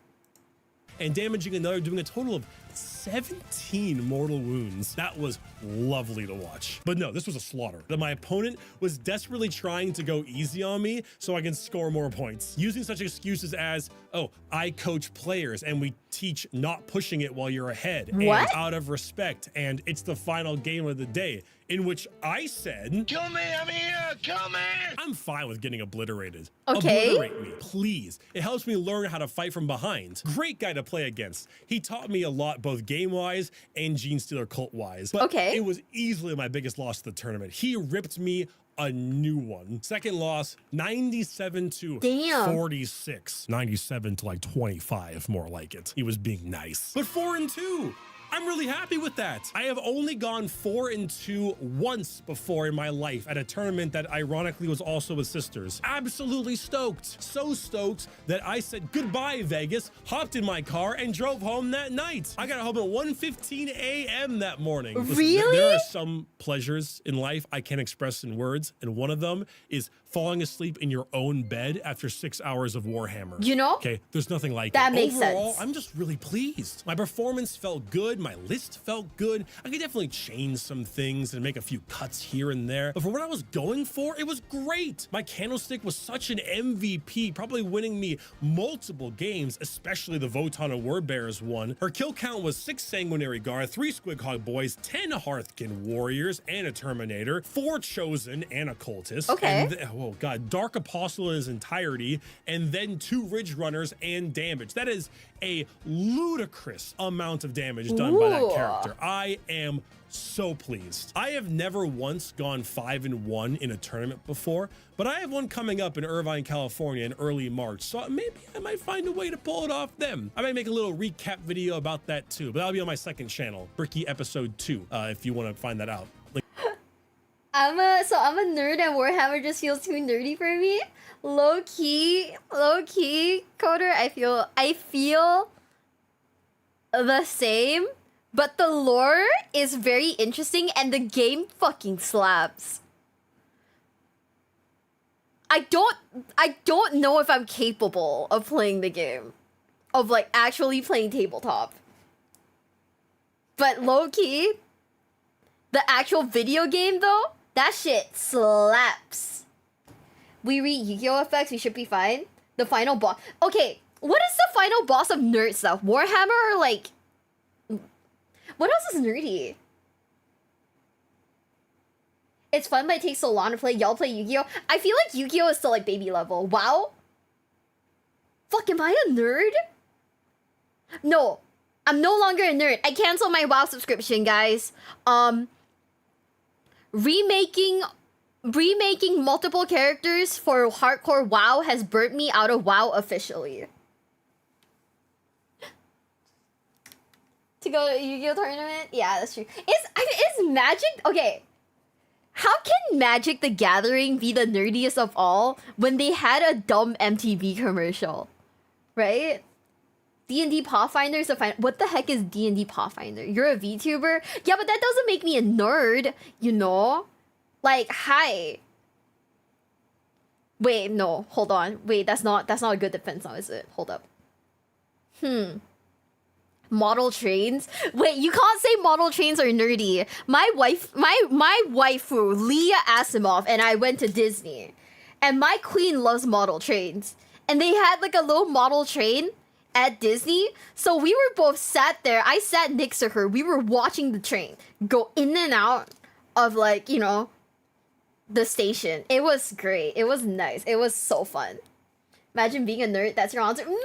And damaging another, doing a total of 17 mortal wounds. That was lovely to watch. But no, this was a slaughter. That my opponent was desperately trying to go easy on me so I can score more points. Using such excuses as, oh, I coach players and we teach not pushing it while you're ahead. What? And out of respect. And it's the final game of the day. In which I said, Kill me, I'm here, kill me! I'm fine with getting obliterated. Okay. Obliterate me, please. It helps me learn how to fight from behind. Great guy to play against. He taught me a lot, both game-wise and Gene Stealer cult-wise. But it was easily my biggest loss of the tournament. He ripped me a new one. Second loss, 97 to 46. 97 to like 25, more like it. He was being nice. But 4-2. I'm really happy with that. I have only gone 4-2 once before in my life at a tournament that ironically was also with sisters. Absolutely stoked. So stoked that I said goodbye Vegas, hopped in my car and drove home that night. I got home at 1:15 a.m. that morning. Listen, really? There are some pleasures in life I can't express in words, and one of them is falling asleep in your own bed after 6 hours of Warhammer. You know? Okay, there's nothing like that it. Makes Overall, sense. I'm just really pleased. My performance felt good. My list felt good. I could definitely change some things and make a few cuts here and there. But for what I was going for, it was great. My candlestick was such an MVP, probably winning me multiple games, especially the Votanna Wordbearers one. Her kill count was 6 Sanguinary Guard, 3 Squighog Boys, 10 Hearthkin Warriors and a Terminator, 4 Chosen and a Cultist. Okay. And oh god, Dark Apostle in his entirety, and then 2 Ridge Runners and damage. That is a ludicrous amount of damage done by that character. I am so pleased. I have never once gone 5-1 in a tournament before, but I have one coming up in Irvine, California in early March, so maybe I might find a way to pull it off then. I might make a little recap video about that too, but that'll be on my second channel, Bricky Episode 2, if you want to find that out. I'm a nerd and Warhammer just feels too nerdy for me. Low key, Coder, I feel the same, but the lore is very interesting and the game fucking slaps. I don't know if I'm capable of playing the game, of like actually playing tabletop. But low key, the actual video game though, that shit slaps. We read Yu-Gi-Oh! Effects, we should be fine. The final boss. Okay, what is the final boss of nerd stuff? Warhammer or like... What else is nerdy? It's fun, but it takes so long to play. Y'all play Yu-Gi-Oh! I feel like Yu-Gi-Oh! Is still like baby level. WoW? Fuck, am I a nerd? No, I'm no longer a nerd. I canceled my WoW subscription, guys. Remaking multiple characters for hardcore WoW has burnt me out of WoW officially. To go to a Yu-Gi-Oh! Tournament? Yeah, that's true. Is Magic... Okay. How can Magic the Gathering be the nerdiest of all when they had a dumb MTV commercial? Right? D&D Pathfinder is a fine... What the heck is D&D Pathfinder? You're a VTuber? Yeah, but that doesn't make me a nerd, you know? Like, hi. Wait, no, hold on. Wait, that's not a good defense now, is it? Hold up. Model trains? Wait, you can't say model trains are nerdy. My waifu, Leah Asimov, and I went to Disney. And my queen loves model trains. And they had like a little model train at Disney. So we were both sat there. I sat next to her. We were watching the train go in and out of like, you know, the station. It was great. It was nice. It was so fun. Imagine being a nerd. That's your answer. Man!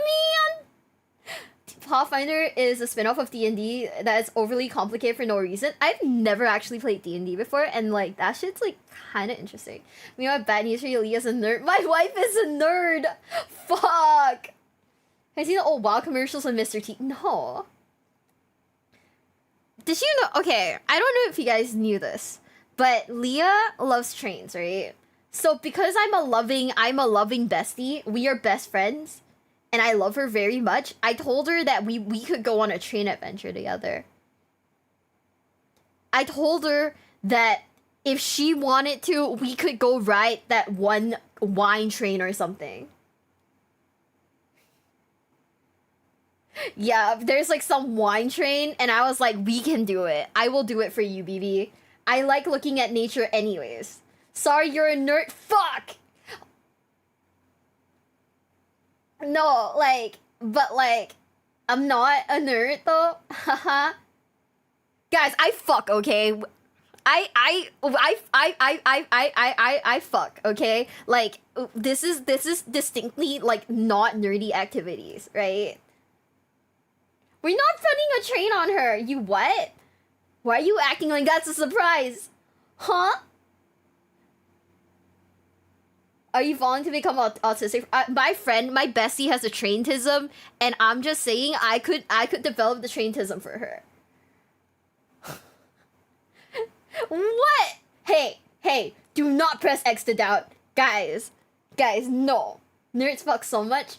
Pathfinder is a spin-off of D&D that is overly complicated for no reason. I've never actually played D&D before, and like that shit's like kind of interesting. We have bad news for you. Leah's a nerd. My wife is a nerd. Fuck. Have you seen the old WoW commercials with Mr. T? No. Did you know? Okay, I don't know if you guys knew this, but Leah loves trains, right? So because I'm a loving bestie, we are best friends, and I love her very much. I told her that we could go on a train adventure together. I told her that if she wanted to, we could go ride that one wine train or something. Yeah, there's like some wine train, and I was like, we can do it. I will do it for you, BB. I like looking at nature anyways. Sorry, you're a nerd. Fuck! No, like, but like, I'm not a nerd though. Haha. Guys, I fuck, okay? I fuck, okay? Like, this is distinctly like not nerdy activities, right? We're not running a train on her. You what? Why are you acting like that's a surprise? Huh? Are you falling to become autistic? My friend, my bestie has a traintism, and I'm just saying I could develop the traintism for her. What? Hey, do not press X to doubt. Guys, no. Nerds fuck so much.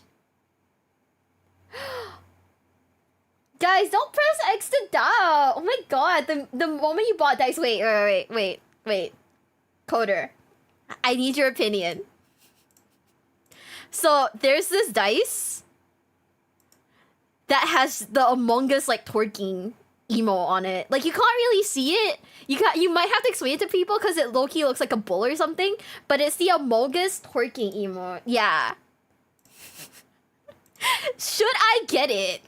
Guys, don't press X to doubt. Oh my god, the moment you bought dice, wait. Coder, I need your opinion. So, there's this dice that has the Among Us, like, twerking emo on it. Like, you can't really see it. You might have to explain it to people because it low-key looks like a bull or something, but it's the Among Us twerking emo. Yeah. Should I get it?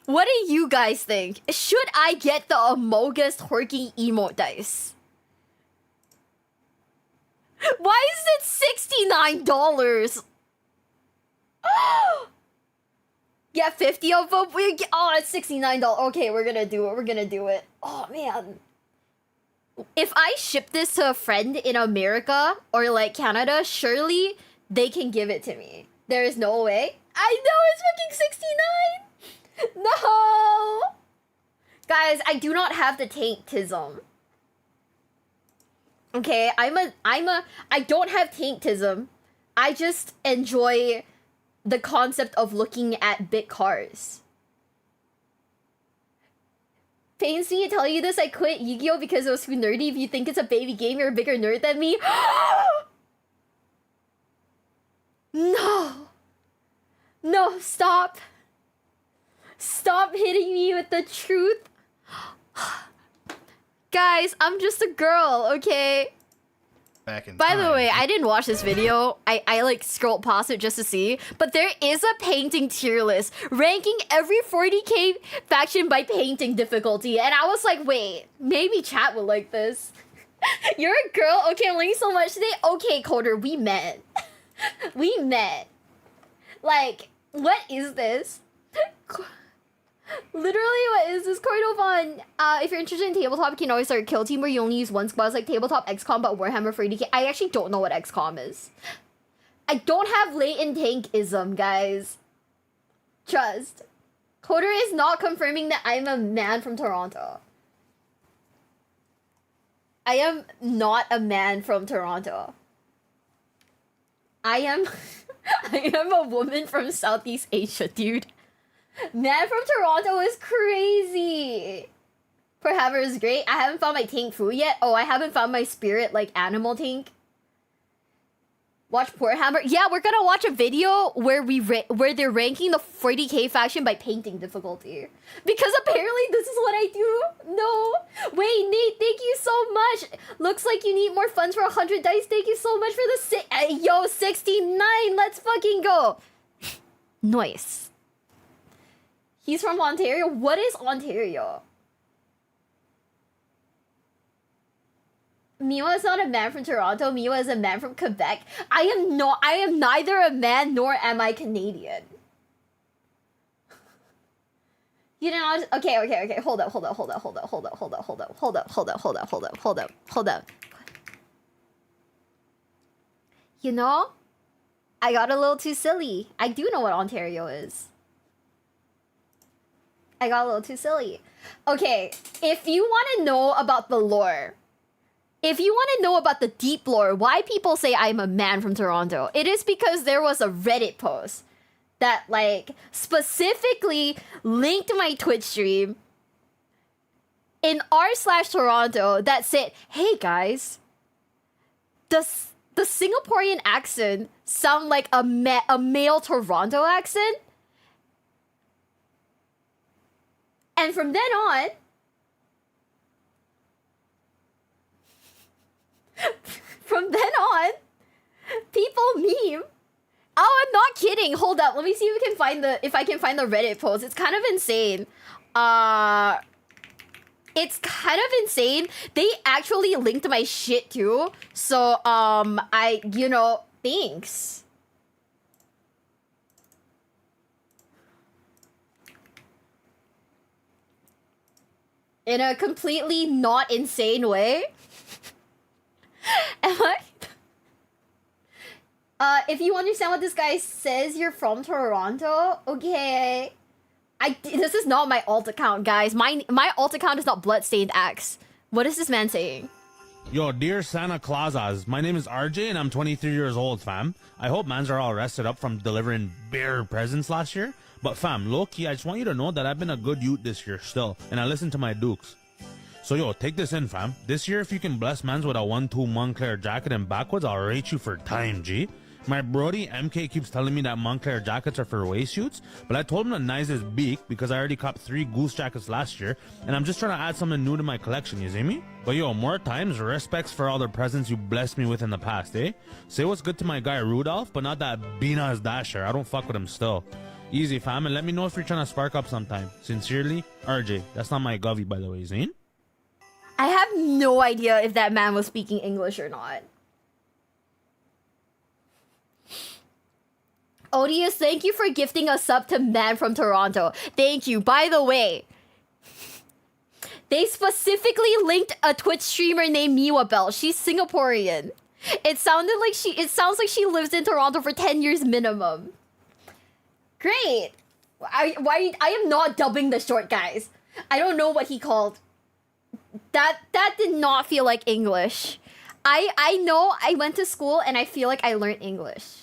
What do you guys think? Should I get the Among Us twerking emote dice? Why is it $69? Yeah, 50 of them. It's $69. Okay, we're gonna do it. Oh man. If I ship this to a friend in America or like Canada, surely they can give it to me. There is no way. I know it's fucking 69. No. Guys, I do not have the tanktism. Okay, I don't have tanktism. I just enjoy the concept of looking at big cars. Pains me to tell you this, I quit Yu-Gi-Oh! Because it was too nerdy. If you think it's a baby game, you're a bigger nerd than me. No, stop. Stop hitting me with the truth. Guys, I'm just a girl, okay? By the way, I didn't watch this video. I like scrolled past it just to see. But there is a painting tier list ranking every 40k faction by painting difficulty. And I was like, wait, maybe chat would like this. You're a girl? Okay, I'm learning so much today. Okay, Coder, we met. We met. Like, what is this? Literally, what is this? Cordovon, if you're interested in tabletop, you can always start a kill team where you only use one squad. It's like tabletop XCOM, but Warhammer 40k. I actually don't know what XCOM is. I don't have latent tankism, guys. Trust. Coder is not confirming that I'm a man from Toronto. I am not a man from Toronto. I am a woman from Southeast Asia, dude. Man from Toronto is crazy. Warhammer is great. I haven't found my tank food yet. Oh, I haven't found my spirit, like, animal tank. Watch Warhammer. Yeah, we're gonna watch a video where where they're ranking the 40k faction by painting difficulty. Because apparently this is what I do. No. Wait, Nate, thank you so much. Looks like you need more funds for 100 dice. Thank you so much for the yo, 69. Let's fucking go. Nice. He's from Ontario? What is Ontario? Miwa is not a man from Toronto. Miwa is a man from Quebec. I am neither a man nor am I Canadian. You know, okay. Hold up. You know, I got a little too silly. I do know what Ontario is. I got a little too silly. Okay, if you want to know about the lore, if you want to know about the deep lore, why people say I'm a man from Toronto, it is because there was a Reddit post that like specifically linked my Twitch stream in r/Toronto that said, hey guys, does the Singaporean accent sound like a male Toronto accent? And from then on, people meme. Oh, I'm not kidding. Hold up. Let me see if I can find the Reddit post. It's kind of insane. It's kind of insane. They actually linked my shit too. So, thanks. In a completely not insane way. Am I? If you understand what this guy says, you're from Toronto? Okay. This is not my alt account, guys. My alt account is not Bloodstained Axe. What is this man saying? Yo, dear Santa Clauses, my name is RJ and I'm 23 years old, fam. I hope mans are all rested up from delivering bear presents last year. But fam, low-key, I just want you to know that I've been a good youth this year still, and I listen to my dukes. So yo, take this in, fam. This year, if you can bless mans with a 1-2 Montclair jacket and backwards, I'll rate you for time, G. My brody MK keeps telling me that Montclair jackets are for waist shoots, but I told him to nice his beak because I already copped 3 Goose jackets last year, and I'm just trying to add something new to my collection, you see me? But yo, more times, respects for all the presents you blessed me with in the past, eh? Say what's good to my guy Rudolph, but not that Bina's Dasher. I don't fuck with him still. Easy, fam, and let me know if you're trying to spark up sometime. Sincerely, RJ. That's not my govy, by the way, Zane. I have no idea if that man was speaking English or not. Odious, thank you for gifting a sub to Man from Toronto. Thank you. By the way, they specifically linked a Twitch streamer named Miwabelle. She's Singaporean. It sounds like she lives in Toronto for 10 years minimum. Great. I am not dubbing the short, guys. I don't know what he called. That did not feel like English. I know I went to school and I feel like I learned English.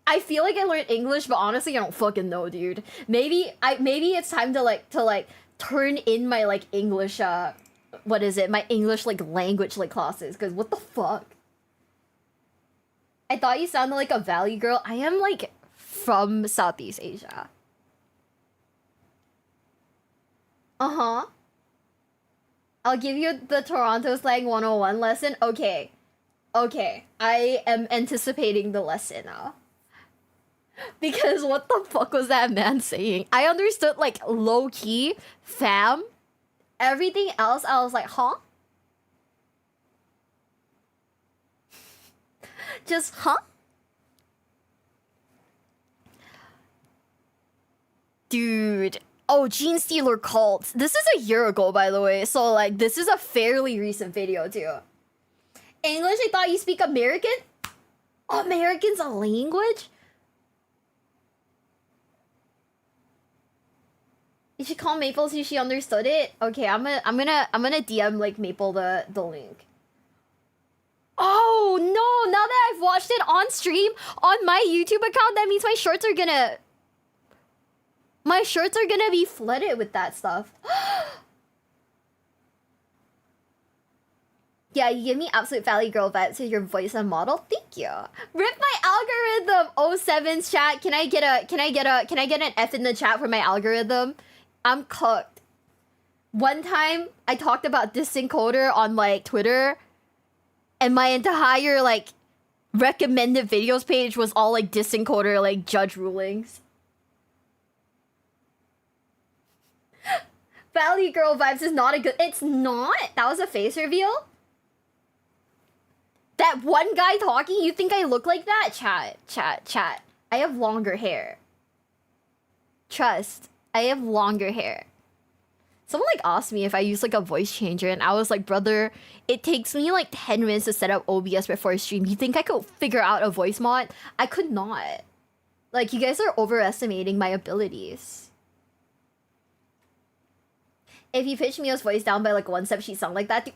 I feel like I learned English, but honestly I don't fucking know, dude. Maybe it's time to turn in my like English my English like language like classes, cuz what the fuck? I thought you sounded like a Valley girl. I am like from Southeast Asia. Uh-huh. I'll give you the Toronto slang 101 lesson. Okay. I am anticipating the lesson now. Because what the fuck was that man saying? I understood like low-key, fam. Everything else I was like, huh? Just huh? Dude. Oh, Gene Stealer cult. This is a year ago, by the way. So, like, this is a fairly recent video, too. English, I thought you speak American? American's a language? You should call Maple see if she understood it. Okay, I'm gonna DM like Maple the link. Oh no! Now that I've watched it on stream on my YouTube account, that means my shorts are gonna be flooded with that stuff. Yeah, you give me absolute Valley Girl vibes with your voice and model. Thank you. Rip my algorithm. 07's chat. Can I get an F in the chat for my algorithm? I'm cooked. One time I talked about disencoder on like Twitter, and my entire like recommended videos page was all like disencoder like judge rulings. Valley Girl vibes is not a good. It's not. That was a face reveal. That one guy talking. You think I look like that? Chat. I have longer hair. Trust. I have longer hair. Someone like asked me if I use like a voice changer, and I was like, brother, it takes me like 10 minutes to set up OBS before I stream. You think I could figure out a voice mod? I could not. Like, you guys are overestimating my abilities. If you pitch Mio's voice down by like 1 step, she sound like that.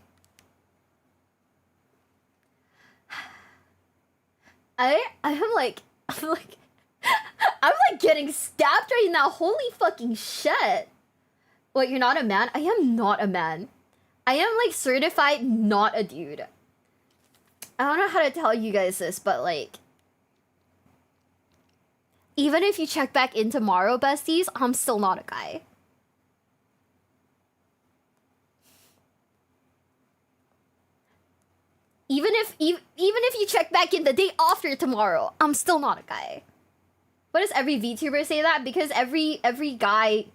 I'm like getting stabbed right now. Holy fucking shit. What, you're not a man? I am not a man. I am like certified not a dude. I don't know how to tell you guys this, but like, even if you check back in tomorrow, besties, I'm still not a guy. Even if you check back in the day after tomorrow, I'm still not a guy. Why does every VTuber say that? Because every guy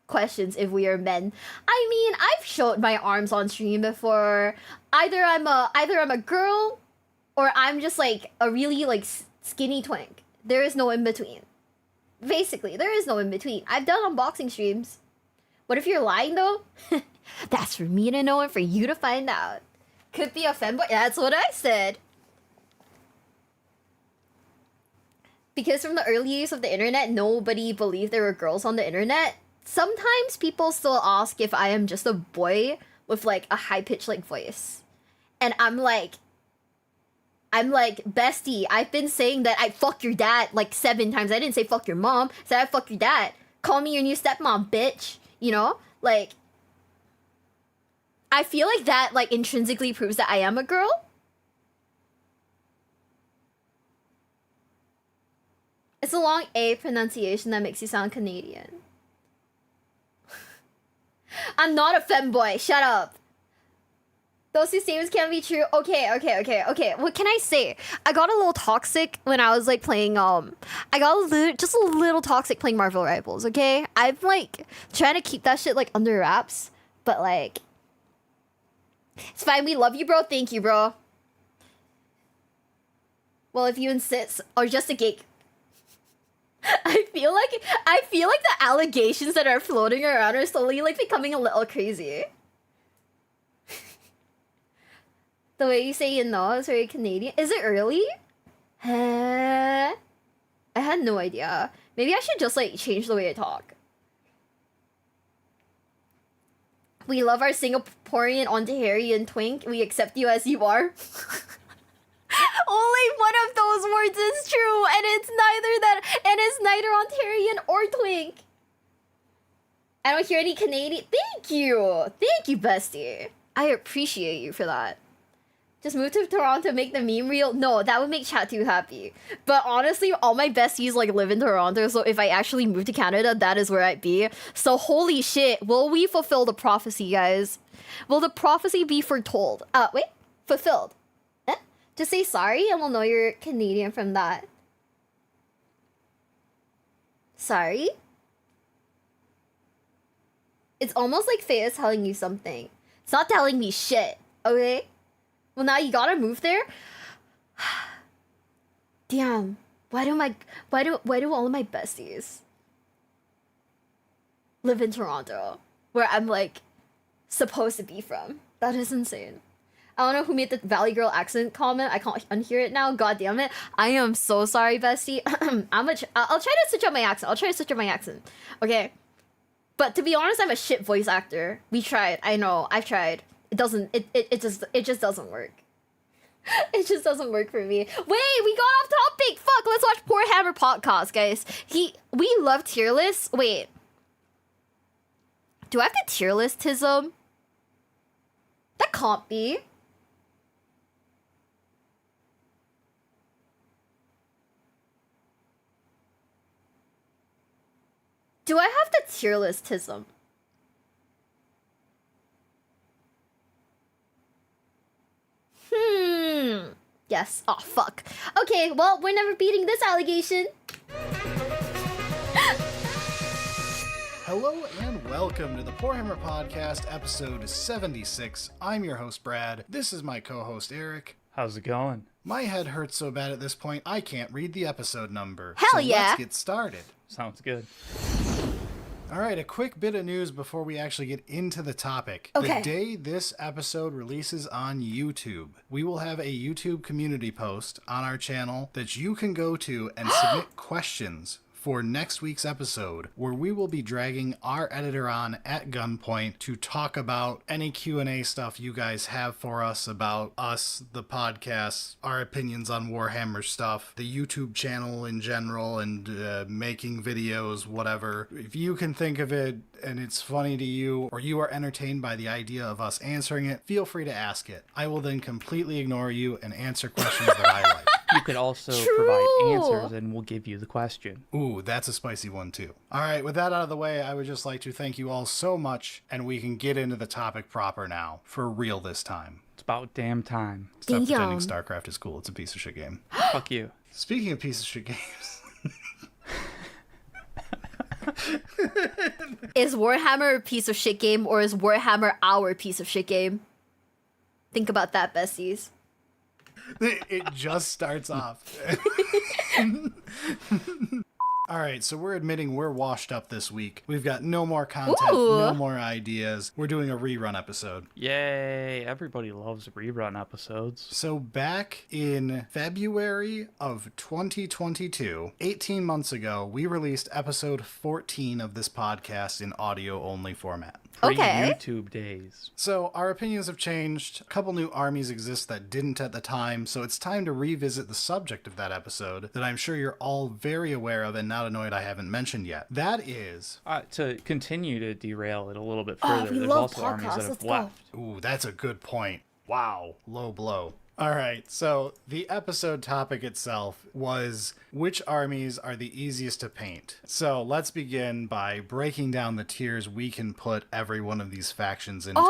questions if we are men. I mean, I've showed my arms on stream before. Either I'm a girl, or I'm just like a really like skinny twink. There is no in between. Basically, there is no in between. I've done unboxing streams. What if you're lying though? That's for me to know and for you to find out. Could be a femboy. That's what I said. Because from the early days of the internet, nobody believed there were girls on the internet. Sometimes people still ask if I am just a boy with like a high-pitched like voice. And I'm like, bestie, I've been saying that I fuck your dad like 7 times. I didn't say fuck your mom. I said I fuck your dad. Call me your new stepmom, bitch. You know? Like, I feel like that like intrinsically proves that I am a girl. It's a long A pronunciation that makes you sound Canadian. I'm not a femboy. Shut up. Those two statements can't be true. Okay. What can I say? I got a little toxic when I was like playing. I got just a little toxic playing Marvel Rivals. Okay, I'm like trying to keep that shit like under wraps, but like, it's fine. We love you, bro. Thank you, bro. Well, if you insist, or just a gate. I feel like the allegations that are floating around are slowly like becoming a little crazy. The way you say you know is very Canadian. Is it early? I had no idea. Maybe I should just like change the way I talk. We love our Singaporean Ontarian twink. We accept you as you are. Only one of those words is true, and it's neither Ontarian or twink. I don't hear any Canadian. Thank you, bestie. I appreciate you for that. Just move to Toronto, make the meme reel. No, that would make chat too happy. But honestly, all my besties like live in Toronto, so if I actually move to Canada, that is where I'd be. So holy shit, will we fulfill the prophecy, guys? Will the prophecy be foretold? Wait, fulfilled. Just say sorry and we'll know you're Canadian from that. Sorry? It's almost like Faye is telling you something. It's not telling me shit, okay? Well, now you gotta move there? Damn. Why do all of my besties live in Toronto, where I'm like supposed to be from? That is insane. I don't know who made the Valley Girl accent comment. I can't unhear it now. God damn it. I am so sorry, bestie. I'll try to switch up my accent. Okay. But to be honest, I'm a shit voice actor. We tried. I know. I've tried. It just doesn't work. It just doesn't work for me. Wait, we got off topic. Fuck, let's watch Poor Hammer podcast, guys. We love tier lists. Wait. Do I have the tier listism? That can't be. Do I have the tier listism? Yes. Oh, fuck. Okay, well, we're never beating this allegation. Hello and welcome to the Poor Hammer Podcast, episode 76. I'm your host, Brad. This is my co-host, Eric. How's it going? My head hurts so bad at this point, I can't read the episode number. Hell so yeah. let's get started. Sounds good. All right, a quick bit of news before we actually get into the topic. Okay. The day this episode releases on YouTube, we will have a YouTube community post on our channel that you can go to and submit questions for next week's episode, where we will be dragging our editor on at gunpoint to talk about any Q&A stuff you guys have for us about us, the podcast, our opinions on Warhammer stuff, the YouTube channel in general, and making videos, whatever. If you can think of it and it's funny to you, or you are entertained by the idea of us answering it, feel free to ask it. I will then completely ignore you and answer questions that I like. You could also provide answers and we'll give you the question. Ooh, that's a spicy one too. All right, with that out of the way, I would just like to thank you all so much, and we can get into the topic proper now, for real this time. It's about damn time. Stop pretending StarCraft is cool. It's a piece of shit game. Fuck you. Speaking of piece of shit games... Is Warhammer a piece of shit game, or is Warhammer our piece of shit game? Think about that, besties. It just starts off. All right, so we're admitting we're washed up this week. We've got no more content, no more ideas. We're doing a rerun episode. Yay, everybody loves rerun episodes. So back in February of 2022, 18 months ago, we released episode 14 of this podcast in audio-only format. Pre-YouTube days. So our opinions have changed. A couple new armies exist that didn't at the time, so it's time to revisit the subject of that episode that I'm sure you're all very aware of and not annoyed I haven't mentioned yet. That is... to continue to derail it a little bit further, there's also armies that have left. Ooh, that's a good point. Wow. Low blow. All right, so the episode topic itself was which armies are the easiest to paint. So let's begin by breaking down the tiers we can put every one of these factions into.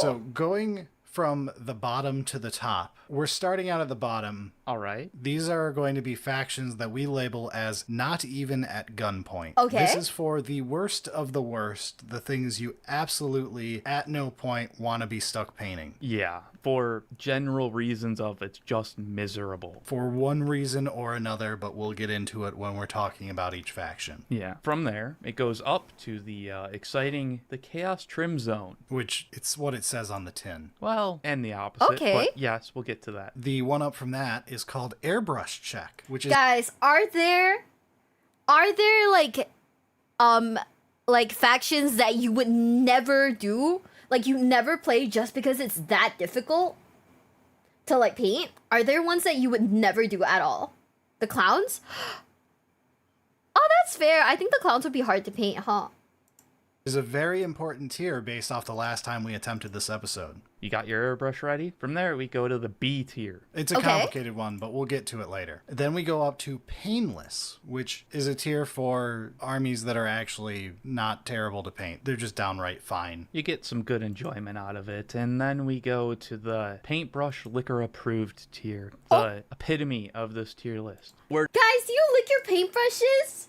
So going from the bottom to the top, we're starting out at the bottom. All right. These are going to be factions that we label as not even at gunpoint. Okay. This is for the worst of the worst, the things you absolutely at no point want to be stuck painting. Yeah, for general reasons of it's just miserable. For one reason or another, but we'll get into it when we're talking about each faction. Yeah. From there, it goes up to the exciting, the Chaos Trim Zone. Which, it's what it says on the tin. Well, and the opposite. Okay. But yes, we'll get to that. The one up from that is called Airbrush Check, which is... Guys, are there like factions that you would never do? Like you never play just because it's that difficult to like paint? Are there ones that you would never do at all? The clowns? Oh, that's fair. I think the clowns would be hard to paint, huh? Is a very important tier based off the last time we attempted this episode. You got your airbrush ready? From there, we go to the B tier. It's a complicated one, but we'll get to it later. Then we go up to Painless, which is a tier for armies that are actually not terrible to paint. They're just downright fine. You get some good enjoyment out of it. And then we go to the Paintbrush Liquor Approved tier, the epitome of this tier list. Guys, do you lick your paintbrushes?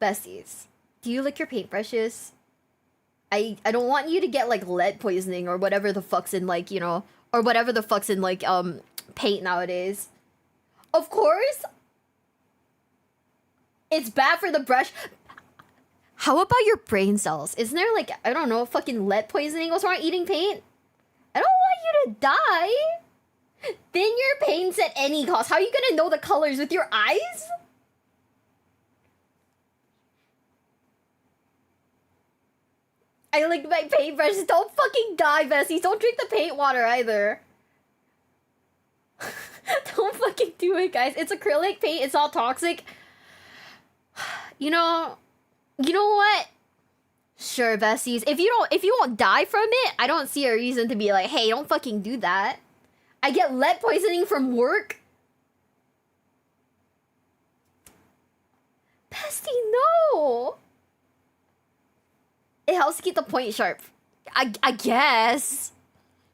Besties, do you lick your paintbrushes? I don't want you to get like lead poisoning or whatever the fuck's in like, you know, or whatever the fuck's in like paint nowadays. Of course. It's bad for the brush. How about your brain cells? Isn't there like, I don't know, fucking lead poisoning? What's wrong with eating paint? I don't want you to die. Thin your paints at any cost. How are you gonna know the colors with your eyes? I licked my paintbrushes. Don't fucking die, besties. Don't drink the paint water either. Don't fucking do it, guys. It's acrylic paint. It's all toxic. You know what? Sure, besties. If you won't die from it, I don't see a reason to be like, hey, don't fucking do that. I get lead poisoning from work. Bestie, no. It helps to keep the point sharp. I guess.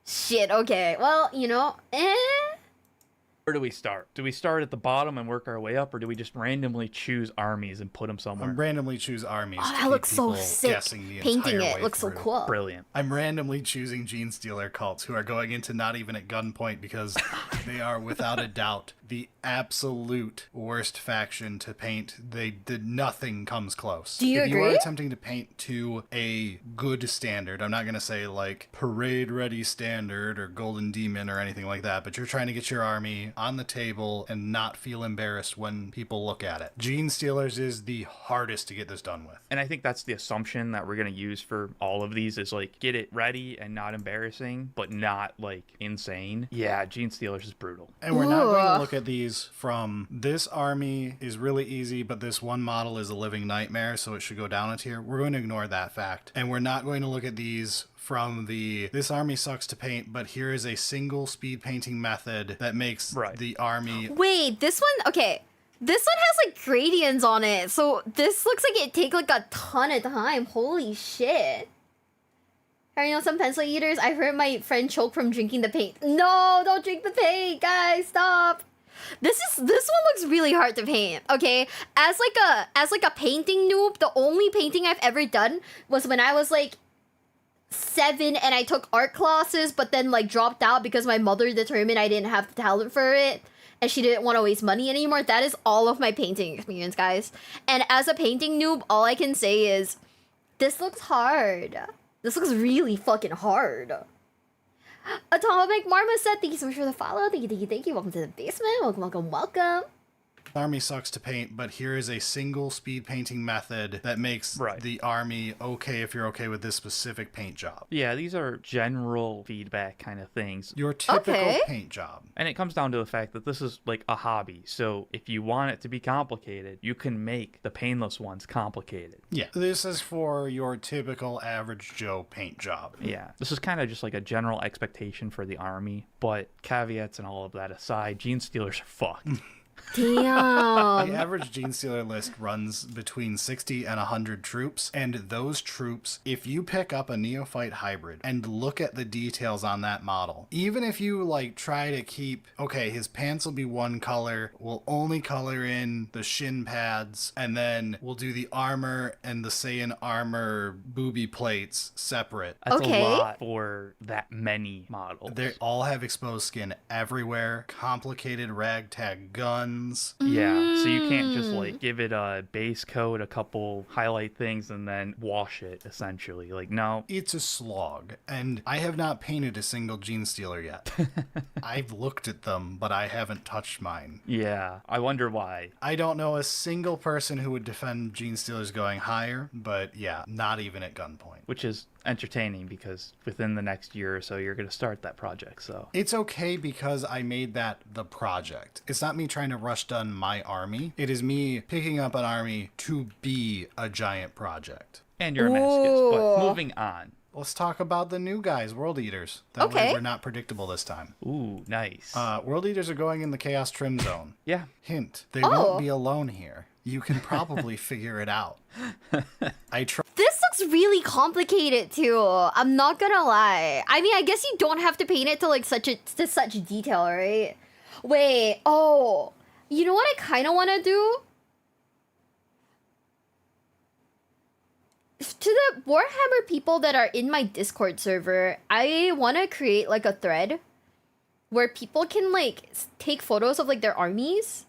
Shit, okay. Well, you know, Where do we start? Do we start at the bottom and work our way up, or do we just randomly choose armies and put them somewhere? Randomly choose armies. Oh, that looks so sick. Painting it looks so cool. Brilliant. I'm randomly choosing Gene Stealer cults who are going into not even at gunpoint because they are without a doubt the absolute worst faction to paint. They did nothing comes close. Do you agree? If you are attempting to paint to a good standard, I'm not going to say like parade ready standard or golden demon or anything like that, but you're trying to get your army on the table and not feel embarrassed when people look at it. Gene Stealers is the hardest to get this done with. And I think that's the assumption that we're going to use for all of these is like get it ready and not embarrassing, but not like insane. Yeah, Gene Stealers is brutal. And we're not going to look at these from this army is really easy, but this one model is a living nightmare, so it should go down a tier. We're going to ignore that fact. And we're not going to look at these from this army sucks to paint, but here is a single speed painting method that makes the army. Wait, this one, okay. This one has like gradients on it, so this looks like it take like a ton of time. Holy shit. You know, some pencil eaters, I heard my friend choke from drinking the paint. No, don't drink the paint, guys, stop. This one looks really hard to paint, okay? As like a painting noob, the only painting I've ever done was when I was like 7 and I took art classes, but then like dropped out because my mother determined I didn't have the talent for it and she didn't want to waste money anymore. That is all of my painting experience, guys. And as a painting noob, all I can say is this looks hard. This looks really fucking hard. Atomic Marma said, thank you so much for the follow. Thank you. Welcome to the basement. Welcome. Army sucks to paint, but here is a single speed painting method that makes the army okay if you're okay with this specific paint job. Yeah, these are general feedback kind of things. Your typical paint job. And it comes down to the fact that this is like a hobby. So if you want it to be complicated, you can make the painless ones complicated. Yeah, this is for your typical average Joe paint job. Yeah, this is kind of just like a general expectation for the army, but caveats and all of that aside, Gene Stealers are fucked. Damn. The average Gene Stealer list runs between 60 and 100 troops, and those troops, if you pick up a Neophyte hybrid and look at the details on that model, even if you like try to keep, okay, his pants will be one color, we'll only color in the shin pads, and then we'll do the armor and the Saiyan armor booby plates separate. That's a lot for that many models. They all have exposed skin everywhere, complicated ragtag guns. Yeah, so you can't just like give it a base coat, a couple highlight things, and then wash it, essentially. Like, no. It's a slog, and I have not painted a single Gene Stealer yet. I've looked at them, but I haven't touched mine. Yeah, I wonder why. I don't know a single person who would defend Gene Stealers going higher, but yeah, not even at gunpoint. Which is entertaining because within the next year or so you're going to start that project. So it's okay because I made that the project. It's not me trying to rush done my army. It is me picking up an army to be a giant project. And you're a masochist, but moving on. Let's talk about the new guys, World Eaters. That way we're not predictable this time. Ooh, nice. World Eaters are going in the Chaos Trim Zone. Yeah. Hint, they won't be alone here. You can probably figure it out. This looks really complicated too. I'm not gonna lie. I mean, I guess you don't have to paint it to like such detail, right? Wait. Oh, you know what I kind of want to do? To the Warhammer people that are in my Discord server, I want to create like a thread where people can like take photos of like their armies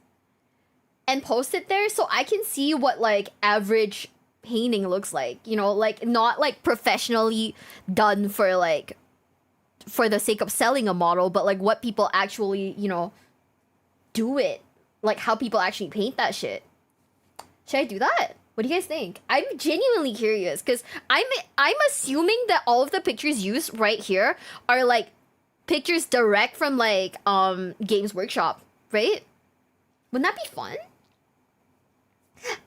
and post it there so I can see what like average painting looks like, you know, like not like professionally done for like for the sake of selling a model, but like what people actually, you know, do it, like how people actually paint that shit. Should I do that? What do you guys think? I'm genuinely curious because I'm assuming that all of the pictures used right here are like pictures direct from like Games Workshop, right? Wouldn't that be fun?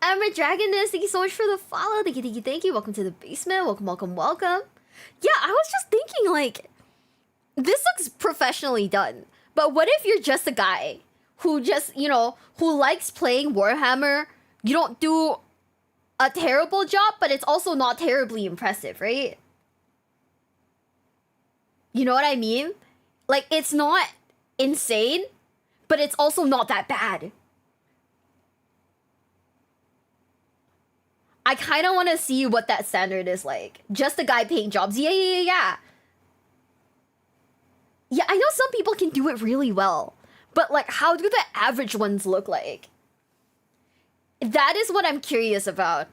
I'm a Dragoness. Thank you so much for the follow. Thank you. Welcome to the basement. Welcome. Yeah, I was just thinking, like, this looks professionally done. But what if you're just a guy who just, you know, who likes playing Warhammer? You don't do a terrible job, but it's also not terribly impressive, right? You know what I mean? Like, it's not insane, but it's also not that bad. I kind of want to see what that standard is like. Just a guy paint jobs. Yeah. Yeah, I know some people can do it really well. But like, how do the average ones look like? That is what I'm curious about.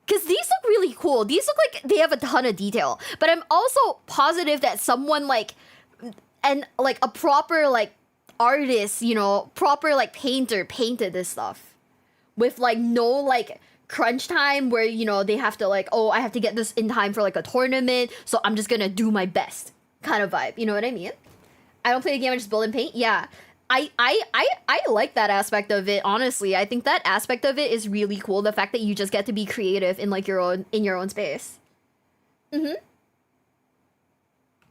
Because these look really cool. These look like they have a ton of detail. But I'm also positive that someone like, and like a proper like artist, you know, proper like painter painted this stuff. With like no like crunch time where, you know, they have to like, oh, I have to get this in time for like a tournament, so I'm just gonna do my best kind of vibe. You know what I mean? I don't play the game, I just build and paint. Yeah. I like that aspect of it, honestly. I think that aspect of it is really cool. The fact that you just get to be creative in like your own space.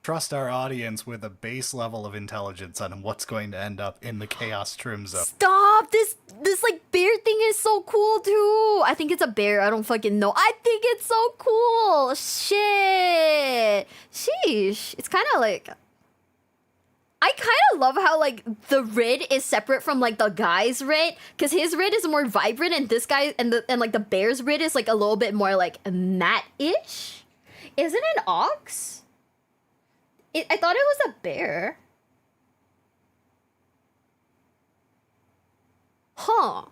Trust our audience with a base level of intelligence on what's going to end up in the chaos trim zone. Stop! This like bear thing is so cool too. I think it's a bear. I don't fucking know. I think it's so cool. Shit. Sheesh. It's kind of like, I kind of love how like the red is separate from like the guy's red, because his red is more vibrant and this guy and like the bear's red is like a little bit more like matte-ish. Is it an ox? I thought it was a bear. Huh.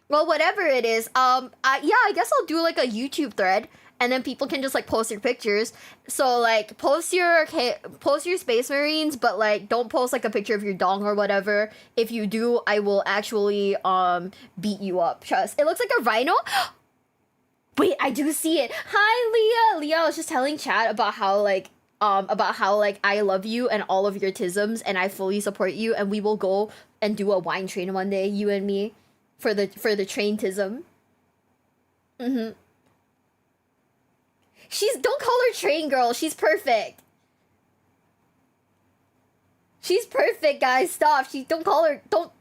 Well, whatever it is, yeah, I guess I'll do like a YouTube thread, and then people can just like post your pictures. So like post your Space Marines, but like don't post like a picture of your dong or whatever. If you do, I will actually beat you up. Trust. It looks like a rhino. Wait, I do see it. Hi, Leah. Leah, I was just telling chat about how like I love you and all of your tisms, and I fully support you, and we will go and do a wine train one day, you and me, for the train tism. Don't call her train girl. She's perfect. She's perfect, guys. Stop. Don't call her. Don't.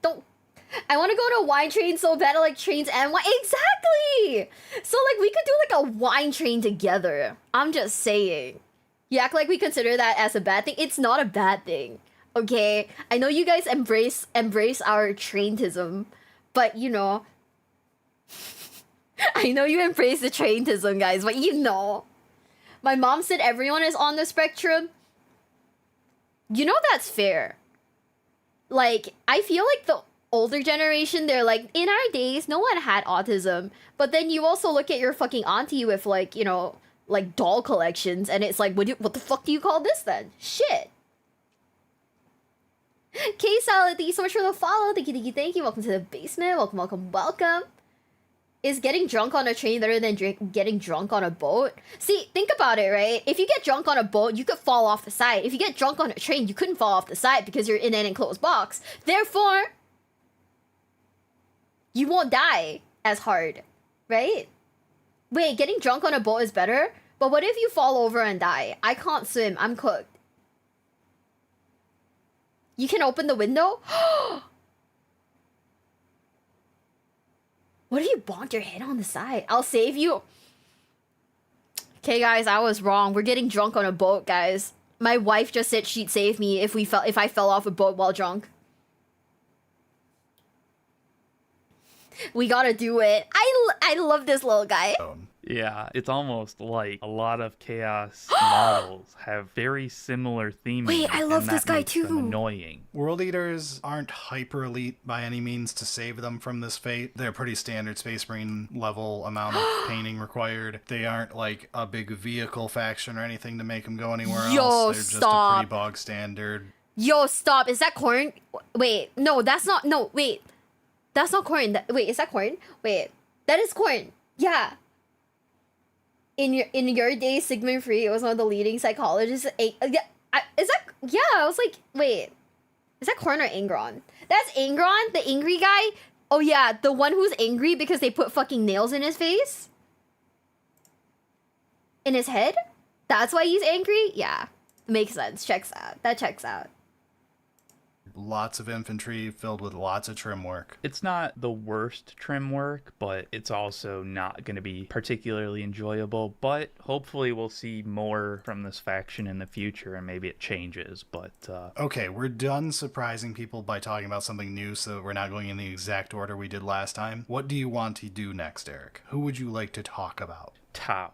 I want to go to a wine train so bad. I like trains and wine. Exactly. So like we could do like a wine train together. I'm just saying. You act like we consider that as a bad thing. It's not a bad thing, okay? I know you guys embrace our traintism, but you know, I know you embrace the traintism, guys, but you know, my mom said everyone is on the spectrum. You know that's fair. Like, I feel like the older generation, they're like, in our days, no one had autism, but then you also look at your fucking auntie with like, you know, like doll collections, and it's like, what the fuck do you call this then? Shit. K-Salad, thank you so much for the follow. Thank you. Welcome to the basement. Welcome. Is getting drunk on a train better than getting drunk on a boat? See, think about it, right? If you get drunk on a boat, you could fall off the side. If you get drunk on a train, you couldn't fall off the side because you're in an enclosed box. Therefore, you won't die as hard, right? Wait, getting drunk on a boat is better? But what if you fall over and die? I can't swim. I'm cooked. You can open the window? What if you bonk your head on the side? I'll save you. Okay, guys, I was wrong. We're getting drunk on a boat, guys. My wife just said she'd save me if I fell off a boat while drunk. We gotta do it. I love this little guy. Yeah, it's almost like a lot of chaos models have very similar theming. Wait, I love this guy too. Annoying. World Eaters aren't hyper elite by any means to save them from this fate. They're pretty standard Space Marine level amount of painting required. They aren't like a big vehicle faction or anything to make them go anywhere else. They're just a pretty bog standard. Yo, stop. Is that corn? Wait, no, that's not. No, wait. That's not corn. Wait, is that corn? Wait, that is corn. Yeah. In your day, Sigmund Freud was one of the leading psychologists. I was like, wait, is that corn or Angron? That's Angron, the angry guy. Oh yeah, the one who's angry because they put fucking nails in his face, in his head. That's why he's angry. Yeah, makes sense. Checks out. That checks out. Lots of infantry filled with lots of trim work. It's not the worst trim work, but it's also not going to be particularly enjoyable. But hopefully we'll see more from this faction in the future, and maybe it changes. But okay, we're done surprising people by talking about something new, so we're not going in the exact order we did last time. What do you want to do next, Eric? Who would you like to talk about? Tau.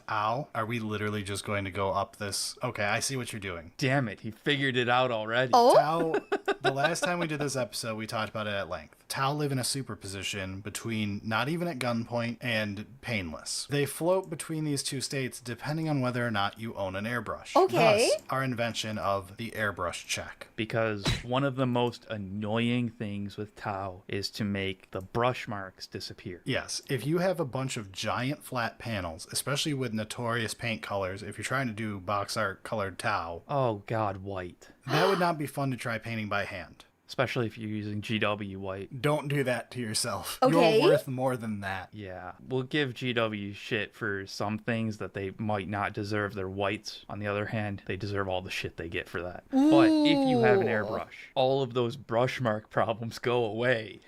Tau? Are we literally just going to go up this? Okay, I see what you're doing. Damn it, he figured it out already. Oh? Tau, The last time we did this episode, we talked about it at length. Tau live in a superposition between not even at gunpoint and painless. They float between these two states depending on whether or not you own an airbrush. Okay. Thus, our invention of the airbrush check. Because one of the most annoying things with Tau is to make the brush marks disappear. Yes, if you have a bunch of giant flat panels, especially with notorious paint colors, if you're trying to do box art colored Tau. Oh god, white. That would not be fun to try painting by hand. Especially if you're using GW white. Don't do that to yourself. Okay. You're worth more than that. Yeah. We'll give GW shit for some things that they might not deserve their whites. On the other hand, they deserve all the shit they get for that. Ooh. But if you have an airbrush, all of those brush mark problems go away.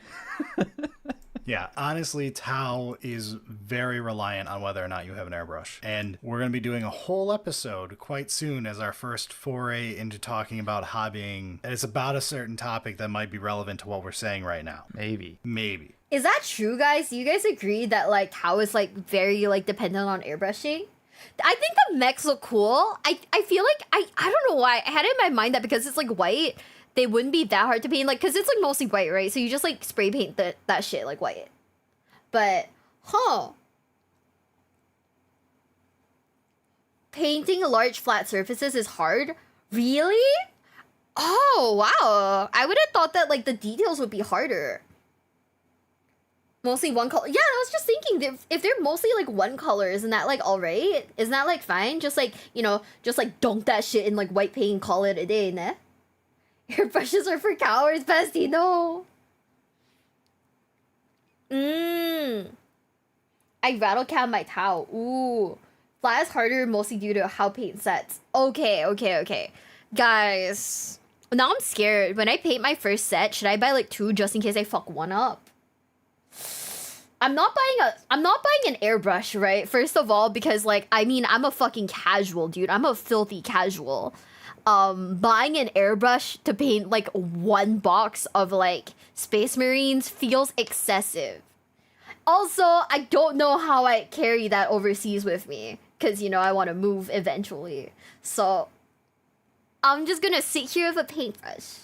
Yeah, honestly, Tau is very reliant on whether or not you have an airbrush. And we're going to be doing a whole episode quite soon as our first foray into talking about hobbying. And it's about a certain topic that might be relevant to what we're saying right now. Maybe. Maybe. Is that true, guys? Do you guys agree that like Tau is like very like dependent on airbrushing? I think the mechs look cool. I feel like I don't know why. I had it in my mind that because it's like white, they wouldn't be that hard to paint, like, because it's, like, mostly white, right? So you just, like, spray paint that shit, like, white. But, painting large flat surfaces is hard? Really? Oh, wow. I would have thought that, like, the details would be harder. Mostly one color. Yeah, I was just thinking, if they're mostly, like, one color, isn't that, like, alright? Isn't that, like, fine? Just, like, you know, just, like, dunk that shit in, like, white paint and call it a day, ne? Your brushes are for cowards, bestie. No. I rattle cap my Tau. Ooh. Flat is harder mostly due to how paint sets. Okay. Guys. Now I'm scared. When I paint my first set, should I buy like 2 just in case I fuck one up? I'm not buying an airbrush, right? First of all, because like, I mean, I'm a fucking casual, dude. I'm a filthy casual. Buying an airbrush to paint like 1 box of like Space Marines feels excessive. Also, I don't know how I carry that overseas with me because, you know, I want to move eventually. So I'm just gonna sit here with a paintbrush.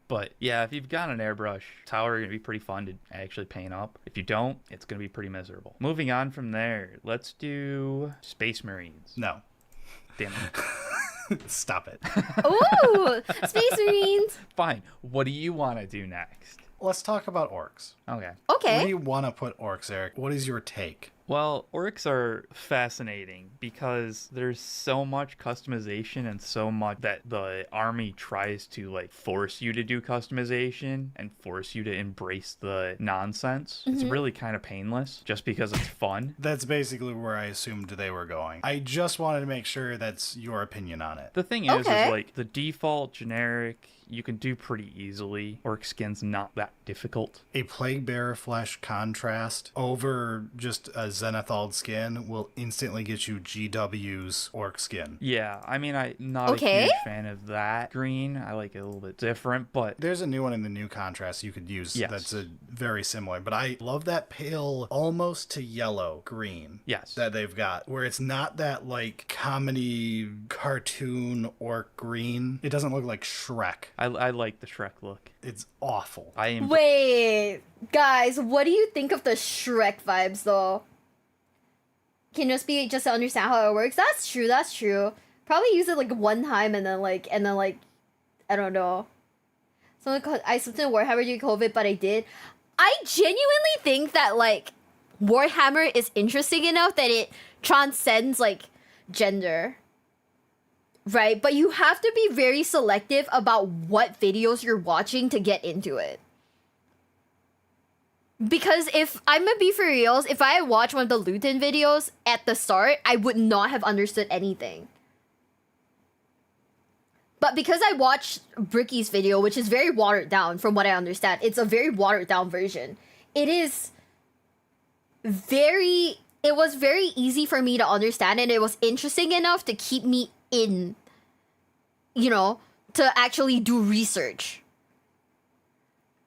But yeah, if you've got an airbrush, Tau are going to be pretty fun to actually paint up. If you don't, it's going to be pretty miserable. Moving on from there, let's do Space Marines. No. Damn it. Stop it. Ooh, Space Marines. Fine. What do you want to do next? Let's talk about orcs. Okay. Okay. Where do you want to put orcs, Eric? What is your take? Well, orcs are fascinating because there's so much customization and so much that the army tries to like force you to do customization and force you to embrace the nonsense. It's really kind of painless just because it's fun. That's basically where I assumed they were going. I just wanted to make sure that's your opinion on it. The thing is like the default generic you can do pretty easily. Orc skin's not that difficult. A Plague Bearer flesh contrast over just a Zenithal skin will instantly get you GW's orc skin. Yeah, I mean, I'm not a huge fan of that green. I like it a little bit different, but... There's a new one in the new contrast you could use that's very similar, but I love that pale, almost to yellow green that they've got, where it's not that, like, comedy cartoon orc green. It doesn't look like Shrek. I like the Shrek look. It's awful. Wait, guys, what do you think of the Shrek vibes, though? Can just to understand how it works. That's true. Probably use it like 1 time and then like I don't know. I slipped in Warhammer during COVID, but I did. I genuinely think that like Warhammer is interesting enough that it transcends like gender. Right, but you have to be very selective about what videos you're watching to get into it. Because if I'm gonna be for reals, if I watched one of the Luton videos at the start, I would not have understood anything. But because I watched Bricky's video, which is very watered down from what I understand, it's a very watered down version. It was very easy for me to understand, and it was interesting enough to keep me in, you know, to actually do research.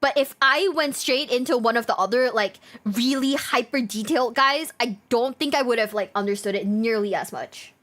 But if I went straight into one of the other, like, really hyper detailed guys, I don't think I would have, like, understood it nearly as much.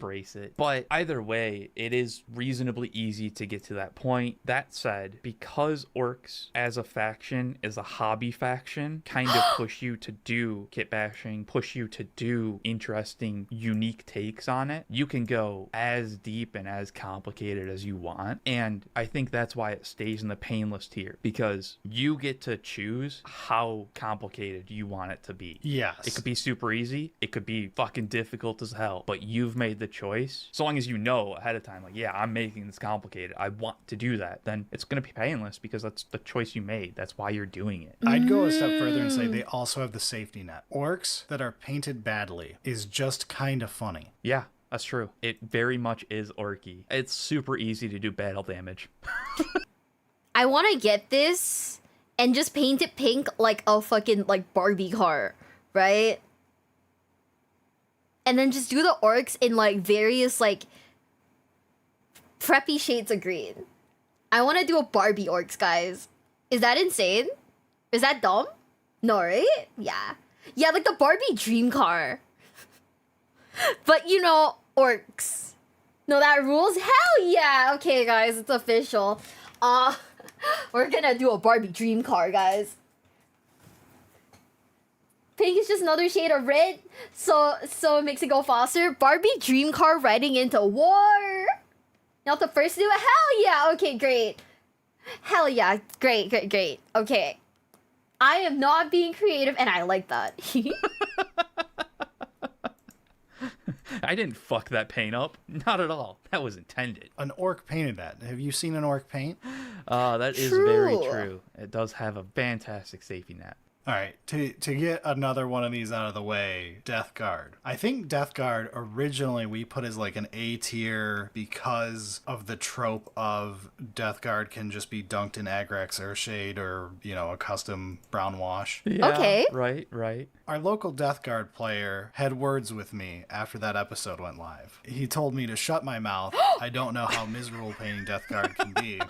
brace it. But either way, it is reasonably easy to get to that point. That said, because orcs as a faction is a hobby faction, kind of push you to do kit bashing, push you to do interesting, unique takes on it. You can go as deep and as complicated as you want. And I think that's why it stays in the painless tier, because you get to choose how complicated you want it to be. Yes. It could be super easy. It could be fucking difficult as hell, but you've made the choice. So long as you know ahead of time, like, yeah, I'm making this complicated, I want to do that, then it's going to be painless because that's the choice you made. That's why you're doing it. I'd go a step further and say they also have the safety net. Orcs that are painted badly is just kind of funny. Yeah, that's true. It very much is orky. It's super easy to do battle damage. I want to get this and just paint it pink like a fucking like Barbie car, right? And then just do the orcs in like various like preppy shades of green. I want to do a Barbie orcs, guys. Is that insane? Is that dumb? No, right? Yeah. Yeah, like the Barbie dream car. But you know, orcs. No, that rules? Hell yeah! Okay, guys, it's official. We're gonna do a Barbie dream car, guys. Pink is just another shade of red, so it makes it go faster. Barbie dream car riding into war. Not the first to do it? Hell yeah! Okay, great. Hell yeah, great. Okay. I am not being creative, and I like that. I didn't fuck that paint up. Not at all. That was intended. An orc painted that. Have you seen an orc paint? That is very true. It does have a fantastic safety net. All right, to get another one of these out of the way, Death Guard. I think Death Guard originally we put as like an A tier because of the trope of Death Guard can just be dunked in Agrax Earthshade or, you know, a custom brown wash. Yeah, okay. Right. Our local Death Guard player had words with me after that episode went live. He told me to shut my mouth. I don't know how miserable painting Death Guard can be.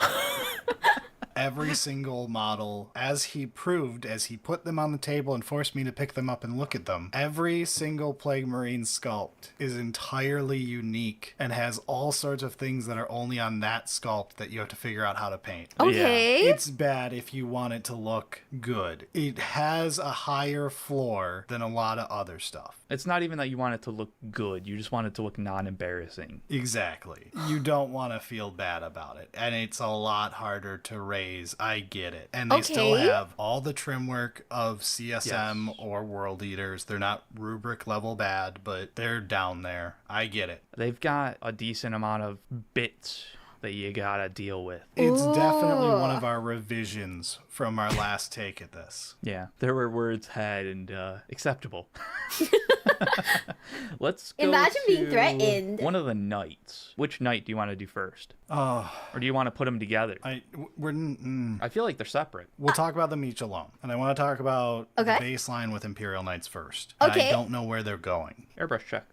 Every single model, as he proved, as he put them on the table and forced me to pick them up and look at them, every single Plague Marine sculpt is entirely unique and has all sorts of things that are only on that sculpt that you have to figure out how to paint. Okay. Yeah. It's bad if you want it to look good. It has a higher floor than a lot of other stuff. It's not even that you want it to look good. You just want it to look non-embarrassing. Exactly. You don't want to feel bad about it. And it's a lot harder to raise. I get it. And they still have all the trim work of CSM or World Eaters. They're not rubric level bad, but they're down there. I get it. They've got a decent amount of bits that you gotta deal with. It's definitely one of our revisions from our last take at this. Yeah, there were words had and acceptable. Let's go Imagine to being threatened. One of the knights. Which knight do you want to do first? Or do you want to put them together? I feel like they're separate. We'll talk about them each alone. And I want to talk about the baseline with Imperial Knights first. And I don't know where they're going. Airbrush check.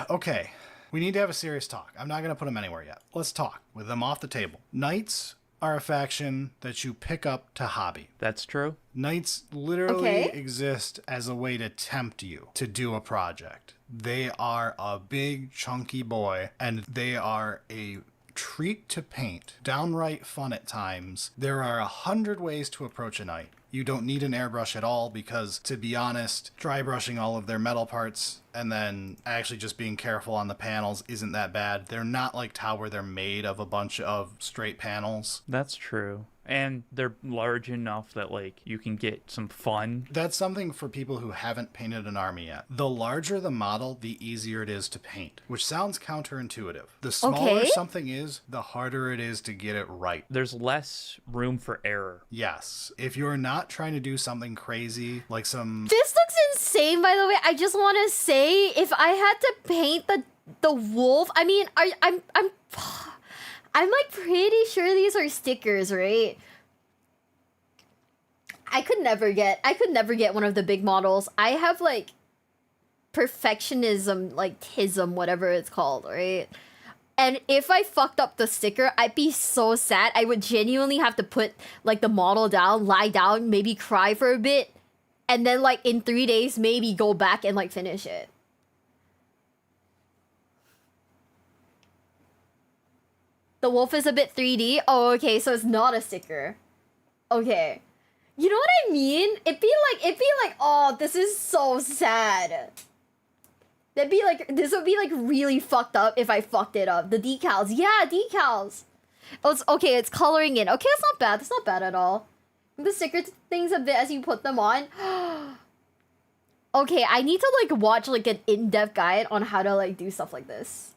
Okay. We need to have a serious talk. I'm not going to put them anywhere yet. Let's talk with them off the table. Knights are a faction that you pick up to hobby. That's true. Knights literally exist as a way to tempt you to do a project. They are a big, chunky boy, and they are a treat to paint. Downright fun at times. There are 100 ways to approach a knight. You don't need an airbrush at all because, to be honest, dry brushing all of their metal parts and then actually just being careful on the panels isn't that bad. They're not like Tau where they're made of a bunch of straight panels. That's true. And they're large enough that, like, you can get some fun. That's something for people who haven't painted an army yet. The larger the model, the easier it is to paint, which sounds counterintuitive. The smaller something is, the harder it is to get it right. There's less room for error. Yes. If you're not trying to do something crazy, like some... This looks insane, by the way. I just want to say, if I had to paint the wolf, I mean, I'm like pretty sure these are stickers, right? I could never get one of the big models. I have like perfectionism, like tism, whatever it's called, right? And if I fucked up the sticker, I'd be so sad. I would genuinely have to put like the model down, lie down, maybe cry for a bit, and then like in 3 days maybe go back and like finish it. The wolf is a bit 3D. Oh, okay, so it's not a sticker. Okay. You know what I mean? It'd be like, oh, this is so sad. This would be like really fucked up if I fucked it up. The decals. Yeah, decals. Oh, okay, it's coloring in. Okay, that's not bad. That's not bad at all. The sticker things a bit as you put them on. Okay, I need to like watch like an in-depth guide on how to like do stuff like this.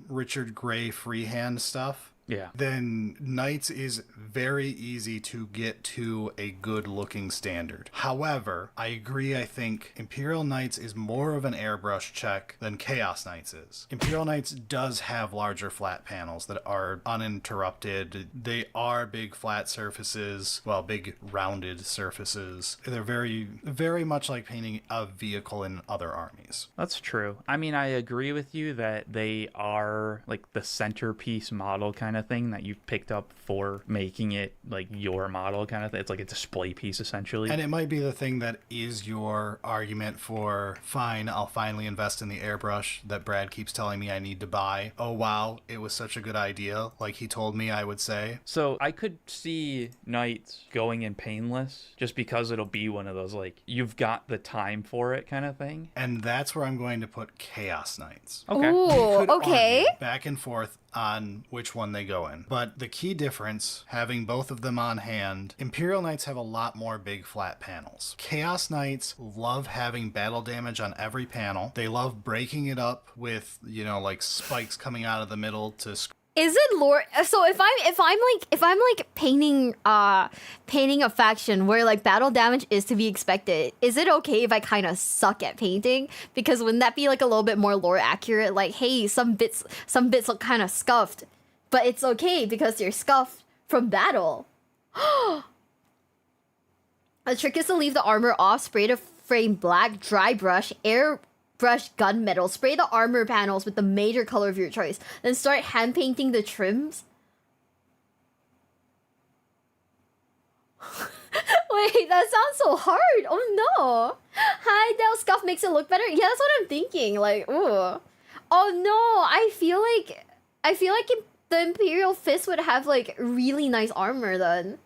Richard Gray freehand stuff. Yeah. Then Knights is very easy to get to a good looking standard. However, I agree, I think Imperial Knights is more of an airbrush check than Chaos Knights is. Imperial Knights does have larger flat panels that are uninterrupted. They are big flat surfaces, well, big rounded surfaces. They're very, very much like painting a vehicle in other armies. That's true. I mean, I agree with you that they are like the centerpiece model kind of thing that you've picked up for making it like your model kind of thing. It's like a display piece essentially. And it might be the thing that is your argument for, fine, I'll finally invest in the airbrush that Brad keeps telling me I need to buy. Oh wow, it was such a good idea, like he told me I would say. So I could see Knights going in painless just because it'll be one of those like you've got the time for it kind of thing. And that's where I'm going to put Chaos Knights. Okay. Ooh, okay. Back and forth on which one they go in. But the key difference, having both of them on hand, Imperial Knights have a lot more big flat panels. Chaos Knights love having battle damage on every panel. They love breaking it up with, you know, like spikes coming out of the middle to Is it lore? So if I'm painting a faction where like battle damage is to be expected, is it okay if I kind of suck at painting? Because wouldn't that be like a little bit more lore accurate? Like, hey, some bits look kind of scuffed, but it's okay because they're scuffed from battle. The trick is to leave the armor off, spray the frame black, dry brush, airbrush gunmetal, spray the armor panels with the major color of your choice, then start hand painting the trims. Wait, that sounds so hard. Oh no. Hi, Del Scuff makes it look better. Yeah, that's what I'm thinking. Like, ooh. Oh no, I feel like the Imperial Fist would have like really nice armor then.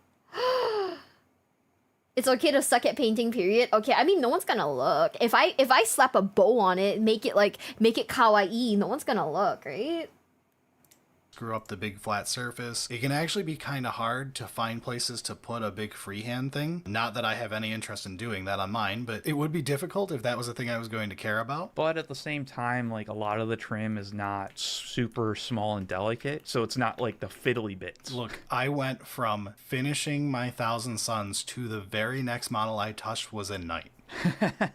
It's okay to suck at painting, period. Okay, I mean, no one's gonna look. If I slap a bow on it, make it kawaii, no one's gonna look, right? screw up the big flat surface. It can actually be kind of hard to find places to put a big freehand thing. Not that I have any interest in doing that on mine, but it would be difficult if that was a thing I was going to care about. But at the same time, like, a lot of the trim is not super small and delicate, so it's not like the fiddly bits. Look, I went from finishing my Thousand Suns to the very next model I touched was a knight.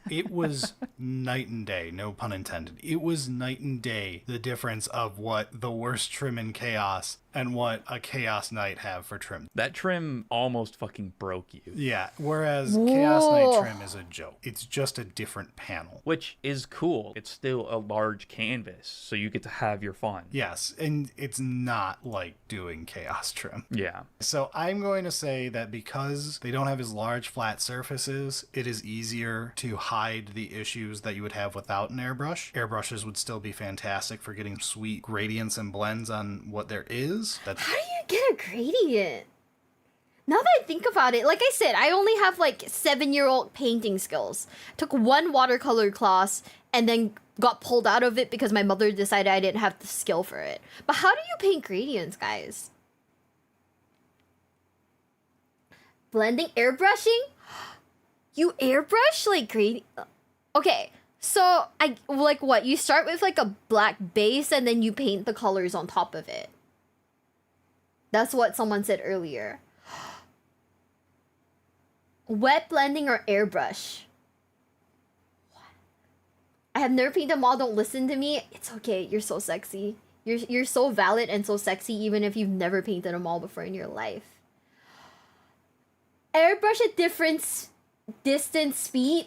It was night and day, no pun intended. It was night and day, the difference of what the worst trim in Chaos and what a Chaos Knight have for trim. That trim almost fucking broke you. Yeah, whereas Chaos Knight trim is a joke. It's just a different panel. Which is cool. It's still a large canvas, so you get to have your fun. Yes, and it's not like doing Chaos trim. Yeah. So I'm going to say that because they don't have as large flat surfaces, it is easier to hide the issues that you would have without an airbrush. Airbrushes would still be fantastic for getting sweet gradients and blends on what there is. How do you get a gradient? Now that I think about it, like I said, I only have like 7-year-old painting skills. Took one watercolor class and then got pulled out of it because my mother decided I didn't have the skill for it. But how do you paint gradients, guys? Blending, airbrushing? You airbrush like gradient? Okay, so I like what? You start with like a black base and then you paint the colors on top of it. That's what someone said earlier. Wet blending or airbrush? What? I have never painted a model. Don't listen to me. It's okay. You're so sexy. You're so valid and so sexy even if you've never painted a model before in your life. Airbrush at different distance speed?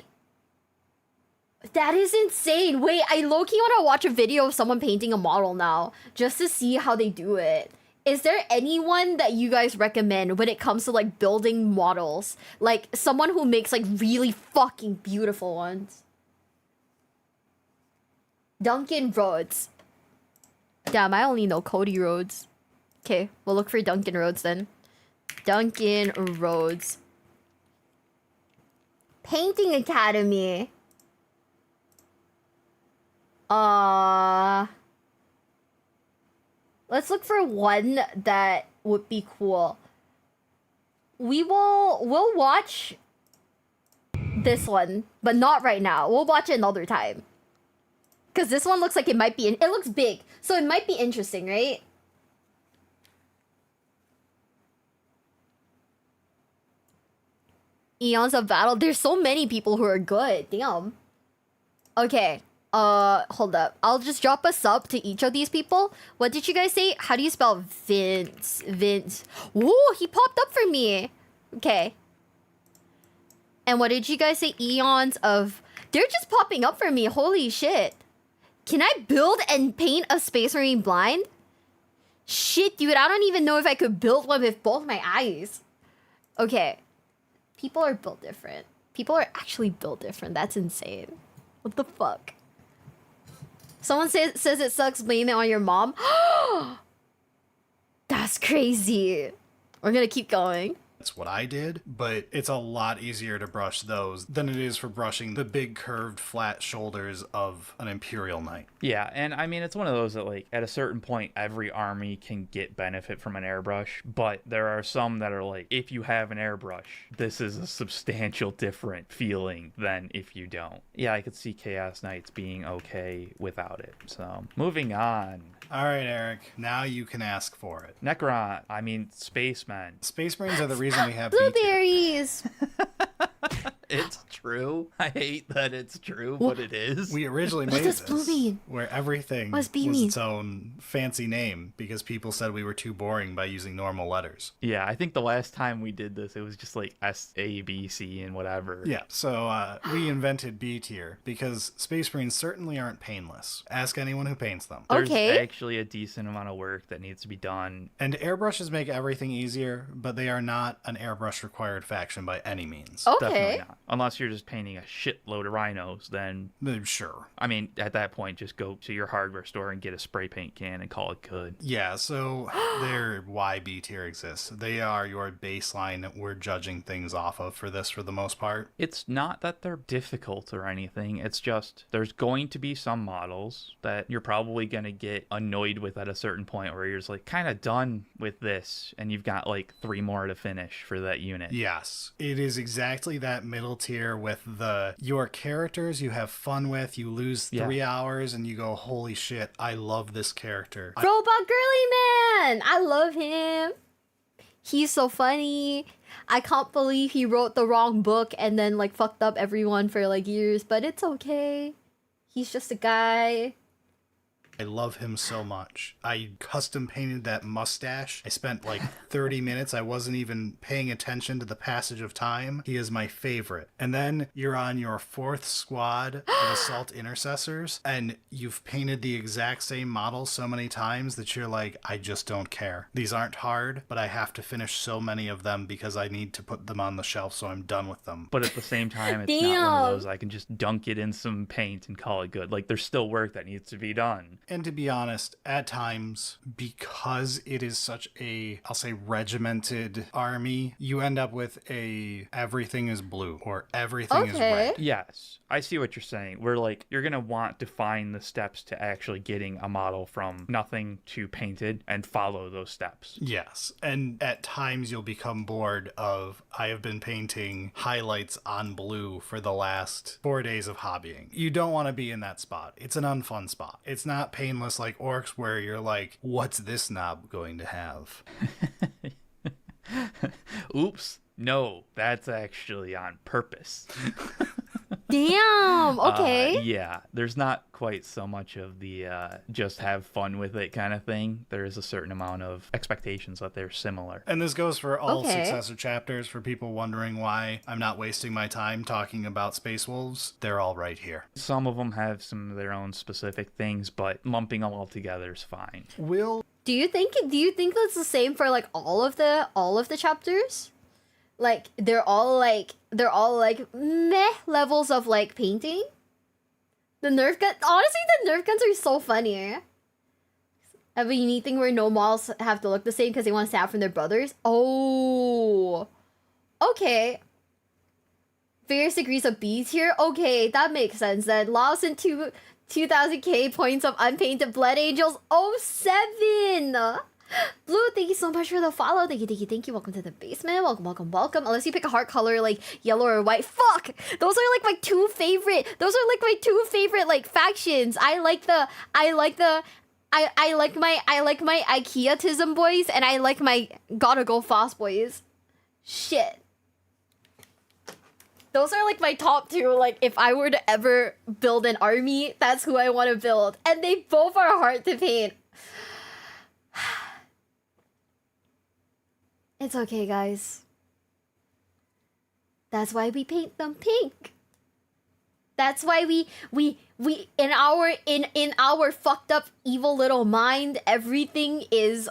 That is insane. Wait, I low-key want to watch a video of someone painting a model now just to see how they do it. Is there anyone that you guys recommend when it comes to like building models? Like someone who makes like really fucking beautiful ones. Duncan Rhodes. Damn, I only know Cody Rhodes. Okay, we'll look for Duncan Roads then. Duncan Roads. Painting Academy. Let's look for one that would be cool. We'll watch this one, but not right now. We'll watch it another time. Because this one looks like it might be, it looks big, so it might be interesting, right? Eons of Battle. There's so many people who are good. Damn. Okay. Hold up. I'll just drop a sub to each of these people. What did you guys say? How do you spell Vince? Vince. Woo, he popped up for me. Okay. And what did you guys say? Eons of... They're just popping up for me. Holy shit. Can I build and paint a Space Marine blind? Shit, dude. I don't even know if I could build one with both my eyes. Okay. People are built different. People are actually built different. That's insane. What the fuck? Someone says it sucks, blame it on your mom. That's crazy. We're gonna keep going. That's what I did, but it's a lot easier to brush those than it is for brushing the big curved flat shoulders of an Imperial Knight. Yeah, and I mean, it's one of those that, like, at a certain point, every army can get benefit from an airbrush, but there are some that are like, if you have an airbrush, this is a substantial different feeling than if you don't. Yeah, I could see Chaos Knights being okay without it, so moving on. All right, Eric, now you can ask for it. Necron, I mean, Spacemen. Space Marines are the reason we have blueberries. It's true. I hate that it's true, but it is. We originally made this where everything was its own fancy name because people said we were too boring by using normal letters. Yeah, I think the last time we did this, it was just like S, A, B, C, and whatever. Yeah, so we invented B tier because Space Marines certainly aren't painless. Ask anyone who paints them. There's actually a decent amount of work that needs to be done. And airbrushes make everything easier, but they are not an airbrush required faction by any means. Okay. Definitely not. Unless you're just painting a shitload of rhinos, then... Sure. I mean, at that point, just go to your hardware store and get a spray paint can and call it good. Yeah, so they're why B tier exists. They are your baseline we're judging things off of for this for the most part. It's not that they're difficult or anything. It's just there's going to be some models that you're probably going to get annoyed with at a certain point where you're just like kind of done with this and you've got like 3 more to finish for that unit. Yes, it is exactly that middle tier with your characters you have fun with, you lose 3 hours and you go, holy shit, I love this character. Robot Girly Man! I love him. He's so funny. I can't believe he wrote the wrong book and then like fucked up everyone for like years, but it's okay. He's just a guy. I love him so much. I custom painted that mustache. I spent like 30 minutes. I wasn't even paying attention to the passage of time. He is my favorite. And then you're on your 4th squad of Assault Intercessors, and you've painted the exact same model so many times that you're like, I just don't care. These aren't hard, but I have to finish so many of them because I need to put them on the shelf so I'm done with them. But at the same time, it's not one of those I can just dunk it in some paint and call it good. Like, there's still work that needs to be done. And to be honest, at times, because it is such a, I'll say, regimented army, you end up with a everything is blue or everything is red. Yes, I see what you're saying. We're like, you're going to want to find the steps to actually getting a model from nothing to painted and follow those steps. Yes, and at times you'll become bored of, I have been painting highlights on blue for the last 4 days of hobbying. You don't want to be in that spot. It's an unfun spot. It's not painless like Orcs where you're like, what's this knob going to have? Oops. No, that's actually on purpose. Damn, okay. Yeah, there's not quite so much of the just have fun with it kind of thing. There is a certain amount of expectations that they're similar. And this goes for all successor chapters for people wondering why I'm not wasting my time talking about Space Wolves. They're all right here. Some of them have some of their own specific things, but lumping them all together is fine. Do you think that's the same for like all of the chapters? Like they're all like meh levels of like painting. The Nerf gun, honestly, the Nerf guns are so funny. Have a unique thing where no models have to look the same because they want to stand out from their brothers. Oh, okay. Various degrees of B tier. Okay, that makes sense then. Laos and 2000k points of unpainted blood angels. 07. Blue, thank you so much for the follow. Thank you. Welcome to the basement. Welcome. Unless you pick a heart color like yellow or white. Fuck! Those are like my two favorite like factions. I like my IKEA-tism boys, and I like my gotta go fast boys. Shit. Those are like my top two. Like, if I were to ever build an army, that's who I want to build. And they both are hard to paint. It's okay, guys. That's why we paint them pink. That's why we in our fucked up evil little mind, everything is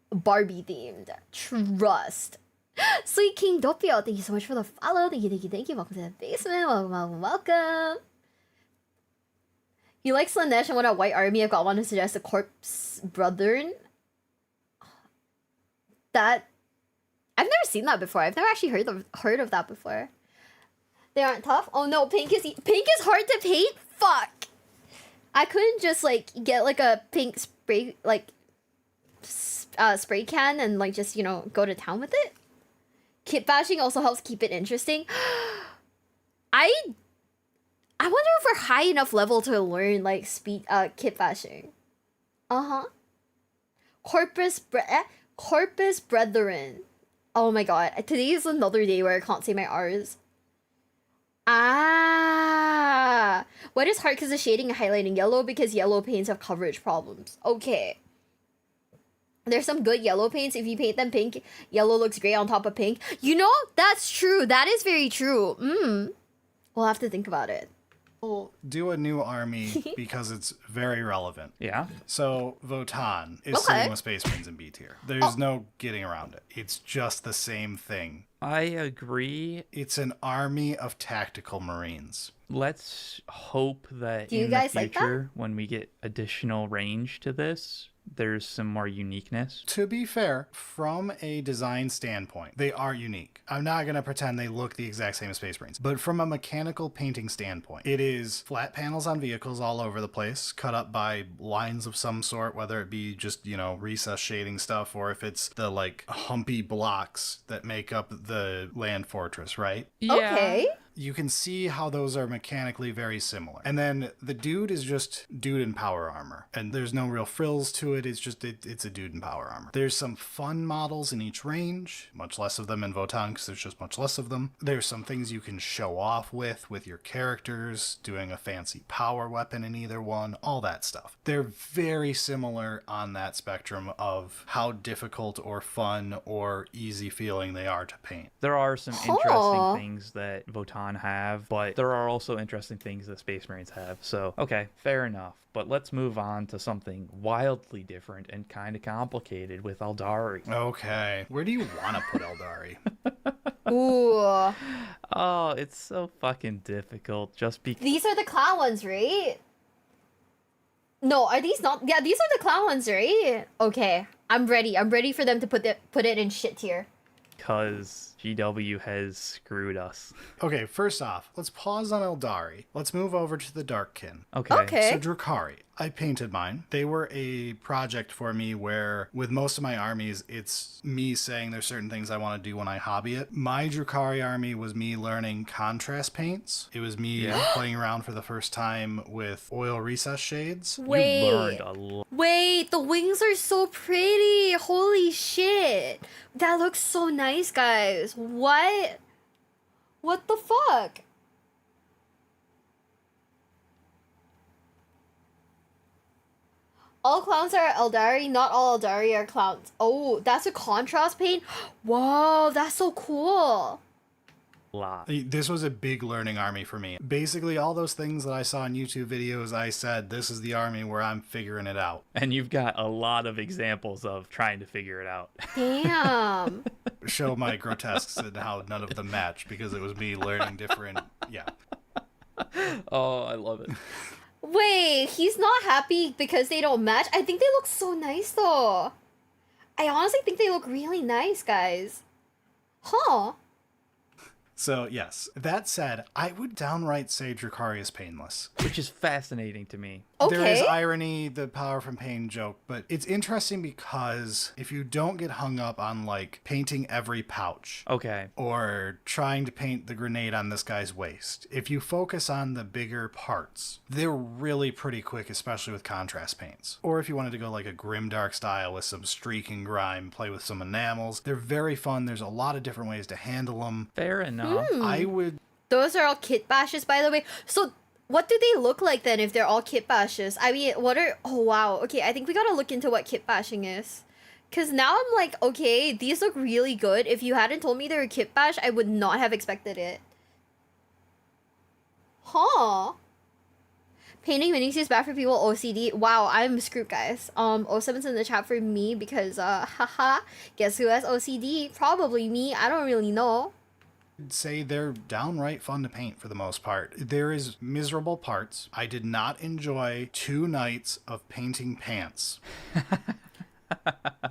Barbie themed. Trust. Sweet King Doppio, thank you so much for the follow. Thank you. Welcome to the basement. Welcome. You like Slanesh and want a white army? I've got one to suggest, a Corpse Brethren. That I've never seen that before. I've never actually heard of that before. They aren't tough. Oh no, pink is hard to paint. Fuck. I couldn't just like get like a pink spray spray can and like just, you know, go to town with it. Kit bashing also helps keep it interesting. I wonder if we're high enough level to learn like kit bashing. Corpus Brethren. Oh my god. Today is another day where I can't say my R's. What is hard because of shading and highlighting yellow? Because yellow paints have coverage problems. Okay. There's some good yellow paints. If you paint them pink, yellow looks great on top of pink. You know, that's true. That is very true. We'll have to think about it. We'll do a new army because it's very relevant. Yeah. So Votan is sitting with Space Marines in B tier. There's no getting around it. It's just the same thing. I agree. It's an army of tactical Marines. Let's hope that in the future, when we get additional range to this, there's some more uniqueness. To be fair, from a design standpoint, they are unique. I'm not going to pretend they look the exact same as Space Marines, but from a mechanical painting standpoint, it is flat panels on vehicles all over the place, cut up by lines of some sort, whether it be just, you know, recess shading stuff, or if it's the like humpy blocks that make up the land fortress, right? Yeah. Okay. You can see how those are mechanically very similar. And then the dude is just dude in power armor. And there's no real frills to it. It's just, it's a dude in power armor. There's some fun models in each range, much less of them in Votan because there's just much less of them. There's some things you can show off with your characters, doing a fancy power weapon in either one, all that stuff. They're very similar on that spectrum of how difficult or fun or easy feeling they are to paint. There are some interesting things that Votan have, but there are also interesting things that Space Marines have. So, okay, fair enough. But let's move on to something wildly different and kind of complicated with Eldari. Okay. Where do you want to put Eldari? Ooh. Oh, it's so fucking difficult just because... These are the clown ones, right? No, are these not? Yeah, these are the clown ones, right? Okay, I'm ready. I'm ready for them to put it in shit tier. Because GW has screwed us. Okay, first off, let's pause on Eldari. Let's move over to the Darkkin. Okay. So Drukhari. I painted mine. They were a project for me where, with most of my armies, it's me saying there's certain things I want to do when I hobby it. My Drukhari army was me learning contrast paints. It was me playing around for the first time with oil recess shades. Wait. You learned a lot. Wait, the wings are so pretty. Holy shit. That looks so nice, guys. What? What the fuck? All clowns are Eldari, not all Eldari are clowns. Oh, that's a contrast paint? Whoa, that's so cool. This was a big learning army for me. Basically, all those things that I saw in YouTube videos, I said, this is the army where I'm figuring it out. And you've got a lot of examples of trying to figure it out. Damn. Show my grotesques and how none of them match because it was me learning different, Oh, I love it. Wait, he's not happy because they don't match? I think they look so nice though. I honestly think they look really nice, guys. Huh. So, yes. That said, I would downright say Drukhari is painless. Which is fascinating to me. Okay. There is irony, the power from pain joke, but it's interesting because if you don't get hung up on, like, painting every pouch. Okay. Or trying to paint the grenade on this guy's waist. If you focus on the bigger parts, they're really pretty quick, especially with contrast paints. Or if you wanted to go like a grimdark style with some streak and grime, play with some enamels, they're very fun. There's a lot of different ways to handle them. Fair enough. I would... Those are all kit bashes, by the way. So what do they look like then if they're all kit bashes? I mean, what are... Oh, wow. Okay, I think we gotta look into what kit bashing is. Because now I'm like, okay, these look really good. If you hadn't told me they were kit bash, I would not have expected it. Huh. Painting minis is bad for people OCD. Wow, I'm screwed, guys. 07's in the chat for me because, haha, guess who has OCD? Probably me. I don't really know. Say they're downright fun to paint for the most part. There is miserable parts. I did not enjoy 2 nights of painting pants.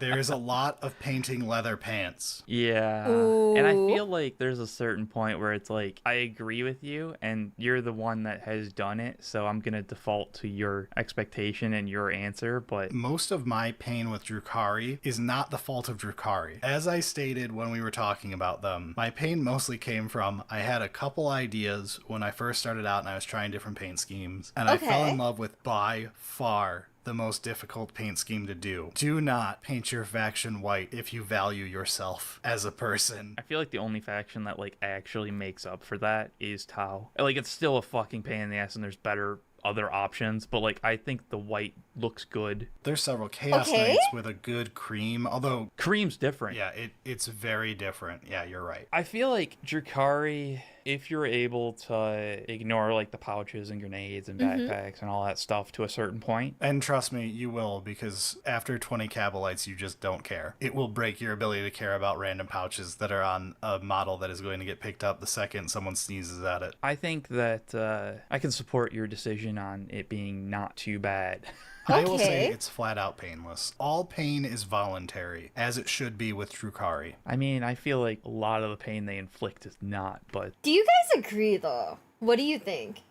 There's a lot of painting leather pants. Yeah. Ooh. And I feel like there's a certain point where it's like, I agree with you, and you're the one that has done it, so I'm going to default to your expectation and your answer, but... Most of my pain with Drukhari is not the fault of Drukhari. As I stated when we were talking about them, my pain mostly came from, I had a couple ideas when I first started out and I was trying different paint schemes, and I fell in love with, by far, the most difficult paint scheme to do. Do not paint your faction white if you value yourself as a person. I feel like the only faction that like actually makes up for that is Tau. Like, it's still a fucking pain in the ass and there's better other options, but like I think the white looks good. There's several Chaos Knights with a good cream, although cream's different. Yeah, it's very different. Yeah, you're right. I feel like Drukhari, if you're able to ignore like the pouches and grenades and backpacks and all that stuff to a certain point. And trust me, you will, because after 20 Cabalites, you just don't care. It will break your ability to care about random pouches that are on a model that is going to get picked up the second someone sneezes at it. I think that I can support your decision on it being not too bad. I will say it's flat out painless. All pain is voluntary, as it should be with Drukhari. I mean, I feel like a lot of the pain they inflict is not, but... Do you guys agree, though? What do you think?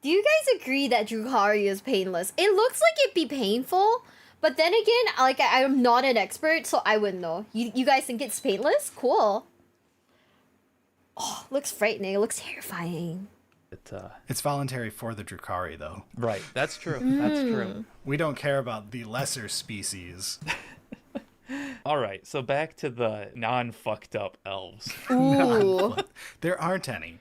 Do you guys agree that Drukhari is painless? It looks like it'd be painful, but then again, like, I'm not an expert, so I wouldn't know. You guys think it's painless? Cool. Oh, looks frightening. It looks terrifying. It's voluntary for the Drukhari, though. Right, that's true. That's true. We don't care about the lesser species. All right, so back to the non-fucked up elves. Ooh. There aren't any.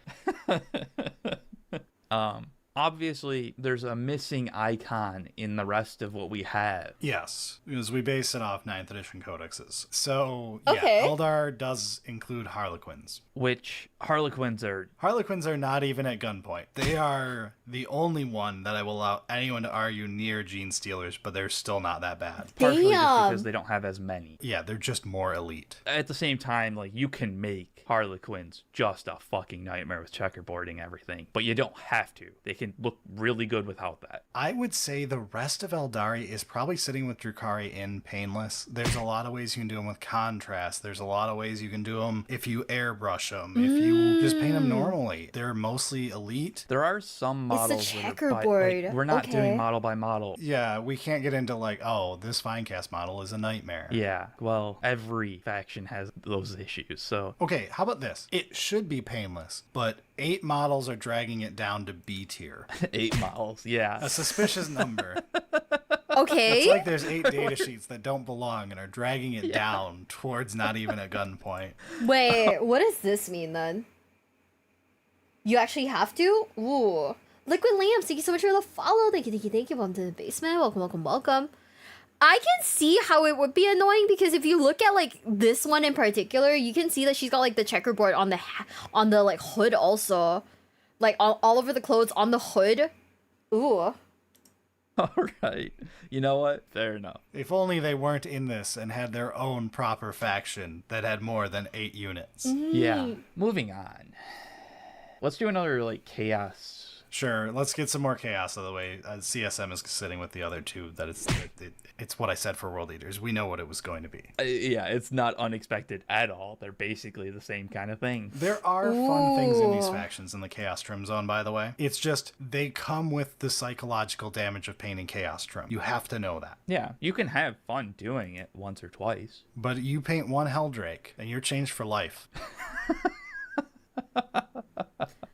Obviously, there's a missing icon in the rest of what we have. Yes, because we base it off 9th edition codexes. So, yeah, Eldar does include Harlequins. Which Harlequins are... Harlequins are not even at gunpoint. They are the only one that I will allow anyone to argue near Gene Stealers, but they're still not that bad. Partially just because they don't have as many. Yeah, they're just more elite. At the same time, like, you can make Harlequins just a fucking nightmare with checkerboarding everything, but you don't have to. They can look really good without that. I would say the rest of Eldari is probably sitting with Drukhari in painless. There's a lot of ways you can do them with contrast. There's a lot of ways you can do them if you airbrush them, if you just paint them normally. They're mostly elite. There are some models it's a checkerboard. like, we're not doing model by model. Yeah, we can't get into like, oh, this Finecast model is a nightmare. Yeah, well, every faction has those issues, so... Okay, how about this? It should be painless, but 8 models are dragging it down to B tier. 8 models, yeah. A suspicious number. Okay. It's like there's 8 data sheets that don't belong and are dragging it down towards not even a gunpoint. Wait, what does this mean then? You actually have to? Ooh. Liquid Lambs, thank you so much for the follow. Thank you. Welcome to the basement. Welcome. I can see how it would be annoying because if you look at like this one in particular, you can see that she's got like the checkerboard on the like hood also. Like all over the clothes on the hood. Ooh. All right. You know what? Fair enough. If only they weren't in this and had their own proper faction that had more than 8 units. Yeah. Moving on. Let's do another like chaos Sure, let's get some more chaos out of the way. CSM is sitting with the other two. That it's what I said for World Eaters. We know what it was going to be. Yeah, it's not unexpected at all. They're basically the same kind of thing. There are fun things in these factions in the Chaos Trim Zone, by the way. It's just they come with the psychological damage of painting Chaos Trim. You have to know that. Yeah, you can have fun doing it once or twice. But you paint one Helldrake, and you're changed for life.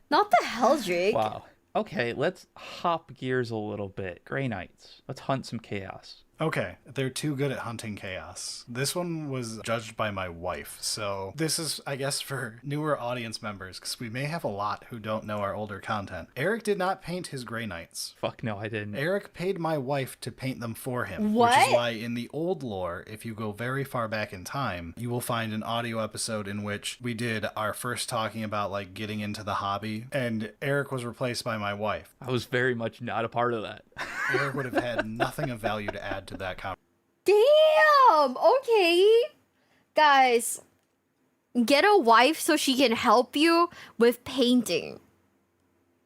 Not the Helldrake. Wow. Okay, let's hop gears a little bit. Grey Knights. Let's hunt some chaos. Okay, they're too good at hunting chaos. This one was judged by my wife, so this is, I guess, for newer audience members, because we may have a lot who don't know our older content. Eric did not paint his Grey Knights. Fuck no, I didn't. Eric paid my wife to paint them for him. What? Which is why in the old lore, if you go very far back in time, you will find an audio episode in which we did our first talking about, like, getting into the hobby, and Eric was replaced by my wife. I was very much not a part of that. Eric would have had nothing of value to add to that conversation. Damn! Okay. Guys, get a wife so she can help you with painting.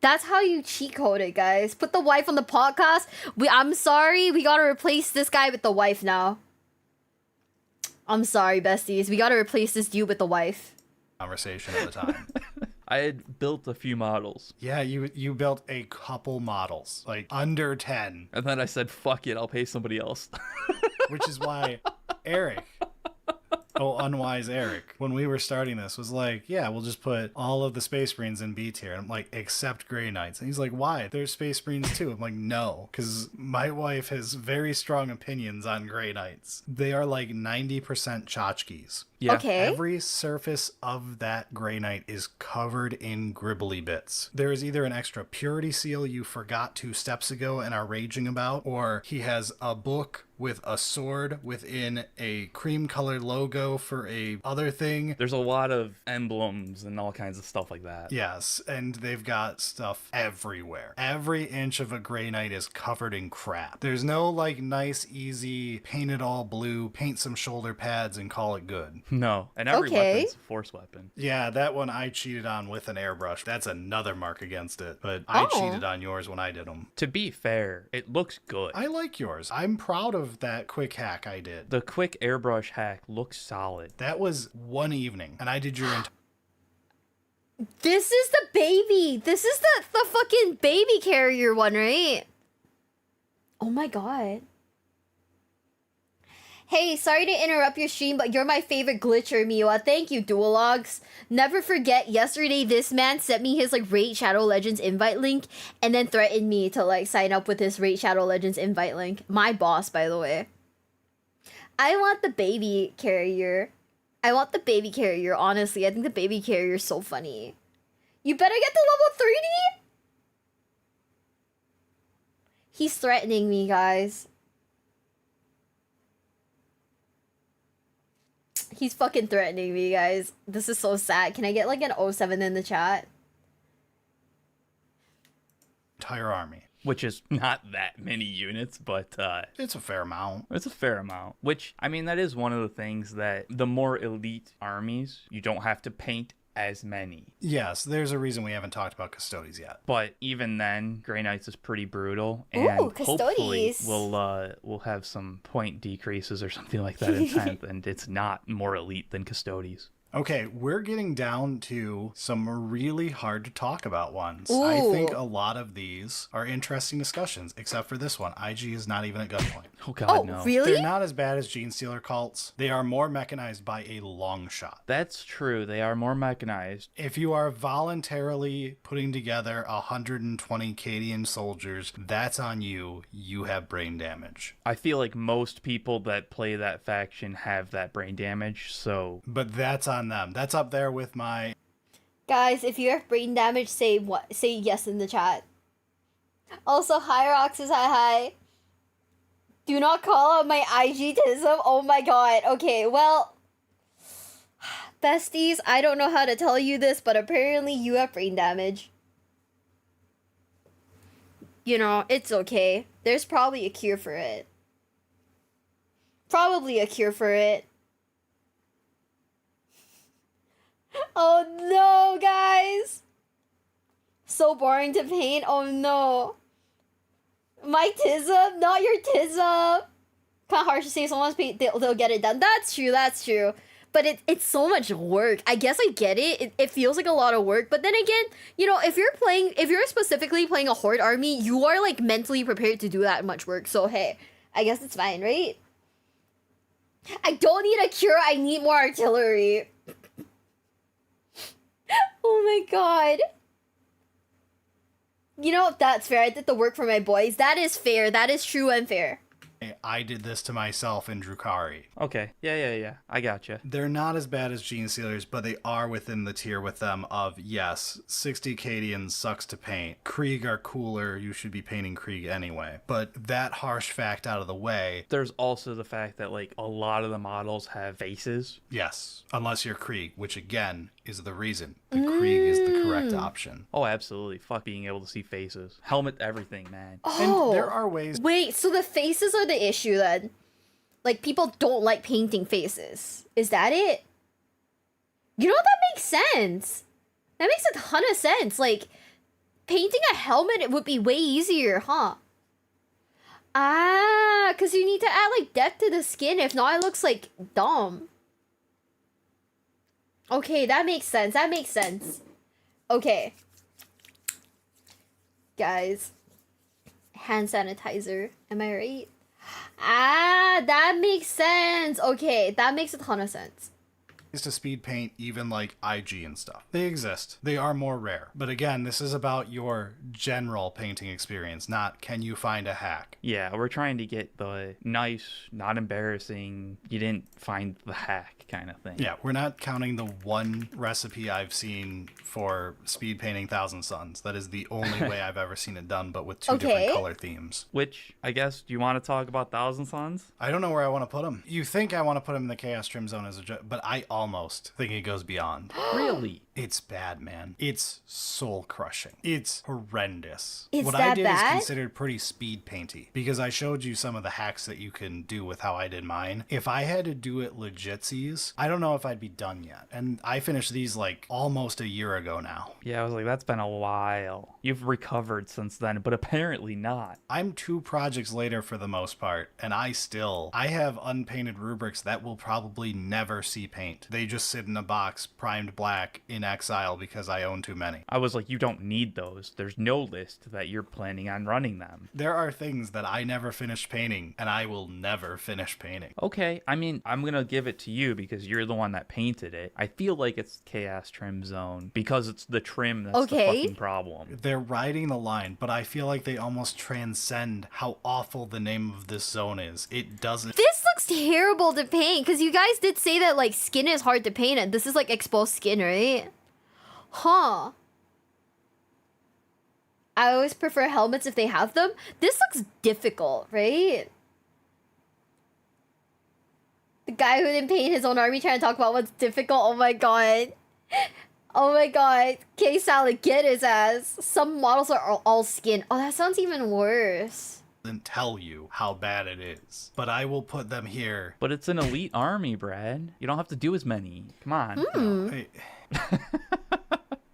That's how you cheat code it, guys. Put the wife on the podcast. I'm sorry, we gotta replace this guy with the wife now. I'm sorry, besties. We gotta replace this dude with the wife. Conversation at the time. I had built a few models. Yeah, you built a couple models, like under 10. And then I said, fuck it, I'll pay somebody else. Which is why Eric, unwise Eric, when we were starting this, was like, yeah, we'll just put all of the Space Marines in B tier. And I'm like, except Grey Knights. And he's like, why? There's Space Marines too. I'm like, no, because my wife has very strong opinions on Grey Knights. They are like 90% tchotchkes. Yeah. Okay. Every surface of that Grey Knight is covered in gribbly bits. There is either an extra purity seal you forgot 2 steps ago and are raging about, or he has a book with a sword within a cream-colored logo for a other thing. There's a lot of emblems and all kinds of stuff like that. Yes, and they've got stuff everywhere. Every inch of a Grey Knight is covered in crap. There's no, like, nice, easy, paint it all blue, paint some shoulder pads, and call it good. No, and every weapon's a force weapon. Yeah, that one I cheated on with an airbrush. That's another mark against it, but I cheated on yours when I did them. To be fair, it looks good. I like yours. I'm proud of that quick hack I did. The quick airbrush hack looks solid. That was one evening, and I did your entire... This is the baby. This is the fucking baby carrier one, right? Oh my god. Hey, sorry to interrupt your stream, but you're my favorite glitcher, Miwa. Thank you, Duologs. Never forget, yesterday this man sent me his, like, Raid Shadow Legends invite link and then threatened me to, like, sign up with his Raid Shadow Legends invite link. My boss, by the way. I want the baby carrier. I want the baby carrier, honestly. I think the baby carrier is so funny. You better get to level 30? He's threatening me, guys. He's fucking threatening me, guys. This is so sad. Can I get like an 07 in the chat? Entire army. Which is not that many units, but it's a fair amount. It's a fair amount. Which, I mean, that is one of the things that the more elite armies, you don't have to paint as many. Yes, there's a reason we haven't talked about Custodes yet. But even then, Grey Knights is pretty brutal, and hopefully we'll have some point decreases or something like that in 10th, and it's not more elite than Custodes. Okay, we're getting down to some really hard to talk about ones. Ooh. I think a lot of these are interesting discussions, except for this one. IG is not even at gunpoint. Oh god, no. Really? They're not as bad as Gene Stealer cults. They are more mechanized by a long shot. That's true. They are more mechanized. If you are voluntarily putting together 120 Cadian soldiers, that's on you. You have brain damage. I feel like most people that play that faction have that brain damage, so... But that's on them. That's up there with my... Guys, if you have brain damage, say yes in the chat. Also, Hyrox says hi. Do not call out my IG-tism. Oh my god. Okay, well... Besties, I don't know how to tell you this, but apparently you have brain damage. You know, it's okay. There's probably a cure for it. Probably a cure for it. Oh no, guys! So boring to paint. Oh no. My Tizza, not your Tizza. Kind of harsh to say someone's paint, they'll get it done. That's true. But it's so much work. I guess I get it. It feels like a lot of work. But then again, you know, if you're specifically playing a horde army, you are like mentally prepared to do that much work. So hey, I guess it's fine, right? I don't need a cure, I need more artillery. Oh my god. You know, that's fair. I did the work for my boys. That is fair. That is true and fair. I did this to myself in Drukhari. Okay. Yeah. I gotcha. They're not as bad as Gene Stealers, but they are within the tier with them of, yes, 60 Cadians sucks to paint. Krieg are cooler, you should be painting Krieg anyway. But that harsh fact out of the way. There's also the fact that, like, a lot of the models have faces. Yes, unless you're Krieg, which again is the reason. The Krieg is the correct option. Oh, absolutely. Fuck being able to see faces. Helmet everything, man. Oh. And there are ways... Wait, so the faces are the issue then? Like, people don't like painting faces. Is that it? You know, that makes sense. That makes a ton of sense. Like, painting a helmet, it would be way easier, huh? Ah, because you need to add, like, depth to the skin. If not, it looks, like, dumb. Okay, that makes sense. That makes sense. Okay. Guys. Hand sanitizer. Am I right? Ah, that makes sense. Okay, that makes a ton of sense. Is to speed paint even like IG and stuff. They exist. They are more rare. But again, this is about your general painting experience, not can you find a hack. Yeah, we're trying to get the nice, not embarrassing, you didn't find the hack kind of thing. Yeah, we're not counting the one recipe I've seen for speed painting Thousand Suns. That is the only way I've ever seen it done, but with two different color themes. Which, I guess, do you want to talk about Thousand Suns? I don't know where I want to put them. You think I want to put them in the Chaos Trim Zone as a joke, but I almost think it goes beyond. Really? It's bad, man. It's soul crushing. It's horrendous. What I did bad? is considered pretty speed painty because I showed you some of the hacks that you can do with how I did mine. If I had to do it legitsies, I don't know if I'd be done yet. And I finished these like almost a year ago now. Yeah, I was like, that's been a while. You've recovered since then, but apparently not. I'm 2 projects later for the most part, and I have unpainted rubrics that will probably never see paint. They just sit in a box primed black in exile because I own too many. I was like, you don't need those. There's no list that you're planning on running them. There are things that I never finished painting, and I will never finish painting. Okay, I mean, I'm gonna give it to you because you're the one that painted it. I feel like it's Chaos Trim Zone because it's the trim that's the fucking problem. They're riding the line, but I feel like they almost transcend how awful the name of this zone is. It doesn't... This looks terrible to paint because you guys did say that like skin is hard to paint and this is like exposed skin, right? Huh. I always prefer helmets if they have them. This looks difficult, right? The guy who didn't paint his own army trying to talk about what's difficult. Oh my god. Oh my god. K-Salad, get his ass. Some models are all skin. Oh, that sounds even worse. Doesn't tell you how bad it is, but I will put them here. But it's an elite army, Brad. You don't have to do as many. Come on. No,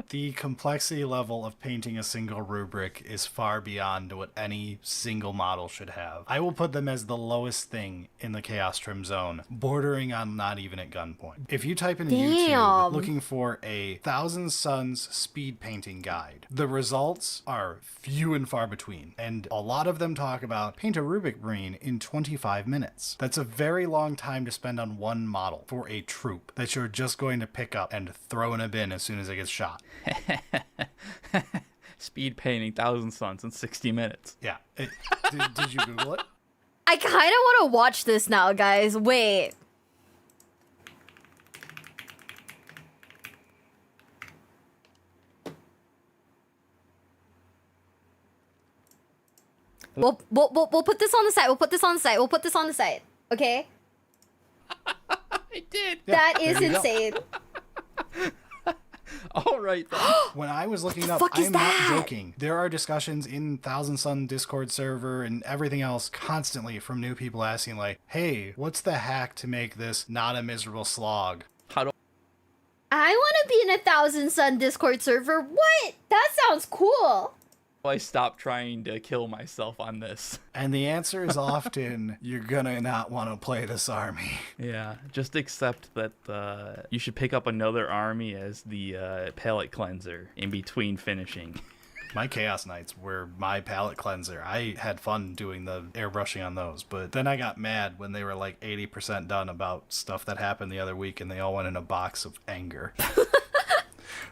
the complexity level of painting a single rubric is far beyond what any single model should have. I will put them as the lowest thing in the Chaos Trim Zone, bordering on not even at gunpoint. If you type in YouTube looking for a Thousand Suns speed painting guide, the results are few and far between, and a lot of them talk about paint a rubric marine in 25 minutes. That's a very long time to spend on one model for a troop that you're just going to pick up and throw in a bin as soon as it gets shot. Speed painting Thousand Suns in 60 minutes. Yeah. Did you Google it? I kind of want to watch this now, guys. Wait. We'll put this on the side. We'll put this on the side. We'll put this on the side. Okay? I did. That is insane. All right. When I was looking up, I'm not joking. There are discussions in Thousand Sun Discord server and everything else constantly from new people asking like, hey, what's the hack to make this not a miserable slog? I want to be in 1,000 Sun Discord server. What? That sounds cool. I stopped trying to kill myself on this. And the answer is often, you're gonna not want to play this army. Yeah, just accept that you should pick up another army as the palate cleanser in between finishing. My Chaos Knights were my palate cleanser. I had fun doing the airbrushing on those, but then I got mad when they were like 80% done about stuff that happened the other week, and they all went in a box of anger.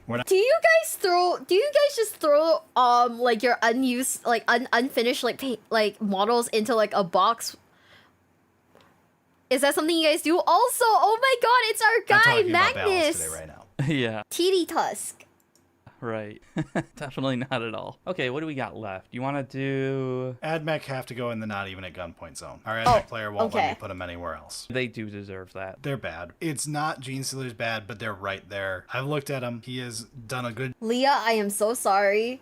Do you guys just throw like your unused, like unfinished like models into like a box? Is that something you guys do? Also, oh my god, it's our guy Magnus today right now. Yeah. TD Tusk. Right. Definitely not at all. Okay, what do we got left? You want to do... AdMech have to go in the not even at gunpoint zone. Our AdMech player won't let me put them anywhere else. They do deserve that. They're bad. It's not Gene Stealer's bad, but they're right there. I've looked at him. He has done a good... Leah, I am so sorry.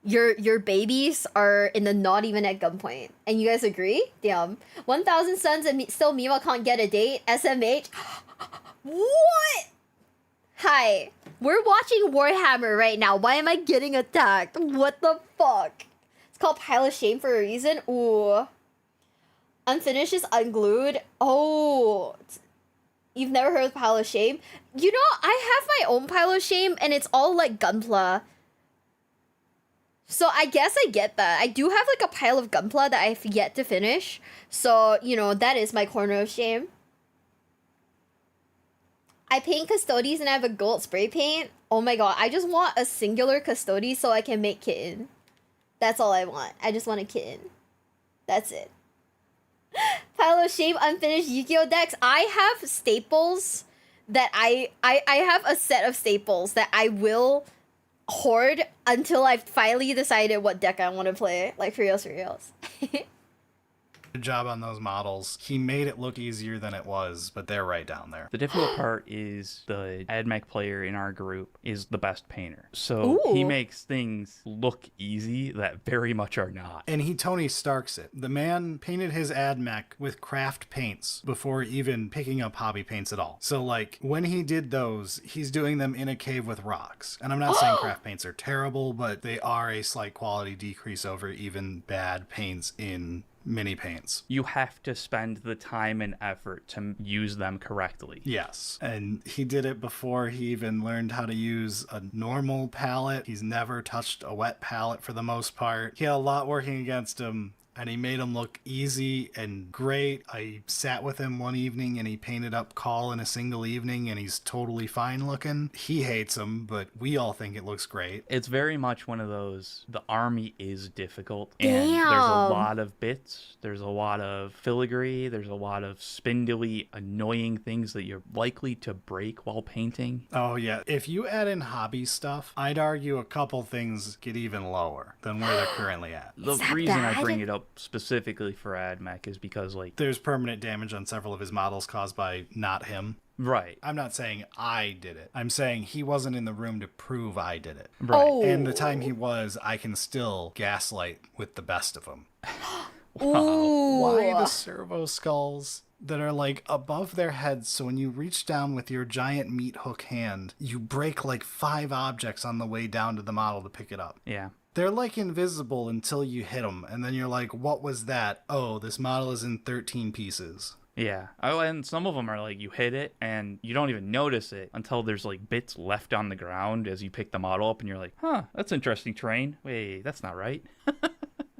Your babies are in the not even at gunpoint. And you guys agree? Damn. 1,000 Suns and still Miwa can't get a date? SMH? What? Hi. We're watching Warhammer right now. Why am I getting attacked? What the fuck? It's called Pile of Shame for a reason. Ooh. Unfinished is unglued. Oh. You've never heard of Pile of Shame? You know, I have my own Pile of Shame, and it's all like Gunpla. So I guess I get that. I do have like a pile of Gunpla that I've yet to finish. So, you know, that is my corner of shame. I paint Custodes and I have a gold spray paint. Oh my god, I just want a singular Custodes so I can make kitten. That's all I want. I just want a kitten. That's it. Pile of shame, unfinished Yu-Gi-Oh decks. I have staples that I have a set of staples that I will hoard until I've finally decided what deck I want to play. Like, for reals, for reals. Good job on those models. He made it look easier than it was, but they're right down there. The difficult part is the AdMech player in our group is the best painter. So he makes things look easy that very much are not. And he Tony Starks it. The man painted his AdMech with craft paints before even picking up hobby paints at all. So like when he did those, he's doing them in a cave with rocks. And I'm not saying craft paints are terrible, but they are a slight quality decrease over even bad paints in mini paints. You have to spend the time and effort to use them correctly. Yes. And he did it before he even learned how to use a normal palette. He's never touched a wet palette for the most part. He had a lot working against him, and he made him look easy and great. I sat with him one evening and he painted up Call in a single evening and he's totally fine looking. He hates him, but we all think it looks great. It's very much one of those, the army is difficult. And there's a lot of bits, there's a lot of filigree, there's a lot of spindly, annoying things that you're likely to break while painting. Oh yeah, if you add in hobby stuff, I'd argue a couple things get even lower than where they're currently at. The reason I bring it up specifically for AdMech is because like there's permanent damage on several of his models caused by not him. Right. I'm not saying I did it. I'm saying he wasn't in the room to prove I did it. Right. And the time he was, I can still gaslight with the best of them. Ooh. Why the servo skulls that are like above their heads, so when you reach down with your giant meat hook hand, you break like 5 objects on the way down to the model to pick it up. Yeah. They're like invisible until you hit them, and then you're like, what was that? Oh, this model is in 13 pieces. Yeah. Oh, and some of them are like you hit it and you don't even notice it until there's like bits left on the ground as you pick the model up and you're like, huh, that's interesting terrain. Wait, that's not right.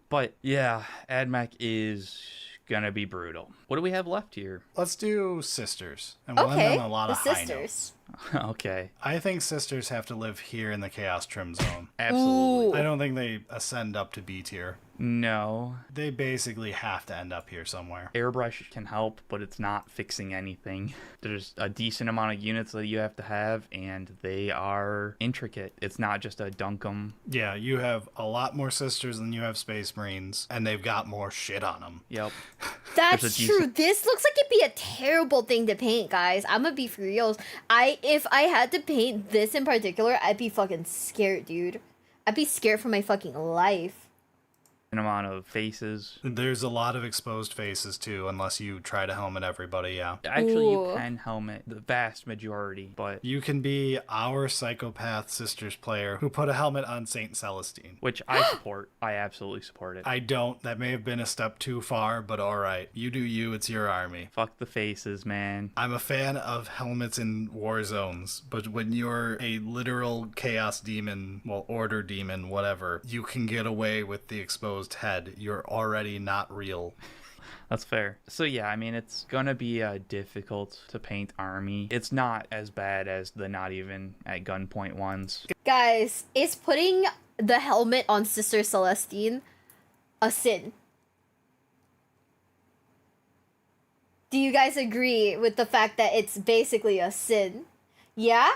But yeah, AdMech is gonna be brutal. What do we have left here? Let's do Sisters. And we'll end on a lot of high Sisters. Okay. I think Sisters have to live here in the Chaos Trim Zone. Absolutely. I don't think they ascend up to B tier. No. They basically have to end up here somewhere. Airbrush can help, but it's not fixing anything. There's a decent amount of units that you have to have, and they are intricate. It's not just a dunk 'em. Yeah, you have a lot more Sisters than you have Space Marines, and they've got more shit on them. Yep. That's true. This looks like it'd be a terrible thing to paint, guys. I'm gonna be for reals. If I had to paint this in particular, I'd be fucking scared, dude. I'd be scared for my fucking life. amount of faces. There's a lot of exposed faces too, unless you try to helmet everybody, yeah. Actually, you can helmet the vast majority, but... You can be our Psychopath Sisters player who put a helmet on Saint Celestine. Which I support. I absolutely support it. I don't. That may have been a step too far, but alright. You do you, it's your army. Fuck the faces, man. I'm a fan of helmets in war zones, but when you're a literal chaos demon, well, order demon, whatever, you can get away with the exposed head. You're already not real. That's fair. So yeah, I mean, it's gonna be difficult to paint army. It's not as bad as the not even at gunpoint ones. Guys, is putting the helmet on Sister Celestine a sin? Do you guys agree with the fact that it's basically a sin? Yeah?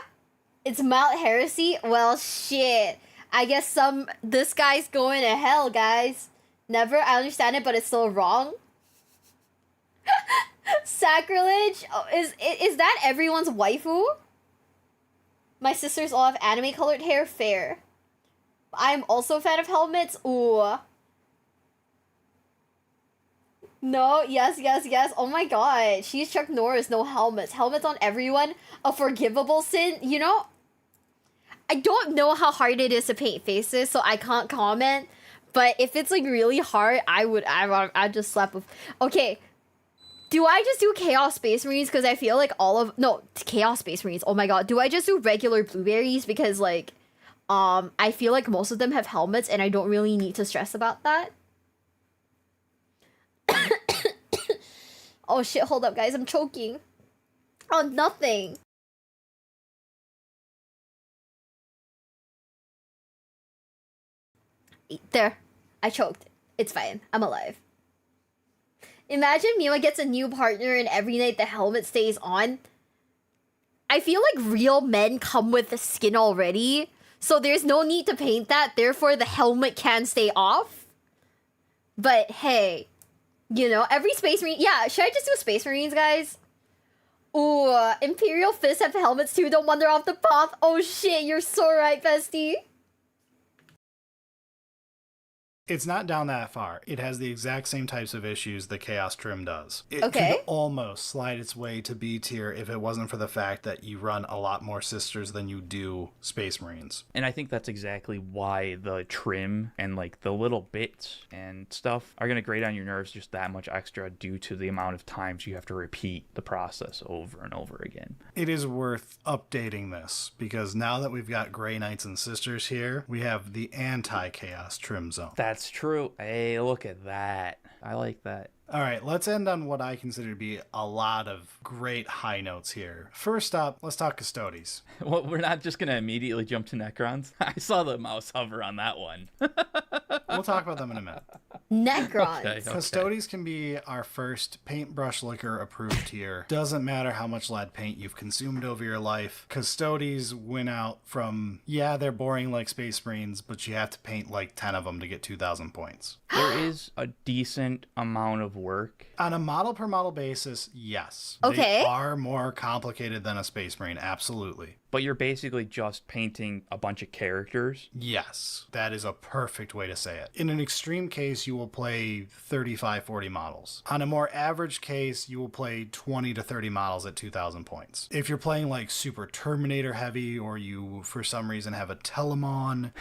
It's Mount Heresy? Well, shit. I guess this guy's going to hell, guys. Never. I understand it, but it's still wrong. Sacrilege? Oh, is that everyone's waifu? My sisters all have anime colored hair. Fair. I'm also a fan of helmets. Ooh. No, yes. Oh my god. She's Chuck Norris, no helmets. Helmets on everyone. A forgivable sin. You know, I don't know how hard it is to paint faces, so I can't comment. But if it's like really hard, I'd just slap a... Okay. Do I just do Chaos Space Marines? Because I feel like no, Chaos Space Marines. Oh my god. Do I just do regular blueberries? Because like, I feel like most of them have helmets and I don't really need to stress about that. Oh shit, hold up guys, I'm choking. Oh, nothing. There, I choked. It's fine, I'm alive. Imagine Miwa gets a new partner and every night the helmet stays on. I feel like real men come with the skin already, so there's no need to paint that, therefore the helmet can stay off. But hey, you know, every Space Marine... Yeah, should I just do Space Marines, guys? Ooh, Imperial Fists have helmets too, don't wander off the path. Oh shit, you're so right, bestie. It's not down that far. It has the exact same types of issues the Chaos Trim does. It okay. could almost slide its way to B tier if it wasn't for the fact that you run a lot more sisters than you do Space Marines. And I think that's exactly why the trim and like the little bits and stuff are going to grate on your nerves just that much extra due to the amount of times you have to repeat the process over and over again. It is worth updating this because now that we've got Grey Knights and Sisters here, we have the anti-Chaos Trim zone. That's true. Hey, look at that. I like that. All right, let's end on what I consider to be a lot of great high notes here. First up, let's talk Custodes. Well, we're not just going to immediately jump to Necrons. I saw the mouse hover on that one. We'll talk about them in a minute. Necrons. Okay. Custodes can be our first paintbrush liquor approved here. Doesn't matter how much lead paint you've consumed over your life. Custodes win out from, yeah, they're boring like Space Marines, but you have to paint like 10 of them to get 2,000 points. There is a decent amount of work. On a model per model basis, yes. Okay. They are more complicated than a Space Marine, absolutely. But you're basically just painting a bunch of characters. Yes, that is a perfect way to say it. In an extreme case, you will play 35, 40 models. On a more average case, you will play 20 to 30 models at 2,000 points. If you're playing like super Terminator heavy, or you for some reason have a Telemon,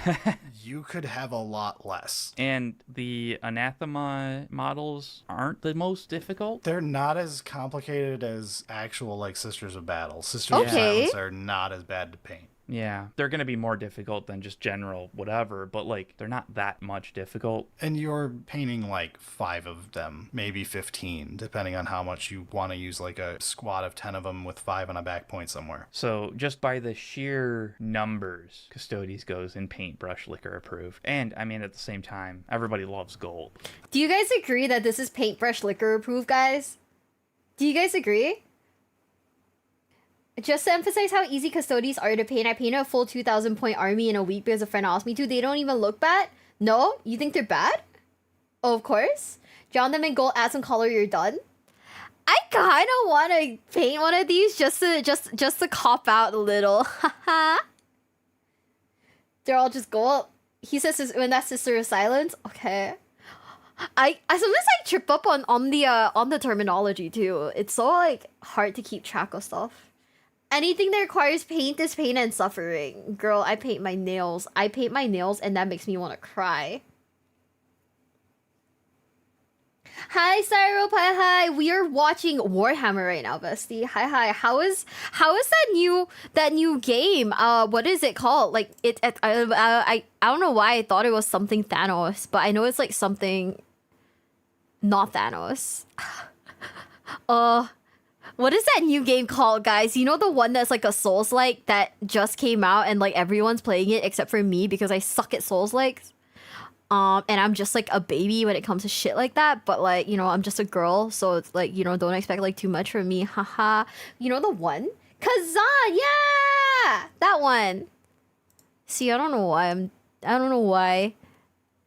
you could have a lot less. And the Anathema models aren't the most difficult? They're not as complicated as actual like Sisters of Battle. Sisters of Silence are not as bad to paint. Yeah, they're going to be more difficult than just general whatever, but like they're not that much difficult. And you're painting like 5 of them, maybe 15, depending on how much you want to use like a squad of 10 of them with 5 on a back point somewhere. So just by the sheer numbers, Custodes goes in paintbrush liquor approved. And I mean, at the same time, everybody loves gold. Do you guys agree that this is paintbrush liquor approved, guys? Do you guys agree? Just to emphasize how easy Custodes are to paint, I painted a full 2,000 point army in a week because a friend asked me to. They don't even look bad. No? You think they're bad? Oh, of course. Drown them in gold, add some color, you're done. I kind of want to paint one of these just to cop out a little. Haha. They're all just gold. He says when that's Sister of Silence. Okay. I sometimes like trip up on the terminology too. It's so like hard to keep track of stuff. Anything that requires paint is pain and suffering. Girl, I paint my nails. I paint my nails and that makes me want to cry. Hi, Cyro Pie. Hi, we are watching Warhammer right now, bestie. Hi. How is that new game? What is it called? Like I don't know why I thought it was something Thanos, but I know it's like something not Thanos. What is that new game called, guys? You know the one that's like a Souls-like that just came out and like everyone's playing it except for me because I suck at Souls-likes. And I'm just like a baby when it comes to shit like that, but like, you know, I'm just a girl, so it's like, you know, don't expect like too much from me. Haha. You know the one? Kazan, yeah! That one. See, I don't know why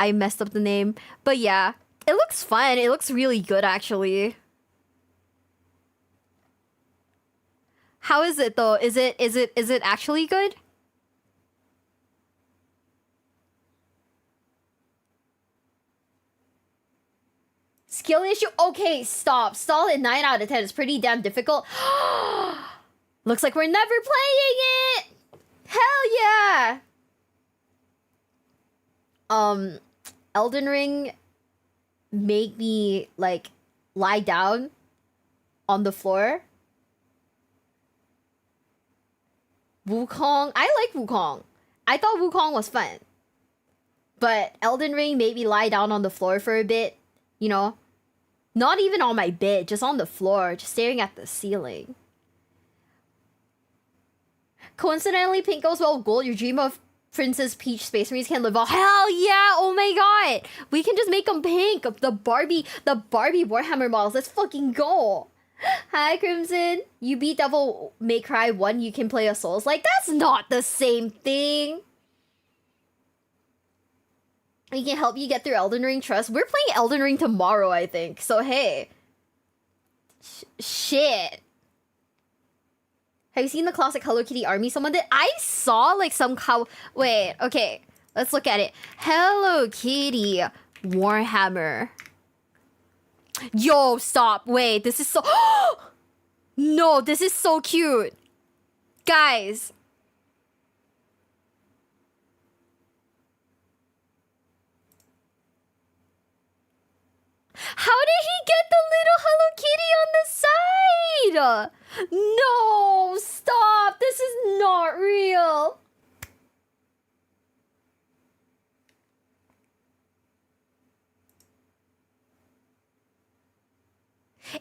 I messed up the name, but yeah. It looks fun. It looks really good actually. How is it though? Is it actually good? Skill issue? Okay, stop. Solid 9 out of 10. It's pretty damn difficult. Looks like we're never playing it! Hell yeah! Elden Ring make me, like, lie down on the floor. Wukong. I like Wukong. I thought Wukong was fun. But Elden Ring made me lie down on the floor for a bit. You know? Not even on my bed, just on the floor, just staring at the ceiling. Coincidentally, pink goes well with gold. Your dream of Princess Peach Space Marines can live on. Hell yeah! Oh my god! We can just make them pink. The Barbie Warhammer models. Let's fucking go. Hi, Crimson. You beat Devil May Cry 1, you can play a Souls. Like, that's not the same thing. We can help you get through Elden Ring. Trust. We're playing Elden Ring tomorrow, I think. So, hey. Shit. Have you seen the classic Hello Kitty army? Someone did. I saw, like, some cow. Wait, okay. Let's look at it. Hello Kitty Warhammer. Yo, stop. Wait, this is so... No, this is so cute. Guys. How did he get the little Hello Kitty on the side? No, stop. This is not real.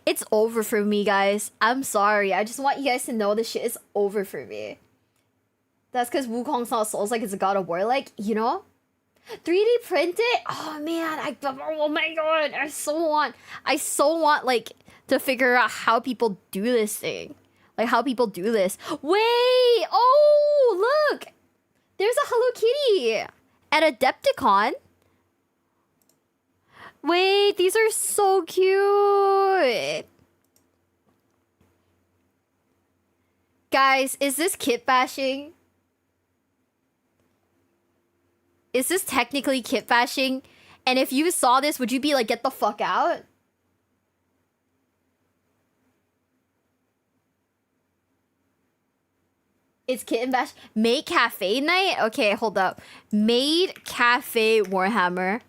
It's over for me, guys. I'm sorry. I just want you guys to know this shit is over for me. That's because Wukong's not Souls like it's a God of War, like, you know? 3D print it? Oh man, oh my god, I so want like to figure out how people do this thing. Like how people do this. Wait, oh look! There's a Hello Kitty at Adepticon. Wait, these are so cute. Guys, is this kit bashing? Is this technically kit bashing? And if you saw this, would you be like, get the fuck out? It's kitten bash. Maid Cafe night? Okay, hold up. Maid Cafe Warhammer.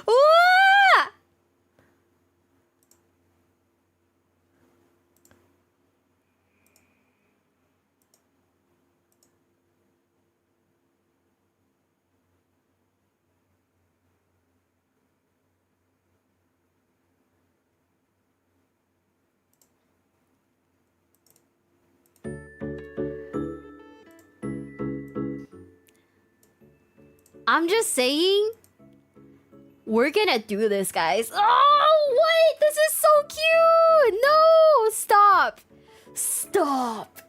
Ooh! I'm just saying, we're gonna do this, guys. Oh, wait, this is so cute. No, stop. Stop.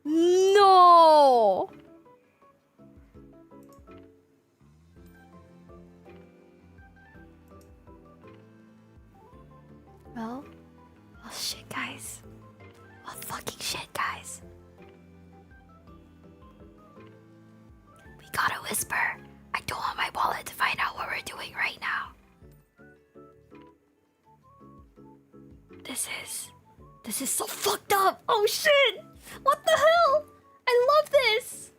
No. Well, oh shit, guys. Oh fucking shit, guys. whisper. I don't want my wallet to find out what we're doing right now. This is so fucked up. Oh shit! What the hell? I love this.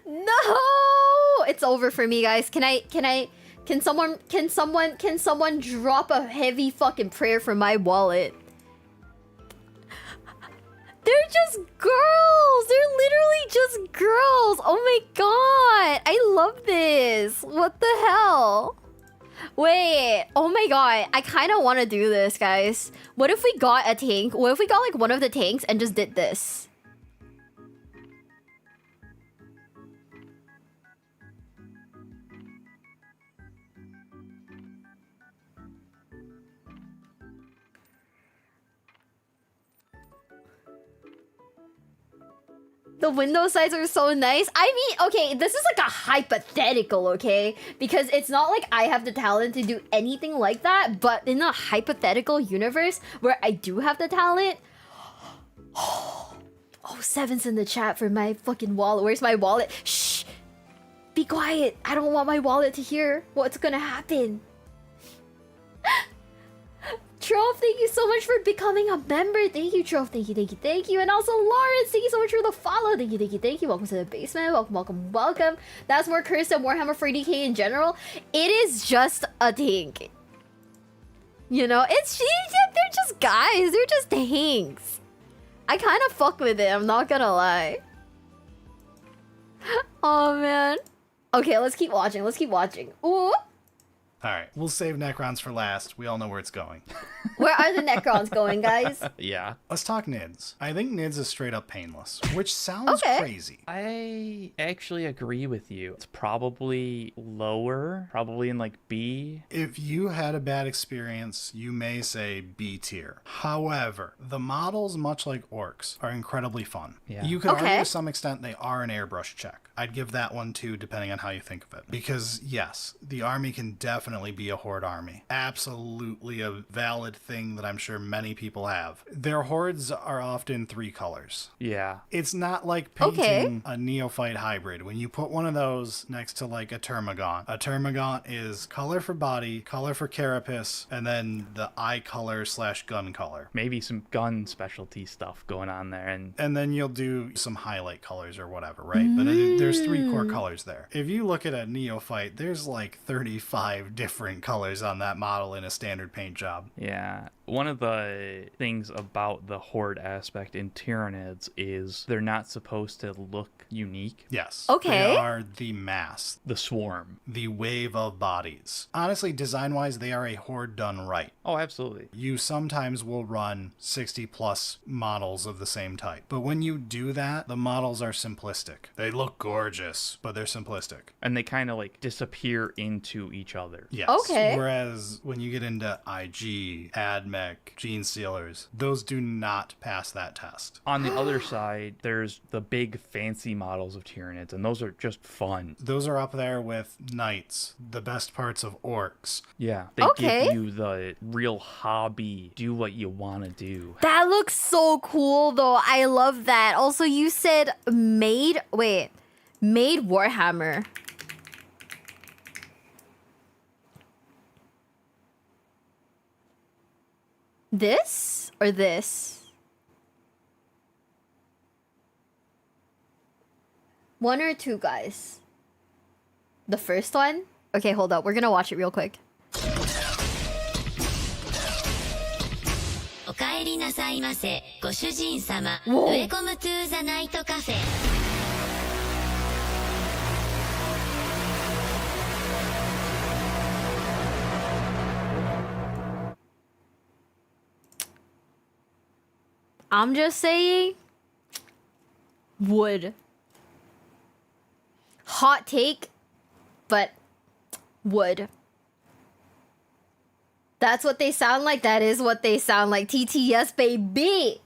No! It's over for me, guys. Can someone drop a heavy fucking prayer for my wallet? They're just girls. They're literally just girls. Oh my god. I love this. What the hell? Wait. Oh my god. I kind of want to do this, guys. What if we got a tank? What if we got like one of the tanks and just did this? The window sides are so nice. I mean, okay, this is like a hypothetical, okay? Because it's not like I have the talent to do anything like that, but in a hypothetical universe where I do have the talent... Oh, Seven's in the chat for my fucking wallet. Where's my wallet? Shh! Be quiet. I don't want my wallet to hear what's gonna happen. Trove, thank you so much for becoming a member. Thank you, Trove. Thank you. And also, Lawrence, thank you so much for the follow. Thank you. Welcome to the basement. Welcome. That's more cursed than Warhammer 40k in general. It is just a tank. You know, they're just guys. They're just tanks. I kind of fuck with it, I'm not gonna lie. Oh, man. Okay, let's keep watching. Ooh. Alright, we'll save Necrons for last. We all know where it's going. Where are the Necrons going, guys? Yeah. Let's talk Nids. I think Nids is straight up painless, which sounds crazy. I actually agree with you. It's probably lower, probably in like B. If you had a bad experience, you may say B tier. However, the models, much like orcs, are incredibly fun. Yeah. You could argue to some extent they are an airbrush check. I'd give that one too, depending on how you think of it. Because yes, the army can definitely be a horde army. Absolutely a valid thing that I'm sure many people have. Their hordes are often 3 colors. Yeah. It's not like painting a neophyte hybrid. When you put one of those next to like a termagant is color for body, color for carapace, and then the eye color / gun color. Maybe some gun specialty stuff going on there. And then you'll do some highlight colors or whatever, right? But there's 3 core colors there. If you look at a neophyte, there's like 35 different colors on that model in a standard paint job. Yeah. One of the things about the horde aspect in Tyranids is they're not supposed to look unique. Yes. Okay. They are the mass. The swarm. The wave of bodies. Honestly, design-wise, they are a horde done right. Oh, absolutely. You sometimes will run 60 plus models of the same type. But when you do that, the models are simplistic. They look gorgeous, but they're simplistic. And they kind of like disappear into each other. Yes. Okay. Whereas when you get into IG, AdMech, Gene Stealers, those do not pass that test. On the other side, there's the big fancy models of Tyranids, and those are just fun. Those are up there with Knights, the best parts of Orcs. Yeah, they give you the real hobby, do what you want to do. That looks so cool, though. I love that. Also, you said made Warhammer. This or this? One or two, guys? The first one? Okay, hold up. We're gonna watch it real quick. おかえりなさいませ、ご主人様。Whoa. Welcome to the night cafe. I'm just saying, wood. Hot take, but wood. That's what they sound like. That is what they sound like. TTS, baby.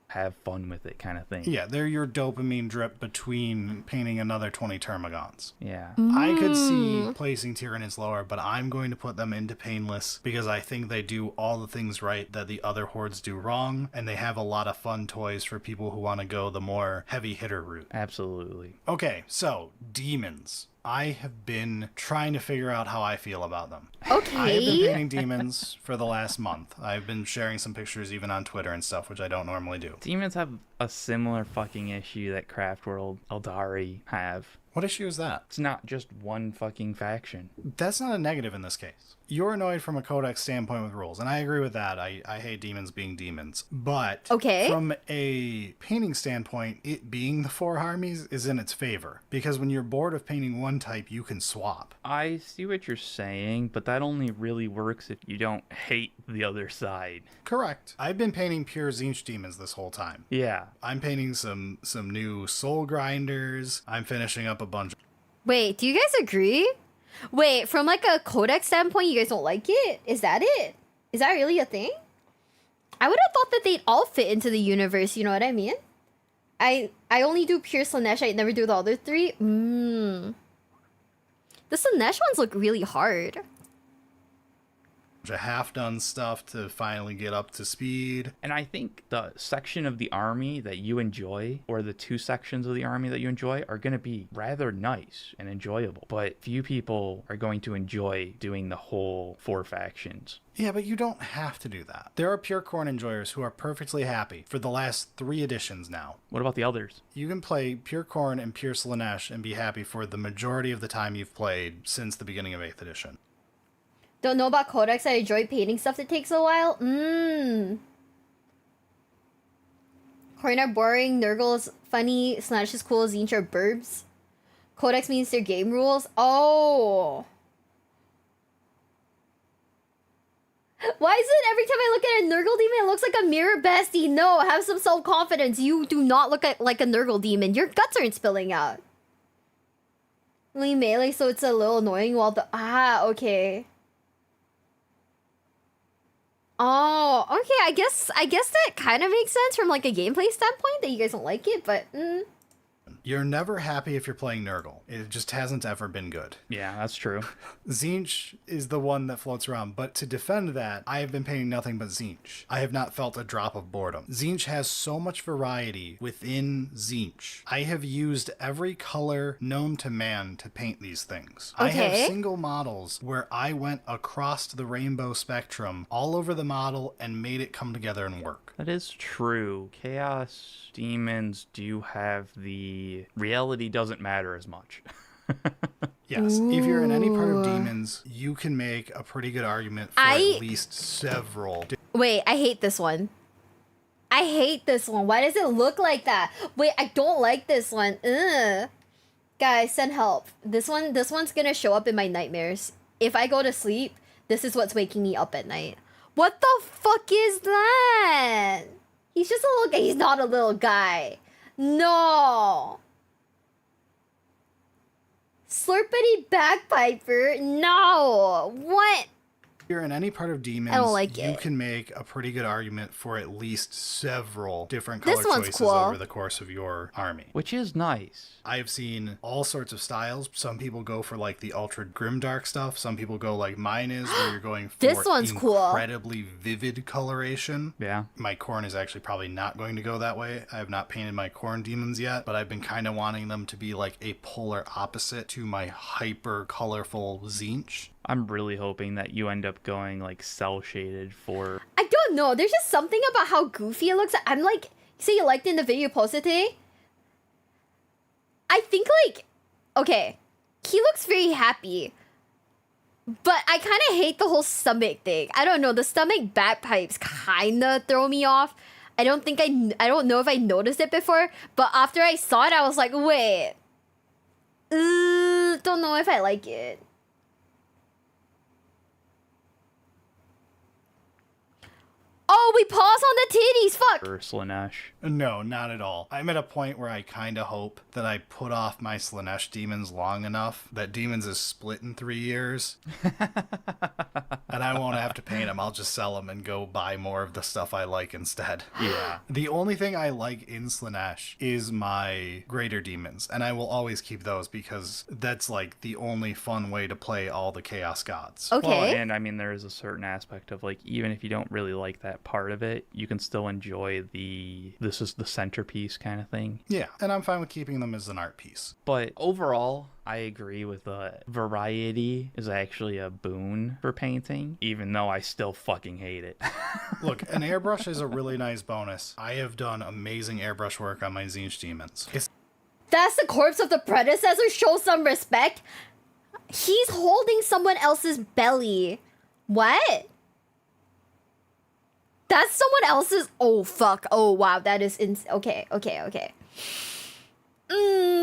have fun with it kind of thing. Yeah, they're your dopamine drip between painting another 20 Termagants. Yeah. I could see placing Tyranids lower, but I'm going to put them into painless because I think they do all the things right that the other hordes do wrong, and they have a lot of fun toys for people who want to go the more heavy hitter route. Absolutely. Okay, so demons. I have been trying to figure out how I feel about them. Okay. I have been painting demons for the last month. I've been sharing some pictures even on Twitter and stuff, which I don't normally do. Demons have a similar fucking issue that Craft World Eldari have. What issue is that? It's not just one fucking faction. That's not a negative in this case. You're annoyed from a codex standpoint with rules, and I agree with that. I hate demons being demons. But from a painting standpoint, it being the 4 armies is in its favor. Because when you're bored of painting one type, you can swap. I see what you're saying, but that only really works if you don't hate the other side. Correct. I've been painting pure Tzeentch demons this whole time. Yeah. I'm painting some new soul grinders. I'm finishing up a bunch. Wait, do you guys agree? Wait, from like a codex standpoint, you guys don't like it? Is that it? Is that really a thing? I would have thought that they'd all fit into the universe, you know what I mean? I only do pure Slanesh, I never do the other 3. The Slanesh ones look really hard. Half-done stuff to finally get up to speed. And I think the section of the army that you enjoy, or the 2 sections of the army that you enjoy, are going to be rather nice and enjoyable. But few people are going to enjoy doing the whole 4 factions. Yeah, but you don't have to do that. There are pure Khorne enjoyers who are perfectly happy for the last 3 editions now. What about the others? You can play pure Khorne and pure Slanesh and be happy for the majority of the time you've played since the beginning of 8th edition. Don't know about codex. I enjoy painting stuff that takes a while. Khorne are boring. Nurgle's funny. Slanesh is cool. Tzeentch are burbs. Codex means their game rules. Oh. Why is it every time I look at a Nurgle demon, it looks like a mirror bestie? No, have some self-confidence. You do not look like a Nurgle demon. Your guts aren't spilling out. Only melee, so it's a little annoying while the... okay. Oh, okay, I guess that kind of makes sense from like a gameplay standpoint that you guys don't like it, but You're never happy if you're playing Nurgle. It just hasn't ever been good. Yeah, that's true. Tzeentch is the one that floats around, but to defend that, I have been painting nothing but Tzeentch. I have not felt a drop of boredom. Tzeentch has so much variety within Tzeentch. I have used every color known to man to paint these things. Okay. I have single models where I went across the rainbow spectrum all over the model and made it come together and work. That is true. Chaos demons do have the reality doesn't matter as much. Yes, if you're in any part of demons, you can make a pretty good argument for at least several. Wait, I hate this one. I hate this one. Why does it look like that? Wait, I don't like this one. Ugh. Guys, send help. This one's gonna show up in my nightmares. If I go to sleep, this is what's waking me up at night. What the fuck is that? He's just a little guy. He's not a little guy. No. Slurpity bagpiper? No. What? If you're in any part of demons, I don't like you it. can make a pretty good argument for at least several different color This one's choices cool. over the course of your army. Which is nice. I've seen all sorts of styles. Some people go for like the ultra grimdark stuff. Some people go like mine is, where you're going for This one's cool. incredibly vivid coloration. Yeah. My Khorne is actually probably not going to go that way. I have not painted my Khorne demons yet, but I've been kind of wanting them to be like a polar opposite to my hyper colorful Tzeentch. I'm really hoping that you end up going like cell shaded for... I don't know. There's just something about how goofy it looks. I'm like, see, you liked it in the video you posted today? I think like, okay, he looks very happy. But I kind of hate the whole stomach thing. I don't know. The stomach bagpipes kind of throw me off. I don't know if I noticed it before. But after I saw it, I was like, wait. Don't know if I like it. Oh, we pause on the titties. Fuck. Or Slanesh. No, not at all. I'm at a point where I kind of hope that I put off my Slanesh demons long enough that demons is split in 3 years. And And I won't have to paint them. I'll just sell them and go buy more of the stuff I like instead. Yeah. The only thing I like in Slaanesh is my Greater Demons, and I will always keep those because that's like the only fun way to play all the Chaos Gods. Okay. Well, and I mean, there is a certain aspect of like, even if you don't really like that part of it, you can still enjoy this is the centerpiece kind of thing. Yeah, and I'm fine with keeping them as an art piece. But overall, I agree with variety is actually a boon for painting, even though I still fucking hate it. Look, an airbrush is a really nice bonus. I have done amazing airbrush work on my Tzeentch Demons. That's the corpse of the predecessor? Show some respect. He's holding someone else's belly. What? That's someone else's... Oh, fuck. Oh, wow. That is... Okay.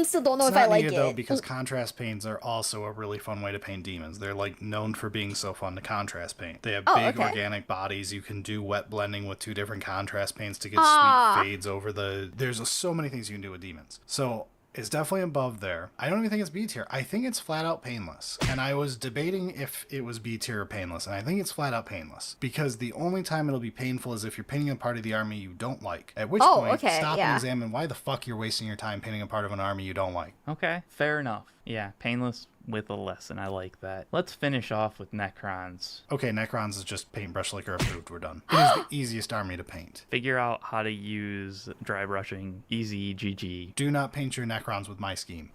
Still don't know if I like it. Though, because contrast paints are also a really fun way to paint demons. They're like known for being so fun to contrast paint. They have big organic bodies. You can do wet blending with 2 different contrast paints to get sweet fades over the... There's so many things you can do with demons. So... It's definitely above there. I don't even think it's B tier. I think it's flat out painless. And I was debating if it was B tier or painless, and I think it's flat out painless. Because the only time it'll be painful is if you're painting a part of the army you don't like. At which point, stop and examine why the fuck you're wasting your time painting a part of an army you don't like. Okay, fair enough. Yeah, painless with a lesson. I like that. Let's finish off with Necrons. Okay, Necrons is just paintbrush liquor approved. We're done. It is the easiest army to paint. Figure out how to use dry brushing. Easy GG. Do not paint your Necrons with my scheme.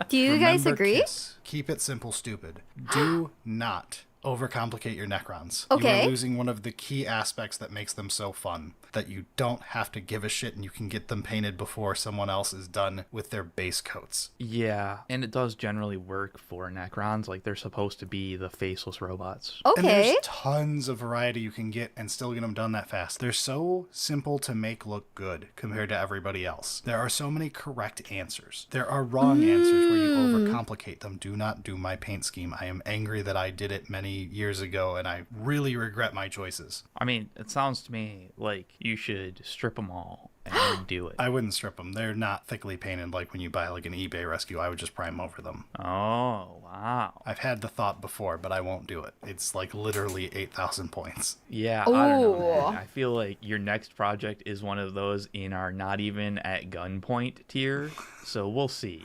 Do you guys agree? Keep it simple, stupid. Do not overcomplicate your Necrons. Okay. You are losing one of the key aspects that makes them so fun. That you don't have to give a shit and you can get them painted before someone else is done with their base coats. Yeah, and it does generally work for Necrons. Like, they're supposed to be the faceless robots. Okay. And there's tons of variety you can get and still get them done that fast. They're so simple to make look good compared to everybody else. There are so many correct answers. There are wrong answers where you overcomplicate them. Do not do my paint scheme. I am angry that I did it many years ago and I really regret my choices. I mean, it sounds to me like you should strip them all and redo it. I wouldn't strip them. They're not thickly painted like when you buy like an eBay rescue. I would just prime over them. Oh, wow. I've had the thought before, but I won't do it. It's like literally 8,000 points. Yeah, I don't know, man. I feel like your next project is one of those in our not even at gunpoint tier. So we'll see.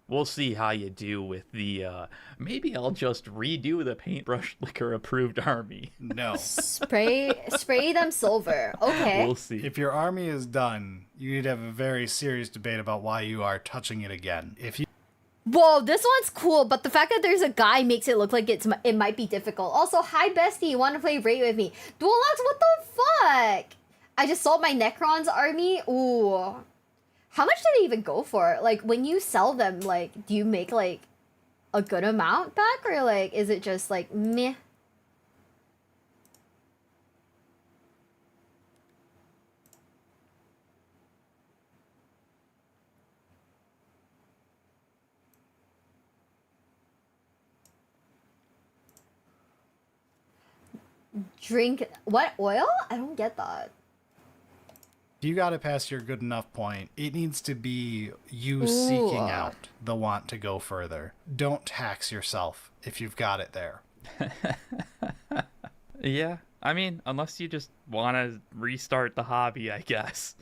We'll see how you do with the, maybe I'll just redo the paintbrush liquor approved army. No. Spray them silver. Okay. We'll see. If your army is done, you need to have a very serious debate about why you are touching it again. Whoa, this one's cool, but the fact that there's a guy makes it look like it might be difficult. Also, hi bestie, you want to play Raid with me? Dualox, what the fuck? I just sold my Necrons army. Ooh. How much do they even go for? Like, when you sell them, like, do you make, like, a good amount back? Or, like, is it just, like, meh? Drink... What? Oil? I don't get that. You got to pass your good enough point. It needs to be you seeking out the want to go further. Don't tax yourself if you've got it there. Yeah, I mean, unless you just want to restart the hobby, I guess.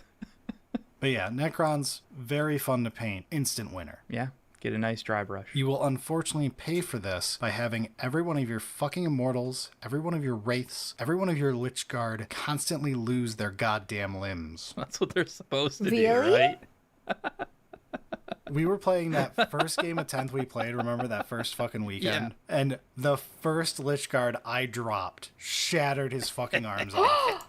But yeah, Necrons, very fun to paint. Instant winner. Yeah. Get a nice dry brush. You will unfortunately pay for this by having every one of your fucking immortals, every one of your wraiths, every one of your Lich Guard constantly lose their goddamn limbs. That's what they're supposed to do, right? We were playing that first game of 10th we played, remember that first fucking weekend? Yeah. And the first Lich Guard I dropped shattered his fucking arms off.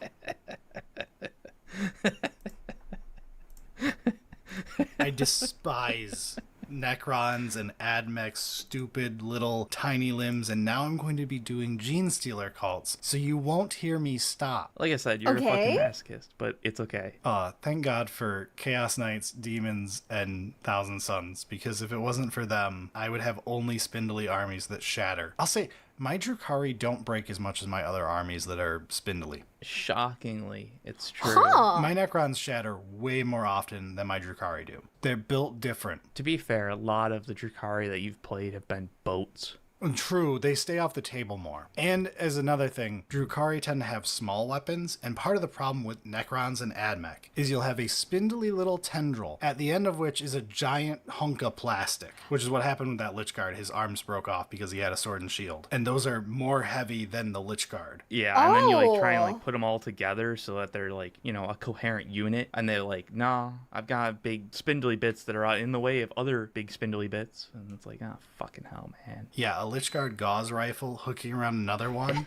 I despise Necrons and Admech's stupid little tiny limbs, and now I'm going to be doing Gene Stealer cults, so you won't hear me stop. Like I said, you're a fucking masochist, but it's okay. Thank God for Chaos Knights, Demons, and Thousand Suns, because if it wasn't for them, I would have only spindly armies that shatter. I'll say, my Drukhari don't break as much as my other armies that are spindly. Shockingly, it's true. My Necrons shatter way more often than my Drukhari do. They're built different. To be fair, a lot of the Drukhari that you've played have been boats. True, they stay off the table more. And as another thing, Drukhari tend to have small weapons, and part of the problem with Necrons and Admech is you'll have a spindly little tendril, at the end of which is a giant hunk of plastic, which is what happened with that Lich Guard. His arms broke off because he had a sword and shield. And those are more heavy than the Lich Guard. Yeah, and then you like try and like put them all together so that they're like, you know, a coherent unit. And they're like, nah, I've got big spindly bits that are out in the way of other big spindly bits. And it's like, oh, fucking hell, man. Yeah, a Lich Guard gauze rifle hooking around another one,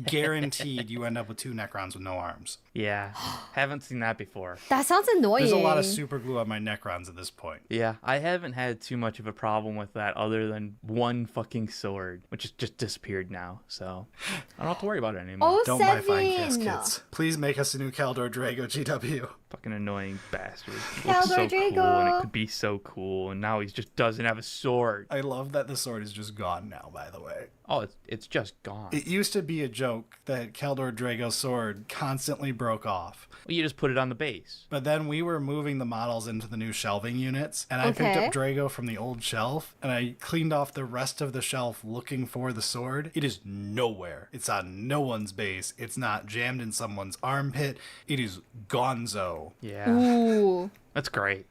guaranteed you end up with 2 Necrons with no arms. Yeah, haven't seen that before. That sounds annoying. There's a lot of super glue on my Necrons at this point. Yeah, I haven't had too much of a problem with that other than one fucking sword, which has just disappeared now, so I don't have to worry about it anymore. Oh, don't buy fine kids. Please make us a new Kaldor Drago GW. Fucking annoying bastard. He looks so cool, and it could be so cool, and now he just doesn't have a sword. I love that the sword is just gone now, by the way. Oh, it's just gone. It used to be a joke that Kaldor Drago's sword constantly broke off. Well, you just put it on the base. But then we were moving the models into the new shelving units, and I picked up Drago from the old shelf, and I cleaned off the rest of the shelf looking for the sword. It is nowhere. It's on no one's base. It's not jammed in someone's armpit. It is gonzo. Yeah. Ooh. That's great.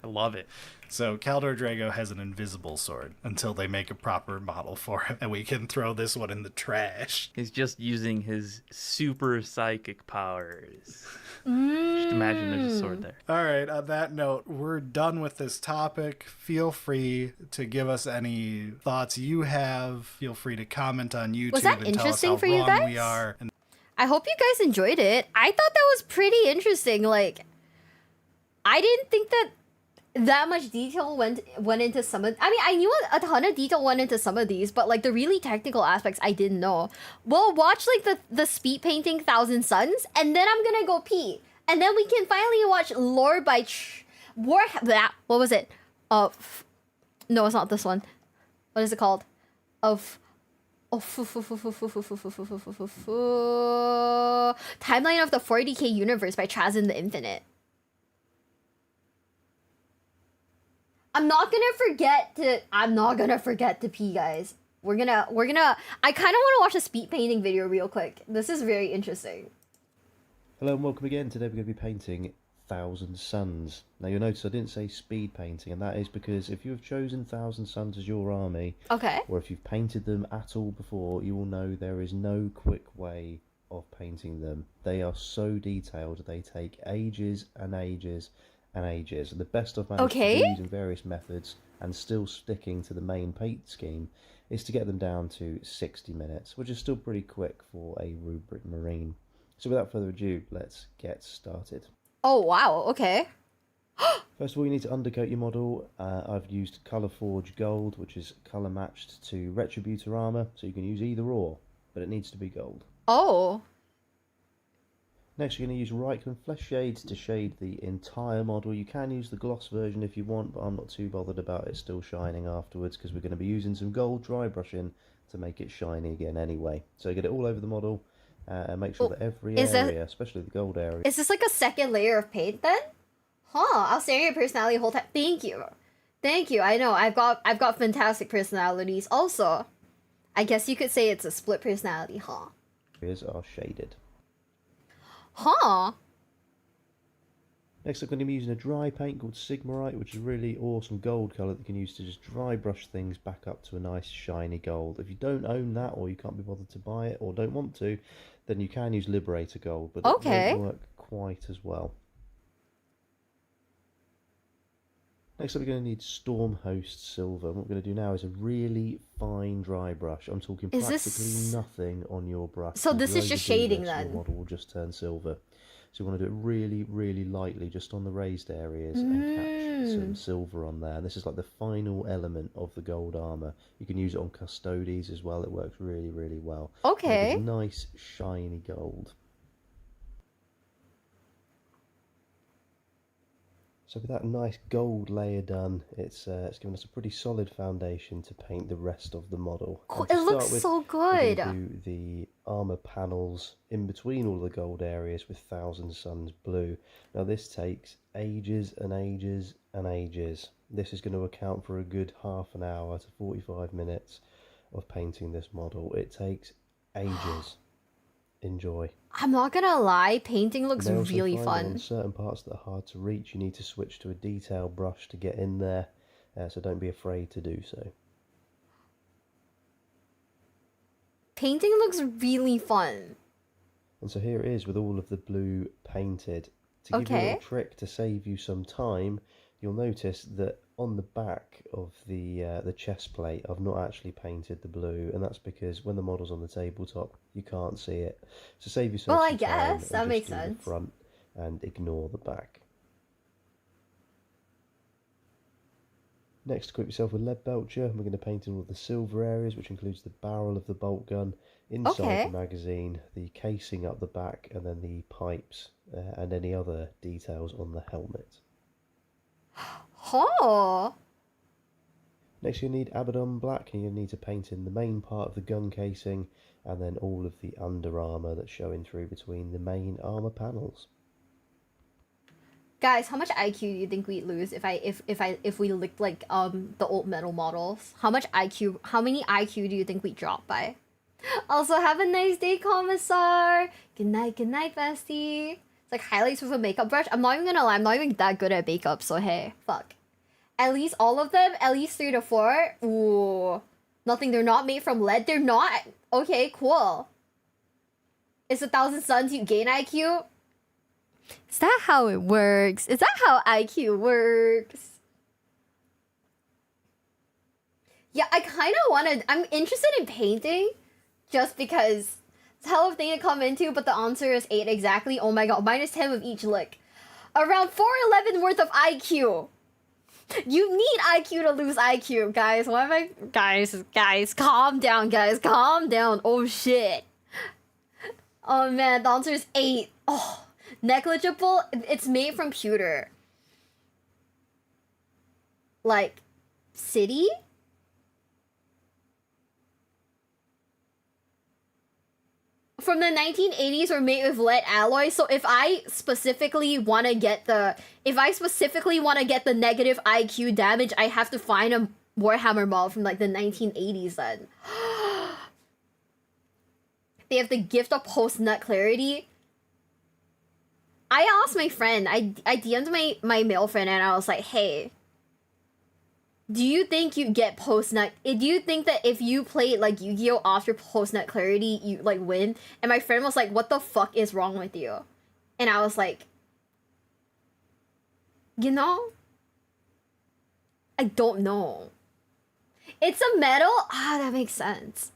I love it. So Kaldor Drago has an invisible sword until they make a proper model for him, and we can throw this one in the trash. He's just using his super psychic powers. Just imagine there's a sword there. All right, on that note, we're done with this topic. Feel free to give us any thoughts you have. Feel free to comment on YouTube. Was that and tell us interesting how for you wrong guys? we are. And I hope you guys enjoyed it. I thought that was pretty interesting. Like, I didn't think that much detail went into some of. I mean, I knew a ton of detail went into some of these, but like the really technical aspects, I didn't know. We'll watch like the speed painting Thousand Suns, and then I'm gonna go pee, and then we can finally watch Lore by what was it? No, it's not this one. What is it called? Timeline of the 40K universe by Trazyn the Infinite. I'm not gonna forget to pee, guys. We're gonna I kind of want to watch a speed painting video real quick. This is very interesting. Hello and welcome again. Today we're going to be painting Thousand Suns. Now you'll notice I didn't say speed painting, and that is because if you have chosen Thousand Suns as your army, or if you've painted them at all before, you will know there is no quick way of painting them. They are so detailed, they take ages and ages and ages. And the best I've managed to do using various methods and still sticking to the main paint scheme is to get them down to 60 minutes, which is still pretty quick for a rubric marine. So without further ado, let's get started. Oh wow, okay. First of all, you need to undercoat your model. I've used Colour Forge Gold, which is colour matched to Retributor armour, so you can use either or, but it needs to be gold. Oh. Next, you're going to use Reichman Flesh Shades to shade the entire model. You can use the gloss version if you want, but I'm not too bothered about it still shining afterwards, because we're going to be using some gold dry brushing to make it shiny again anyway. So get it all over the model, and make sure that every area, especially the gold area... Is this like a second layer of paint then? Huh, I'll stare at your personality the whole time. Thank you. Thank you, I know, I've got fantastic personalities also. I guess you could say it's a split personality, huh? ...areas are shaded. Huh. Next I'm going to be using a dry paint called Sigmarite, which is a really awesome gold colour that you can use to just dry brush things back up to a nice shiny gold. If you don't own that, or you can't be bothered to buy it, or don't want to, then you can use Liberator Gold, but it won't work quite as well. Next up we're going to need Stormhost Silver. What we're going to do now is a really fine dry brush. I'm talking practically nothing on your brush. So this is just shading then? Your model will just turn silver. So you want to do it really, really lightly, just on the raised areas, and catch some silver on there. And this is like the final element of the gold armour. You can use it on Custodes as well. It works really, really well. Okay. It's nice, shiny gold. So with that nice gold layer done, it's given us a pretty solid foundation to paint the rest of the model. Cool. It looks so good. We're going to do the armour panels in between all the gold areas with Thousand Suns blue. Now this takes ages and ages and ages. This is going to account for a good half an hour to 45 minutes of painting this model. It takes ages. Enjoy. I'm not gonna lie, painting looks really fun. On certain parts that are hard to reach, you need to switch to a detail brush to get in there, so don't be afraid to do so. Painting looks really fun. And so here it is with all of the blue painted. To give you a little trick to save you some time, you'll notice that on the back of the chest plate, I've not actually painted the blue, and that's because when the model's on the tabletop, you can't see it. So save yourself some time. Well, I guess that makes sense. The front and ignore the back. Next, equip yourself with lead belcher. We're going to paint in all the silver areas, which includes the barrel of the bolt gun, inside the magazine, the casing up the back, and then the pipes and any other details on the helmet. Oh. Next, you'll need Abaddon black, and you'll need to paint in the main part of the gun casing, and then all of the under armor that's showing through between the main armor panels. Guys, how much IQ do you think we'd lose if we licked like the old metal models? How many IQ do you think we'd drop by? Also, have a nice day, Commissar. Good night, bestie. It's like highlights with a makeup brush. I'm not even gonna lie, I'm not even that good at makeup, so hey, fuck. At least all of them, at least 3 to 4. Ooh. Nothing, they're not made from lead. They're not. Okay, cool. It's 1,000 suns you gain IQ? Is that how it works? Is that how IQ works? Yeah, I kind of want to... I'm interested in painting just because it's a hell of a thing to come into, but the answer is 8 exactly. Oh my god, minus 10 of each lick. Around 411 worth of IQ. You need IQ to lose IQ, guys. Why am I... Guys, calm down, guys. Calm down. Oh, shit. Oh, man, the answer is 8. Oh... Negligible, it's made from pewter. Like, city? From the 1980s were made with lead alloy, so if I specifically want to get the negative IQ damage, I have to find a Warhammer model from like the 1980s then. They have the gift of post-nut clarity. I asked my friend, I DM'd my male friend and I was like, hey, do you think you get post-nut? Do you think that if you play like Yu-Gi-Oh! After post-nut clarity, you like win? And my friend was like, what the fuck is wrong with you? And I was like, you know? I don't know. It's a metal? Ah, that makes sense.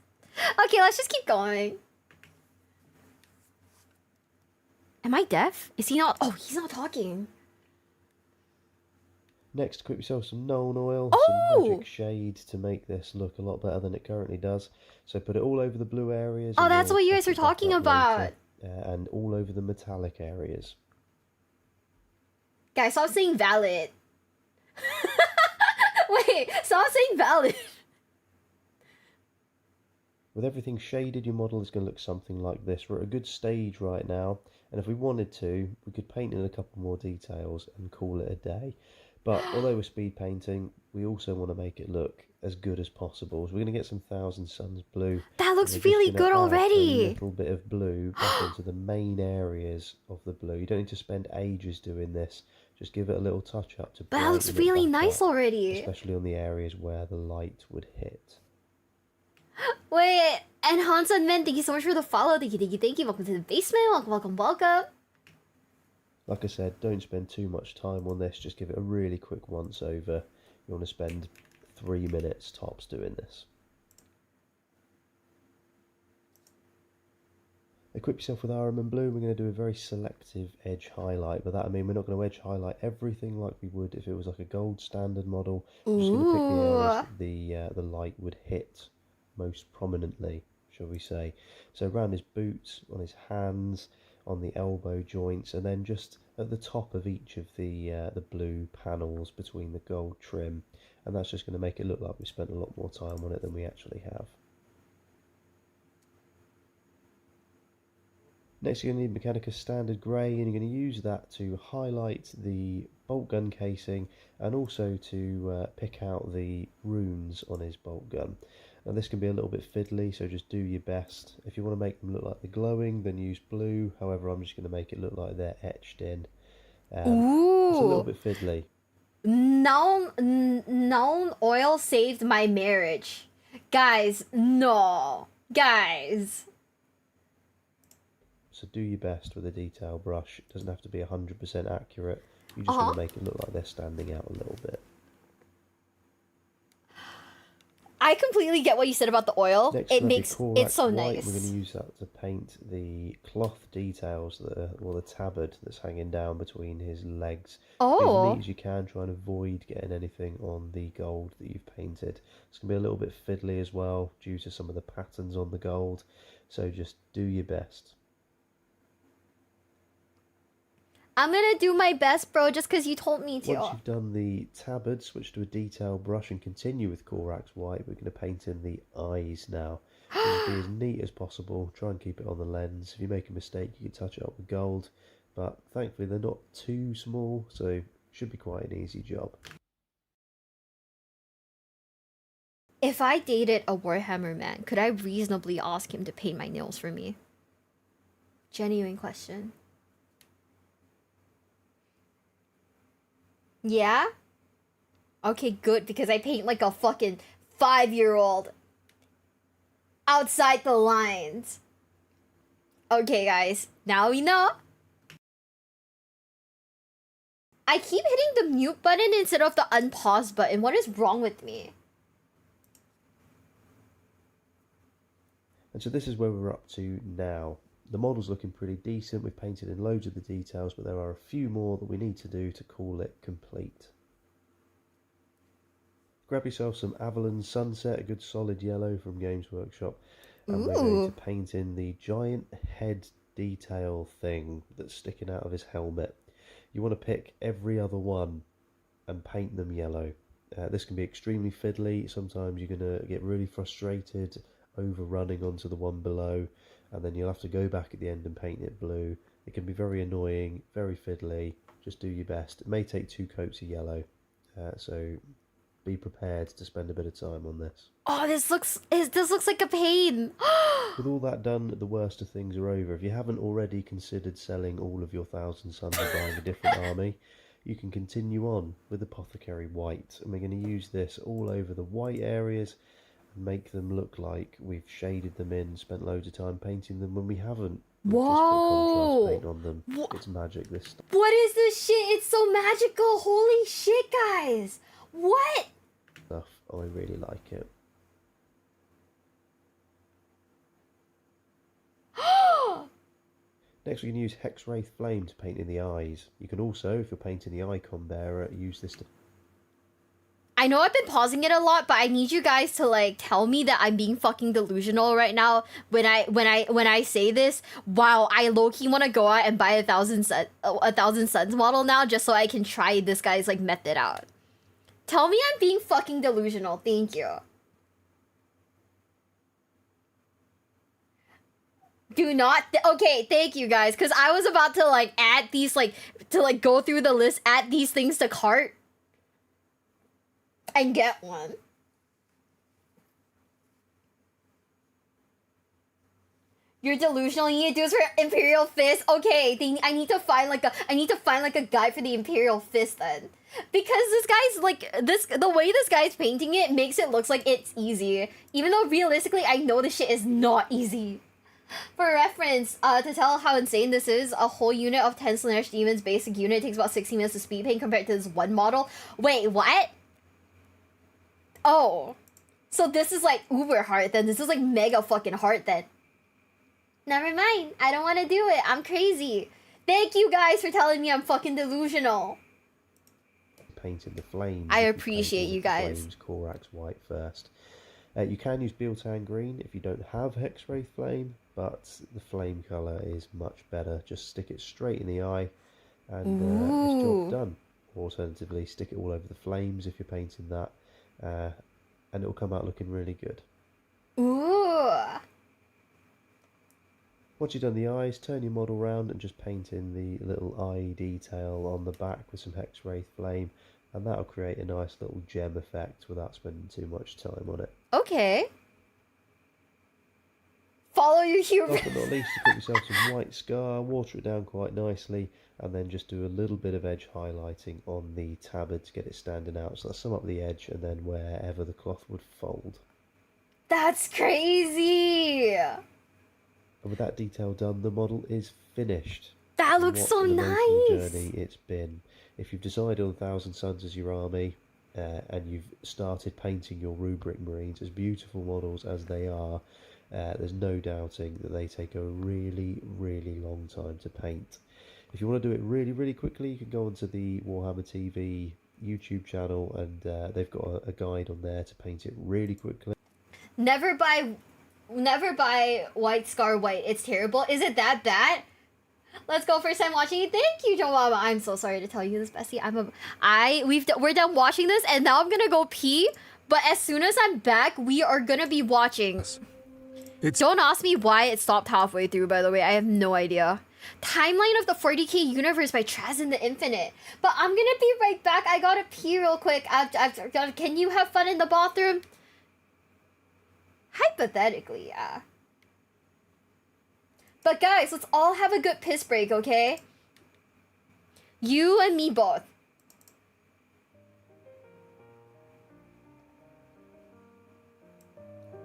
Okay, let's just keep going. Am I deaf? Is he not? Oh, he's not talking. Next, equip yourself some Known Oil, some magic shade to make this look a lot better than it currently does. So put it all over the blue areas. Oh, that's what you guys are talking about. Later, and all over the metallic areas. Guys, stop saying valid. Wait, stop saying valid. With everything shaded, your model is going to look something like this. We're at a good stage right now, and if we wanted to, we could paint in a couple more details and call it a day. But although we're speed painting, we also want to make it look as good as possible. So we're going to get some Thousand Suns blue. That looks really good already. A little bit of blue back into the main areas of the blue. You don't need to spend ages doing this. Just give it a little touch up to. But that looks really nice already. Especially on the areas where the light would hit. Wait, and Hansen Man, thank you so much for the follow. Thank you. Welcome to the basement. Welcome. Like I said, don't spend too much time on this. Just give it a really quick once over. You want to spend 3 minutes tops doing this. Equip yourself with RM and blue. We're going to do a very selective edge highlight. By that I mean we're not going to edge highlight everything like we would if it was like a gold standard model. We're just going to pick the areas the light would hit most prominently, shall we say. So around his boots, on his hands, on the elbow joints, and then just at the top of each of the blue panels between the gold trim. And that's just going to make it look like we spent a lot more time on it than we actually have. Next you're going to need Mechanicus Standard Grey, and you're going to use that to highlight the bolt gun casing and also to pick out the runes on his bolt gun. Now this can be a little bit fiddly, so just do your best. If you want to make them look like they're glowing, then use blue. However, I'm just going to make it look like they're etched in. Ooh. It's a little bit fiddly. Known oil saved my marriage. Guys, no. Guys. So do your best with a detail brush. It doesn't have to be 100% accurate. You just want to make it look like they're standing out a little bit. I completely get what you said about the oil. Next, it makes it so white. nice. We're going to use that to paint the cloth details that are, or the tabard that's hanging down between his legs. Oh. Be as neat as you can. Try and avoid getting anything on the gold that you've painted. It's going to be a little bit fiddly as well due to some of the patterns on the gold. So just do your best. I'm gonna do my best, bro, just because you told me to. Once you've done the tabard, switch to a detail brush and continue with Corax White. We're going to paint in the eyes now. Be as neat as possible. Try and keep it on the lens. If you make a mistake, you can touch it up with gold. But thankfully, they're not too small, so it should be quite an easy job. If I dated a Warhammer man, could I reasonably ask him to paint my nails for me? Genuine question. Yeah? Okay, good, because I paint like a fucking 5-year-old. Outside the lines. Okay, guys, now we know. I keep hitting the mute button instead of the unpause button. What is wrong with me? And so this is where we're up to now. The model's looking pretty decent. We've painted in loads of the details, but there are a few more that we need to do to call it complete. Grab yourself some Avalon Sunset, a good solid yellow from Games Workshop, and we're going to paint in the giant head detail thing that's sticking out of his helmet. You want to pick every other one and paint them yellow. This can be extremely fiddly. Sometimes you're going to get really frustrated overrunning onto the one below, and then you'll have to go back at the end and paint it blue. It can be very annoying, very fiddly. Just do your best. It may take 2 coats of yellow, so be prepared to spend a bit of time on this. Oh, this looks like a pain. With all that done, the worst of things are over. If you haven't already considered selling all of your 1,000 Suns and buying a different army, you can continue on with Apothecary White. And we're going to use this all over the white areas and make them look like we've shaded them in, spent loads of time painting them when we haven't. We've just put contrast paint on them. It's magic, this stuff. What is this shit? It's so magical. Holy shit, guys. What? Stuff. I really like it. Next we can use Hexwraith Flame to paint in the eyes. You can also, if you're painting the icon bearer, use this to... I know I've been pausing it a lot, but I need you guys to like tell me that I'm being fucking delusional right now when I say this. Wow, I low-key want to go out and buy a 1,000 Suns model now just so I can try this guy's like method out. Tell me I'm being fucking delusional. Thank you. Do not. Okay, thank you guys, because I was about to like add these go through the list, add these things to cart, and get one. You're delusional. You need to do this for Imperial Fist. Okay, I need to find like a guide for the Imperial Fist then, because this guy's like the way this guy's painting it makes it look like it's easy, even though realistically I know this shit is not easy. For reference, to tell how insane this is, a whole unit of 10 Slaanesh Demons basic unit takes about 16 minutes to speed paint compared to this one model. Wait, what? Oh, so this is like uber hard then. This is like mega fucking hard then. Never mind. I don't want to do it. I'm crazy. Thank you guys for telling me I'm fucking delusional. Painted the flames. I appreciate you guys. Flames, Corax White first. You can use Biltan Green if you don't have Hexwraith Flame, but the flame colour is much better. Just stick it straight in the eye and it's job done. Alternatively, stick it all over the flames if you're painting that, and it'll come out looking really good. Ooh. Once you've done the eyes, turn your model round and just paint in the little eye detail on the back with some Hexwraith Flame, and that'll create a nice little gem effect without spending too much time on it. Okay. Follow your humor. Last but not least, you put yourself some white scar, water it down quite nicely, and then just do a little bit of edge highlighting on the tabard to get it standing out. So that's sum up the edge and then wherever the cloth would fold. That's crazy! And with that detail done, the model is finished. That looks so nice! Journey it's been. If you've decided on 1,000 Suns as your army, and you've started painting your rubric marines, as beautiful models as they are, there's no doubting that they take a really, really long time to paint. If you want to do it really, really quickly, you can go onto the Warhammer TV YouTube channel, and they've got a guide on there to paint it really quickly. Never buy White Scar White. It's terrible. Is it that bad? Let's go. First time watching it. Thank you, Joe Mama. I'm so sorry to tell you this, Bessie. We're done watching this, and now I'm gonna go pee. But as soon as I'm back, we are gonna be watching. Don't ask me why it stopped halfway through. By the way, I have no idea. Timeline of the 40K Universe by Traz in the Infinite. But I'm gonna be right back. I gotta pee real quick. Can you have fun in the bathroom? Hypothetically, yeah. But guys, let's all have a good piss break, okay? You and me both.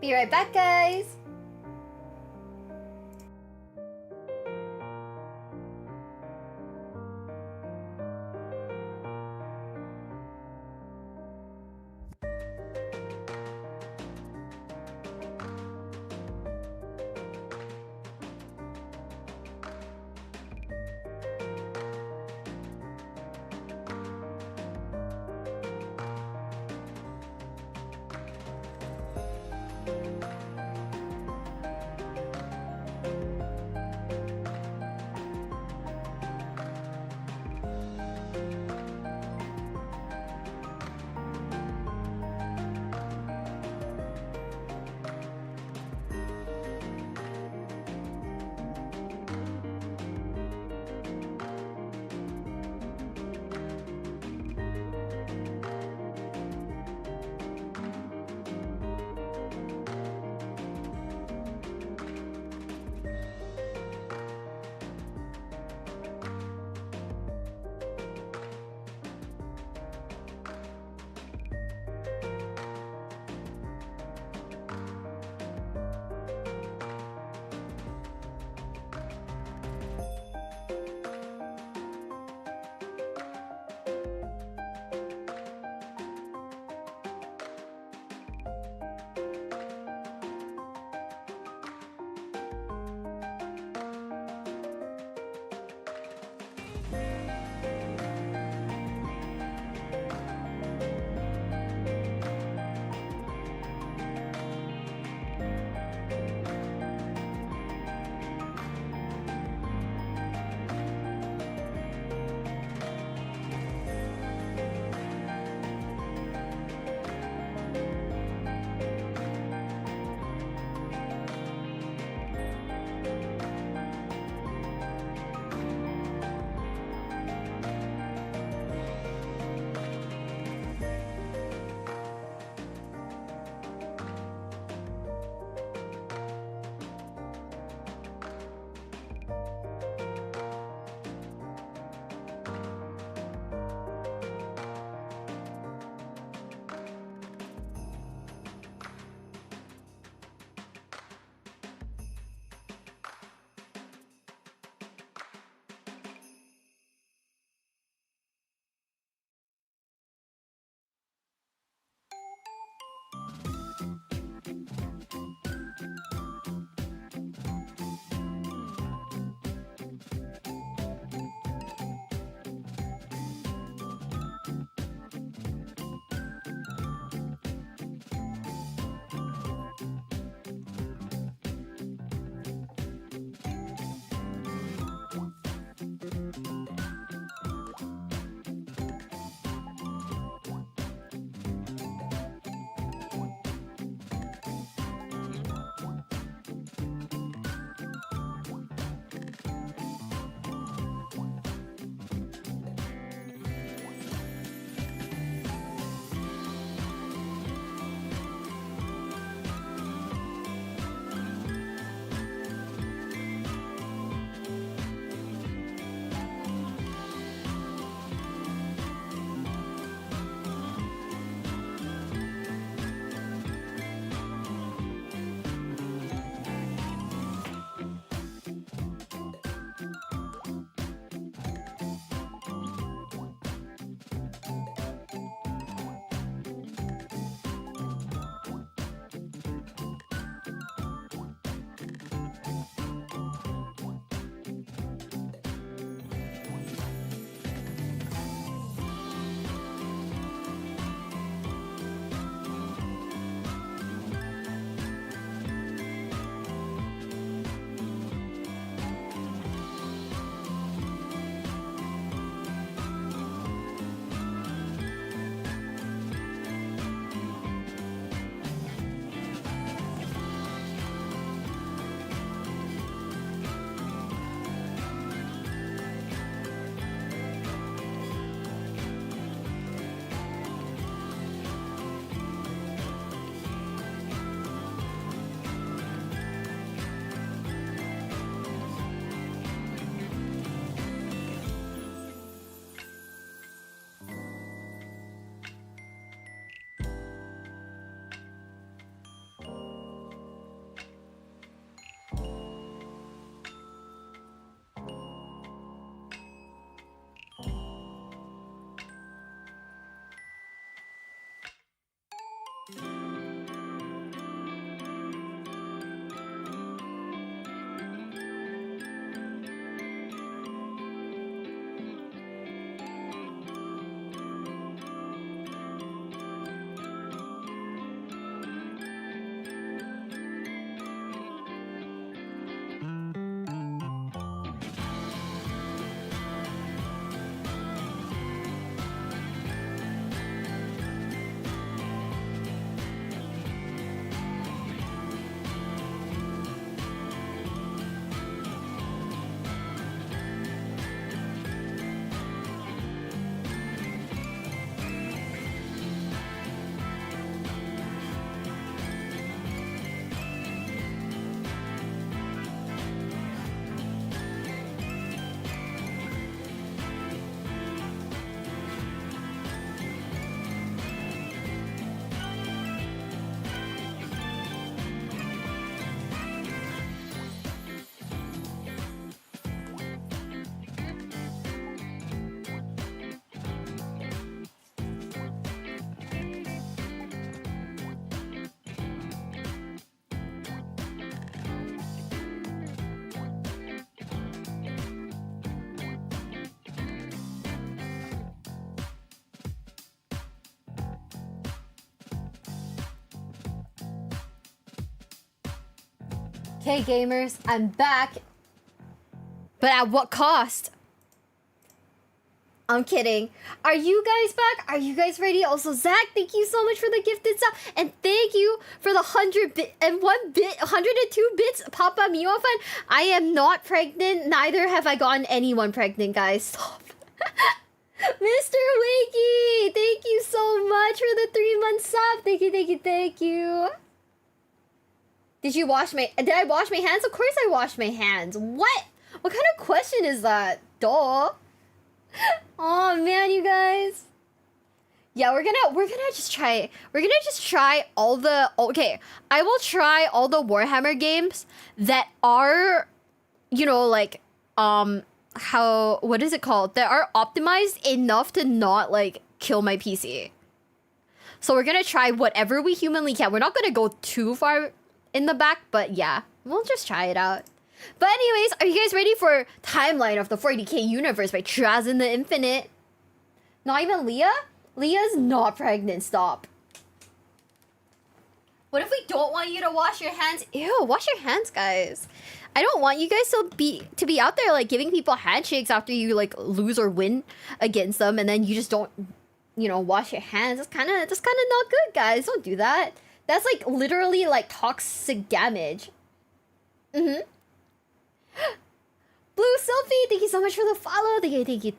Be right back, guys. Okay, gamers, I'm back. But at what cost? I'm kidding. Are you guys back? Are you guys ready? Also, Zach, thank you so much for the gifted sub. And thank you for the 102 bits, Papa Miwabelle. I am not pregnant. Neither have I gotten anyone pregnant, guys. Stop. Mr. Wakey, thank you so much for the 3-month sub. Thank you, thank you, thank you. Did I wash my hands? Of course I washed my hands. What? What kind of question is that? Duh. Oh man, you guys. Yeah, we're gonna just try all the I will try all the Warhammer games that are, you know, like what is it called? That are optimized enough to not like kill my PC. So we're gonna try whatever we humanly can. We're not gonna go too far in the back, but yeah, we'll just try it out. But anyways, are you guys ready for Timeline of the 40k Universe by Traz in the Infinite? Not even Leah? Leah's not pregnant, stop. What if we don't want you to wash your hands? Ew, wash your hands, guys. I don't want you guys to be out there like giving people handshakes after you like lose or win against them, and then you just don't, you know, wash your hands. That's kind of not good, guys. Don't do that. That's like literally like toxic damage. Blue Selfie, thank you so much for the follow. Thank you.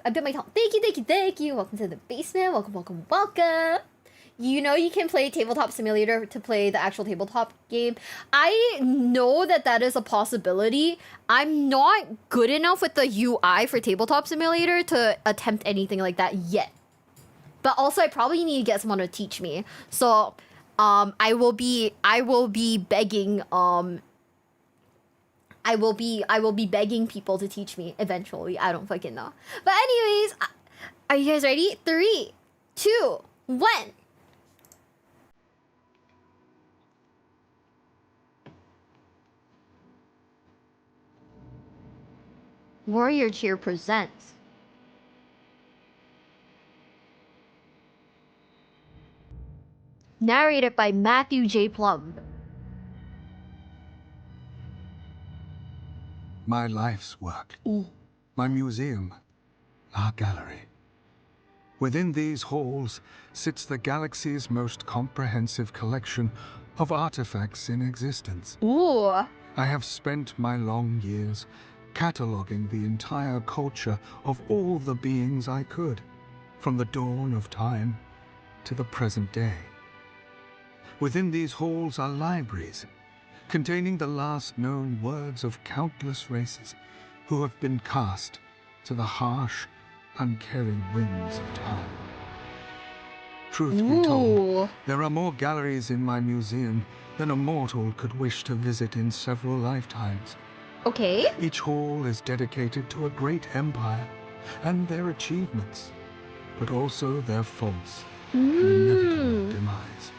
I bit my tongue. Thank you. Welcome to the basement. Welcome. You know you can play Tabletop Simulator to play the actual tabletop game. I know that is a possibility. I'm not good enough with the UI for Tabletop Simulator to attempt anything like that yet. But also I probably need to get someone to teach me. So I will be begging I will be begging people to teach me eventually. I don't fucking know. But anyways, are you guys ready? 3, 2, 1. Warrior Cheer presents narrated by Matthew J. Plum. My life's work. My museum. Our gallery. Within these halls sits the galaxy's most comprehensive collection of artifacts in existence. Ooh. I have spent my long years cataloging the entire culture of all the beings I could, from the dawn of time to the present day. Within these halls are libraries, containing the last known words of countless races who have been cast to the harsh, uncaring winds of time. Truth be told, there are more galleries in my museum than a mortal could wish to visit in several lifetimes. Okay. Each hall is dedicated to a great empire and their achievements, but also their faults and inevitable demise.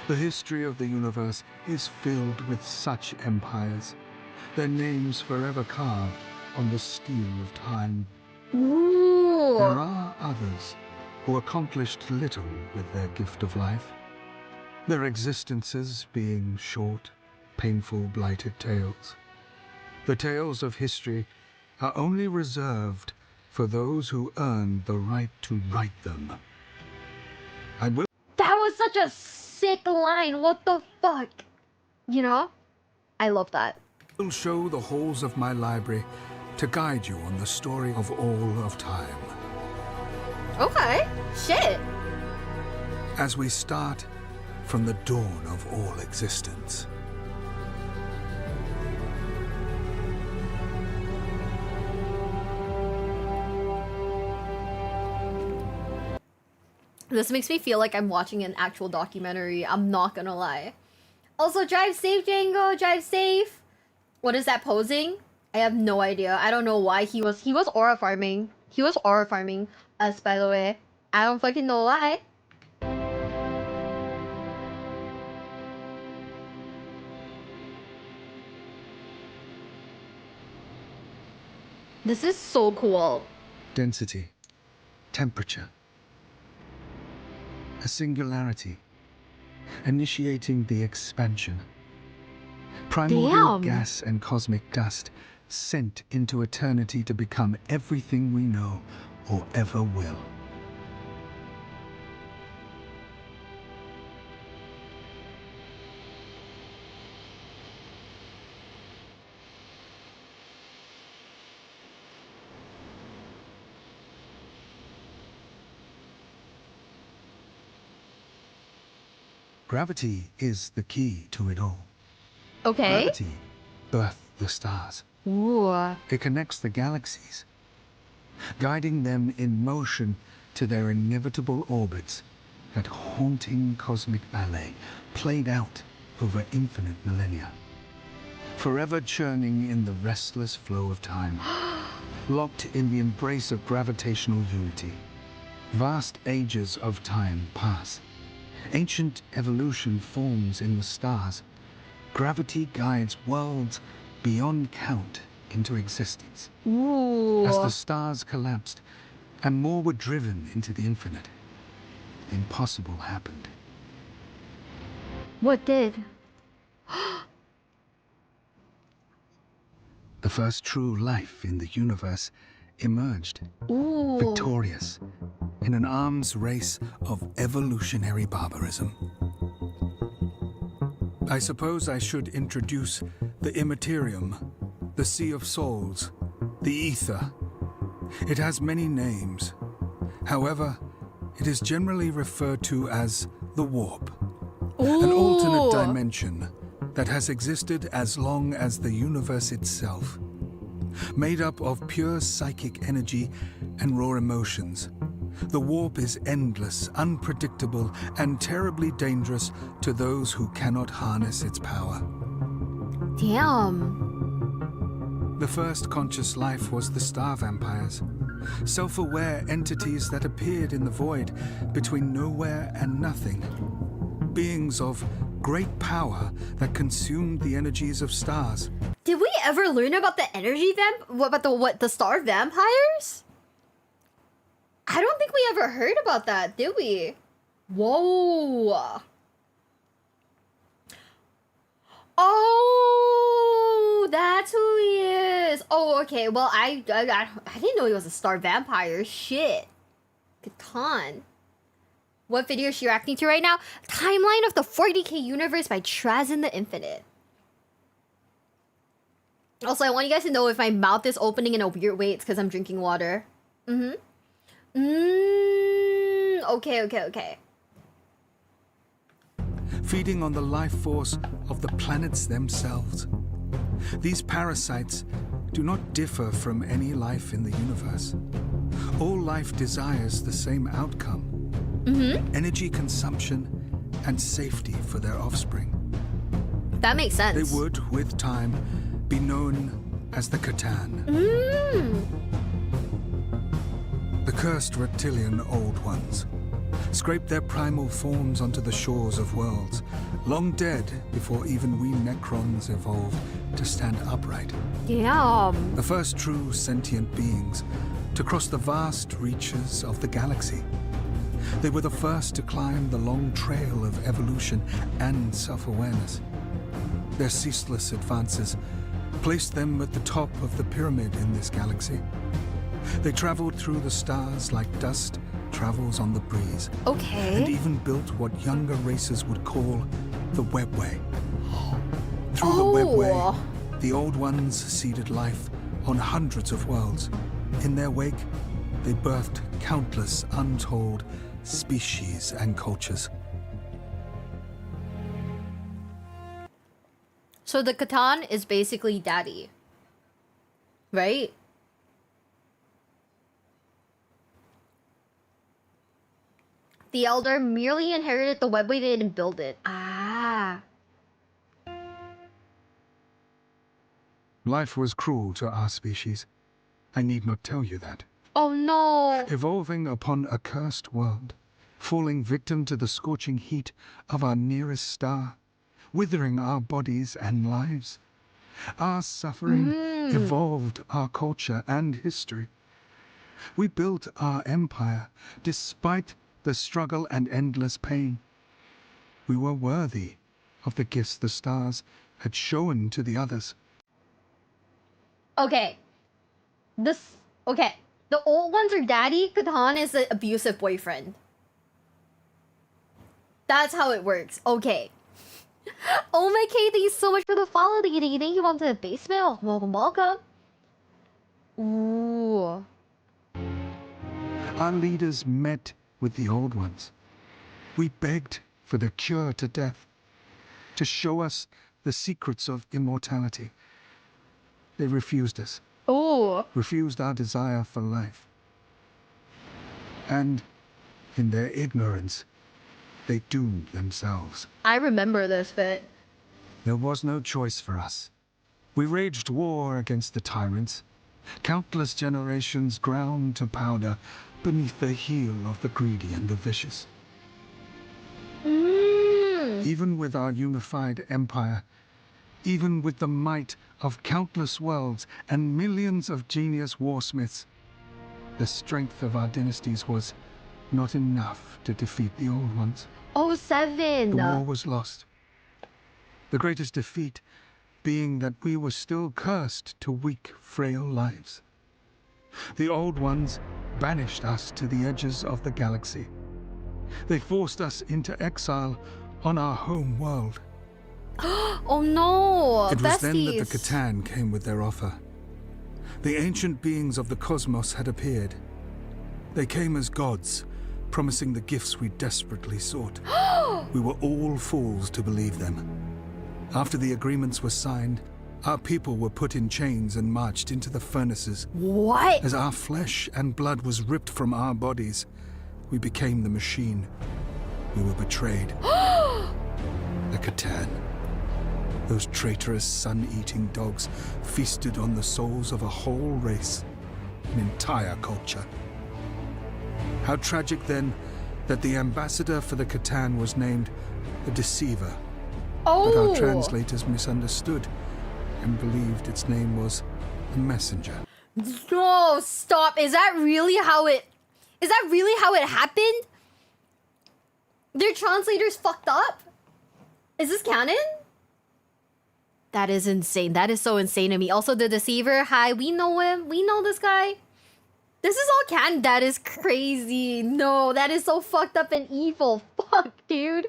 The history of the universe is filled with such empires, their names forever carved on the steel of time. Ooh. There are others who accomplished little with their gift of life, their existences being short, painful, blighted tales. The tales of history are only reserved for those who earn the right to write them. That was such a sick line. What the fuck? You know? I love that. I will show the halls of my library to guide you on the story of all of time. Okay. Shit. As we start from the dawn of all existence. This makes me feel like I'm watching an actual documentary. I'm not gonna lie. Also, drive safe, Django. Drive safe. What is that posing? I have no idea. I don't know why he was aura farming. He was aura farming us, by the way. I don't fucking know why. This is so cool. Density, temperature, a singularity, initiating the expansion. Primordial gas and cosmic dust sent into eternity to become everything we know or ever will. Gravity is the key to it all. Okay. Gravity birthed the stars. Ooh. It connects the galaxies, guiding them in motion to their inevitable orbits. That haunting cosmic ballet played out over infinite millennia, forever churning in the restless flow of time, locked in the embrace of gravitational unity. Vast ages of time pass. Ancient evolution forms in the stars. Gravity guides worlds beyond count into existence. Ooh. As the stars collapsed and more were driven into the infinite, the impossible happened. What did? The first true life in the universe emerged, Ooh. victorious, in an arms race of evolutionary barbarism. I suppose I should introduce the Immaterium, the Sea of Souls, the Ether. It has many names. However, it is generally referred to as the Warp, an alternate dimension that has existed as long as the universe itself, made up of pure psychic energy and raw emotions. The warp is endless, unpredictable, and terribly dangerous to those who cannot harness its power. Damn. The first conscious life was the star vampires, self-aware entities that appeared in the void between nowhere and nothing. Beings of great power that consumed the energies of stars. Did we ever learn about the energy what about the star vampires? I don't think we ever heard about that, did we? Whoa. Oh, that's who he is. Oh, okay. Well, I didn't know he was a star vampire. Shit. Catan. What video is she reacting to right now? Timeline of the 40K universe by Traz in the Infinite. Also, I want you guys to know if my mouth is opening in a weird way, it's because I'm drinking water. Okay. Feeding on the life force of the planets themselves. These parasites do not differ from any life in the universe. All life desires the same outcome. Energy consumption and safety for their offspring. That makes sense. They would, with time, be known as the Catan. The cursed reptilian Old Ones scraped their primal forms onto the shores of worlds, long dead before even we Necrons evolved to stand upright. Damn. The first true sentient beings to cross the vast reaches of the galaxy. They were the first to climb the long trail of evolution and self-awareness. Their ceaseless advances placed them at the top of the pyramid in this galaxy. They traveled through the stars like dust travels on the breeze. Okay. And even built what younger races would call the Webway. Through the Webway, the Old Ones seeded life on hundreds of worlds. In their wake, they birthed countless untold species and cultures. So the Catan is basically daddy, right? The Elder merely inherited the webway, they didn't build it. Ah. Life was cruel to our species. I need not tell you that. Oh no. Evolving upon a cursed world, falling victim to the scorching heat of our nearest star, withering our bodies and lives. Our suffering evolved our culture and history. We built our empire despite the struggle and endless pain. We were worthy of the gifts the stars had shown to the others. Okay. Okay. The old ones are daddy, Catan is an abusive boyfriend. That's how it works. Okay. Oh my K, thank you so much for the follow. Thank you onto the basement. Welcome, welcome. Ooh. Our leaders met with the old ones. We begged for the cure to death, to show us the secrets of immortality. They refused us. Oh. Refused our desire for life. And in their ignorance, they doomed themselves. I remember this bit. There was no choice for us. We waged war against the tyrants. Countless generations ground to powder beneath the heel of the greedy and the vicious. Even with our unified empire, even with the might of countless worlds and millions of genius warsmiths, the strength of our dynasties was not enough to defeat the old ones. Oh, 7. The war was lost. The greatest defeat being that we were still cursed to weak, frail lives. The old ones banished us to the edges of the galaxy. They forced us into exile on our home world. Oh no! It was then besties. that the Catan came with their offer. The ancient beings of the cosmos had appeared. They came as gods, promising the gifts we desperately sought. We were all fools to believe them. After the agreements were signed, our people were put in chains and marched into the furnaces. What? As our flesh and blood was ripped from our bodies, we became the machine. We were betrayed. The Catan. Those traitorous sun-eating dogs feasted on the souls of a whole race, an entire culture. How tragic then that the ambassador for the Catan was named the Deceiver. Oh! But our translators misunderstood and believed its name was the Messenger. No, stop. Is that really how it happened? Their translators fucked up? Is this canon? That is insane. That is so insane to me. Also, the Deceiver. Hi, we know him. We know this guy. This is all canon. That is crazy. No, that is so fucked up and evil. Fuck, dude.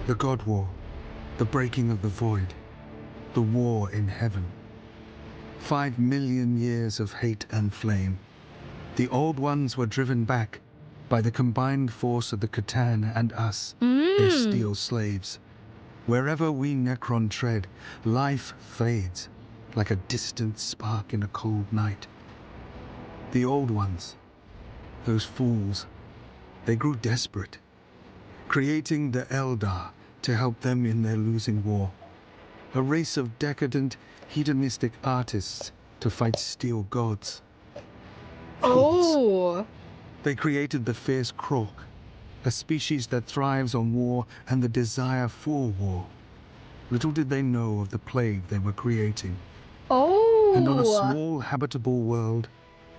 The God War, the breaking of the void, the war in heaven. 5 million years of hate and flame. The old ones were driven back by the combined force of the Catan and us, their steel slaves. Wherever we Necron tread, life fades like a distant spark in a cold night. The old ones, those fools, they grew desperate, creating the Eldar to help them in their losing war. A race of decadent, hedonistic artists to fight steel gods. Oh! They created the fierce Krork, a species that thrives on war and the desire for war. Little did they know of the plague they were creating. Oh! And on a small habitable world,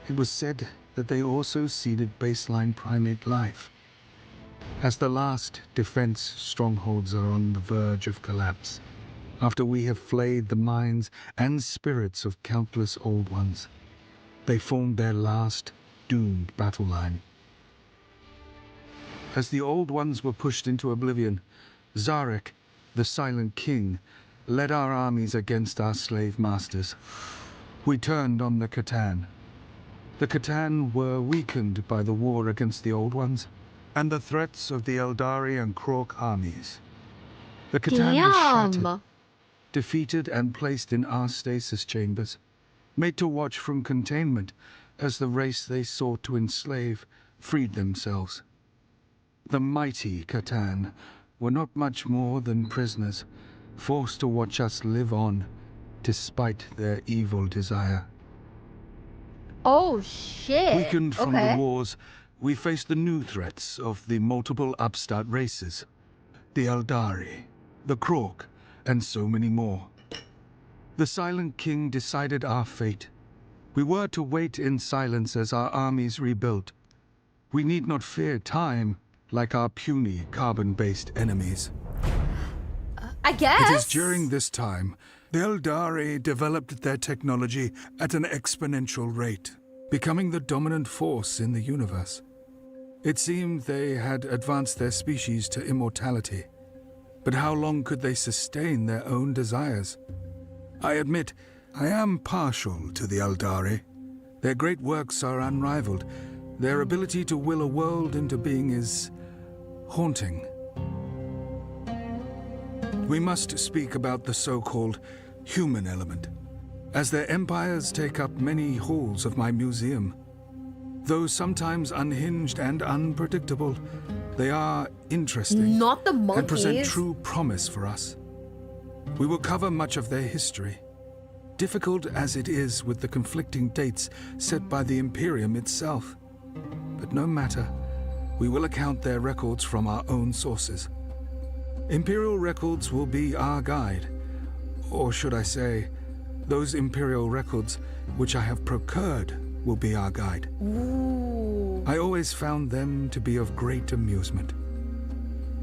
it was said that they also seeded baseline primate life. As the last defense strongholds are on the verge of collapse, after we have flayed the minds and spirits of countless old ones, they formed their last doomed battle line. As the old ones were pushed into oblivion, Zarek, the Silent King, led our armies against our slave masters. We turned on the Catan. The Catan were weakened by the war against the old ones and the threats of the Eldari and Krork armies. The Catan was shattered, defeated and placed in our stasis chambers, made to watch from containment as the race they sought to enslave freed themselves. The mighty Catan were not much more than prisoners, forced to watch us live on, despite their evil desire. Oh, shit. Weakened from the wars, we faced the new threats of the multiple upstart races. The Eldari, the Krork, and so many more. The Silent King decided our fate. We were to wait in silence as our armies rebuilt. We need not fear time, like our puny carbon-based enemies. I guess. It is during this time the Eldari developed their technology at an exponential rate, becoming the dominant force in the universe. It seemed they had advanced their species to immortality, but how long could they sustain their own desires? I admit, I am partial to the Eldari. Their great works are unrivaled. Their ability to will a world into being is haunting. We must speak about the so-called human element, as their empires take up many halls of my museum. Though sometimes unhinged and unpredictable, they are interesting. Not the monkeys. And present true promise for us. We will cover much of their history, difficult as it is with the conflicting dates set by the Imperium itself. But no matter, we will account their records from our own sources. Imperial records will be our guide, or should I say, those Imperial records which I have procured will be our guide. Ooh. I always found them to be of great amusement.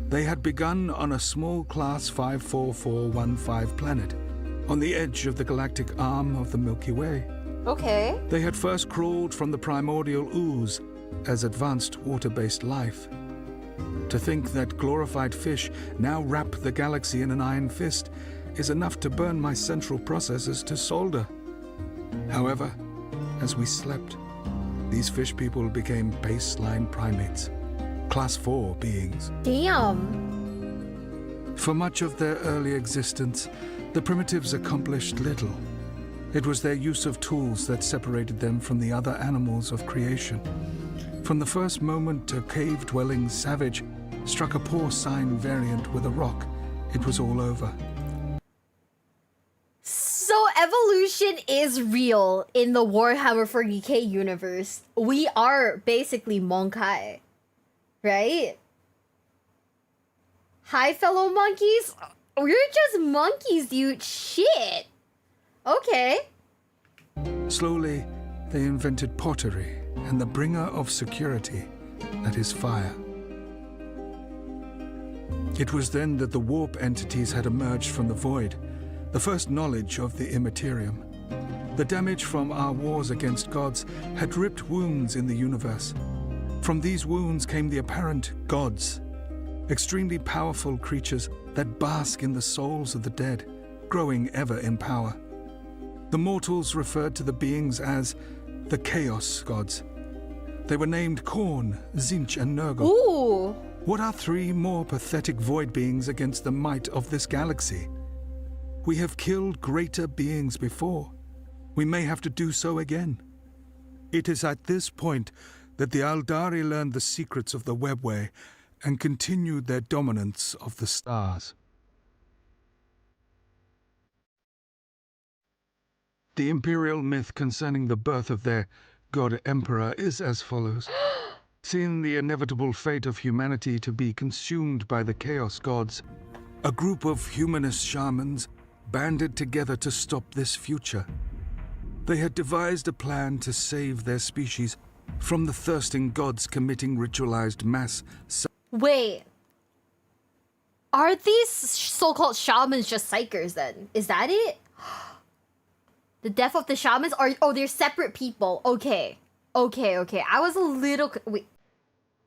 They had begun on a small class 54415 planet, on the edge of the galactic arm of the Milky Way. Okay. They had first crawled from the primordial ooze as advanced water-based life. To think that glorified fish now wrap the galaxy in an iron fist is enough to burn my central processors to solder. However, as we slept, these fish people became baseline primates, class 4 beings. Damn. For much of their early existence, the primitives accomplished little. It was their use of tools that separated them from the other animals of creation. From the first moment a cave-dwelling savage struck a porcine variant with a rock, it was all over. So evolution is real in the Warhammer 40k universe. We are basically Monkai, right? Hi, fellow monkeys. We're just monkeys, dude. Shit. Okay. Slowly, they invented pottery and the bringer of security, that is fire. It was then that the warp entities had emerged from the void, the first knowledge of the immaterium. The damage from our wars against gods had ripped wounds in the universe. From these wounds came the apparent gods, extremely powerful creatures that bask in the souls of the dead, growing ever in power. The mortals referred to the beings as the Chaos Gods. They were named Khorne, Tzeentch, and Nurgle. Ooh! What are three more pathetic void beings against the might of this galaxy? We have killed greater beings before. We may have to do so again. It is at this point that the Eldari learned the secrets of the webway and continued their dominance of the stars. The imperial myth concerning the birth of their god emperor is as follows. Seeing the inevitable fate of humanity to be consumed by the chaos gods, a group of humanist shamans banded together to stop this future. They had devised a plan to save their species from the thirsting gods committing ritualized mass. Wait. Are these so-called shamans just psychers then? Is that it? The death of the shamans? Oh, they're separate people. Okay. Okay. I was a little... Wait.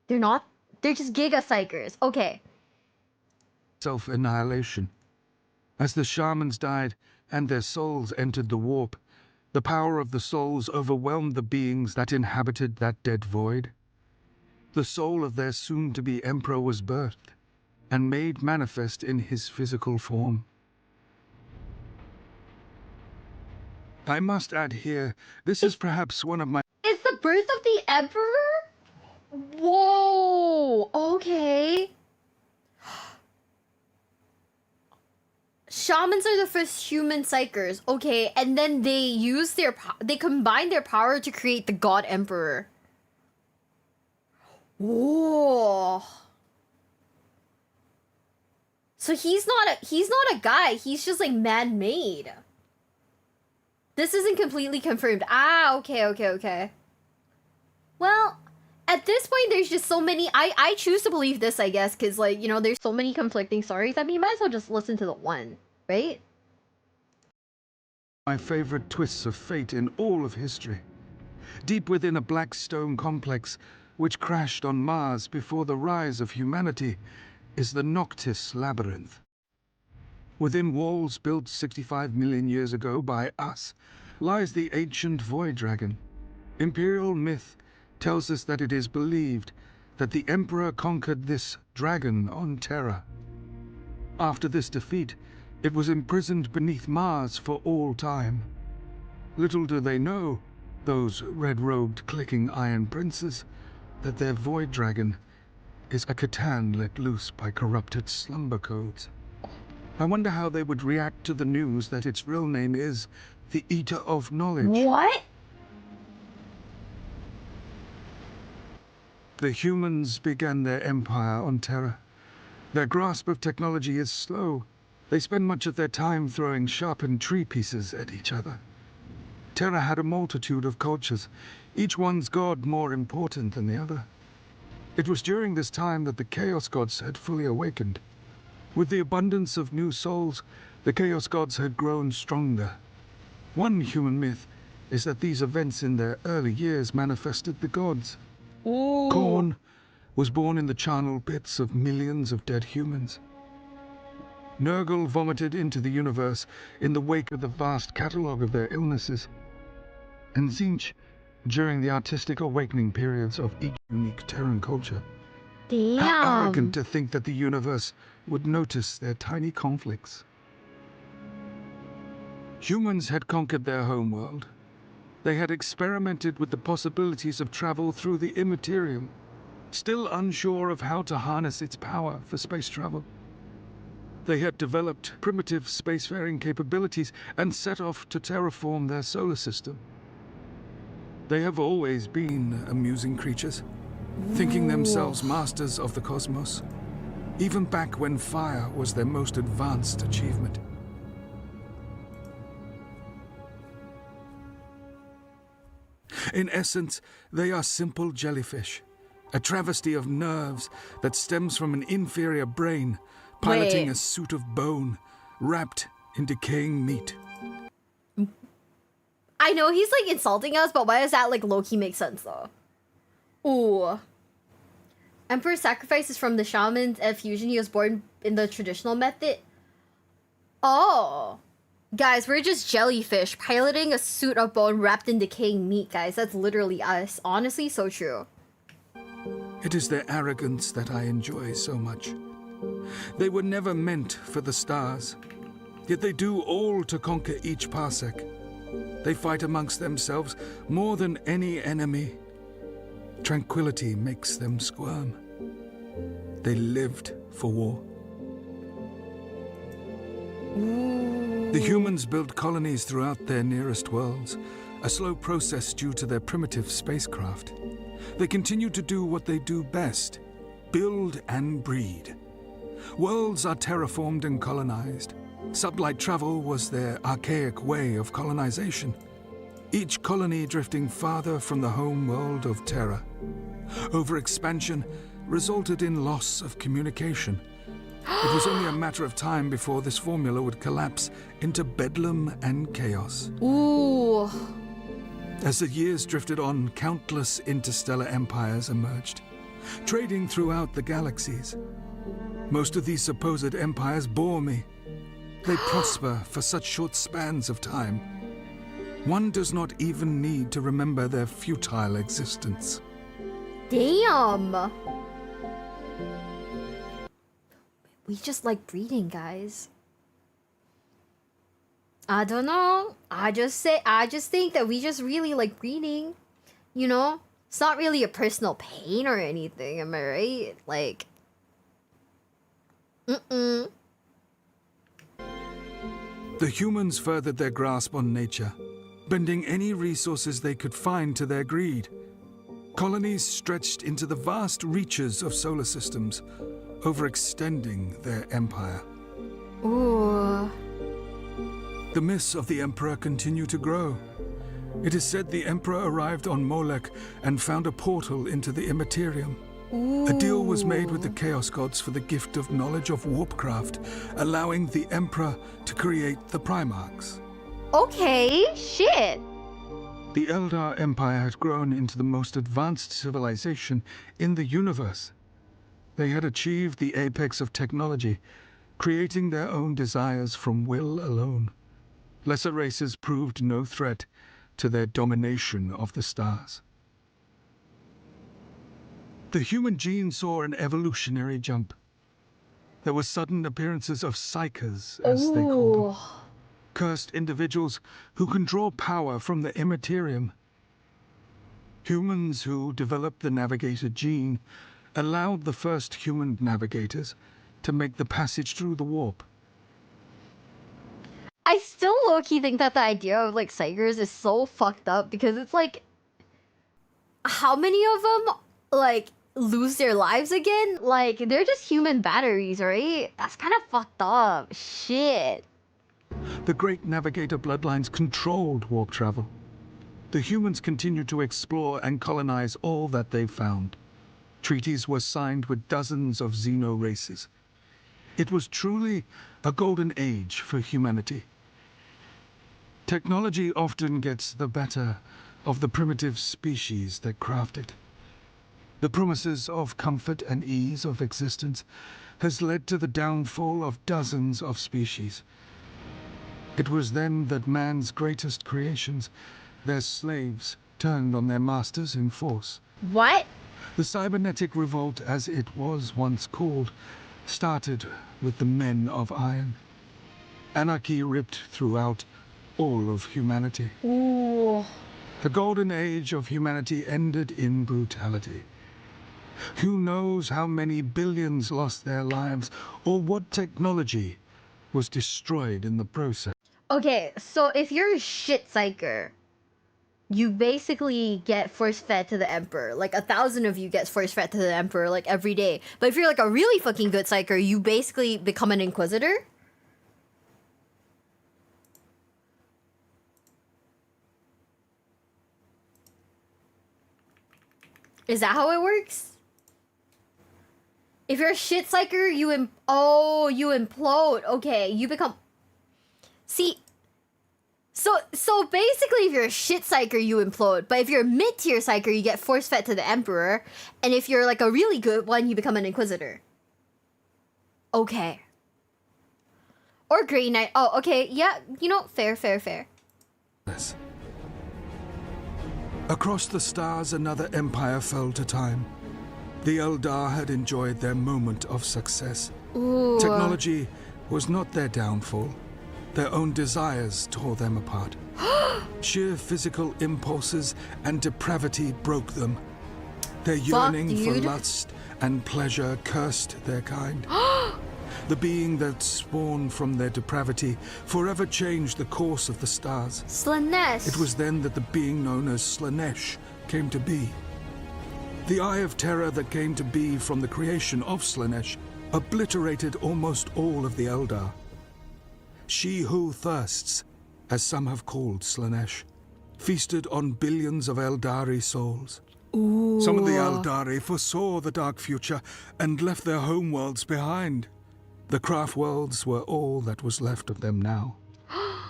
They're not? They're just giga psychers. Okay. Self-annihilation. As the shamans died and their souls entered the warp, the power of the souls overwhelmed the beings that inhabited that dead void. The soul of their soon-to-be emperor was birthed and made manifest in his physical form. I must add here, this is perhaps one of my... It's the birth of the emperor? Whoa! Okay. Shamans are the first human psychers. Okay, and then they use they combine their power to create the god emperor. Whoa. So he's not a guy. He's just like man-made. This isn't completely confirmed. Ah, okay. Well, at this point, there's just so many. I choose to believe this, I guess, because, like, you know, there's so many conflicting stories. I mean, you might as well just listen to the one, right? My favorite twists of fate in all of history. Deep within a black stone complex, which crashed on Mars before the rise of humanity, is the Noctis Labyrinth. Within walls built 65 million years ago by us, lies the ancient Void Dragon. Imperial myth tells us that it is believed that the Emperor conquered this dragon on Terra. After this defeat, it was imprisoned beneath Mars for all time. Little do they know, those red-robed clicking Iron Princes, that their Void Dragon is a Catan let loose by corrupted slumber codes. I wonder how they would react to the news that its real name is the Eater of Knowledge. What? The humans began their empire on Terra. Their grasp of technology is slow. They spend much of their time throwing sharpened tree pieces at each other. Terra had a multitude of cultures, each one's god more important than the other. It was during this time that the Chaos Gods had fully awakened. With the abundance of new souls, the Chaos Gods had grown stronger. One human myth is that these events in their early years manifested the gods. Ooh. Khorne was born in the charnel pits of millions of dead humans. Nurgle vomited into the universe in the wake of the vast catalogue of their illnesses. And Tzeentch during the artistic awakening periods of each unique Terran culture. Damn. How arrogant to think that the universe would notice their tiny conflicts. Humans had conquered their homeworld. They had experimented with the possibilities of travel through the immaterium, still unsure of how to harness its power for space travel. They had developed primitive spacefaring capabilities and set off to terraform their solar system. They have always been amusing creatures, thinking themselves masters of the cosmos, even back when fire was their most advanced achievement. In essence, they are simple jellyfish, a travesty of nerves that stems from an inferior brain, piloting a suit of bone, wrapped in decaying meat. I know he's like insulting us, but why does that like low-key make sense though? Ooh. Emperor sacrifices from the shamans and fusion. He was born in the traditional method. Oh. Guys, we're just jellyfish piloting a suit of bone wrapped in decaying meat, guys. That's literally us. Honestly, so true. It is their arrogance that I enjoy so much. They were never meant for the stars, yet they do all to conquer each parsec. They fight amongst themselves more than any enemy. Tranquility makes them squirm. They lived for war. The humans built colonies throughout their nearest worlds, a slow process due to their primitive spacecraft. They continue to do what they do best, build and breed. Worlds are terraformed and colonized. Sublight travel was their archaic way of colonization, each colony drifting farther from the home world of Terra. Overexpansion resulted in loss of communication. It was only a matter of time before this formula would collapse into bedlam and chaos. Ooh. As the years drifted on, countless interstellar empires emerged, trading throughout the galaxies. Most of these supposed empires bore me. They prosper for such short spans of time. One does not even need to remember their futile existence. Damn. We just like breeding, guys. I don't know. I just think that we just really like breeding. You know? It's not really a personal pain or anything, am I right? Like, The humans furthered their grasp on nature, bending any resources they could find to their greed. Colonies stretched into the vast reaches of solar systems, overextending their empire. Ooh. The myths of the Emperor continue to grow. It is said the Emperor arrived on Molech and found a portal into the Immaterium. Ooh. A deal was made with the Chaos Gods for the gift of knowledge of warpcraft, allowing the Emperor to create the Primarchs. Okay, shit. The Eldar Empire had grown into the most advanced civilization in the universe. They had achieved the apex of technology, creating their own desires from will alone. Lesser races proved no threat to their domination of the stars. The human gene saw an evolutionary jump. There were sudden appearances of psychers, as they called them. Cursed individuals who can draw power from the Immaterium. Humans who developed the navigator gene allowed the first human navigators to make the passage through the warp. I still low-key think that the idea of like psychers is so fucked up because it's like, how many of them like lose their lives again? Like, they're just human batteries, right? That's kind of fucked up. Shit. The great navigator bloodlines controlled warp travel. The humans continued to explore and colonize all that they found. Treaties were signed with dozens of Xeno races. It was truly a golden age for humanity. Technology often gets the better of the primitive species that craft it. The promises of comfort and ease of existence has led to the downfall of dozens of species. It was then that man's greatest creations, their slaves, turned on their masters in force. What? The cybernetic revolt, as it was once called, started with the Men of Iron. Anarchy ripped throughout all of humanity. Ooh. The golden age of humanity ended in brutality. Who knows how many billions lost their lives, or what technology was destroyed in the process. Okay, so if you're a shit psyker, you basically get force fed to the Emperor. Like 1,000 of you gets force fed to the Emperor like every day. But if you're like a really fucking good psyker, you basically become an Inquisitor. Is that how it works? If you're a shit psyker, you implode. Okay, you become... See... So basically, if you're a shit psyker, you implode. But if you're a mid-tier psyker, you get force-fed to the Emperor. And if you're like a really good one, you become an Inquisitor. Okay. Or Grey Knight. Oh, okay. Yeah, you know, fair. Yes. Across the stars, another empire fell to time. The Eldar had enjoyed their moment of success. Ooh. Technology was not their downfall. Their own desires tore them apart. Sheer physical impulses and depravity broke them. Their yearning for lust and pleasure cursed their kind. The being that spawned from their depravity forever changed the course of the stars. Slaanesh. It was then that the being known as Slaanesh came to be. The Eye of Terror that came to be from the creation of Slaanesh obliterated almost all of the Eldar. She who thirsts, as some have called Slaanesh, feasted on billions of Eldari souls. Ooh. Some of the Eldari foresaw the dark future and left their homeworlds behind. The craft worlds were all that was left of them now.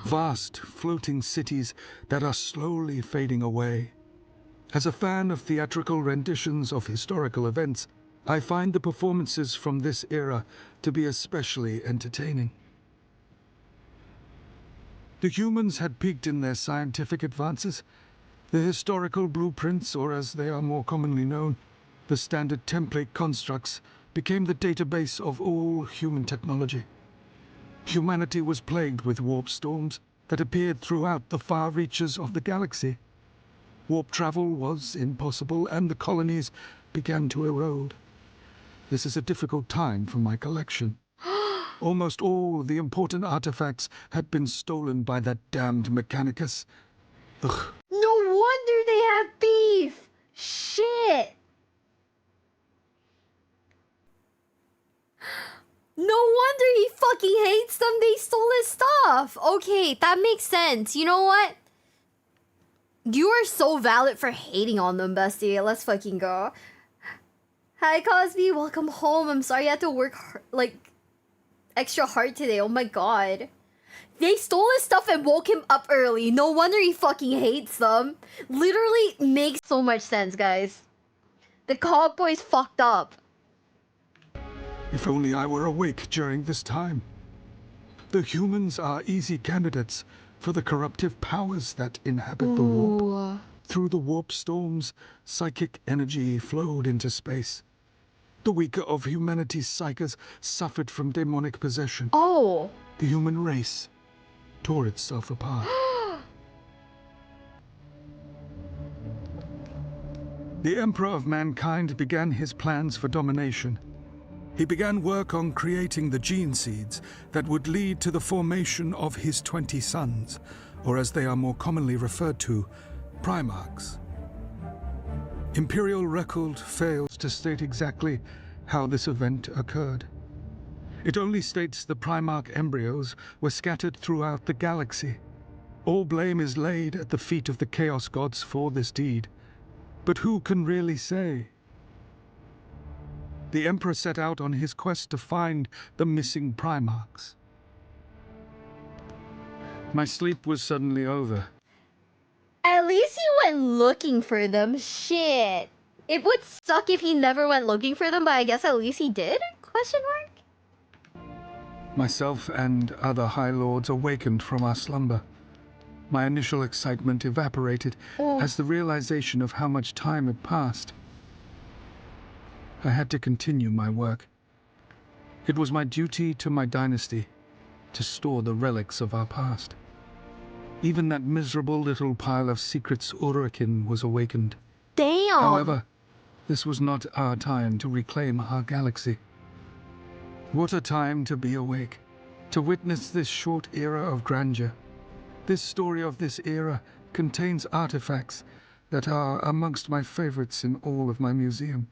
Vast, floating cities that are slowly fading away. As a fan of theatrical renditions of historical events, I find the performances from this era to be especially entertaining. The humans had peaked in their scientific advances. The historical blueprints, or as they are more commonly known, the standard template constructs, became the database of all human technology. Humanity was plagued with warp storms that appeared throughout the far reaches of the galaxy. Warp travel was impossible, and the colonies began to erode. This is a difficult time for my collection. Almost all the important artifacts had been stolen by that damned Mechanicus. Ugh. No wonder they have beef! Shit! No wonder he fucking hates them, they stole his stuff! Okay, that makes sense. You know what? You are so valid for hating on them, bestie. Let's fucking go. Hi, Cosby. Welcome home. I'm sorry you had to work extra hard today. Oh my god. They stole his stuff and woke him up early. No wonder he fucking hates them. Literally makes so much sense, guys. The cowboy's fucked up. If only I were awake during this time. The humans are easy candidates for the corruptive powers that inhabit the warp. Through the warp storms, psychic energy flowed into space. The weaker of humanity's psychers suffered from demonic possession. Oh. The human race tore itself apart. The Emperor of Mankind began his plans for domination. He began work on creating the gene seeds that would lead to the formation of his 20 sons, or as they are more commonly referred to, Primarchs. Imperial record fails to state exactly how this event occurred. It only states the Primarch embryos were scattered throughout the galaxy. All blame is laid at the feet of the Chaos Gods for this deed. But who can really say? The Emperor set out on his quest to find the missing Primarchs. My sleep was suddenly over. At least he went looking for them. Shit. It would suck if he never went looking for them, but I guess at least he did? Question mark? Myself and other High Lords awakened from our slumber. My initial excitement evaporated as the realization of how much time had passed. I had to continue my work. It was my duty to my dynasty to store the relics of our past. Even that miserable little pile of secrets Urakin was awakened. Damn! However, this was not our time to reclaim our galaxy. What a time to be awake, to witness this short era of grandeur. This story of this era contains artifacts that are amongst my favorites in all of my museum.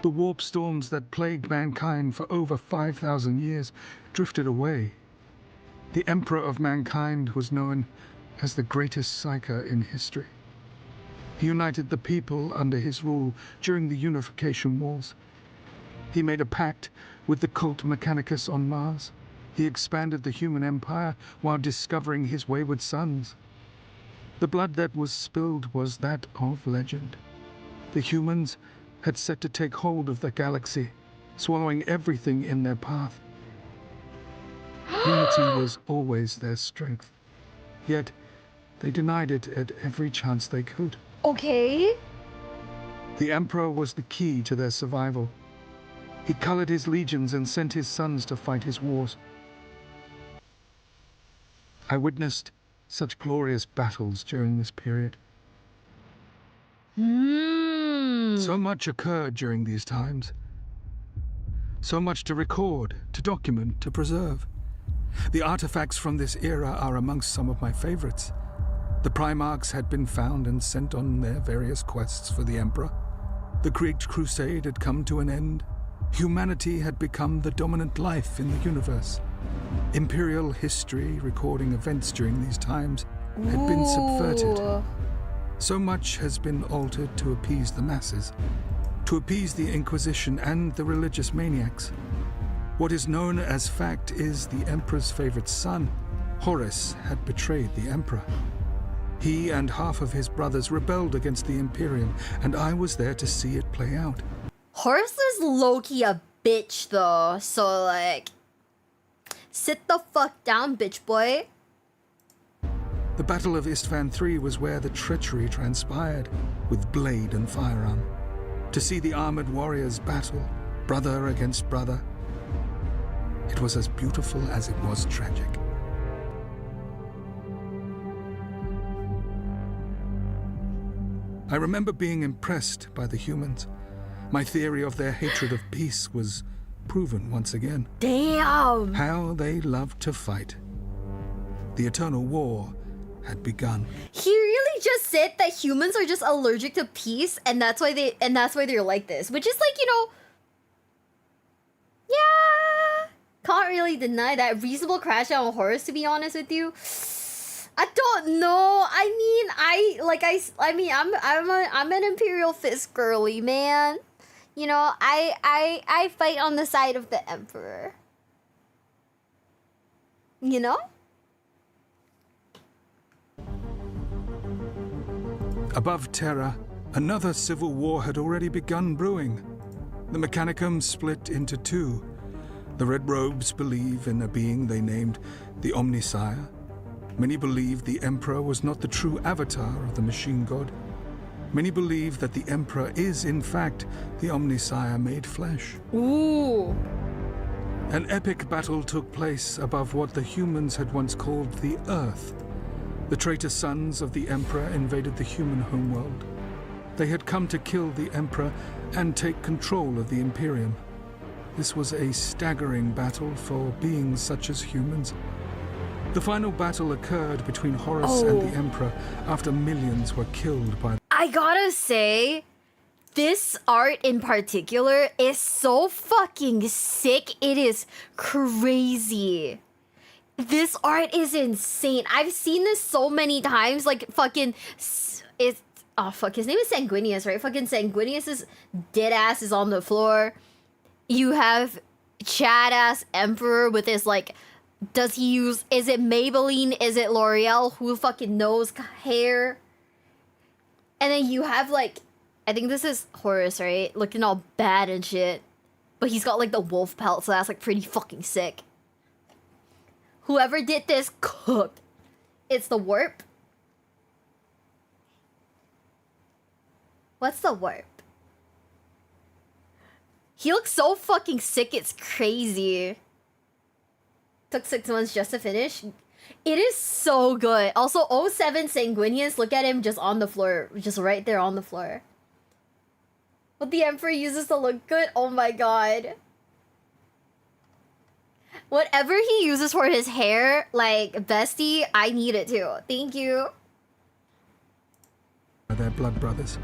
The warp storms that plagued mankind for over 5,000 years drifted away. The Emperor of Mankind was known as the greatest psyker in history. He united the people under his rule during the Unification Wars. He made a pact with the cult Mechanicus on Mars. He expanded the human empire while discovering his wayward sons. The blood that was spilled was that of legend. The humans had set to take hold of the galaxy, swallowing everything in their path. Unity was always their strength, yet they denied it at every chance they could. Okay. The Emperor was the key to their survival. He colored his legions and sent his sons to fight his wars. I witnessed such glorious battles during this period. So much occurred during these times. So much to record, to document, to preserve. The artifacts from this era are amongst some of my favorites. The Primarchs had been found and sent on their various quests for the Emperor. The Great Crusade had come to an end. Humanity had become the dominant life in the universe. Imperial history recording events during these times had been subverted. So much has been altered to appease the masses, to appease the Inquisition and the religious maniacs. What is known as fact is the Emperor's favorite son, Horus, had betrayed the Emperor. He and half of his brothers rebelled against the Imperium, and I was there to see it play out. Horus is low-key a bitch, though, so, like, sit the fuck down, bitch boy. The Battle of Istvan III was where the treachery transpired, with blade and firearm. To see the armored warriors battle, brother against brother, it was as beautiful as it was tragic. I remember being impressed by the humans. My theory of their hatred of peace was proven once again. Damn! How they loved to fight. The eternal war had begun. He really just said that humans are just allergic to peace, and that's why they're like this. Which is like, you know, yeah, can't really deny that. Reasonable crash out on Horus, to be honest with you. I don't know. I mean, I'm an Imperial Fist girly, man. You know, I fight on the side of the Emperor. You know? Above Terra, another civil war had already begun brewing. The Mechanicum split into two. The Red Robes believe in a being they named the Omnisire. Many believe the Emperor was not the true avatar of the machine god. Many believe that the Emperor is, in fact, the Omnisire made flesh. Ooh. An epic battle took place above what the humans had once called the Earth. The traitor sons of the Emperor invaded the human homeworld. They had come to kill the Emperor and take control of the Imperium. This was a staggering battle for beings such as humans. The final battle occurred between Horus and the Emperor after millions were killed by... I gotta say, this art in particular is so fucking sick. It is crazy. This art is insane. I've seen this so many times. Like, fucking... It's... Oh, fuck. His name is Sanguinius, right? Fucking Sanguinius' dead ass is on the floor. You have Chad-ass Emperor with his, like... Does he use... Is it Maybelline? Is it L'Oreal? Who fucking knows? Hair. And then you have, like... I think this is Horus, right? Looking all bad and shit. But he's got, like, the wolf pelt, so that's, like, pretty fucking sick. Whoever did this cooked. It's the warp. What's the warp? He looks so fucking sick, it's crazy. Took 6 months just to finish. It is so good. Also, 07 Sanguinius, look at him just on the floor. Just right there on the floor. What the Emperor uses to look good? Oh my god. Whatever he uses for his hair, like, bestie, I need it too. Thank you. Their blood brothers.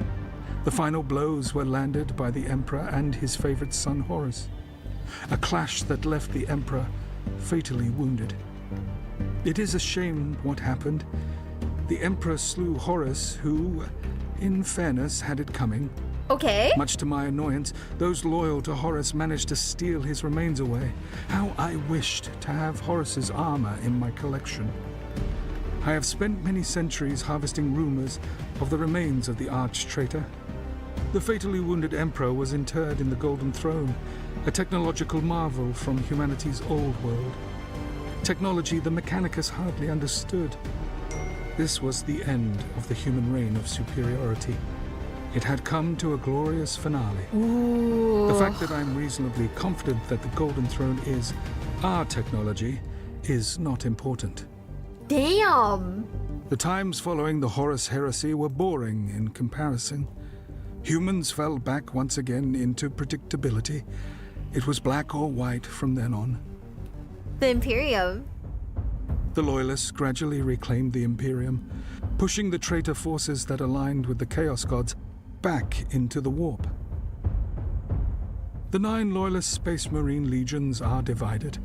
The final blows were landed by the Emperor and his favorite son Horus. A clash that left the Emperor fatally wounded. It is a shame what happened. The Emperor slew Horus, who, in fairness, had it coming. Okay. Much to my annoyance, those loyal to Horus managed to steal his remains away. How I wished to have Horus's armor in my collection. I have spent many centuries harvesting rumors of the remains of the arch-traitor. The fatally wounded Emperor was interred in the Golden Throne, a technological marvel from humanity's old world. Technology the Mechanicus hardly understood. This was the end of the human reign of superiority. It had come to a glorious finale. Ooh. The fact that I'm reasonably confident that the Golden Throne is our technology is not important. Damn! The times following the Horus heresy were boring in comparison. Humans fell back once again into predictability. It was black or white from then on. The Imperium. The Loyalists gradually reclaimed the Imperium, pushing the traitor forces that aligned with the Chaos Gods back into the warp. The 9 Loyalist Space Marine legions are divided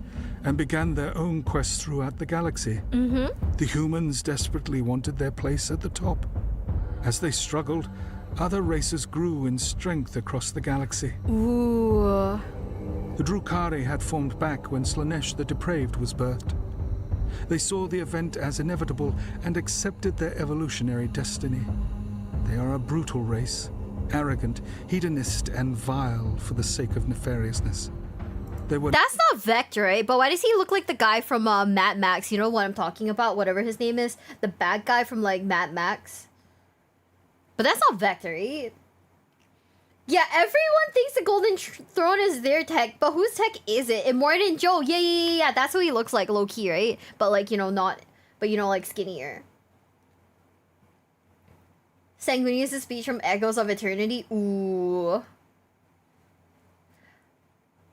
and began their own quests throughout the galaxy. The humans desperately wanted their place at the top. As they struggled, other races grew in strength across the galaxy. Ooh. The Drukhari had formed back when Slanesh the Depraved was birthed. They saw the event as inevitable and accepted their evolutionary destiny. They are a brutal race, arrogant, hedonist, and vile for the sake of nefariousness. They were... That's not Vector, right? But why does he look like the guy from Mad Max? You know what I'm talking about? Whatever his name is. The bad guy from, like, Mad Max. But that's not Vector, right? Yeah, everyone thinks the Golden Throne is their tech, but whose tech is it? Immortan Joe, yeah, that's what he looks like, low-key, right? But, like, you know, not... But, you know, like, skinnier. Sanguinius' speech from Echoes of Eternity. Ooh.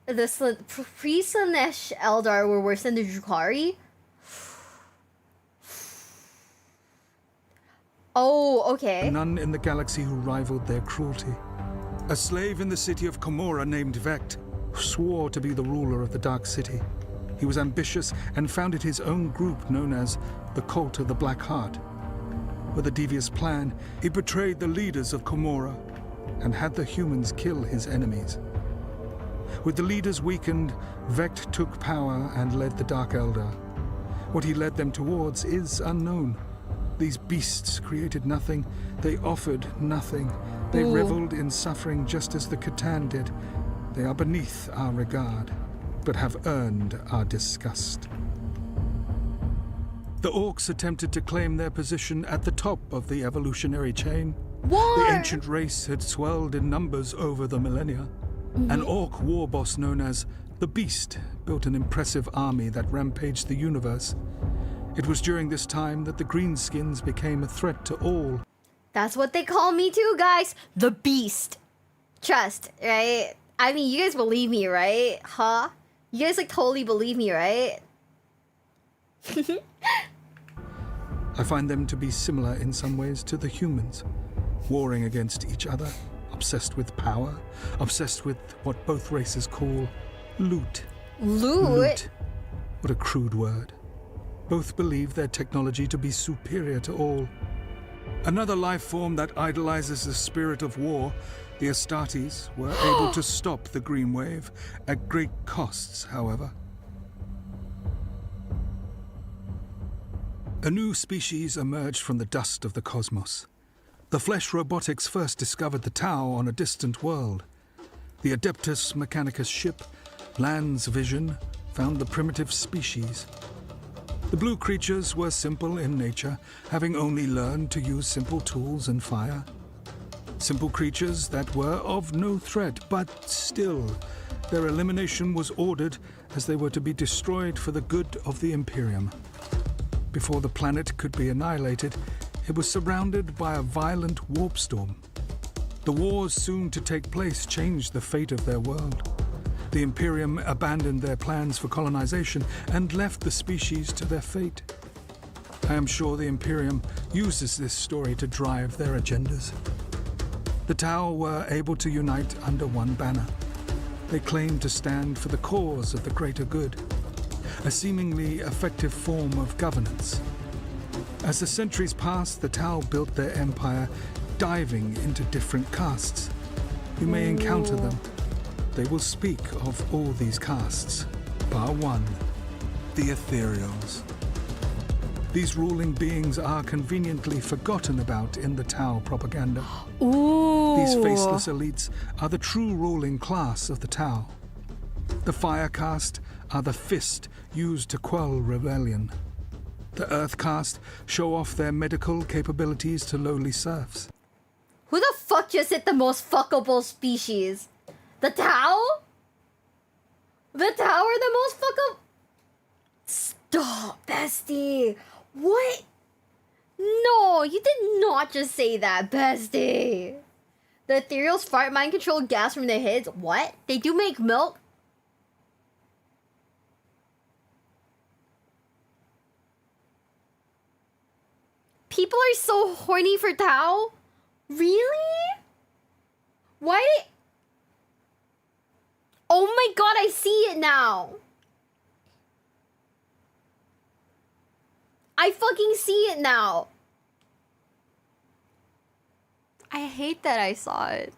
The pre-Slanesh Eldar were worse than the Drukhari? Oh, okay. None in the galaxy who rivaled their cruelty. A slave in the city of Komorra named Vect swore to be the ruler of the Dark City. He was ambitious and founded his own group known as the Cult of the Black Heart. With a devious plan, he betrayed the leaders of Komorra and had the humans kill his enemies. With the leaders weakened, Vect took power and led the Dark Eldar. What he led them towards is unknown. These beasts created nothing, they offered nothing. They reveled in suffering just as the Catan did. They are beneath our regard, but have earned our disgust. The Orcs attempted to claim their position at the top of the evolutionary chain. War! The ancient race had swelled in numbers over the millennia. An Orc war boss known as the Beast built an impressive army that rampaged the universe. It was during this time that the Greenskins became a threat to all. That's what they call me too, guys. The Beast. Trust, right? I mean, you guys believe me, right? Huh? You guys like totally believe me, right? I find them to be similar in some ways to the humans, warring against each other, obsessed with power, obsessed with what both races call loot. Loot? What a crude word. Both believe their technology to be superior to all. Another life form that idolizes the spirit of war, the Astartes, were able to stop the Green Wave, at great costs, however. A new species emerged from the dust of the cosmos. The Flesh Robotics first discovered the Tau on a distant world. The Adeptus Mechanicus ship, Land's Vision, found the primitive species. The blue creatures were simple in nature, having only learned to use simple tools and fire. Simple creatures that were of no threat, but still, their elimination was ordered as they were to be destroyed for the good of the Imperium. Before the planet could be annihilated, it was surrounded by a violent warp storm. The wars soon to take place changed the fate of their world. The Imperium abandoned their plans for colonization and left the species to their fate. I am sure the Imperium uses this story to drive their agendas. The Tau were able to unite under one banner. They claimed to stand for the cause of the greater good, a seemingly effective form of governance. As the centuries passed, the Tau built their empire, diving into different castes. You may encounter them. They will speak of all these castes, bar one, the Ethereals. These ruling beings are conveniently forgotten about in the Tau propaganda. Ooh. These faceless elites are the true ruling class of the Tau. The Fire caste are the fist used to quell rebellion. The Earth caste show off their medical capabilities to lowly serfs. Who the fuck just hit the most fuckable species? The Tau? The Tau are the most fuckable? Stop, bestie. What? No, you did not just say that, bestie. The Ethereals fart mind-controlled gas from their heads? What? They do make milk? People are so horny for Tau? Really? Why? Oh my god, I see it now. I fucking see it now. I hate that I saw it.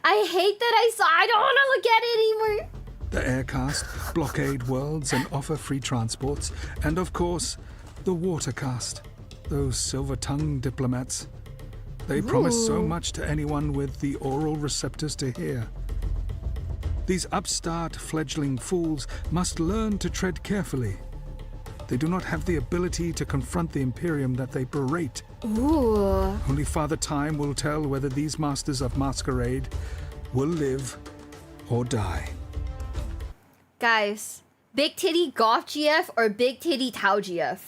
I hate that I saw it. I don't want to look at it anymore. The Air caste blockade worlds and offer free transports. And of course, the Water caste. Those silver-tongued diplomats. They promise so much to anyone with the oral receptors to hear. These upstart fledgling fools must learn to tread carefully. They do not have the ability to confront the Imperium that they berate. Ooh. Only Father Time will tell whether these masters of masquerade will live or die. Guys, Big Titty Goth GF or Big Titty Tau GF?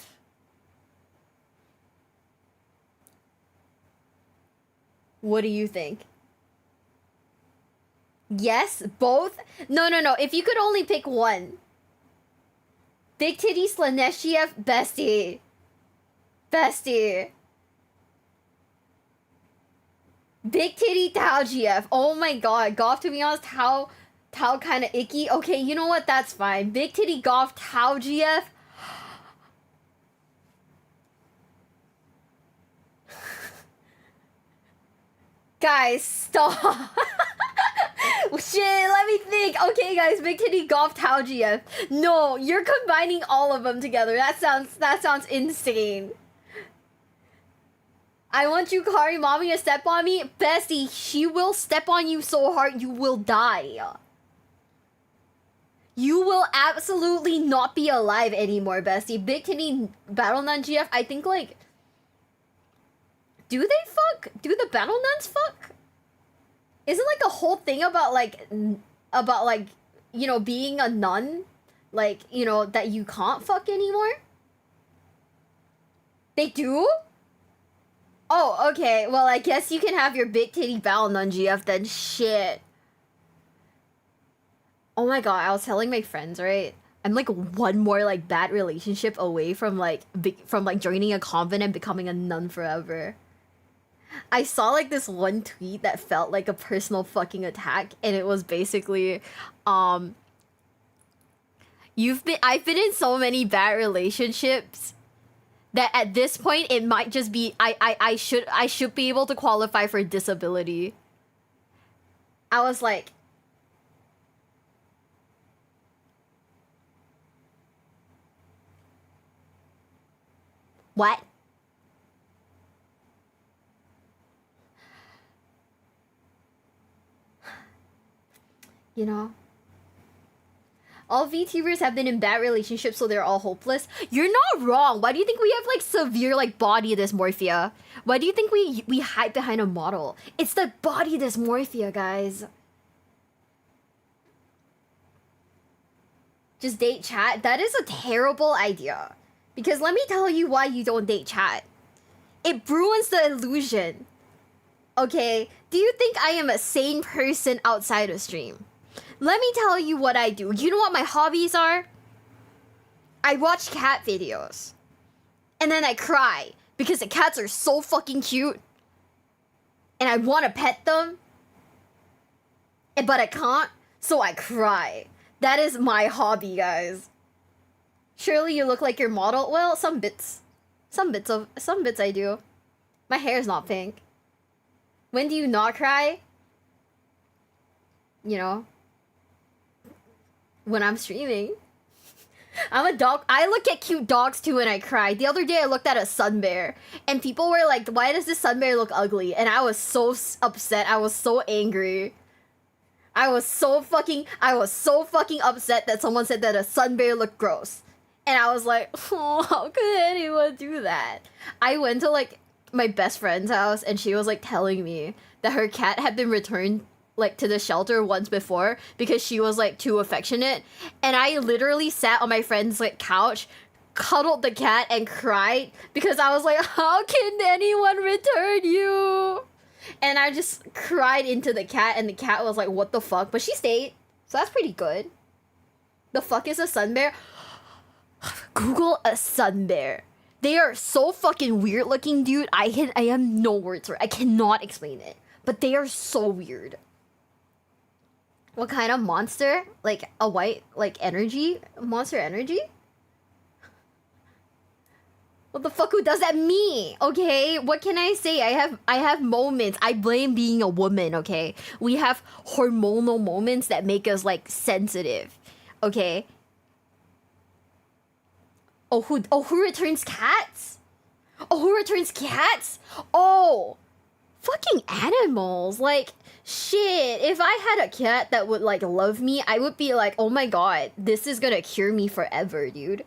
What do you think? Yes, both? No. If you could only pick one. Big Titty Slanesh GF, bestie. Bestie. Big Titty Tau GF. Oh my god, Goth, to be honest, Tau Tao kind of icky. Okay, you know what? That's fine. Big titty golf Tao GF. Guys, stop. Shit, let me think. Okay, guys, big titty golf Tao GF. No, you're combining all of them together. That sounds insane. I want you, Kari Mommy, to step on me. Bestie, she will step on you so hard you will die. You will absolutely not be alive anymore, bestie. Big titty Battle Nun GF, I think, like... Do they fuck? Do the Battle Nuns fuck? Isn't, like, a whole thing about, like, you know, being a nun? Like, you know, that you can't fuck anymore? They do? Oh, okay. Well, I guess you can have your big titty Battle Nun GF then. Shit. Oh my god, I was telling my friends, right? I'm like one more like bad relationship away from like joining a convent and becoming a nun forever. I saw like this one tweet that felt like a personal fucking attack, and it was basically I've been in so many bad relationships that at this point it might just be I should be able to qualify for disability. I was like, what? You know? All VTubers have been in bad relationships, so they're all hopeless. You're not wrong. Why do you think we have like severe like body dysmorphia? Why do you think we hide behind a model? It's the body dysmorphia, guys. Just date chat? That is a terrible idea. Because let me tell you why you don't date chat. It ruins the illusion. Okay? Do you think I am a sane person outside of stream? Let me tell you what I do. You know what my hobbies are? I watch cat videos. And then I cry. Because the cats are so fucking cute. And I want to pet them. But I can't. So I cry. That is my hobby, guys. Surely you look like your model. Well, some bits I do. My hair's not pink. When do you not cry? You know, when I'm streaming. I'm a dog. I look at cute dogs too and I cry. The other day I looked at a sun bear and people were like, why does this sun bear look ugly? And I was so upset. I was so angry. I was so fucking upset that someone said that a sun bear looked gross. And I was like, oh, how could anyone do that? I went to like my best friend's house and she was like telling me that her cat had been returned like to the shelter once before because she was like too affectionate. And I literally sat on my friend's like couch, cuddled the cat and cried because I was like, how can anyone return you? And I just cried into the cat and the cat was like, what the fuck? But she stayed. So that's pretty good. The fuck is a sun bear? Google a sun bear. They are so fucking weird looking, dude. I have no words for it. I cannot explain it. But they are so weird. What kind of monster? Like a white, like energy? Monster energy? What the fuck? Who does that mean? Okay, what can I say? I have moments. I blame being a woman, okay? We have hormonal moments that make us like sensitive. Okay? Oh, who returns cats? Oh, who returns cats? Oh, fucking animals. Like, shit. If I had a cat that would, like, love me, I would be like, oh my god, this is gonna cure me forever, dude.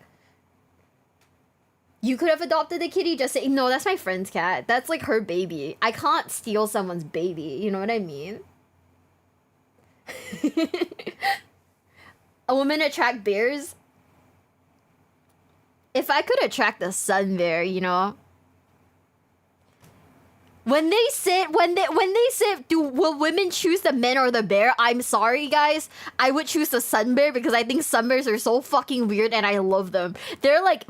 You could have adopted a kitty, just say, no, that's my friend's cat. That's, like, her baby. I can't steal someone's baby. You know what I mean? A woman attract bears? If I could attract a sun bear, you know. When they say, will women choose the man or the bear? I'm sorry, guys. I would choose the sun bear because I think sun bears are so fucking weird and I love them. They're like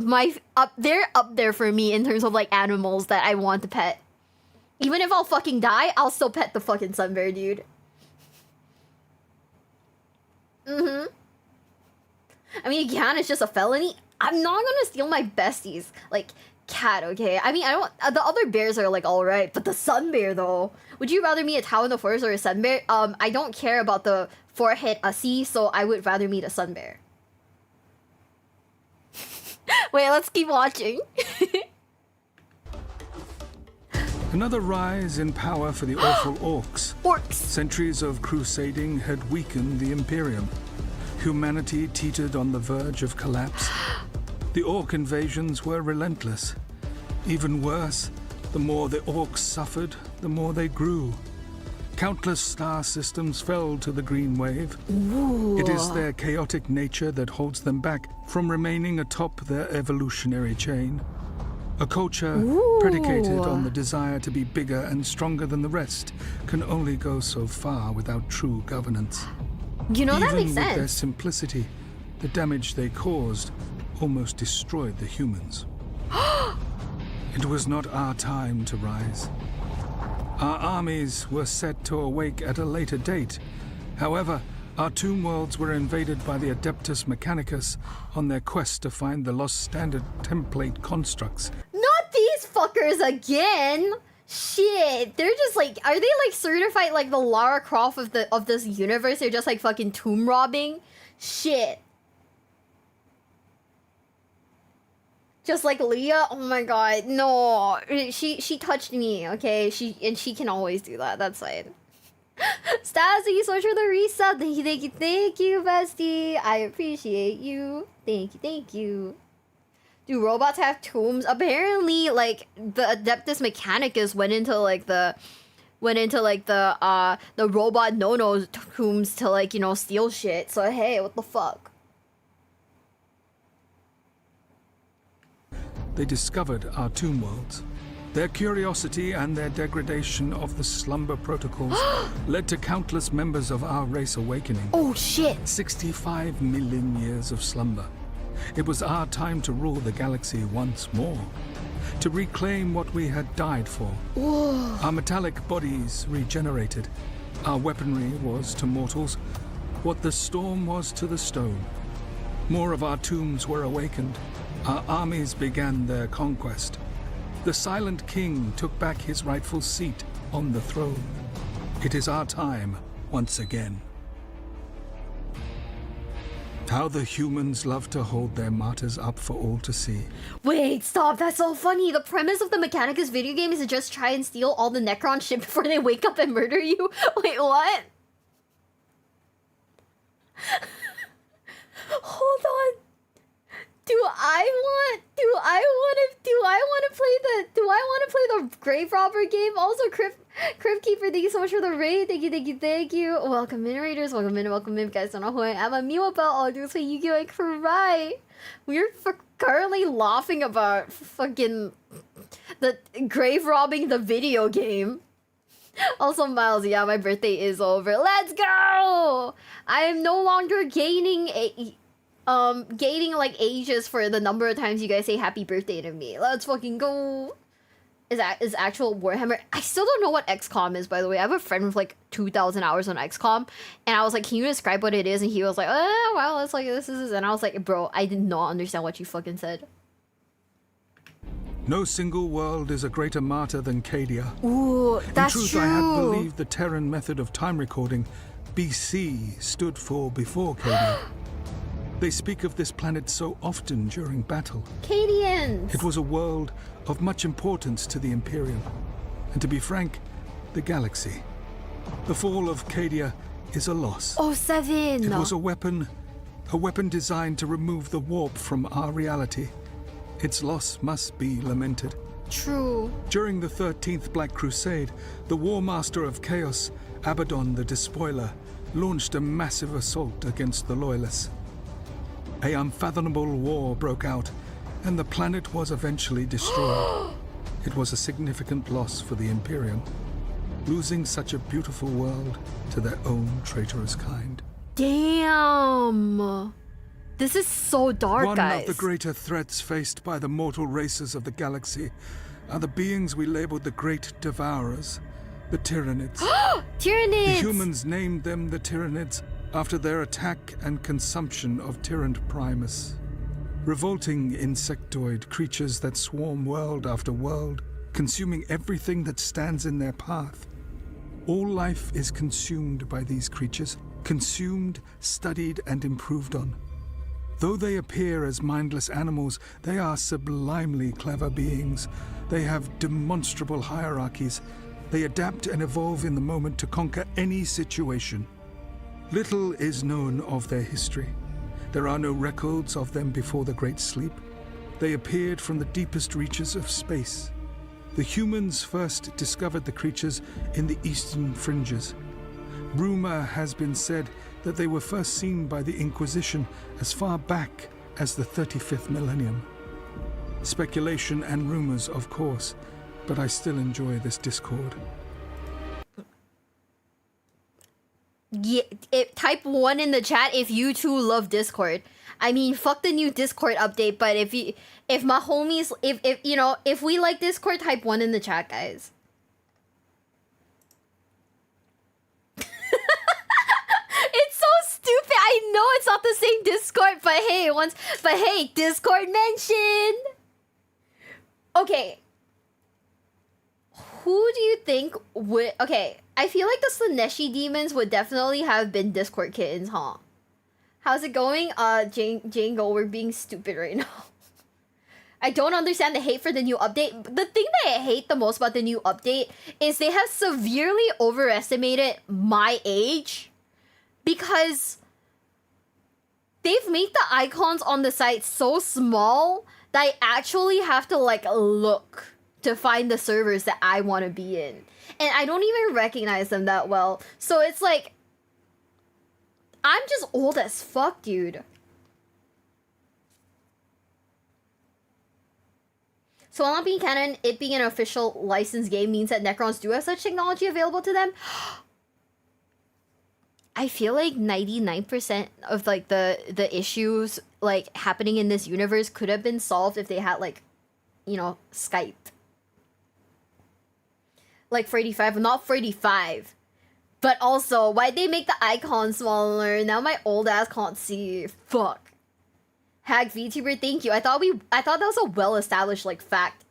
they're up there for me in terms of like animals that I want to pet. Even if I'll fucking die, I'll still pet the fucking sun bear, dude. I mean, you can, it's just a felony. I'm not gonna steal my bestie's, like, cat, okay? I mean, I don't, the other bears are, like, alright, but the sun bear, though. Would you rather meet a Tao in the forest or a sun bear? I don't care about the forehead Aussie, so I would rather meet a sun bear. Wait, let's keep watching. Another rise in power for the awful orcs. Orcs! Centuries of crusading had weakened the Imperium. Humanity teetered on the verge of collapse. The orc invasions were relentless. Even worse, the more the orcs suffered, the more they grew. Countless star systems fell to the green wave. Ooh. It is their chaotic nature that holds them back from remaining atop their evolutionary chain. A culture predicated on the desire to be bigger and stronger than the rest can only go so far without true governance. You know, that makes Even with their sense. simplicity, the damage they caused almost destroyed the humans. It was not our time to rise. Our armies were set to awake at a later date. However, our tomb worlds were invaded by the Adeptus Mechanicus on their quest to find the lost standard template constructs. Not these fuckers again! Shit, they're just like, are they like certified like the Lara Croft of this universe? They're just like fucking tomb robbing? Shit. Just like Leah? Oh my god, no. She touched me, okay? She can always do that, that's fine. Stazzy, so much for the resub. Thank you, bestie. I appreciate you. Thank you. Do robots have tombs? Apparently, like, the Adeptus Mechanicus went into the robot no-no tombs to, like, you know, steal shit. So hey, what the fuck? They discovered our tomb worlds. Their curiosity and their degradation of the slumber protocols led to countless members of our race awakening. Oh shit! 65 million years of slumber. It was our time to rule the galaxy once more. To reclaim what we had died for. Whoa. Our metallic bodies regenerated. Our weaponry was to mortals what the storm was to the stone. More of our tombs were awakened. Our armies began their conquest. The Silent King took back his rightful seat on the throne. It is our time once again. How the humans love to hold their martyrs up for all to see. Wait, stop, that's so funny. The premise of the Mechanicus video game is to just try and steal all the Necron shit before they wake up and murder you? Wait, what? Hold on. Do I want to play the Grave Robber game? Also, Crypt Keeper, thank you so much for the raid. Thank you. Welcome in, Raiders. Welcome in. If you guys don't know who I am, I'm Miwabelle. All I do is play Yu-Gi-Oh! I cry. We're currently laughing about fucking the grave robbing the video game. Also, Miles, yeah, my birthday is over. Let's go! I am no longer gaining like ages for the number of times you guys say happy birthday to me. Let's fucking go. Is actual Warhammer? I still don't know what XCOM is, by the way. I have a friend with like 2,000 hours on XCOM, and I was like, can you describe what it is? And he was like, oh, well, it's like this is, and I was like, bro, I did not understand what you fucking said. No single world is a greater martyr than Cadia. Ooh, that's true. In truth, I had believed the Terran method of time recording, BC, stood for before Cadia. They speak of this planet so often during battle. Cadians! It was a world of much importance to the Imperium, and to be frank, the galaxy. The fall of Cadia is a loss. Oh, 7! It was a weapon designed to remove the warp from our reality. Its loss must be lamented. True. During the 13th Black Crusade, the War Master of Chaos, Abaddon the Despoiler, launched a massive assault against the Loyalists. A unfathomable war broke out, and the planet was eventually destroyed. It was a significant loss for the Imperium, losing such a beautiful world to their own traitorous kind. Damn! This is so dark, guys. One of the greater threats faced by the mortal races of the galaxy are the beings we labeled the Great Devourers, the Tyranids. Tyranids! The humans named them the Tyranids after their attack and consumption of Tyrant Primus. Revolting insectoid creatures that swarm world after world, consuming everything that stands in their path. All life is consumed by these creatures, consumed, studied, and improved on. Though they appear as mindless animals, they are sublimely clever beings. They have demonstrable hierarchies. They adapt and evolve in the moment to conquer any situation. Little is known of their history. There are no records of them before the Great Sleep. They appeared from the deepest reaches of space. The humans first discovered the creatures in the eastern fringes. Rumor has been said that they were first seen by the Inquisition as far back as the 35th millennium. Speculation and rumors, of course, but I still enjoy this discord. Yeah, type 1 in the chat if you too love Discord. I mean, fuck the new Discord update, but if my homies, if we like Discord, type 1 in the chat, guys. It's so stupid. I know it's not the same Discord, but hey, Discord mentioned. Okay. Who do you think would... Okay, I feel like the Slaneshi demons would definitely have been Discord kittens, huh? How's it going? Jane Goldberg being stupid right now. I don't understand the hate for the new update. The thing that I hate the most about the new update is they have severely overestimated my age. Because they've made the icons on the site so small that I actually have to, like, look to find the servers that I want to be in. And I don't even recognize them that well. So it's like, I'm just old as fuck, dude. So while not being canon, it being an official licensed game means that Necrons do have such technology available to them. I feel like 99% of like the issues like happening in this universe could have been solved if they had like, you know, Skype. Like 45, not 45. But also, why'd they make the icon smaller? Now my old ass can't see. Fuck. Hag VTuber, thank you. I thought that was a well-established like fact.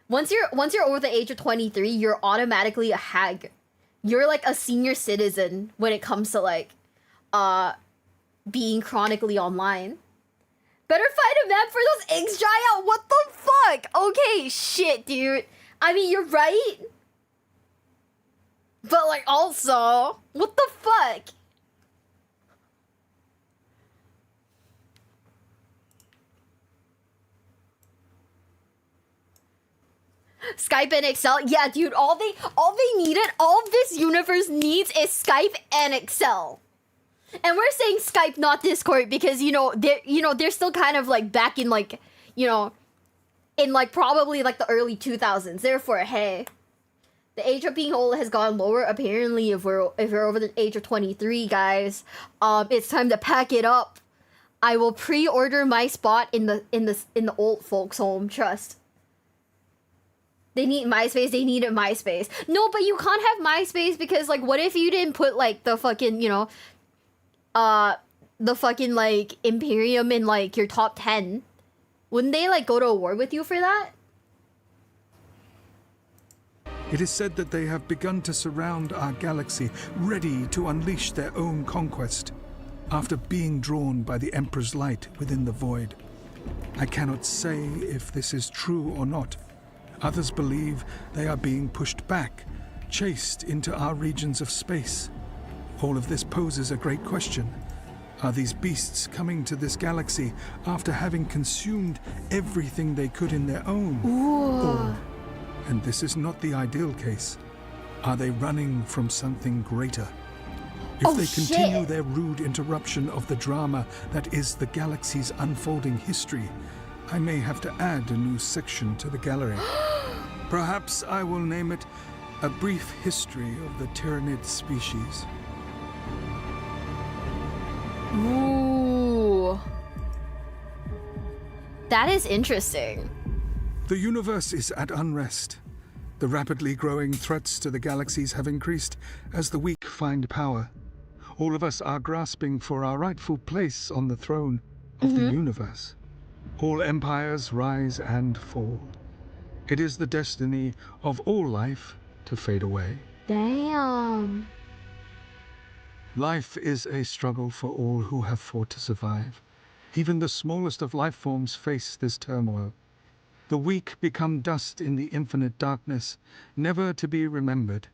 Once you're over the age of 23, you're automatically a hag. You're like a senior citizen when it comes to like being chronically online. Better find a map for those eggs dry out. What the fuck? Okay, shit, dude. I mean, you're right. But like also, what the fuck? Skype and Excel? Yeah, dude, all they needed, all this universe needs is Skype and Excel. And we're saying Skype, not Discord, because they're still kind of like back in like, in like probably like the early 2000s. Therefore, hey, the age of being old has gone lower. Apparently, if we're over the age of 23, guys, it's time to pack it up. I will pre-order my spot in the old folks' home. Trust. They need MySpace. They needed MySpace. No, but you can't have MySpace because, like, what if you didn't put, like, the fucking, the fucking, like, Imperium in, like, your top 10? Wouldn't they, like, go to a war with you for that? It is said that they have begun to surround our galaxy, ready to unleash their own conquest, after being drawn by the Emperor's light within the void. I cannot say if this is true or not. Others believe they are being pushed back, chased into our regions of space. All of this poses a great question. Are these beasts coming to this galaxy after having consumed everything they could in their own? Or, and this is not the ideal case, are they running from something greater? If they continue their rude interruption of the drama that is the galaxy's unfolding history, I may have to add a new section to the gallery. Perhaps I will name it A Brief History of the Tyrannid Species. Ooh. That is interesting. The universe is at unrest. The rapidly growing threats to the galaxies have increased as the weak find power. All of us are grasping for our rightful place on the throne of the universe. All empires rise and fall. It is the destiny of all life to fade away. Damn. Life is a struggle for all who have fought to survive. Even the smallest of life forms face this turmoil. The weak become dust in the infinite darkness, never to be remembered.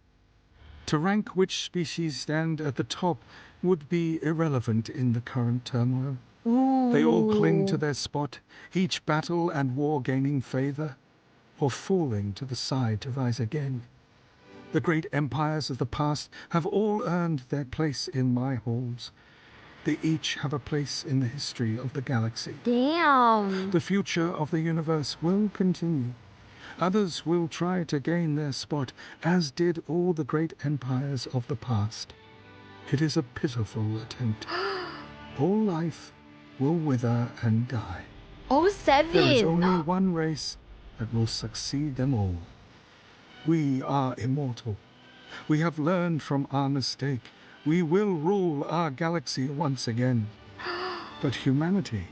To rank which species stand at the top would be irrelevant in the current turmoil. Ooh. They all cling to their spot, each battle and war gaining favor, or falling to the side to rise again. The great empires of the past have all earned their place in my halls. They each have a place in the history of the galaxy. Damn. The future of the universe will continue. Others will try to gain their spot, as did all the great empires of the past. It is a pitiful attempt. All life will wither and die. Oh, 7. There is only one race that will succeed them all. We are immortal. We have learned from our mistake. We will rule our galaxy once again. But humanity,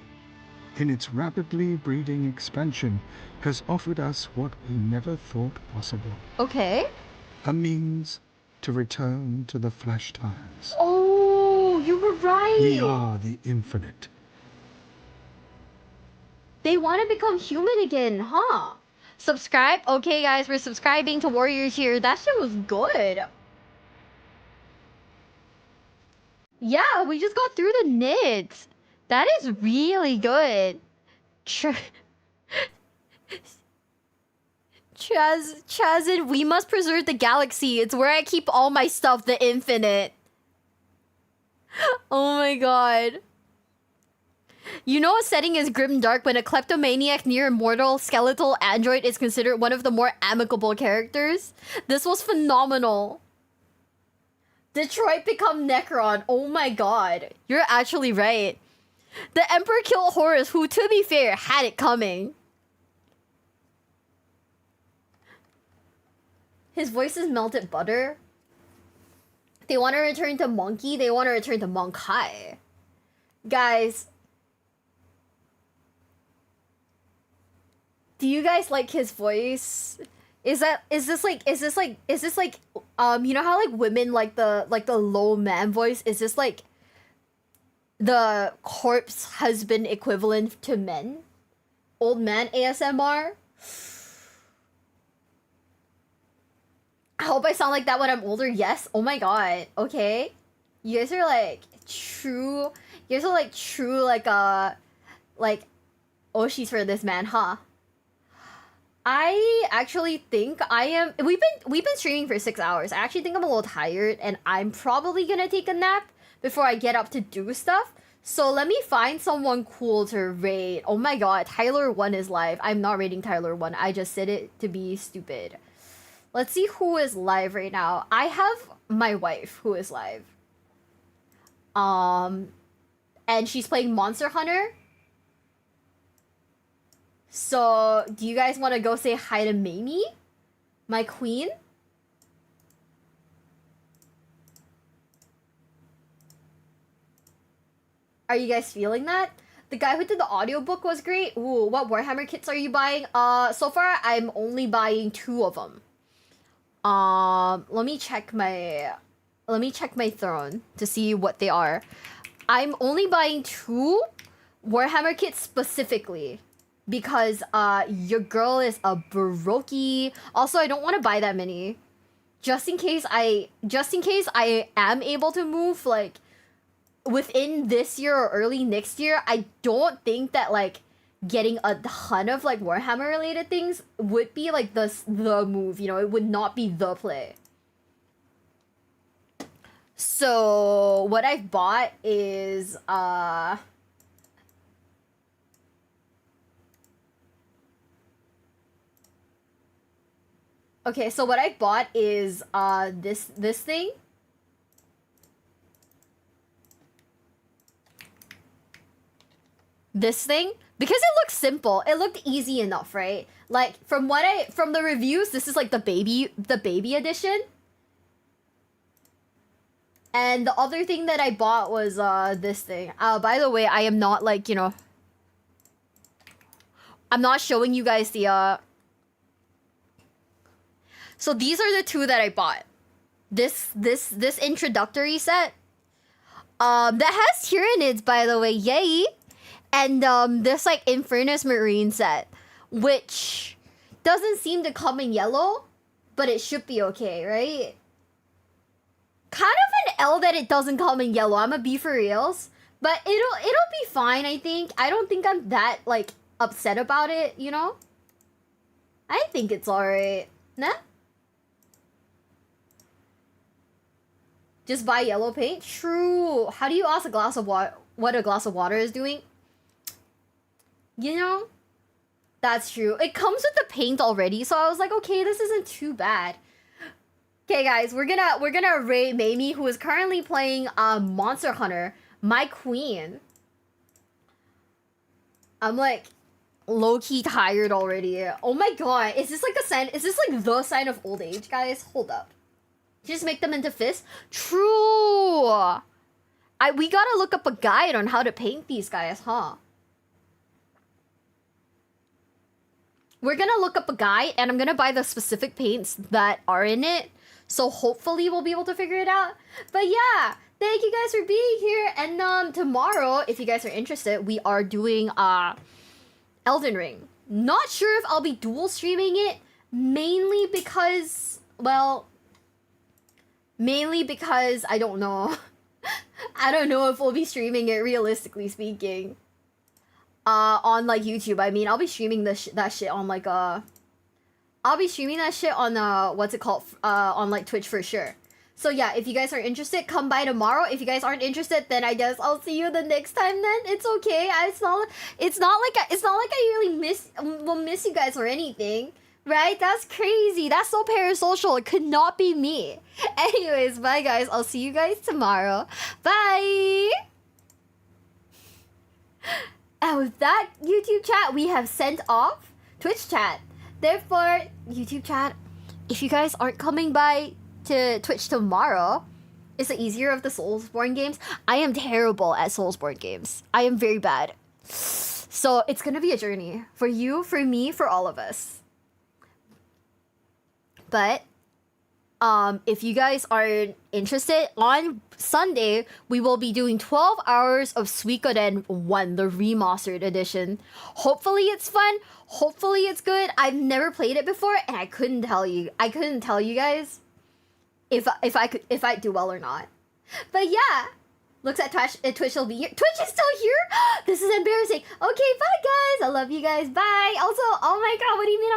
in its rapidly breeding expansion, has offered us what we never thought possible. Okay. A means to return to the flesh times. Oh, you were right. We are the infinite. They want to become human again, huh? Subscribe? Okay, guys, we're subscribing to Warriors here. That shit was good. Yeah, we just got through the knits. That is really good. Chazin, we must preserve the galaxy. It's where I keep all my stuff, the infinite. Oh my god. You know a setting is grim dark when a kleptomaniac near immortal skeletal android is considered one of the more amicable characters? This was phenomenal. Detroit become Necron. Oh my god. You're actually right. The Emperor killed Horus, who, to be fair, had it coming. His voice is melted butter. They want to return to Monkey. They want to return to Monkai. Guys. Do you guys like his voice? Is this like you know how like women like the low man voice? Is this like the corpse husband equivalent to men? Old man ASMR? I hope I sound like that when I'm older. Yes. Oh my god. Okay. You guys are like true. You guys are like true like Oshis for this man, huh? I actually think I am. We've been streaming for 6 hours. I actually think I'm a little tired, and I'm probably gonna take a nap before I get up to do stuff. So let me find someone cool to raid. Oh my god, Tyler 1 is live. I'm not raiding Tyler 1. I just said it to be stupid. Let's see who is live right now. I have my wife who is live. And she's playing Monster Hunter. So, do you guys want to go say hi to Mamie? My queen? Are you guys feeling that? The guy who did the audiobook was great. Ooh, what Warhammer kits are you buying? So far I'm only buying 2 of them. Let me check my throne to see what they are. I'm only buying 2 Warhammer kits specifically because your girl is a brokey. Also, I don't want to buy that many. Just in case I am able to move like within this year or early next year, I don't think that like getting a ton of like Warhammer related things would be like the move, you know, it would not be the play. So what I've bought is okay, so what I bought is this thing. This thing, because it looks simple, it looked easy enough, right? Like from the reviews, this is like the baby edition. And the other thing that I bought was this thing. By the way, I am not like, you know, I'm not showing you guys the So these are the two that I bought. This introductory set. That has Tyranids, by the way, yay! And this like Infernus Marine set, which doesn't seem to come in yellow, but it should be okay, right? Kind of an L that it doesn't come in yellow. I'ma be for reals, but it'll be fine. I think. I don't think I'm that like upset about it. You know. I think it's alright. Nah. Just buy yellow paint? True. How do you ask a glass of water what a glass of water is doing? You know? That's true. It comes with the paint already, so I was like, okay, this isn't too bad. Okay, guys, we're gonna rate Mamie, who is currently playing Monster Hunter, my queen. I'm like low-key tired already. Oh my god, is this like a sign? Is this like the sign of old age, guys? Hold up. Just make them into fists? True! We gotta look up a guide on how to paint these guys, huh? We're gonna look up a guide, and I'm gonna buy the specific paints that are in it. So hopefully we'll be able to figure it out. But yeah, thank you guys for being here. And tomorrow, if you guys are interested, we are doing Elden Ring. Not sure if I'll be dual streaming it, mainly because, well... Mainly because I don't know. I don't know if we'll be streaming it, realistically speaking. On like YouTube. I mean, I'll be streaming that shit on like I'll be streaming that shit on what's it called? On like Twitch for sure. So yeah, if you guys are interested, come by tomorrow. If you guys aren't interested, then I guess I'll see you the next time. Then it's okay. It's not like I really miss you guys or anything. Right? That's crazy. That's so parasocial. It could not be me. Anyways, bye guys. I'll see you guys tomorrow. Bye! And with that, YouTube chat, we have sent off Twitch chat. Therefore, YouTube chat, if you guys aren't coming by to Twitch tomorrow, it's the easier of the Soulsborne games. I am terrible at Soulsborne games. I am very bad. So it's gonna be a journey. For you, for me, for all of us. But if you guys are interested, on Sunday we will be doing 12 hours of Suikoden 1, the remastered edition. Hopefully it's fun. Hopefully it's good. I've never played it before, and I couldn't tell you guys if I do well or not. But yeah, looks at Twitch will be here. Twitch is still here. This is embarrassing. Okay, bye guys. I love you guys. Bye. Also, oh my god, what do you mean I'm